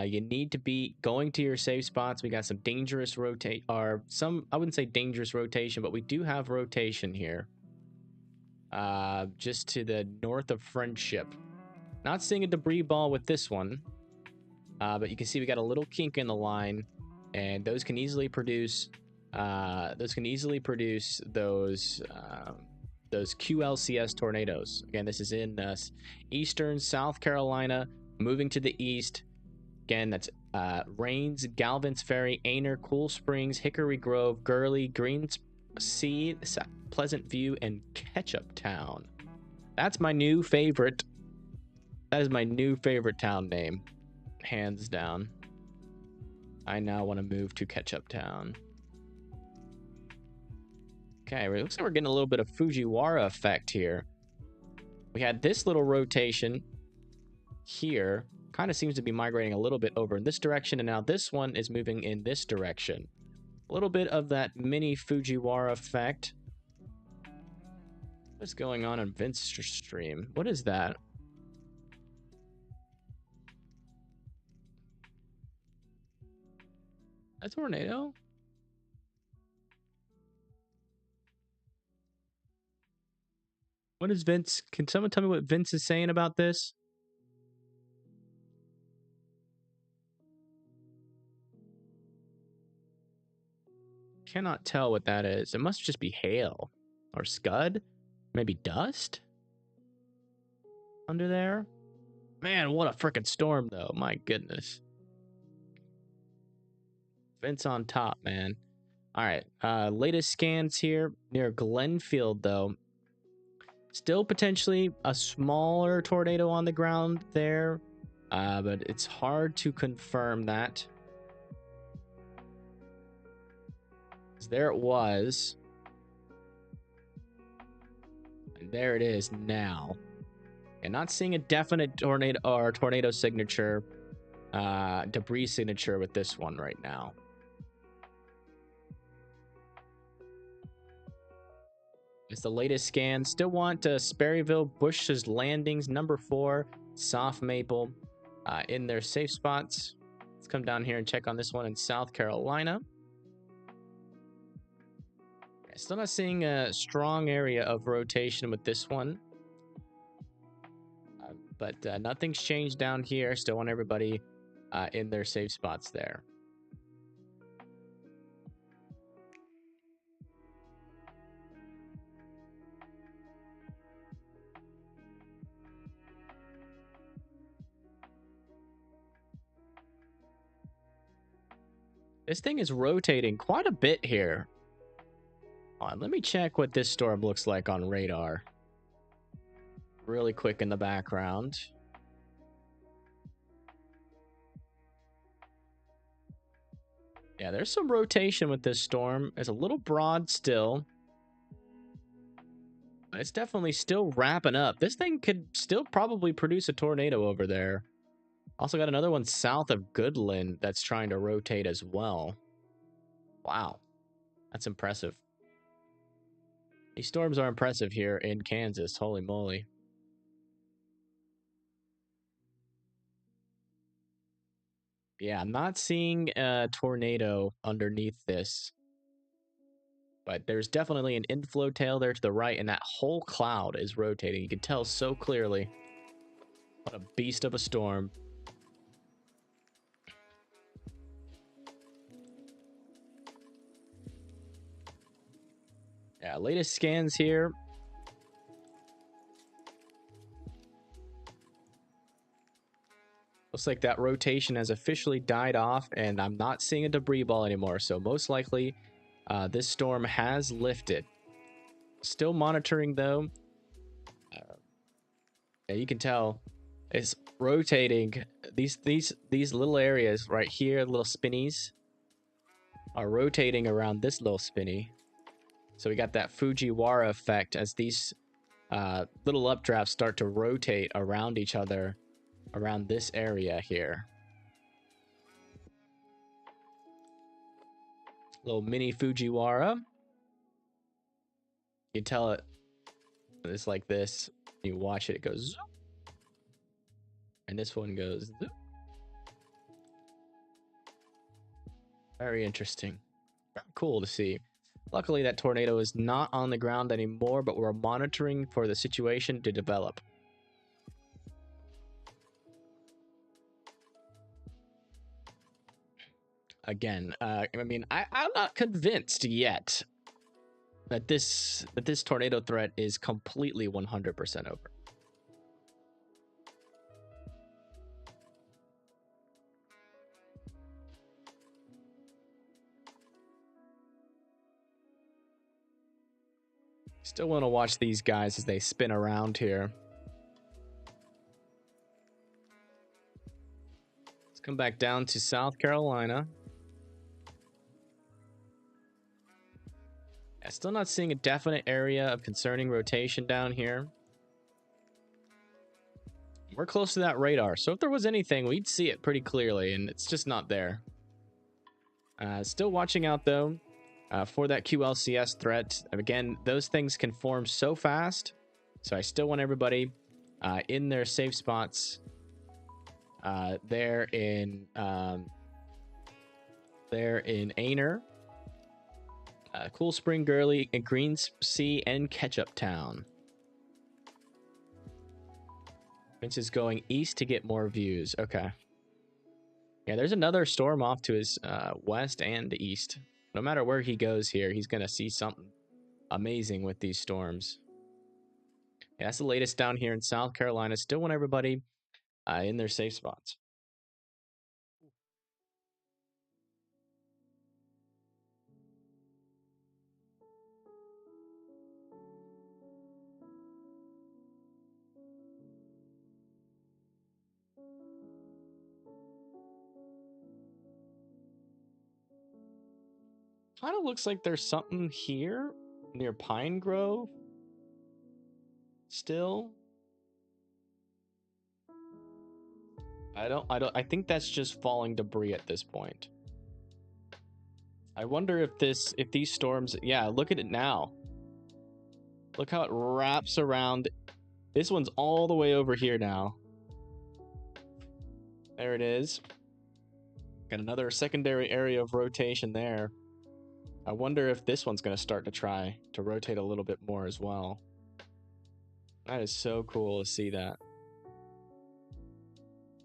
Speaker 1: you need to be going to your safe spots. We got some dangerous I wouldn't say dangerous rotation, but we do have rotation here. Just to the north of Friendship. Not seeing a debris ball with this one, but you can see we got a little kink in the line, and those can easily produce those can easily produce those QLCS tornadoes. Again, this is in eastern South Carolina, moving to the east. Again, that's Rains, Galvin's Ferry, Aner, Cool Springs, Hickory Grove, Gurley, Greensea, Pleasant View, and Ketchup Town. That's my new favorite. That is my new favorite town name, hands down. I now want to move to Ketchup Town. Okay, it looks like we're getting a little bit of Fujiwara effect here. We had this little rotation here. Kind of seems to be migrating a little bit over in this direction, and now this one is moving in this direction. A little bit of that mini Fujiwara effect. What's going on Vince's stream? What is that? A tornado? What is Vince? Can someone tell me what Vince is saying about this? Cannot tell what that is. It must just be hail or scud. Maybe dust under there. Man, what a freaking storm, though. My goodness. Vince on top, man. All right. Latest scans here near Glenfield, though. Still potentially a smaller tornado on the ground there, but it's hard to confirm that. There it was. And there it is now. And not seeing a definite tornado or tornado signature, debris signature with this one right now. It's the latest scan. Still want Sperryville, Bush's Landings, number 4, Soft Maple in their safe spots. Let's come down here and check on this one in South Carolina. Still not seeing a strong area of rotation with this one. But nothing's changed down here. Still want everybody in their safe spots there. This thing is rotating quite a bit here. Let me check what this storm looks like on radar. Really quick in the background. Yeah, there's some rotation with this storm. It's a little broad still. But it's definitely still wrapping up. This thing could still probably produce a tornado over there. Also got another one south of Goodland that's trying to rotate as well. Wow. That's impressive. These storms are impressive here in Kansas. Holy moly. Yeah, I'm not seeing a tornado underneath this. But there's definitely an inflow tail there to the right, and that whole cloud is rotating. You can tell so clearly. What a beast of a storm. Yeah, latest scans here. Looks like that rotation has officially died off, and I'm not seeing a debris ball anymore. So most likely, this storm has lifted. Still monitoring, though. Yeah, you can tell it's rotating. These little areas right here, little spinnies, are rotating around this little spinny. So we got that Fujiwara effect as these little updrafts start to rotate around each other around this area here. Little mini Fujiwara. You can tell it's like this. You watch it, it goes zoop. And this one goes zoop. Very interesting. Cool to see. Luckily, that tornado is not on the ground anymore, but we're monitoring for the situation to develop. again. I mean, I'm not convinced yet that this tornado threat is completely 100% over. Still want to watch these guys as they spin around here. Let's come back down to South Carolina. Yeah, still not seeing a definite area of concerning rotation down here. We're close to that radar, so if there was anything, we'd see it pretty clearly, and it's just not there. Still watching out, though, for that QLCS threat. Again, those things can form so fast, so I still want everybody in their safe spots. They're in Aner, Cool Spring, Gurley, and Greensea, and Ketchup Town. Vince is going east to get more views. Okay. Yeah, there's another storm off to his west and the east. No matter where he goes here, he's going to see something amazing with these storms. Yeah, that's the latest down here in South Carolina. Still want everybody in their safe spots. Kind of looks like there's something here near Pine Grove still. I think that's just falling debris at this point. I wonder if these storms, yeah, look at it now. Look how it wraps around. This one's all the way over here now. There it is. Got another secondary area of rotation there. I wonder if this one's going to start to try to rotate a little bit more as well. That is so cool to see that.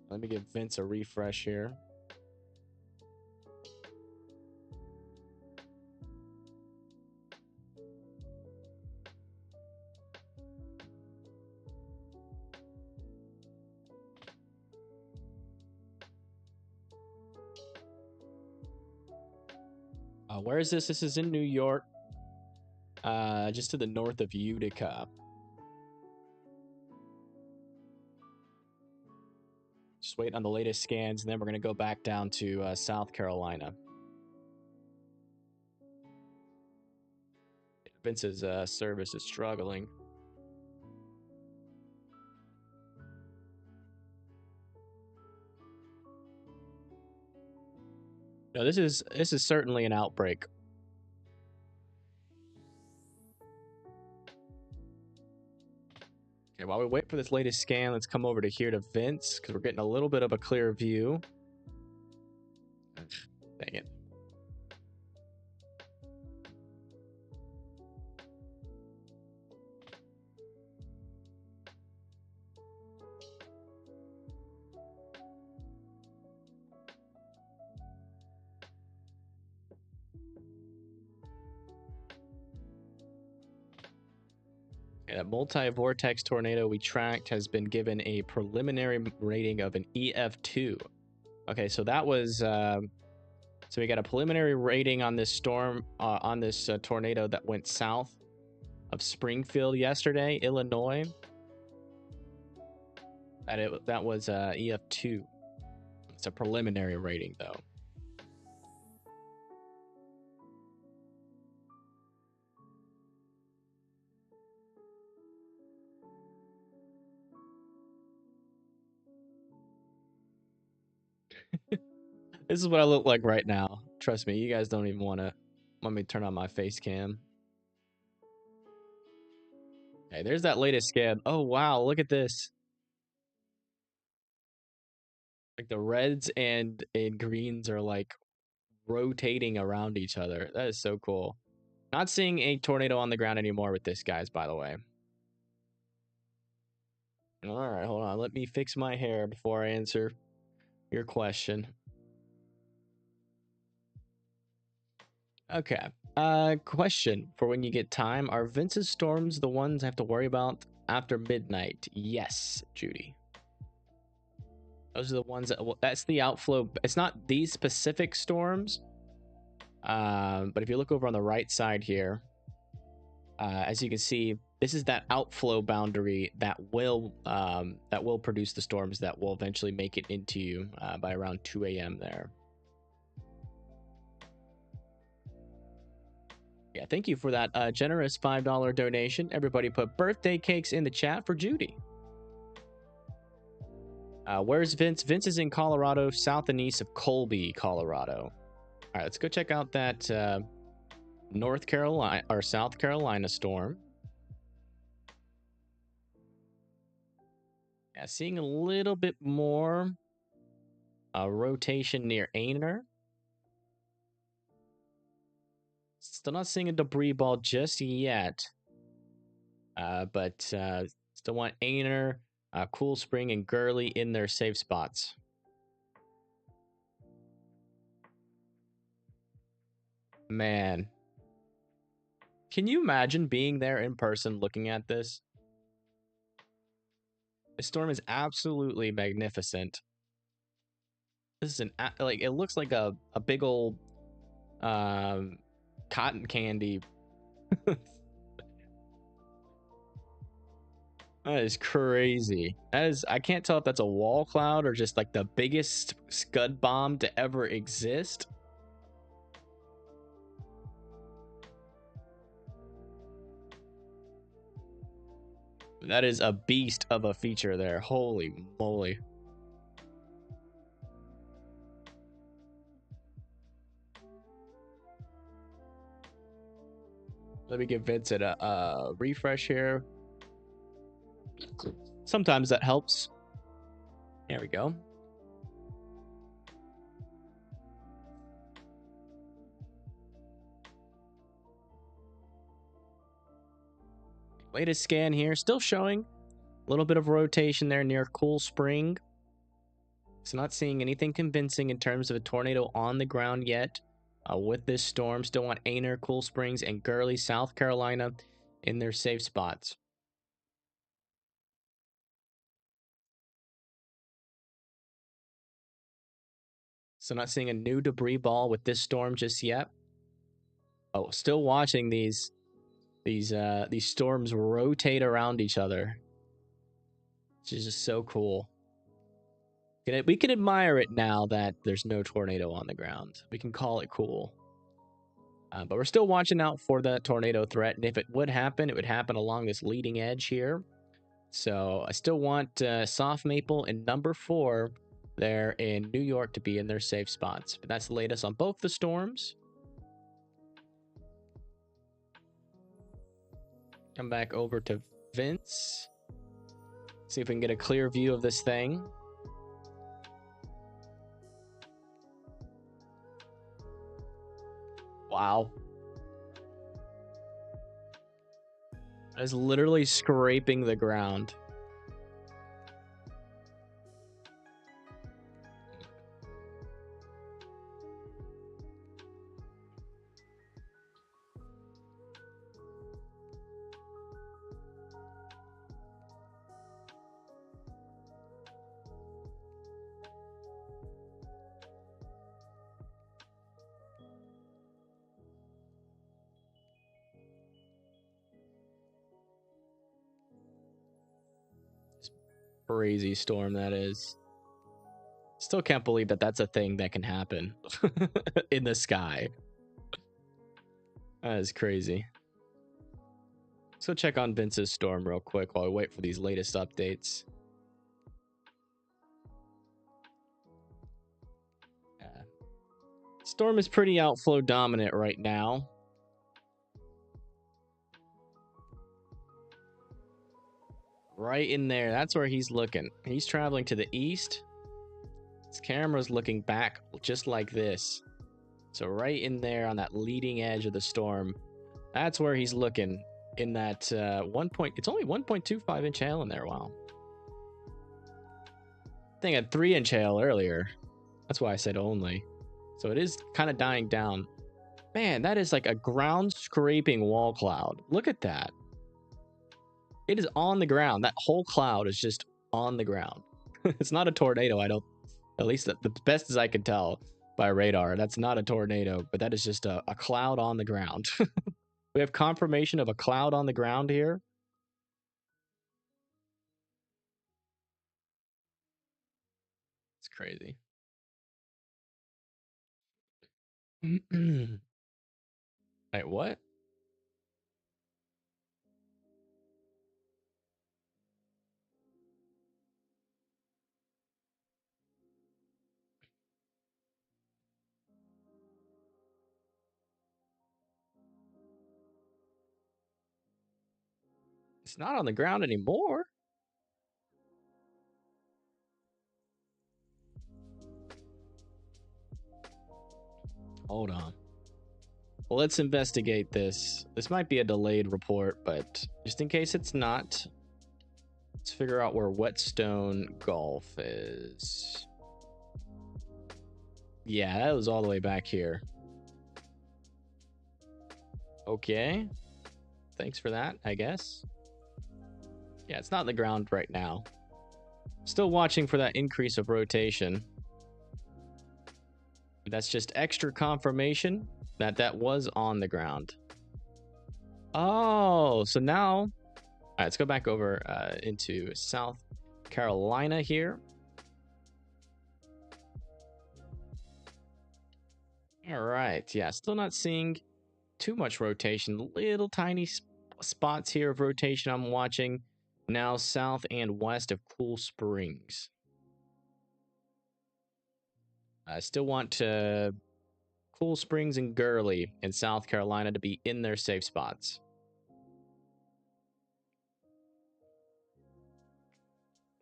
Speaker 1: Let me give Vince a refresh here. Where is this? This is in New York. Just to the north of Utica. Just wait on the latest scans, and then we're going to go back down to South Carolina. Vince's service is struggling. No, this is certainly an outbreak. Okay, while we wait for this latest scan, let's come over to here to Vince, because we're getting a little bit of a clearer view. Dang it. Okay, that multi-vortex tornado we tracked has been given a preliminary rating of an EF2. Okay, so that was... so we got a preliminary rating on this storm, on this tornado that went south of Springfield yesterday, Illinois. That was EF2. It's a preliminary rating, though. This is what I look like right now. Trust me, you guys don't even want me to turn on my face cam. Hey, there's that latest scan. Oh, wow, look at this. Like the reds and greens are like rotating around each other. That is so cool. Not seeing a tornado on the ground anymore with this, guys, by the way. All right, hold on. Let me fix my hair before I answer your question. Okay. Question for when you get time. Are Vince's storms the ones I have to worry about after midnight? Yes, Judy. Those are the ones that, well, that's the outflow. It's not these specific storms. But if you look over on the right side here, as you can see, this is that outflow boundary that will produce the storms that will eventually make it into you by around 2 a.m. there. Yeah, thank you for that generous $5 donation. Everybody put birthday cakes in the chat for Judy. Where's Vince? Vince is in Colorado, south and east of Colby, Colorado. All right, let's go check out that North Carolina or South Carolina storm. Yeah, seeing a little bit more rotation near Aner. Still not seeing a debris ball just yet. But still want Aner, Cool Spring, and Gurley in their safe spots. Man. Can you imagine being there in person looking at this? This storm is absolutely magnificent. This is like, it looks like a big old cotton candy. That is crazy. That is, I can't tell if that's a wall cloud or just like the biggest scud bomb to ever exist. That is a beast of a feature there. Holy moly. Let me give Vincent a refresh here. Sometimes that helps. There we go. Latest scan here, still showing a little bit of rotation there near Cool Spring. So not seeing anything convincing in terms of a tornado on the ground yet. With this storm, still want Aner, Cool Springs, and Gurley, South Carolina in their safe spots. So not seeing a new debris ball with this storm just yet. Oh, still watching these storms rotate around each other, which is just so cool. We can admire it now that there's no tornado on the ground. We can call it cool. But we're still watching out for that tornado threat, and if it would happen, it would happen along this leading edge here. So I still want Soft Maple and number 4 there in New York to be in their safe spots. But that's the latest on both the storms. Come back over to Vince. See if we can get a clear view of this thing. Wow. That is literally scraping the ground. Crazy storm that is. Still can't believe that that's a thing that can happen in the sky. That is crazy. So check on Vince's storm real quick while we wait for these latest updates. Storm is pretty outflow dominant right now. Right in there. That's where he's looking. He's traveling to the east. His camera's looking back just like this. So right in there on that leading edge of the storm. That's where he's looking in that it's only 1.25 inch hail in there. Wow. I think I had 3-inch hail earlier. That's why I said only. So it is kind of dying down. Man, that is like a ground scraping wall cloud. Look at that. It is on the ground. That whole cloud is just on the ground. It's not a tornado, I don't, at least the best as I can tell by radar. That's not a tornado, but that is just a cloud on the ground. We have confirmation of a cloud on the ground here. It's crazy. Wait, what? It's not on the ground anymore. Hold on. Well, let's investigate this. This might be a delayed report, but just in case it's not, let's figure out where Whetstone Gulf is. Yeah, that was all the way back here. Okay. Thanks for that, I guess. Yeah, it's not on the ground right now. Still watching for that increase of rotation. That's just extra confirmation that that was on the ground. Oh, so now... All right, let's go back over into South Carolina here. All right, yeah, still not seeing too much rotation. Little tiny spots here of rotation I'm watching. Now south and west of Cool Springs. I still want to Cool Springs and Gurley in South Carolina to be in their safe spots.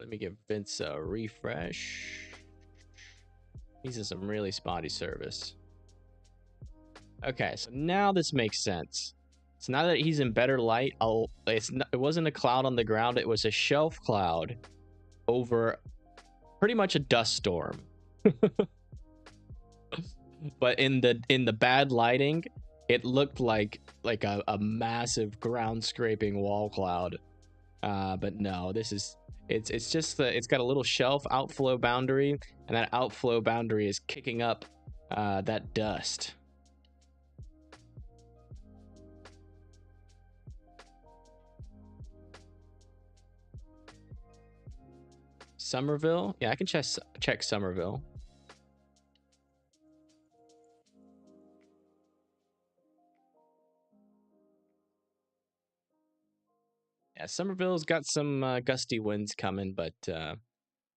Speaker 1: Let me give Vince a refresh. He's in some really spotty service. Okay, so now this makes sense. So now that he's in better light, it wasn't a cloud on the ground, it was a shelf cloud over pretty much a dust storm. But in the bad lighting, it looked like a massive ground scraping wall cloud. But no, this is it's just it's got a little shelf outflow boundary, and that outflow boundary is kicking up that dust. Somerville? Yeah, I can check Somerville. Yeah, Somerville's got some gusty winds coming, but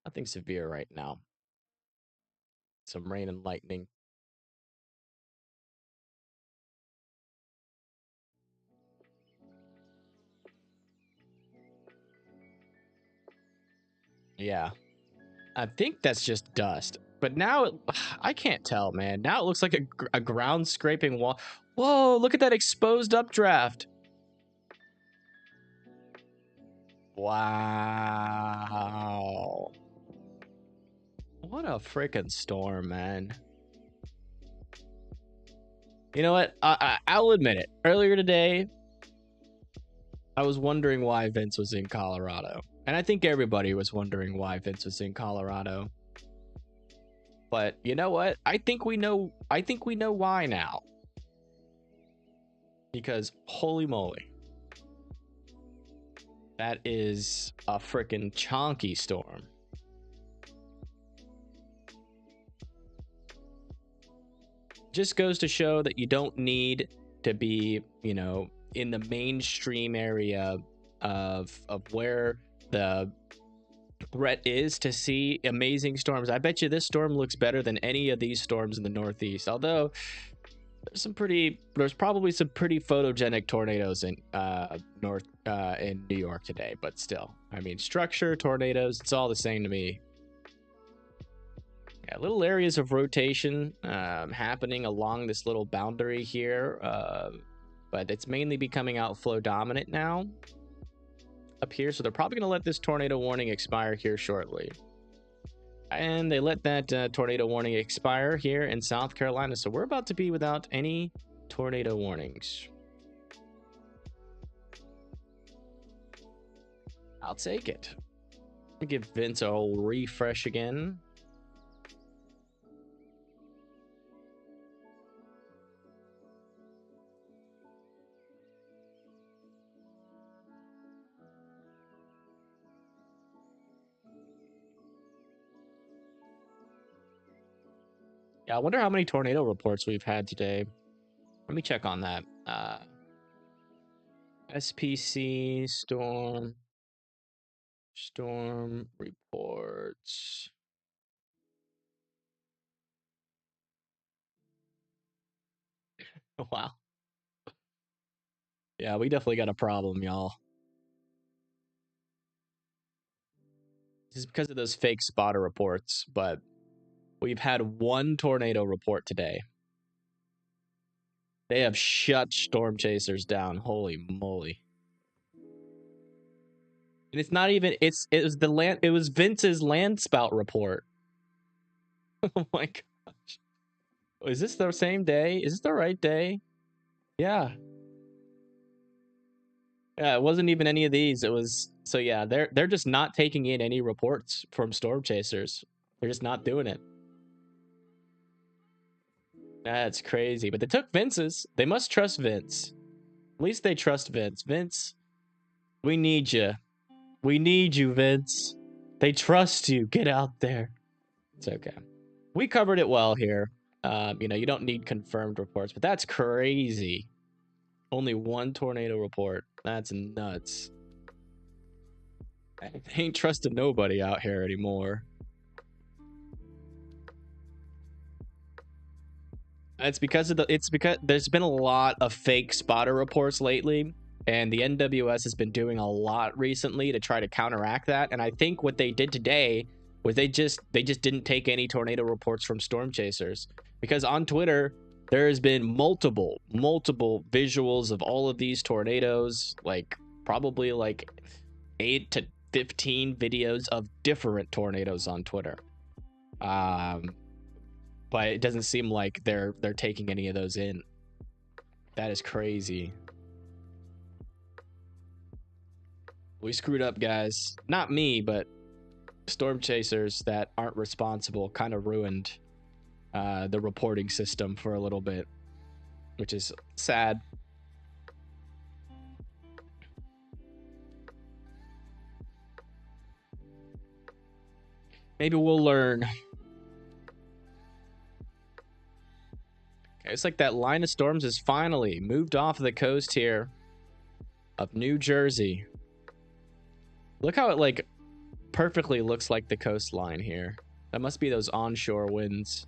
Speaker 1: nothing severe right now. Some rain and lightning. Yeah. I think that's just dust. But now, I can't tell, man. Now it looks like a ground scraping wall. Whoa, look at that exposed updraft. Wow. What a freaking storm, man. You know what? I'll admit it. Earlier today, I was wondering why Vince was in Colorado. And I think everybody was wondering why Vince was in Colorado. But you know what? I think we know why now. Because holy moly. That is a freaking chonky storm. Just goes to show that you don't need to be, you know, in the mainstream area of where the threat is to see amazing storms. I bet you this storm looks better than any of these storms in the Northeast. Although there's probably some pretty photogenic tornadoes in in New York today, but still, I mean, structure, tornadoes, it's all the same to me. Yeah, little areas of rotation happening along this little boundary here, but it's mainly becoming outflow dominant now up here, so they're probably going to let this tornado warning expire here shortly. And they let that tornado warning expire here in South Carolina, so we're about to be without any Tornado warnings. I'll take it. Give Vince a whole refresh again. Yeah, I wonder how many tornado reports we've had today. Let me check on that. SPC storm reports. Wow. Yeah, we definitely got a problem, y'all. This is because of those fake spotter reports, but we've had one tornado report today. They have shut storm chasers down. Holy moly. And it's not even it was Vince's land spout report. Oh my gosh. Is this the same day? Is this the right day? Yeah. Yeah, it wasn't even any of these. It was so yeah, they're just not taking in any reports from storm chasers. They're just not doing it. That's crazy. But they took Vince's. They must trust Vince. At least they trust Vince. Vince, we need you. We need you, Vince. They trust you. Get out there. It's okay. We covered it well here. You know, you don't need confirmed reports, but that's crazy. Only one tornado report. That's nuts. I ain't trusting nobody out here anymore. It's because there's been a lot of fake spotter reports lately, and the NWS has been doing a lot recently to try to counteract that. And I think what they did today was they just didn't take any tornado reports from storm chasers, because on Twitter there has been multiple visuals of all of these tornadoes, like probably like 8 to 15 videos of different tornadoes on Twitter. But it doesn't seem like they're taking any of those in. That is crazy. We screwed up, guys. Not me, but storm chasers that aren't responsible kind of ruined the reporting system for a little bit, which is sad. Maybe we'll learn. Okay, it's like that line of storms is finally moved off the coast here of New Jersey. Look how it like perfectly looks like the coastline here. That must be those onshore winds.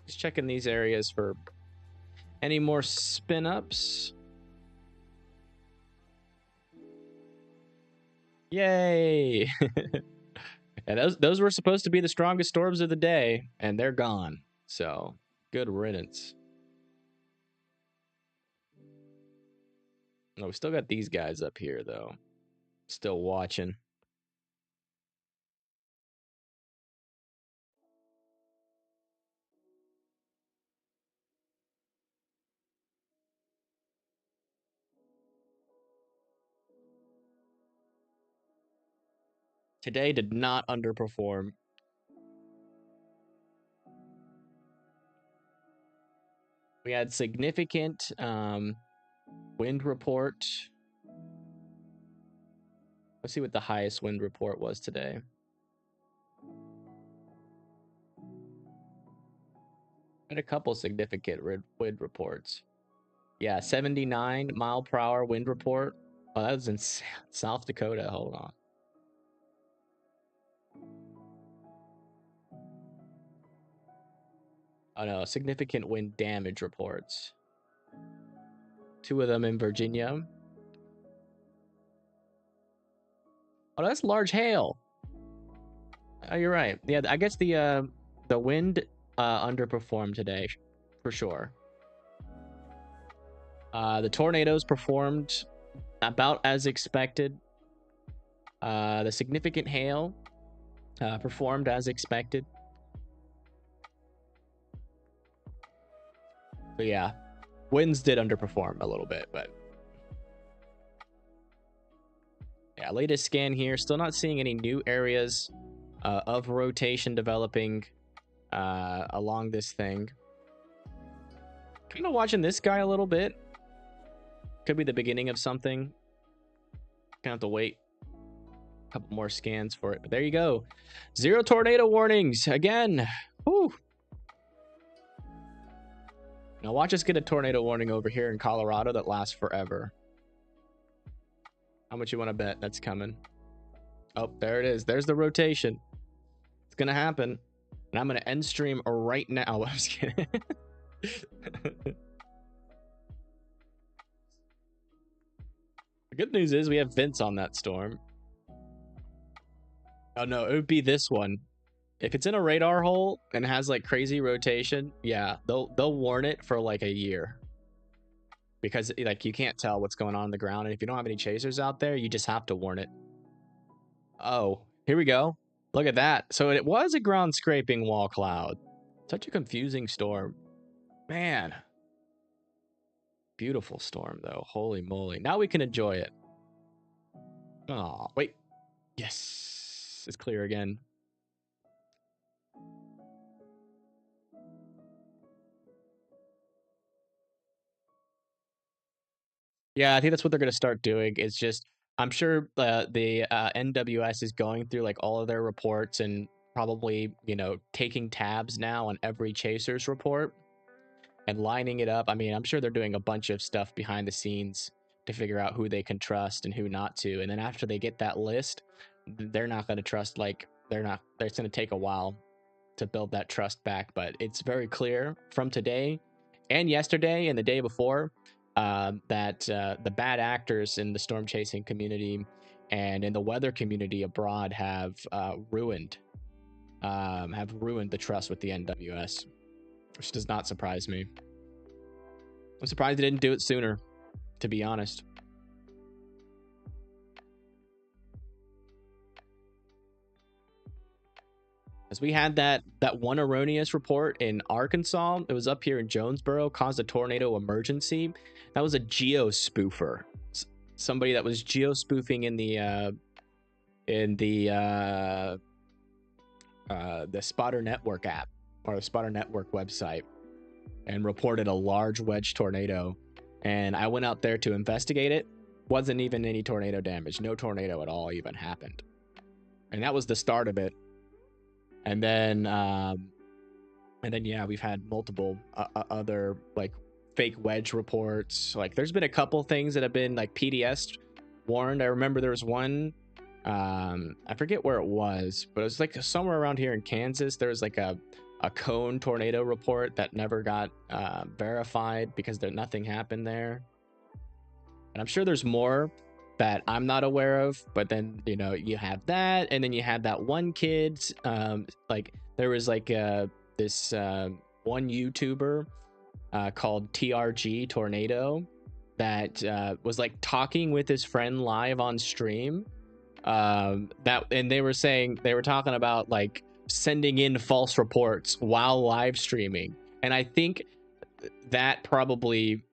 Speaker 1: Just checking these areas for any more spin ups. Yay! And those were supposed to be the strongest storms of the day, and they're gone. So good riddance. Oh, we still got these guys up here though. Still watching. Today did not underperform. We had significant wind report. Let's see what the highest wind report was today. Had a couple significant wind reports. Yeah, 79 mile per hour wind report. Oh, that was in South Dakota. Hold on. Oh no, significant wind damage reports. 2 of them in Virginia. Oh, that's large hail. Oh, you're right. Yeah, I guess the wind underperformed today, for sure. The tornadoes performed about as expected. The significant hail performed as expected. But yeah, winds did underperform a little bit, but yeah, latest scan here, still not seeing any new areas of rotation developing along this thing. Kind of watching this guy a little bit. Could be the beginning of something. Gonna have to wait a couple more scans for it, but there you go. 0 tornado warnings again. Whew. Now watch us get a tornado warning over here in Colorado that lasts forever. How much you want to bet that's coming? Oh, there it is. There's the rotation. It's gonna happen, and I'm gonna end stream right now. I was kidding. The good news is we have Vince on that storm. Oh no, it would be this one. If it's in a radar hole and has like crazy rotation, yeah, they'll warn it for like a year. Because like you can't tell what's going on the ground, and if you don't have any chasers out there, you just have to warn it. Oh, here we go. Look at that. So it was a ground scraping wall cloud. Such a confusing storm. Man. Beautiful storm though. Holy moly. Now we can enjoy it. Oh, wait. Yes. It's clear again. Yeah, I think that's what they're going to start doing. It's just, I'm sure the NWS is going through like all of their reports and probably, you know, taking tabs now on every Chasers report and lining it up. I mean, I'm sure they're doing a bunch of stuff behind the scenes to figure out who they can trust and who not to. And then after they get that list, they're not going to trust, like, it's going to take a while to build that trust back. But it's very clear from today and yesterday and the day before that the bad actors in the storm chasing community and in the weather community abroad have ruined the trust with the NWS, which does not surprise me. I'm surprised they didn't do it sooner, to be honest. As we had that one erroneous report in Arkansas, it was up here in Jonesboro, caused a tornado emergency. That was a geo spoofer, somebody that was geo spoofing in the Spotter Network app or the Spotter Network website, and reported a large wedge tornado. And I went out there to investigate it. Wasn't even any tornado damage. No tornado at all even happened. And that was the start of it. And then yeah, we've had multiple other like fake wedge reports. Like there's been a couple things that have been like PDS warned. I remember there was one, I forget where it was, but it was like somewhere around here in Kansas. There was like a cone tornado report that never got verified because nothing happened there. And I'm sure there's more that I'm not aware of, but then, you know, you have that, and then you had that one kid's like there was like this one YouTuber called TRG Tornado that was like talking with his friend live on stream, and they were talking about like sending in false reports while live streaming. And I think that probably,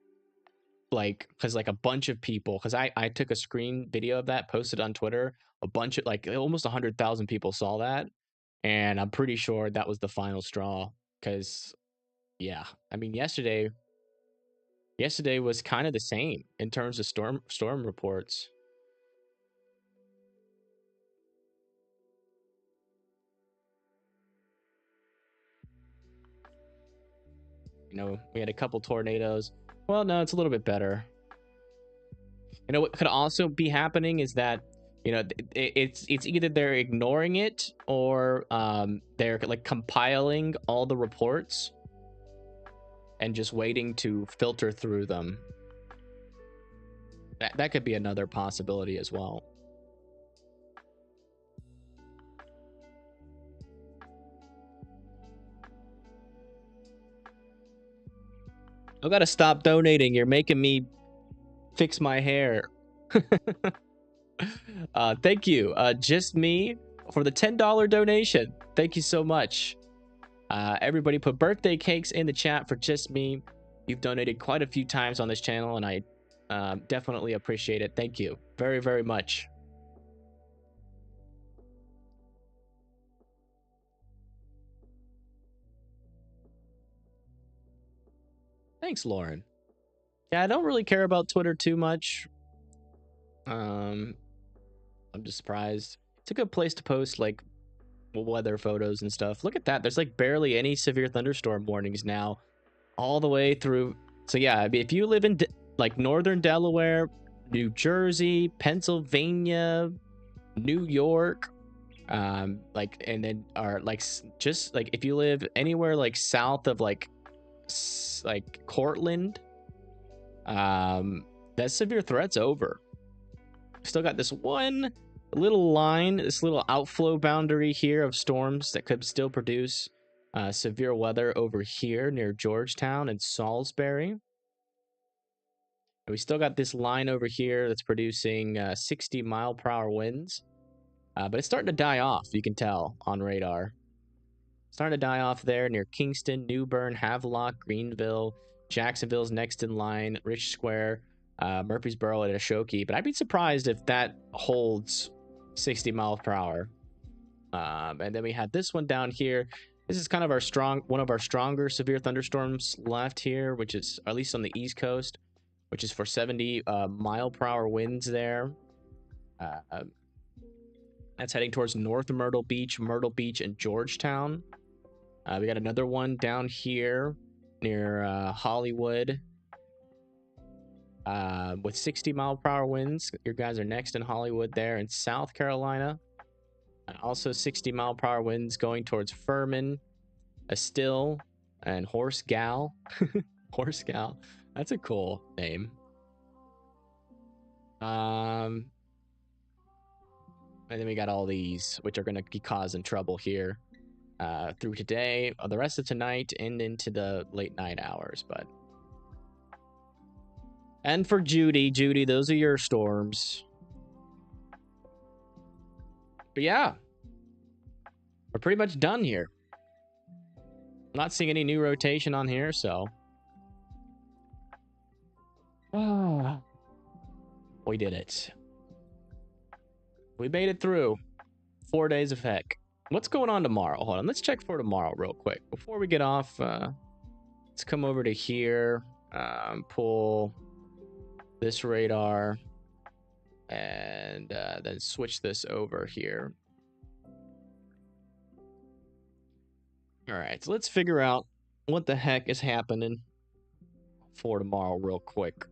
Speaker 1: like, because like a bunch of people, because I took a screen video of that, posted on Twitter, a bunch of like almost 100,000 people saw that, and I'm pretty sure that was the final straw. Because yeah, I mean yesterday was kind of the same in terms of storm reports. You know, we had a couple tornadoes. Well, no, it's a little bit better. You know what could also be happening is that, you know, it's either they're ignoring it or they're like compiling all the reports and just waiting to filter through them. That could be another possibility as well. I gotta stop donating. You're making me fix my hair. Thank you, just me, for the $10 donation. Thank you so much. Everybody put birthday cakes in the chat for just me. You've donated quite a few times on this channel, and I definitely appreciate it. Thank you very, very much. Thanks, Lauren. Yeah, I don't really care about Twitter too much. I'm just surprised. It's a good place to post like weather photos and stuff. Look at that. There's like barely any severe thunderstorm warnings now, all the way through. So yeah, I mean, if you live in like northern Delaware, New Jersey, Pennsylvania, New York, like, and then are like just like if you live anywhere like south of like Cortland, that severe threat's over. Still got this one little line, this little outflow boundary here of storms that could still produce severe weather over here near Georgetown and Salisbury. And we still got this line over here that's producing 60-mile-per-hour winds, but it's starting to die off. You can tell on radar. Starting to die off there near Kingston, New Bern, Havelock, Greenville. Jacksonville's next in line, Rich Square, Murfreesboro, and Ashoki. But I'd be surprised if that holds 60 miles per hour. And then we had this one down here. This is kind of one of our stronger severe thunderstorms left here, which is at least on the East Coast, which is for 70 mile per hour winds there. That's heading towards North Myrtle Beach, and Georgetown. We got another one down here near Hollywood with 60 mile per hour winds. Your guys are next in Hollywood there in South Carolina. And also 60 mile per hour winds going towards Furman, Estill, and Horse Gal. Horse Gal. That's a cool name. And then we got all these, which are going to be causing trouble here through today, the rest of tonight, and into the late night hours. And for Judy, those are your storms. But yeah, we're pretty much done here. I'm not seeing any new rotation on here, so we did it. We made it through 4 days of heck. What's going on tomorrow? Hold on, let's check for tomorrow real quick. Before we get off, let's come over to here, pull this radar, and then switch this over here. All right, so let's figure out what the heck is happening for tomorrow real quick.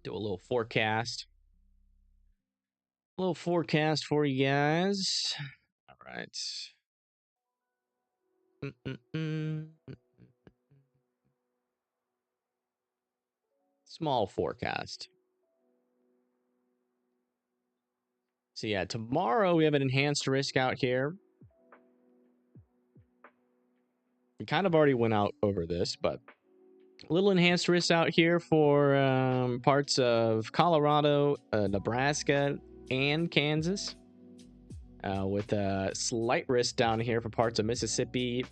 Speaker 1: Do a little forecast. A little forecast for you guys. All right. Small forecast. So yeah, tomorrow we have an enhanced risk out here. We kind of already went out over this, but a little enhanced risk out here for parts of Colorado, Nebraska, and Kansas, with a slight risk down here for parts of Mississippi,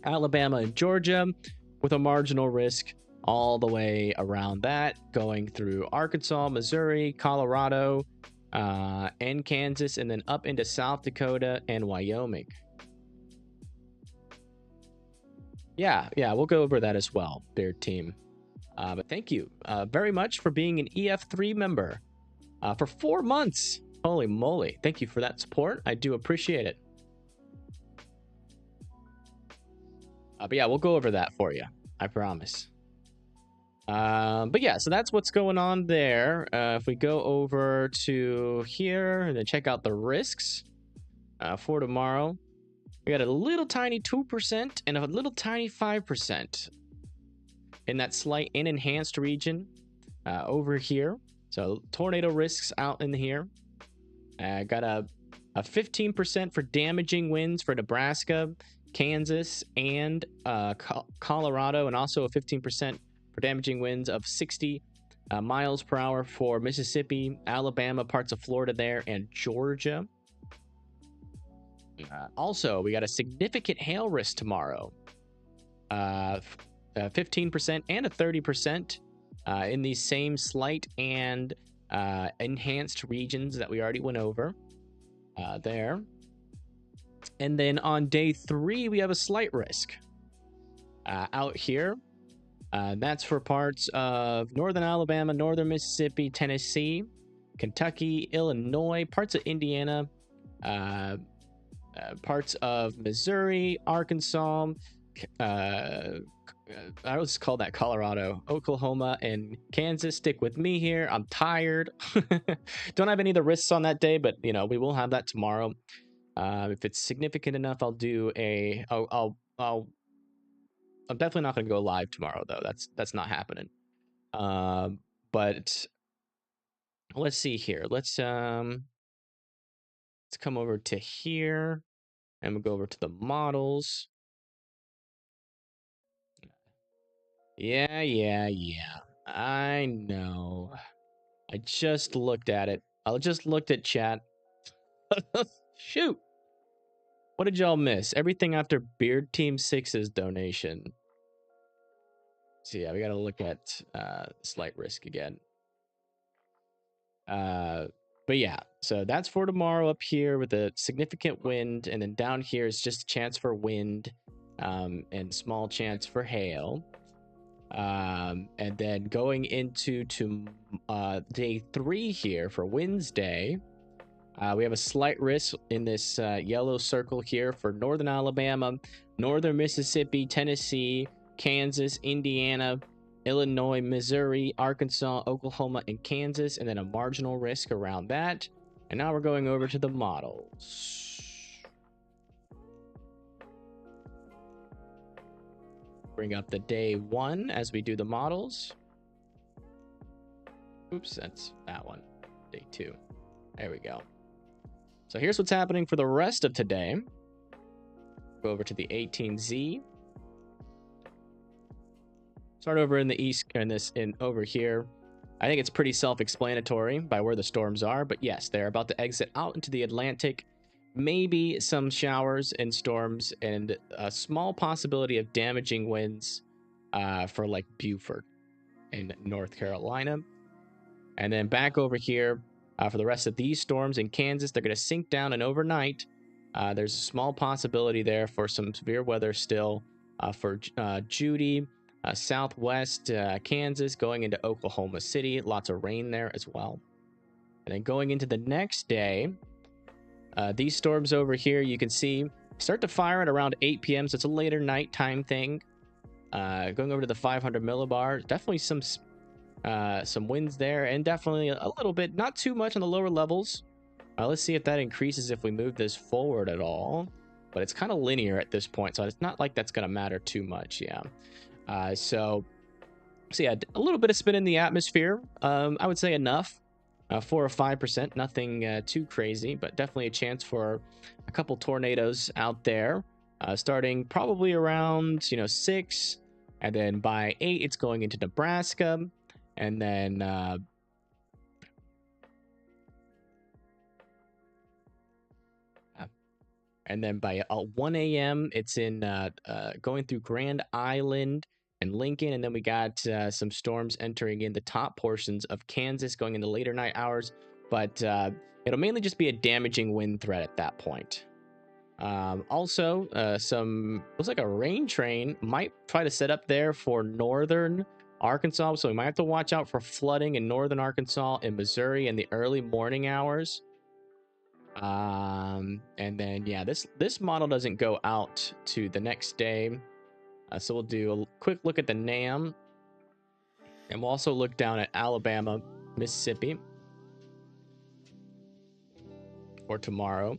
Speaker 1: Alabama, and Georgia, with a marginal risk all the way around that, going through Arkansas, Missouri, Colorado, and Kansas, and then up into South Dakota and Wyoming. Yeah, we'll go over that as well, Beard Team. But thank you very much for being an EF3 member for 4 months. Holy moly. Thank you for that support. I do appreciate it. But yeah, we'll go over that for you. I promise. But yeah, so that's what's going on there. If we go over to here and then check out the risks for tomorrow, we got a little tiny 2% and a little tiny 5% in that slight and enhanced region over here. So tornado risks out in here. Got a 15% for damaging winds for Nebraska, Kansas, and Colorado, and also a 15% for damaging winds of 60 miles per hour for Mississippi, Alabama, parts of Florida there, and Georgia. Also, we got a significant hail risk tomorrow. 15% and a 30% in these same slight and enhanced regions that we already went over there. And then on day 3, we have a slight risk out here. That's for parts of northern Alabama, northern Mississippi, Tennessee, Kentucky, Illinois, parts of Indiana, parts of Missouri, Arkansas, I always call that Colorado, Oklahoma, and Kansas. Stick with me here. I'm tired. Don't have any of the risks on that day, but we will have that tomorrow. If it's significant enough, I'll do a. I'm definitely not going to go live tomorrow, though. That's not happening. But let's see here. Let's come over to here, and we'll go over to the models. Yeah. I know. I just looked at it. I just looked at chat. Shoot. What did y'all miss? Everything after Beard Team 6's donation. So yeah, we got to look at slight risk again. But yeah, so that's for tomorrow up here with a significant wind. And then down here is just a chance for wind and small chance for hail. And then going into day 3 here for Wednesday, we have a slight risk in this yellow circle here for northern Alabama, northern Mississippi, Tennessee, Kansas, Indiana, Illinois, Missouri, Arkansas, Oklahoma, and Kansas, and then a marginal risk around that. And now we're going over to the models. Bring up the day 1 as we do the models. Oops, that's that one. Day 2. There we go. So here's what's happening for the rest of today. Go over to the 18Z. Start over in the east, over here. I think it's pretty self-explanatory by where the storms are, but yes, they're about to exit out into the Atlantic. Maybe some showers and storms, and a small possibility of damaging winds for like Beaufort in North Carolina. And then back over here for the rest of these storms in Kansas, they're going to sink down, and overnight there's a small possibility there for some severe weather still for Judy, southwest Kansas, going into Oklahoma City. Lots of rain there as well. And then going into the next day, these storms over here, you can see, start to fire at around 8 p.m., so it's a later nighttime thing. Going over to the 500 millibar, definitely some winds there, and definitely a little bit, not too much on the lower levels. Let's see if that increases if we move this forward at all. But it's kind of linear at this point, so it's not like that's going to matter too much, yeah. So yeah, a little bit of spin in the atmosphere. I would say enough. 4 or 5%, nothing too crazy, but definitely a chance for a couple tornadoes out there, starting probably around 6, and then by 8 it's going into Nebraska, and then by 1 a.m. it's in going through Grand Island and Lincoln, and then we got some storms entering in the top portions of Kansas going in the later night hours, but it'll mainly just be a damaging wind threat at that point. Also, looks like a rain train might try to set up there for northern Arkansas, so we might have to watch out for flooding in northern Arkansas and Missouri in the early morning hours. And then yeah, this model doesn't go out to the next day. So we'll do a quick look at the NAM, and we'll also look down at Alabama, Mississippi for tomorrow.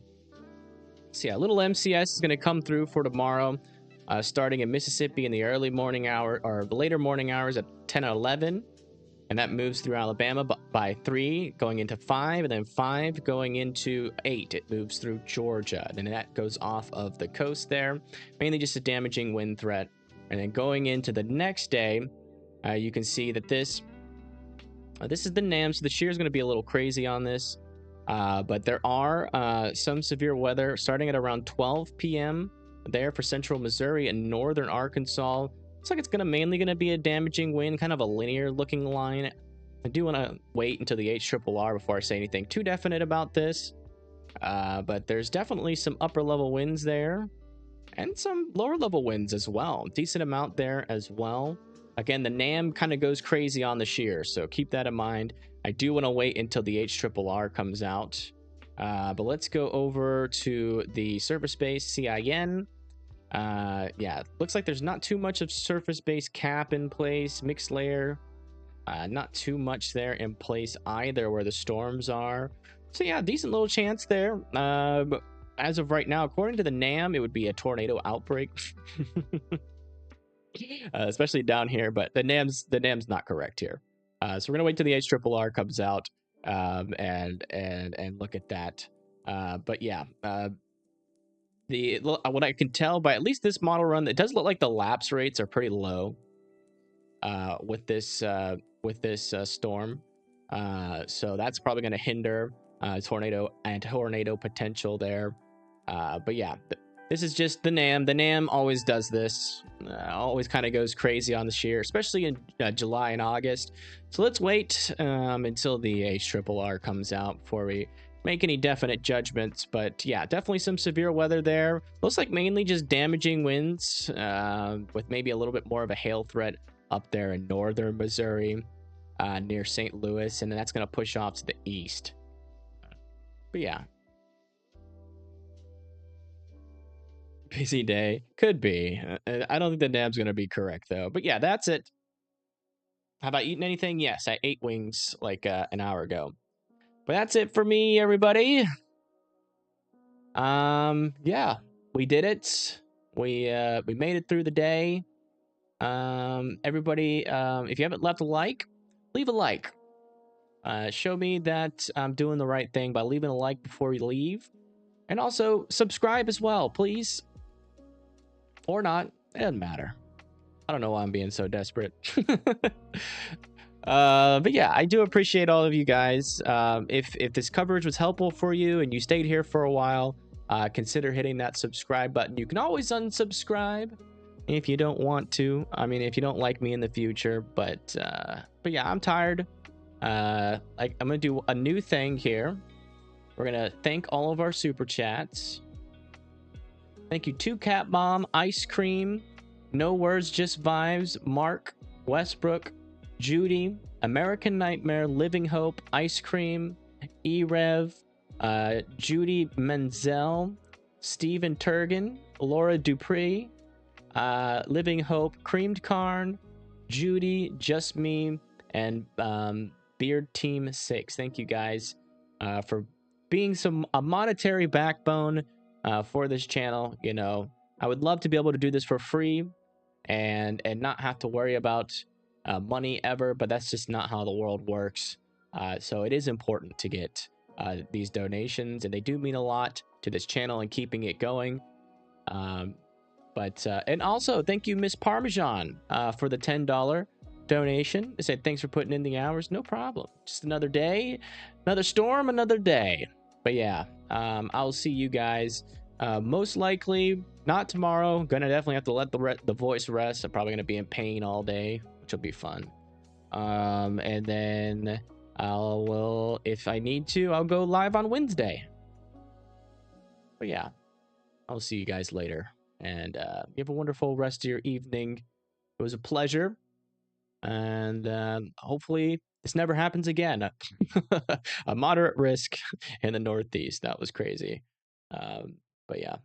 Speaker 1: So yeah, a little MCS is going to come through for tomorrow, starting in Mississippi in the early morning hour, or the later morning hours at 10 or 11, and that moves through Alabama by 3 going into 5, and then 5 going into 8. It moves through Georgia, and then that goes off of the coast there, mainly just a damaging wind threat. And then going into the next day, you can see that this This is the NAM, so the shear is going to be a little crazy on this. But there are some severe weather starting at around 12 p.m. there for central Missouri and northern Arkansas. Looks like it's mainly going to be a damaging wind, kind of a linear looking line. I do want to wait until the HRRR before I say anything too definite about this. But there's definitely some upper level winds there and some lower level winds as well. Decent amount there as well. Again, the NAM kind of goes crazy on the shear, so keep that in mind. I do want to wait until the HRRR comes out. But let's go over to the surface-based CIN. Yeah, looks like there's not too much of surface-based cap in place. Mixed layer, not too much there in place either where the storms are. So yeah, decent little chance there. As of right now, according to the NAM, it would be a tornado outbreak. Especially down here, but the NAM's not correct here. So we're gonna wait till the HRRR comes out and look at that. But yeah, what I can tell by at least this model run, it does look like the lapse rates are pretty low with this storm. So that's probably going to hinder tornado potential there. But yeah, this is just the NAM. The NAM always does this. Always kind of goes crazy on the shear, especially in July and August. So let's wait until the HRRR comes out before we make any definite judgments. But yeah, definitely some severe weather there. Looks like mainly just damaging winds with maybe a little bit more of a hail threat up there in northern Missouri near St. Louis. And then that's going to push off to the east. But yeah. Busy day. Could be. I don't think the NAM's going to be correct, though. But yeah, that's it. Have I eaten anything? Yes, I ate wings like an hour ago. But that's it for me, everybody. Yeah, we did it. We made it through the day. Everybody, if you haven't left a like, leave a like. Show me that I'm doing the right thing by leaving a like before you leave. And also, subscribe as well, please. Or not. It doesn't matter. I don't know why I'm being so desperate. But yeah, I do appreciate all of you guys. If this coverage was helpful for you and you stayed here for a while, consider hitting that subscribe button. You can always unsubscribe if you don't want to. I mean, if you don't like me in the future. But yeah, I'm tired. I'm gonna do a new thing here. We're gonna thank all of our super chats. Thank you to Cat Bomb, Ice Cream, No Words, Just Vibes, Mark, Westbrook, Judy, American Nightmare, Living Hope, Ice Cream, E-Rev, Judy Menzel, Steven Turgan, Laura Dupree, Living Hope, Creamed Carn, Judy, Just Me, and Beard Team 6. Thank you guys for being a monetary backbone for this channel. You know, I would love to be able to do this for free and not have to worry about money ever, but that's just not how the world works. So it is important to get these donations, and they do mean a lot to this channel and keeping it going. And also thank you, Miss Parmesan, for the $10 donation. I said thanks for putting in the hours. No problem. Just another day, another storm, another day. But yeah, I'll see you guys most likely not tomorrow. Gonna definitely have to let the voice rest. I'm probably gonna be in pain all day, which will be fun. And then if I need to, I'll go live on Wednesday. But yeah, I'll see you guys later. And you have a wonderful rest of your evening. It was a pleasure. And hopefully this never happens again. A moderate risk in the Northeast. That was crazy. But yeah.